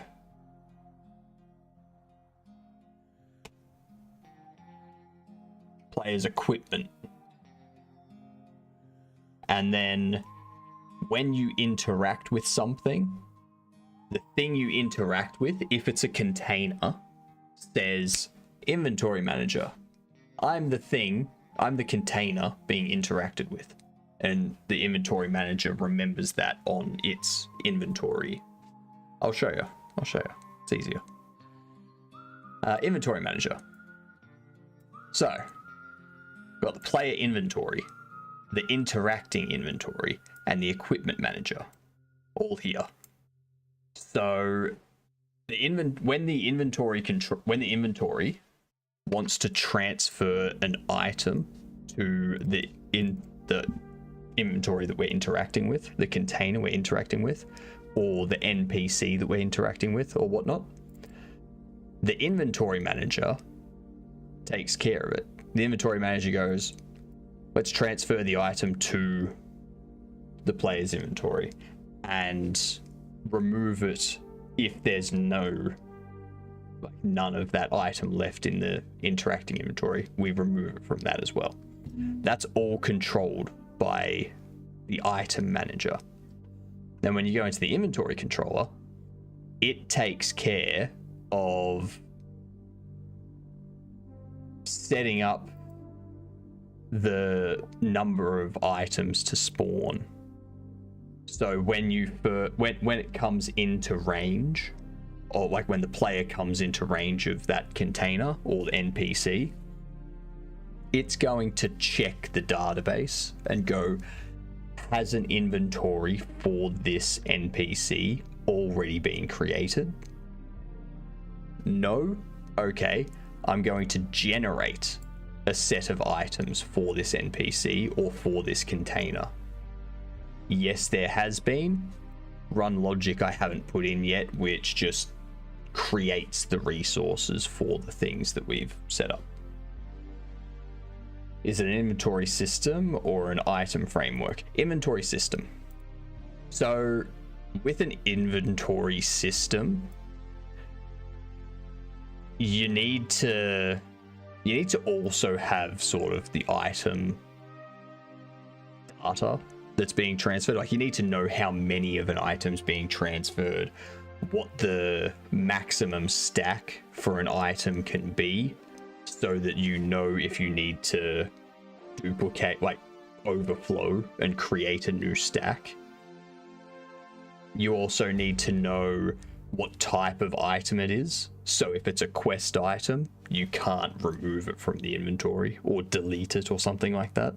player's equipment. And then when you interact with something, the thing you interact with, if it's a container, says inventory manager. I'm the container being interacted with. And the inventory manager remembers that on its inventory. I'll show you. It's easier. Inventory manager. So, we've got the player inventory, the interacting inventory, and the equipment manager, all here. So, when the inventory wants to transfer an item to the inventory that we're interacting with, the container we're interacting with, or the NPC that we're interacting with, or whatnot, the inventory manager takes care of it. The inventory manager goes, let's transfer the item to the player's inventory and remove it if there's none of that item left in the interacting inventory. We remove it from that as well. That's all controlled by the item manager. Then when you go into the inventory controller, it takes care of setting up the number of items to spawn. So when it comes into range, or like when the player comes into range of that container or the NPC, it's going to check the database and go, has an inventory for this NPC already been created? No? Okay, I'm going to generate a set of items for this NPC or for this container. Yes, there has been. Run logic I haven't put in yet, which just creates the resources for the things that we've set up. Is it an inventory system or an item framework? Inventory system. So with an inventory system, you need to also have sort of the item data that's being transferred. Like, you need to know how many of an item's being transferred, what the maximum stack for an item can be, so that you know if you need to duplicate, like overflow and create a new stack. You also need to know what type of item it is. So if it's a quest item, you can't remove it from the inventory or delete it or something like that.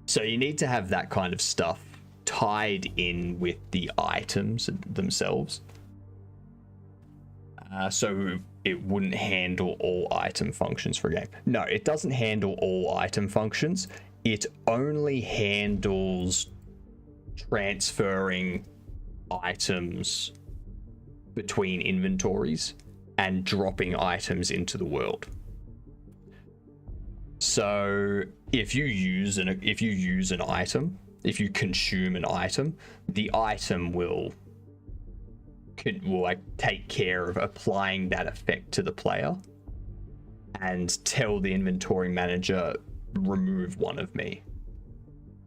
So you need to have that kind of stuff tied in with the items themselves. So it wouldn't handle all item functions for a game. No, it doesn't handle all item functions. It only handles transferring items between inventories and dropping items into the world. So if you use an item, if you consume an item, the item will like take care of applying that effect to the player and tell the inventory manager, remove one of me,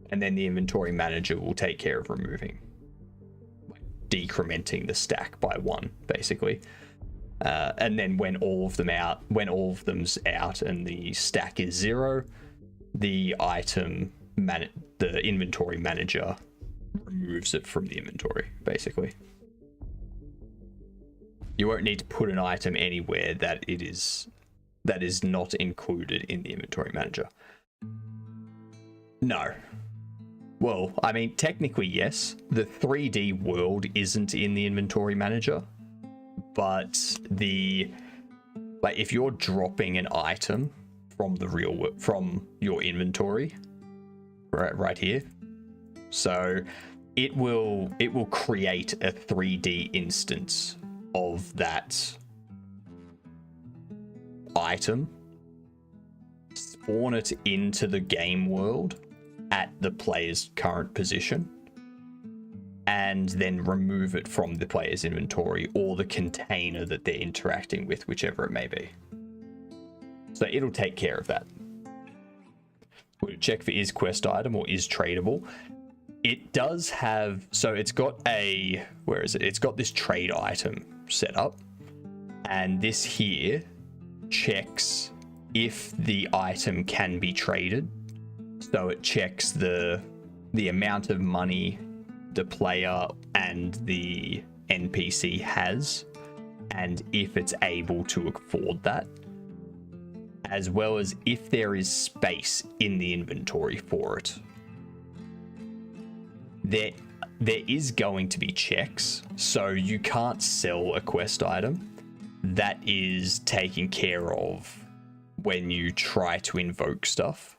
and then the inventory manager will take care of removing, like decrementing the stack by one, basically. And then when all of them's out and the stack is 0, the inventory manager removes it from the inventory, basically. You won't need to put an item anywhere that is not included in the inventory manager. No. Well, I mean, technically, yes. The 3D world isn't in the inventory manager, but if you're dropping an item from from your inventory, right here. So it will create a 3D instance of that item, spawn it into the game world at the player's current position, and then remove it from the player's inventory or the container that they're interacting with, whichever it may be. So it'll take care of that. We'll check for is quest item or is tradable. It does have, so it's got a, where is it? It's got this trade item set up, and this here checks if the item can be traded. So it checks the amount of money the player and the NPC has, and if it's able to afford that, as well as if there is space in the inventory for it. There is going to be checks, so you can't sell a quest item. That is taken care of when you try to invoke stuff.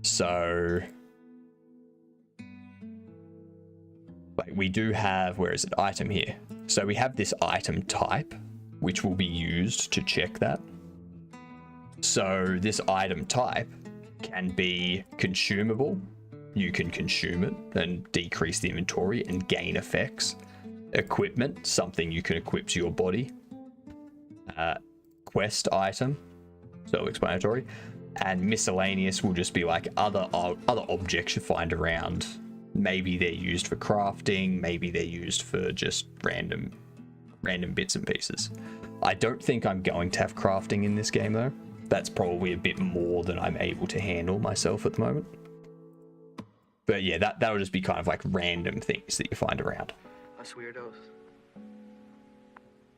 So like we do have, where is it, item here. So we have this item type, which will be used to check that. So this item type can be consumable. You can consume it and decrease the inventory and gain effects. Equipment, something you can equip to your body. Quest item, self-explanatory. And miscellaneous will just be like other objects you find around. Maybe they're used for crafting, maybe they're used for just random bits and pieces. I don't think I'm going to have crafting in this game though. That's probably a bit more than I'm able to handle myself at the moment. But yeah, that'll just be kind of like random things that you find around. Us weirdos.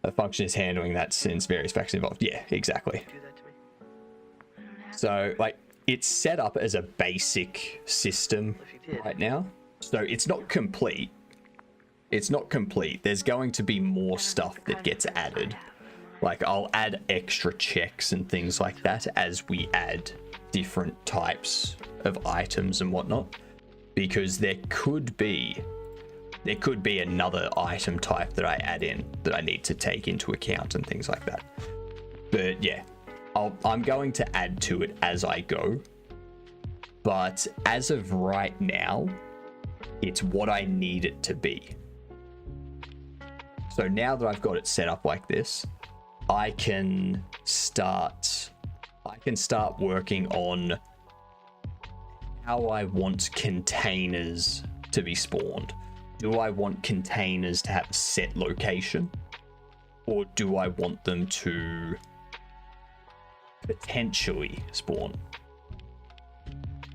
The function is handling that since various factors involved. Yeah, exactly. Do that to me. So like it's set up as a basic system right now. So it's not complete. It's not complete. There's going to be more stuff that gets added. Like I'll add extra checks and things like that as we add different types of items and whatnot. Because there could be another item type that I add in that I need to take into account and things like that. But yeah, I'm going to add to it as I go. But as of right now, it's what I need it to be. So now that I've got it set up like this, I can start working on how I want containers to be spawned. Do I want containers to have a set location? Or do I want them to potentially spawn?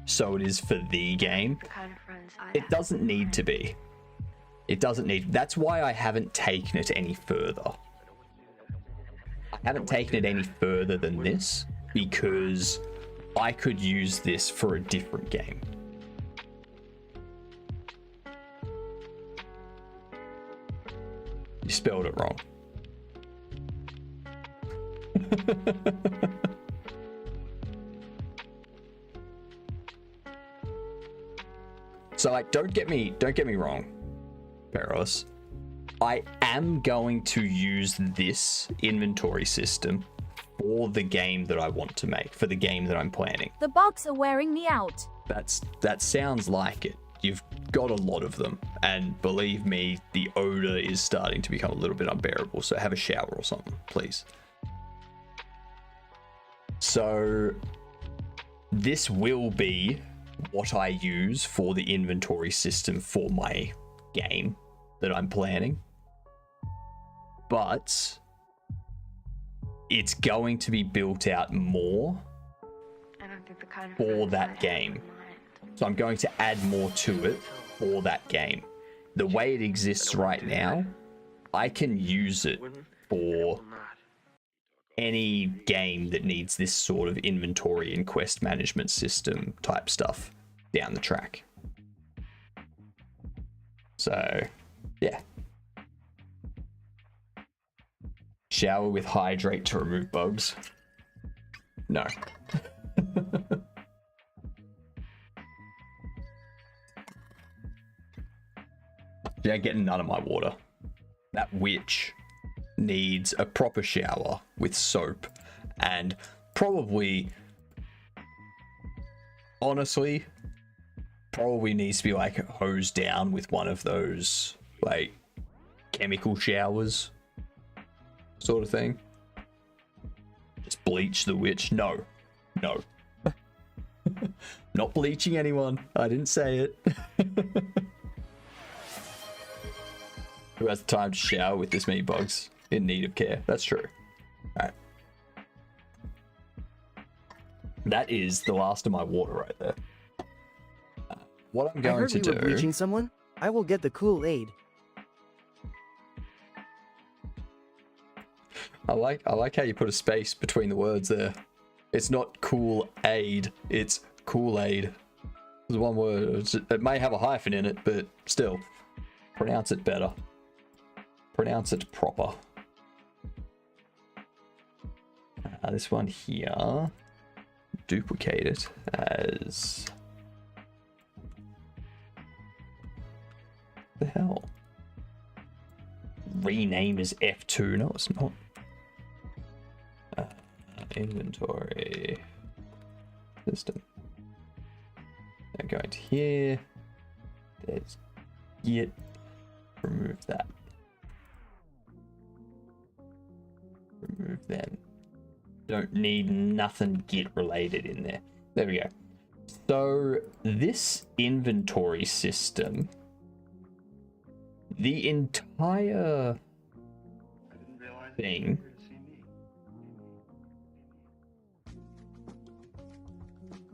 So it is for the game. It doesn't need to be. It doesn't need. That's why I haven't taken it any further. I haven't taken it any further than this because I could use this for a different game. You spelled it wrong. So like, don't get me wrong, Peros. I am going to use this inventory system for the game that I want to make, for the game that I'm planning. The bugs are wearing me out. That sounds like it. You've got a lot of them, and believe me, the odor is starting to become a little bit unbearable, so have a shower or something, please. So this will be what I use for the inventory system for my game that I'm planning. But it's going to be built out more for that game. So I'm going to add more to it for that game. The way it exists right now, I can use it for any game that needs this sort of inventory and quest management system type stuff down the track. So, yeah. Shower with hydrate to remove bugs. No. Yeah, getting none of my water. That witch needs a proper shower with soap and probably, honestly, probably needs to be like hosed down with one of those like chemical showers sort of thing. Just bleach the witch. No. Not bleaching anyone. I didn't say it. Who has the time to shower with this many bugs in need of care? That's true. Alright. That is the last of my water right there. What I'm going to do... I heard we were bleaching someone. I will get the Kool-Aid. I like how you put a space between the words there. It's not cool aid, it's Kool-Aid. There's one word. It may have a hyphen in it, but still, pronounce it better. Pronounce it proper. This one here, duplicate it as... What the hell? Rename as F2. No, it's not. Inventory system. I'm going to here. There's Git. Remove that. Remove them. Don't need nothing Git related in there. There we go. So this inventory system, the entire thing,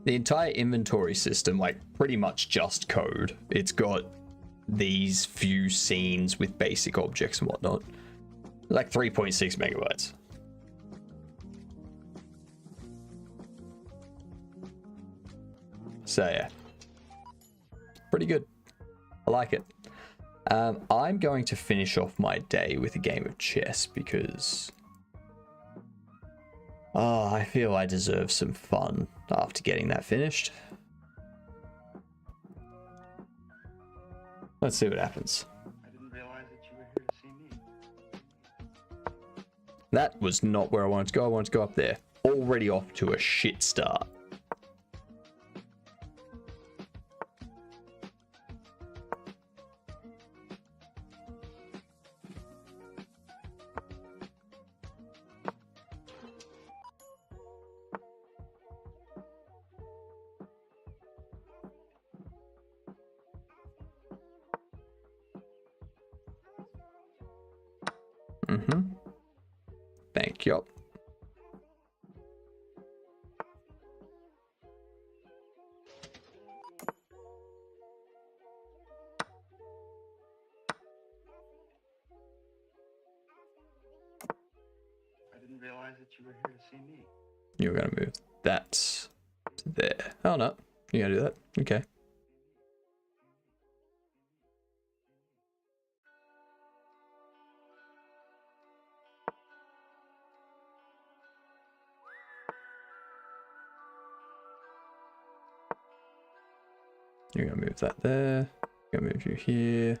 the entire inventory system, like pretty much just code. It's got these few scenes with basic objects and whatnot. Like 3.6 megabytes. So yeah, pretty good. I like it. I'm going to finish off my day with a game of chess because I feel I deserve some fun after getting that finished. Let's see what happens. I didn't realize that you were here to see me. That was not where I wanted to go. I wanted to go up there. Already off to a shit start. Thank you. I didn't realize that you were here to see me. You're gonna move that to there. Oh no, you're gonna do that. Okay. You're gonna move that there. Gonna move you here.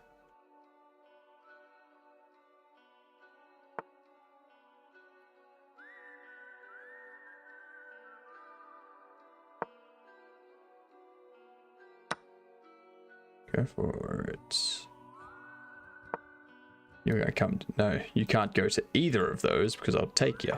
Go for it. You're gonna come to, no, you can't go to either of those because I'll take you.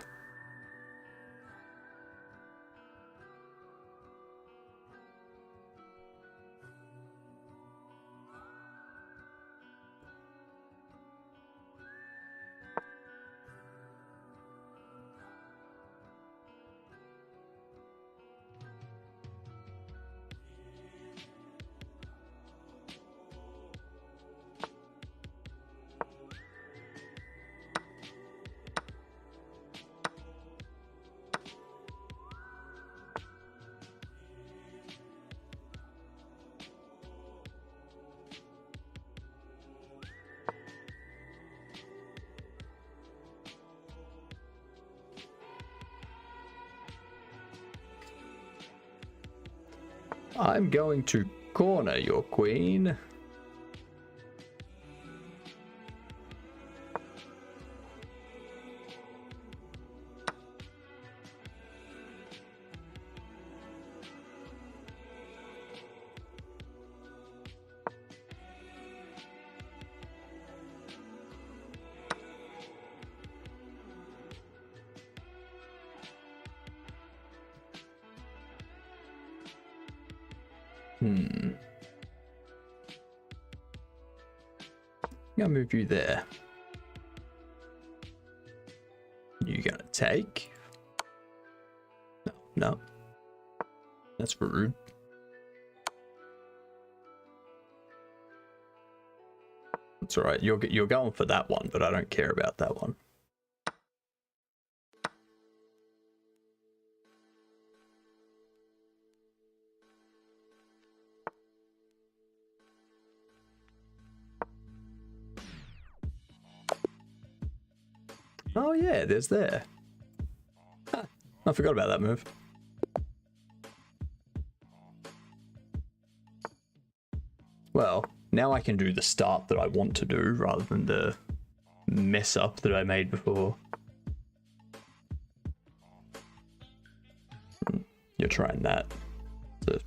I'm going to corner your queen. I'll move you there. You gonna take? No, no. That's rude. That's alright. You're going for that one, but I don't care about that one. Oh yeah, there's there. Huh, I forgot about that move. Well, now I can do the start that I want to do rather than the mess up that I made before. You're trying that. So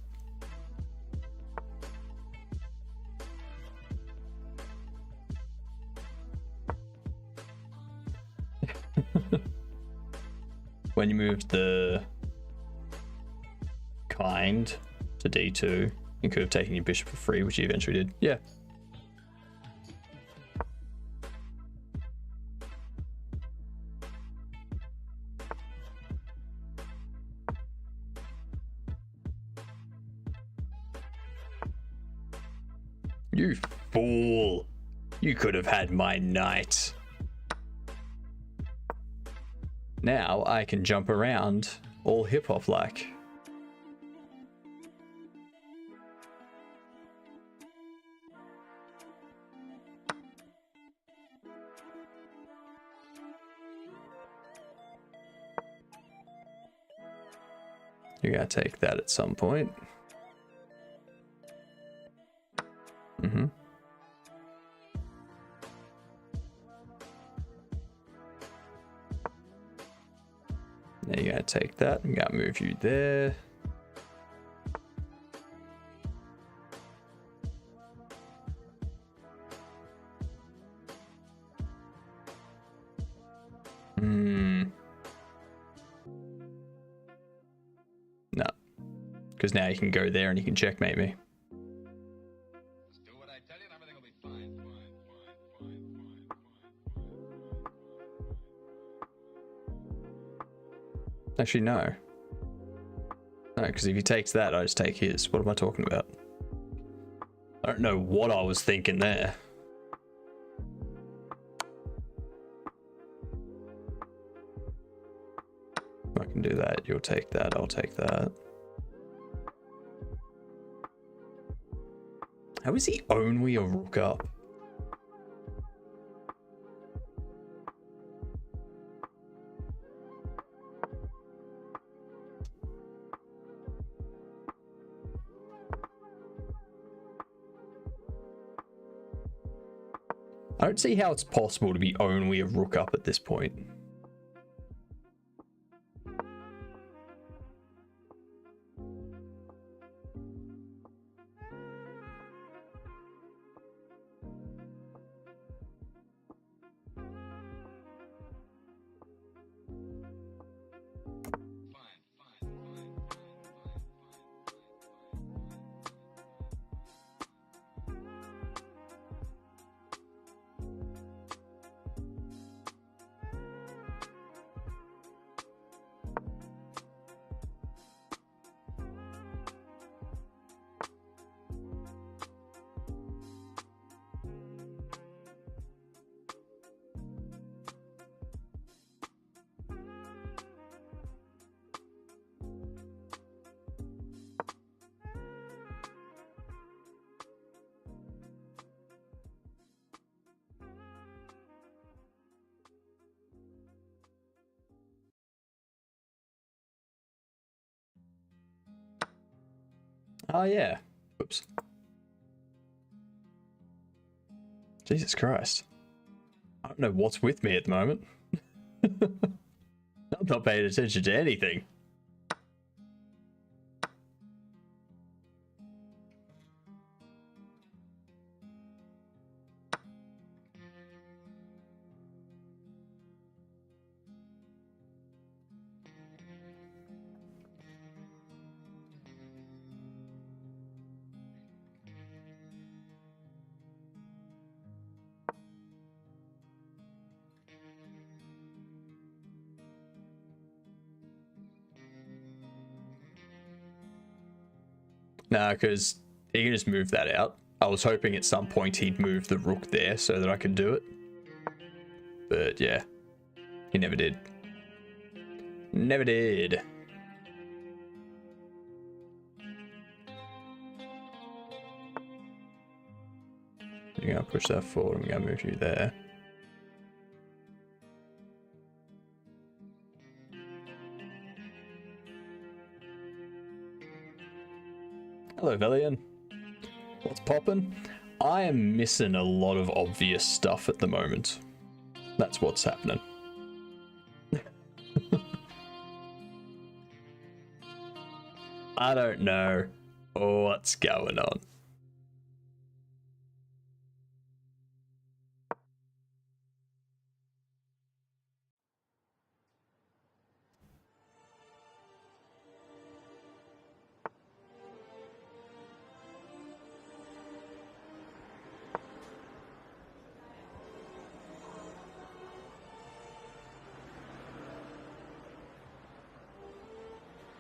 when you moved the kind to D2, you could have taken your bishop for free, which you eventually did. Yeah. You fool! You could have had my knight. Now I can jump around all hip-hop like. You're gonna take that at some point. Mm-hmm. Now you're gonna take that. I'm gonna move you there. No. Because now you can go there and you can checkmate me. Actually, no. No, because if he takes that, I just take his. What am I talking about? I don't know what I was thinking there. I can do that. You'll take that. I'll take that. How is he only a rook up? I don't see how it's possible to be only a rook up at this point. Oh, yeah. Oops. Jesus Christ. I don't know what's with me at the moment. I'm not paying attention to anything. Nah, because he can just move that out. I was hoping at some point he'd move the rook there so that I could do it. But yeah, he never did. Never did. You're gonna push that forward. I'm gonna move you there. Hello, Velian. What's poppin'? I am missing a lot of obvious stuff at the moment. That's what's happening. I don't know what's going on.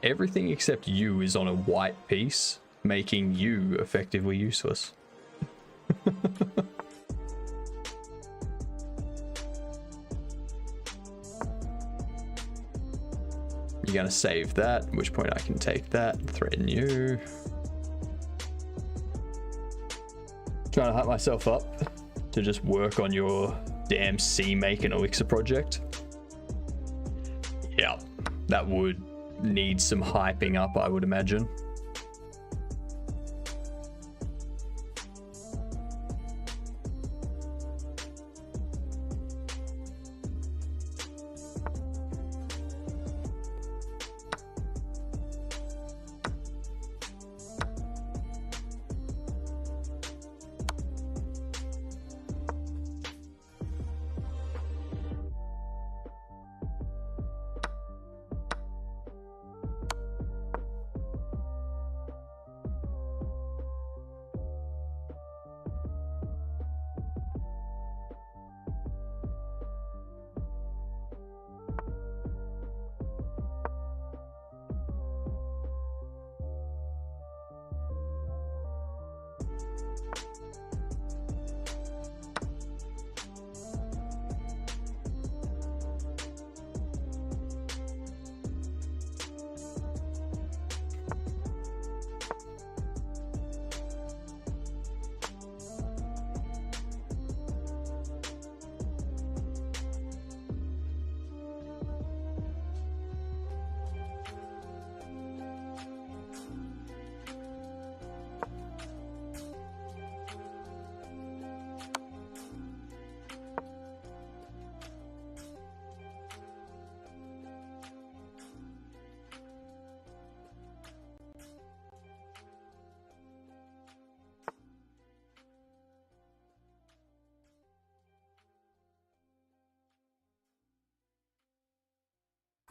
Everything except you is on a white piece, making you effectively useless. You're gonna save that, at which point I can take that and threaten you. Trying to hype myself up to just work on your damn sea make and elixir project. Yeah, that would need some hyping up, I would imagine.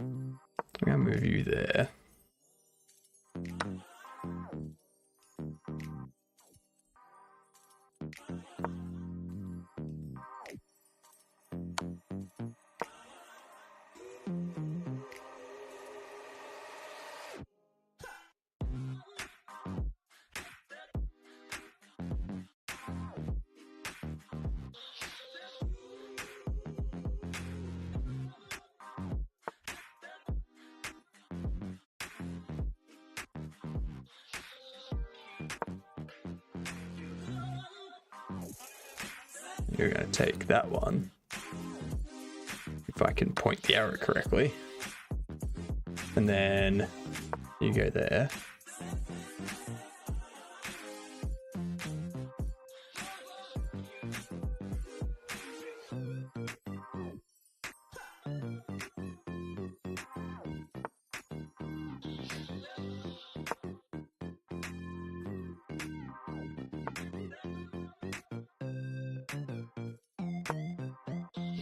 I'm gonna move you there. You're going to take that one. If I can point the arrow correctly. And then you go there.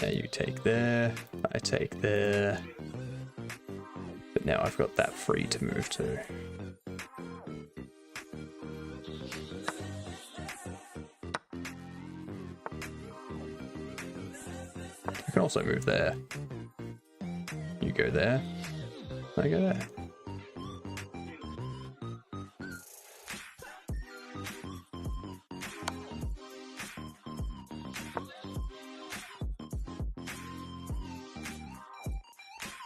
Now you take there, I take there. But now I've got that free to move to. I can also move there. You go there, I go there.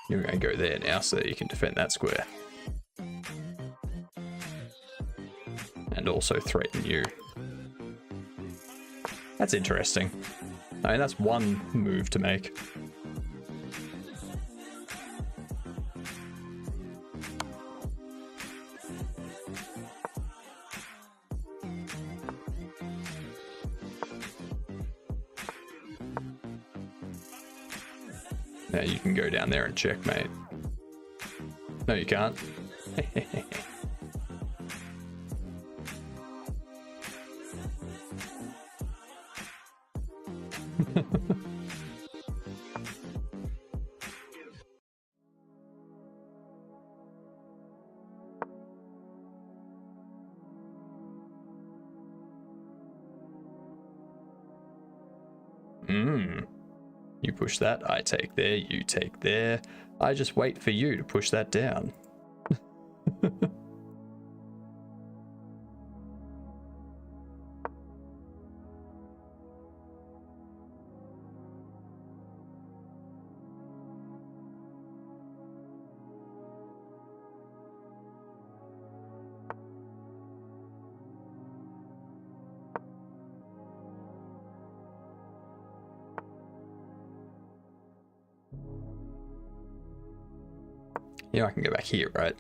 You're going to go there now so that you can defend that square. And also threaten you. That's interesting. I mean, that's one move to make. Now you can go down there and checkmate. No, you can't. You push that, I take there, you take there. I just wait for you to push that down. You know, I can go back here, right?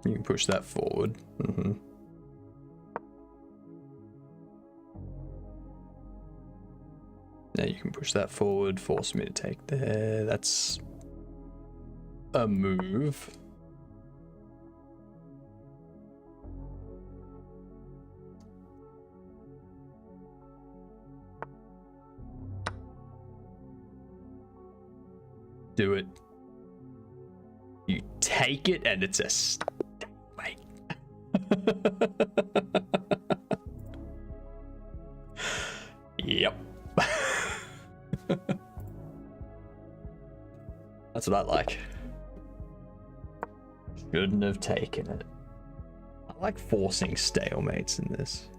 You can push that forward. Now you can push that forward, force me to take there. That's a move. Do it. You take it and it's a stalemate. Yep. That's what I like. Shouldn't have taken it. I like forcing stalemates in this.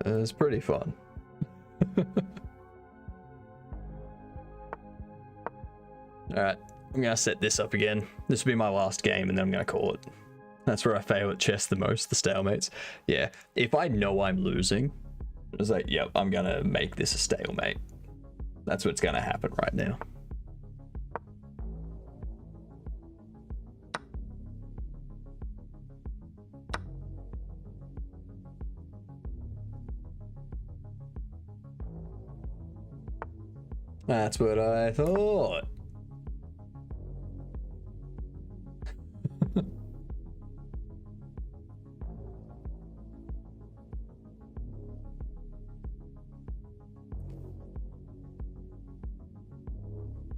It's pretty fun. Alright, I'm gonna set this up again. This will be my last game and then I'm gonna call it. That's where I fail at chess the most, the stalemates. Yeah, if I know I'm losing, it's like, yep, I'm gonna make this a stalemate. That's what's gonna happen right now. That's what I thought.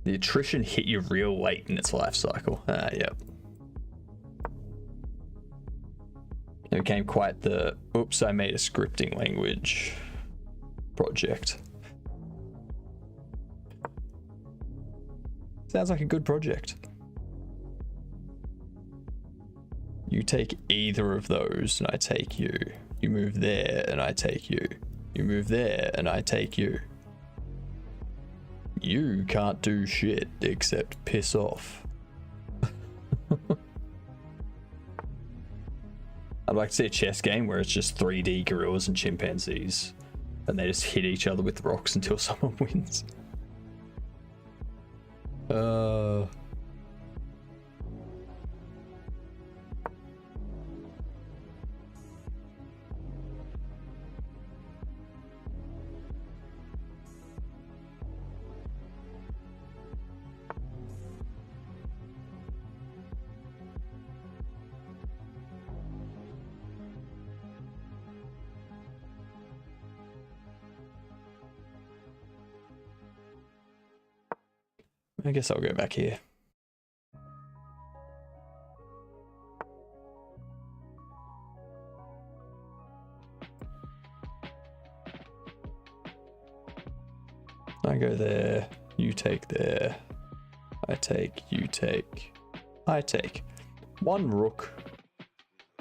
The attrition hit you real late in its life cycle. Yep. It became quite the, oops, I made a scripting language project. Sounds like a good project. You take either of those and I take you. You move there and I take you. You move there and I take you. You can't do shit except piss off. I'd like to see a chess game where it's just 3D gorillas and chimpanzees and they just hit each other with rocks until someone wins. I guess I'll go back here. I go there, you take there, I take, you take, I take. 1 rook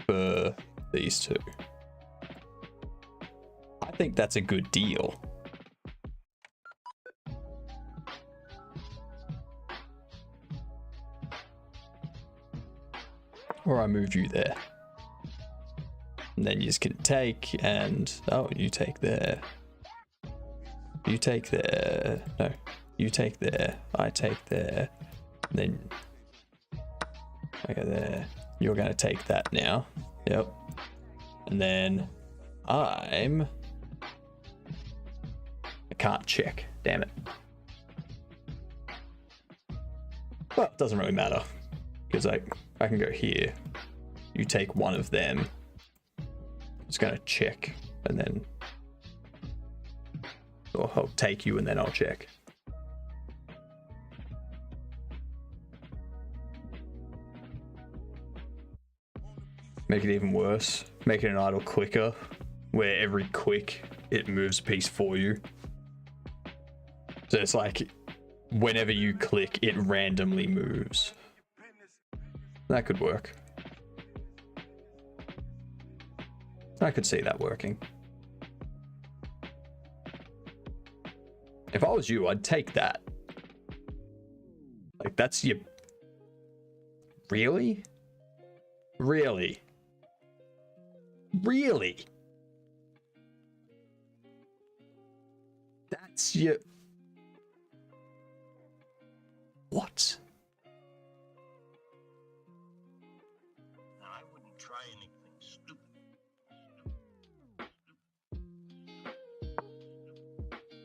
for these 2. I think that's a good deal. Or I move you there. And then you just can take and, oh, you take there. You take there. No, you take there. I take there. Then I go there. You're going to take that now. Yep. And then I can't check. Damn it. Well, it doesn't really matter. Because I can go here. You take one of them. It's going to check. And then... or I'll take you and then I'll check. Make it even worse. Make it an idle clicker, where every click it moves a piece for you. So it's like whenever you click, it randomly moves. That could work. I could see that working. If I was you, I'd take that. Like, that's your... Really? Really? Really? That's your... What? I wouldn't try anything stupid.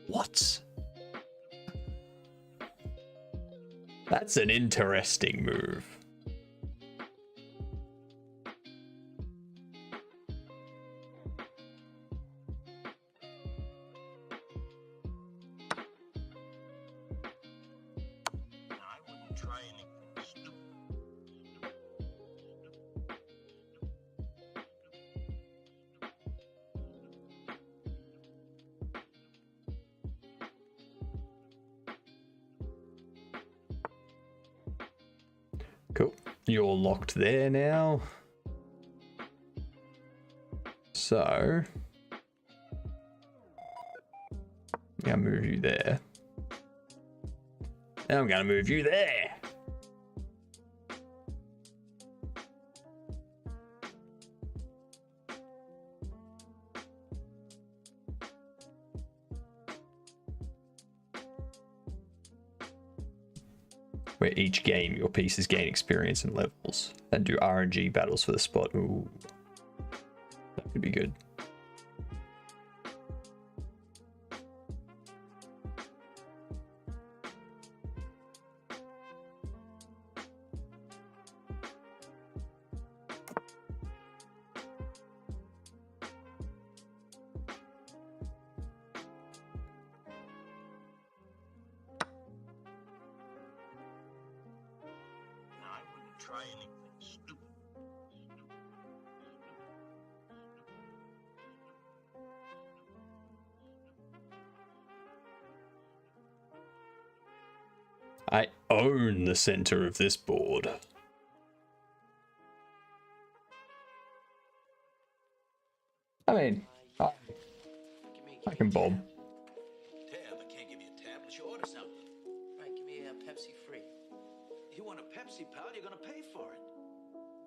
What? That's an interesting move. I wouldn't try anything stupid. Cool. You're locked there now. So... I'm gonna move you there. Now I'm gonna move you there. Where each game your pieces gain experience and levels, and do RNG battles for the spot. Ooh, that could be good. I wouldn't try anything stupid. I own the center of this board. I mean, I can bob. Tab, I can't give you a tab unless you order something. Right, give me a Pepsi free. You want a Pepsi, pal? You're gonna pay for it.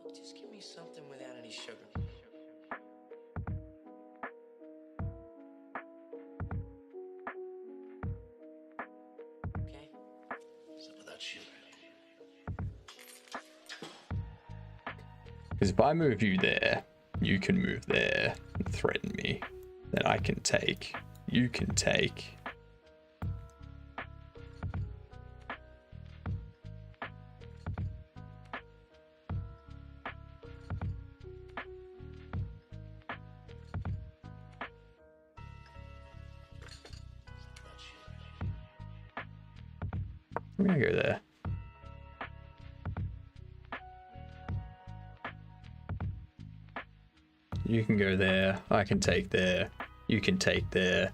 Look, just give me something without any sugar. Okay? Some of that sugar. Because if I move you there, you can move there and threaten me. Then I can take. You can take. I'm gonna go there. You can go there. I can take there. You can take there.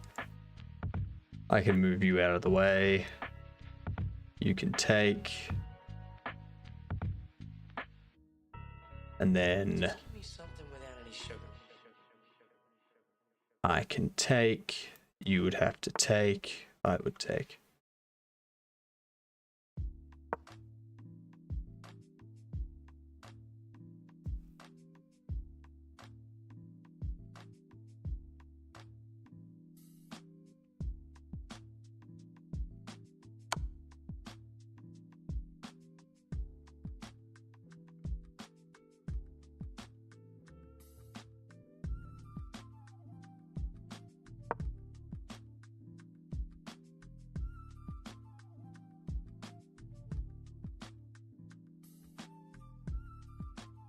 I can move you out of the way. You can take. And then Give me something without any sugar. I can take. You would have to take. I would take.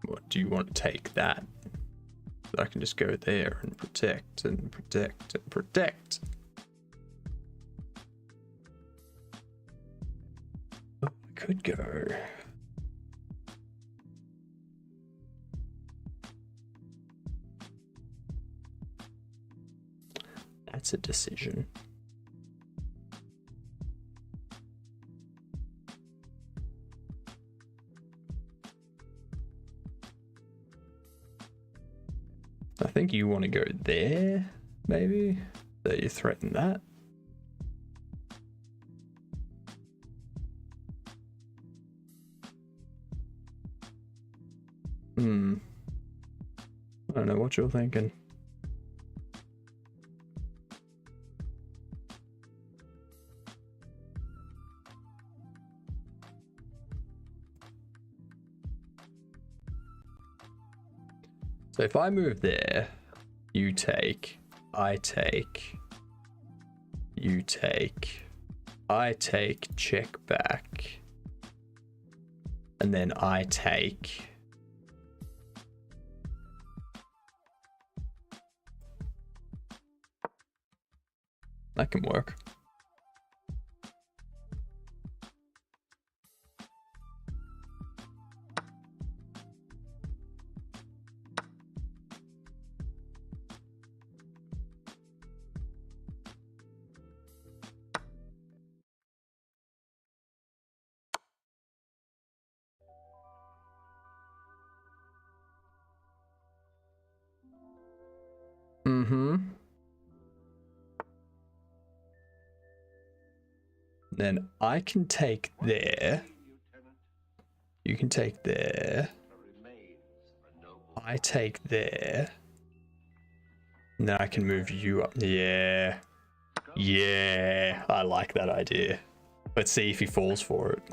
What do you want to take that? I can just go there and protect and protect and protect. Oh, I could go. That's a decision. I think you want to go there, maybe? That you threaten that. I don't know what you're thinking. So if I move there, you take, I take, you take, I take, check back, and then I take. That can work. Then I can take there. You can take there. I take there. And then I can move you up. Yeah. Yeah. I like that idea. Let's see if he falls for it.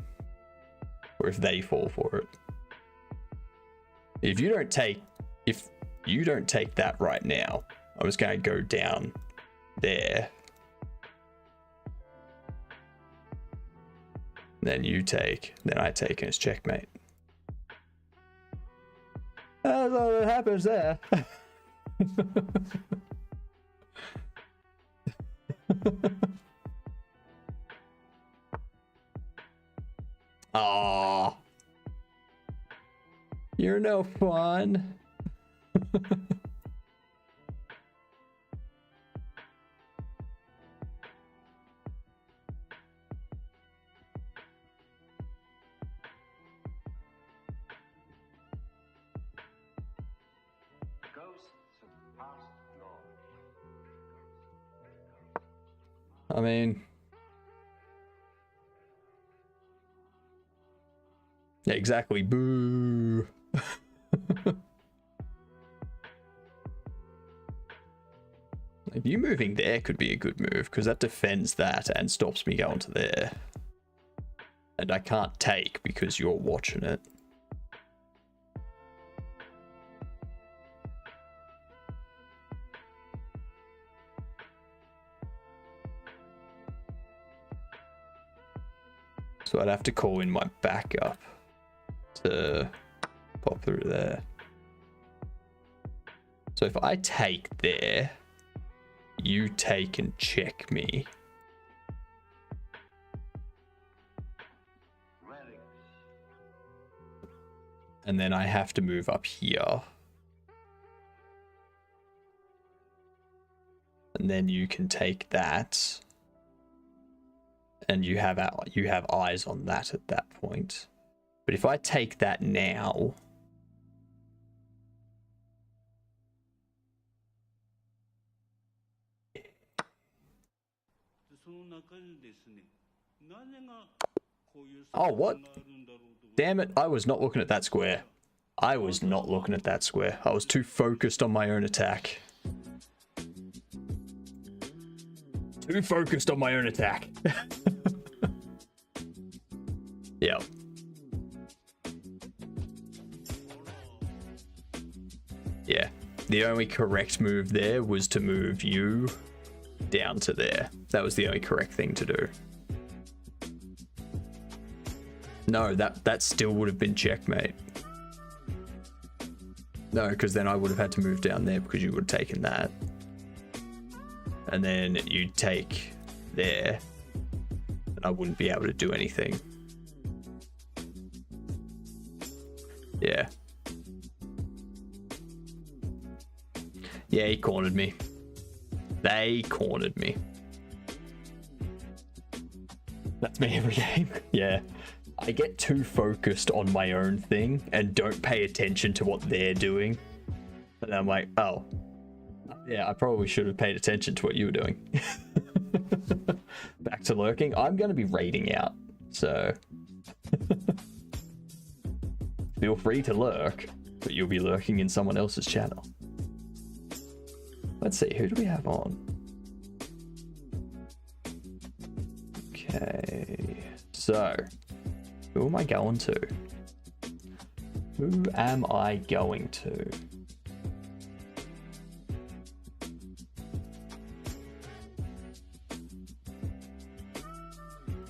Or if they fall for it. If you don't take that right now, I'm just going to go down there. Then you take, then I take, and it's checkmate. That's all that happens there. Aww. You're no fun. I mean, yeah, exactly. Boo. Like, you moving there could be a good move because that defends that and stops me going to there. And I can't take because you're watching it. So I'd have to call in my backup to pop through there. So if I take there, you take and check me. And then I have to move up here. And then you can take that. And you have eyes on that at that point. But if I take that now, oh, what? Damn it, I was not looking at that square. I was not looking at that square. I was too focused on my own attack. Too focused on my own attack. Yep. Yeah. The only correct move there was to move you down to there. That was the only correct thing to do. No, that still would have been checkmate. No, because then I would have had to move down there because you would have taken that. And then you'd take there. And I wouldn't be able to do anything. Yeah. Yeah, he cornered me. They cornered me. That's me every game. Yeah. I get too focused on my own thing and don't pay attention to what they're doing. And I'm like, oh. Yeah, I probably should have paid attention to what you were doing. Back to lurking. I'm going to be raiding out, so... Feel free to lurk, but you'll be lurking in someone else's channel. Let's see, who do we have on? Okay, so who am I going to? Who am I going to?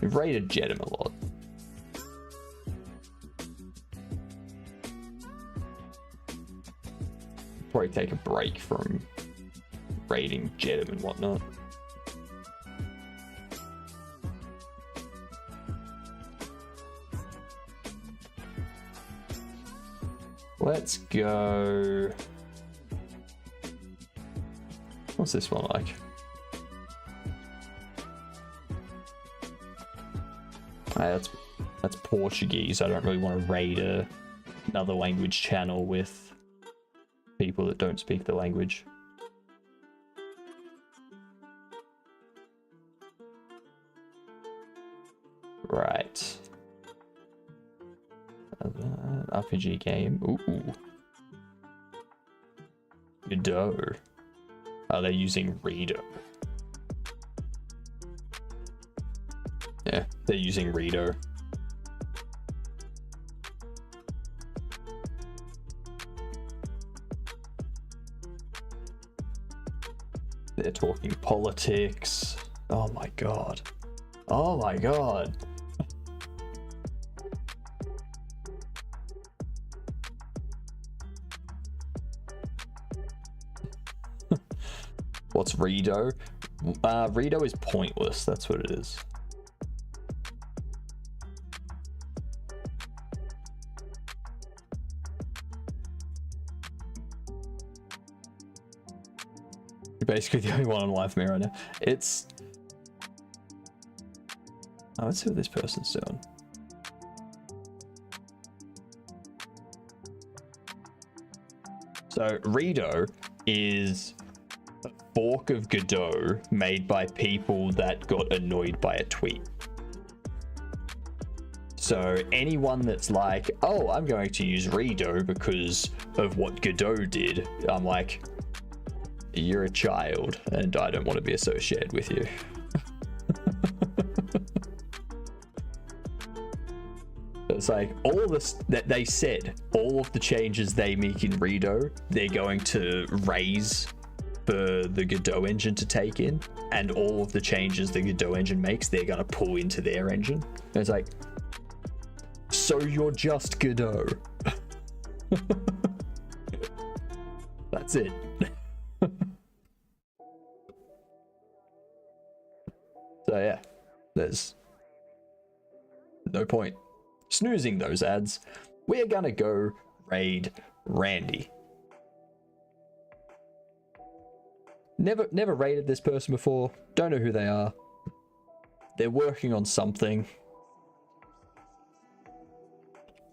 We've raided Jedem a lot. Probably take a break from raiding Jedem and whatnot. Let's go. What's this one like? That's Portuguese. I don't really want to raid another language channel with people that don't speak the language. Right. RPG game. Ooh. Godot. Oh, they're using Reader. Yeah, they're using Reader. They're talking politics. Oh my god. Oh my god. What's Redo? Redo is pointless, that's what it is. You're basically the only one on live for me right now. It's... Oh, let's see what this person's doing. So, Redo is a fork of Godot made by people that got annoyed by a tweet. So anyone that's like, oh, I'm going to use Redo because of what Godot did, I'm like, you're a child and I don't want to be associated with you. It's like all this that they said, all of the changes they make in Redo, they're going to raise for the Godot engine to take in, and all of the changes the Godot engine makes, they're going to pull into their engine. And it's like, so you're just Godot. That's it. So yeah, there's no point snoozing those ads. We're gonna go raid Randy. Never raided this person before. Don't know who they are. They're working on something.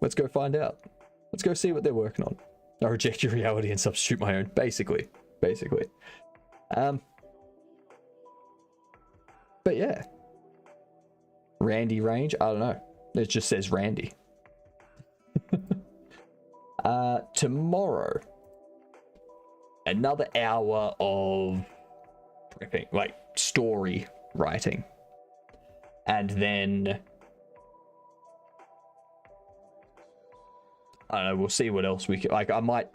Let's go find out. Let's go see what they're working on. I reject your reality and substitute my own. Basically. But yeah. Randy range? I don't know. It just says Randy. Tomorrow. Another hour of prepping, like story writing. And then I don't know, we'll see what else we can, like I might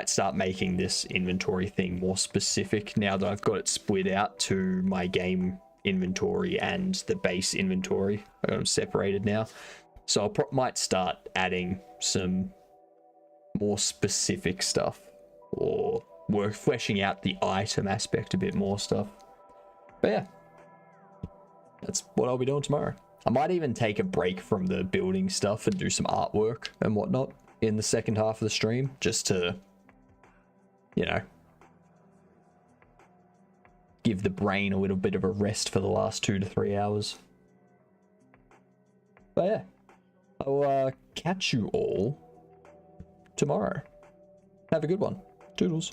start making this inventory thing more specific now that I've got it split out to my game inventory and the base inventory. I got them separated now. So I might start adding some more specific stuff, or work fleshing out the item aspect a bit more stuff. But yeah, that's what I'll be doing tomorrow. I might even take a break from the building stuff and do some artwork and whatnot in the second half of the stream, just to, you know, give the brain a little bit of a rest for the last 2 to 3 hours. But yeah, I'll catch you all tomorrow. Have a good one. Toodles.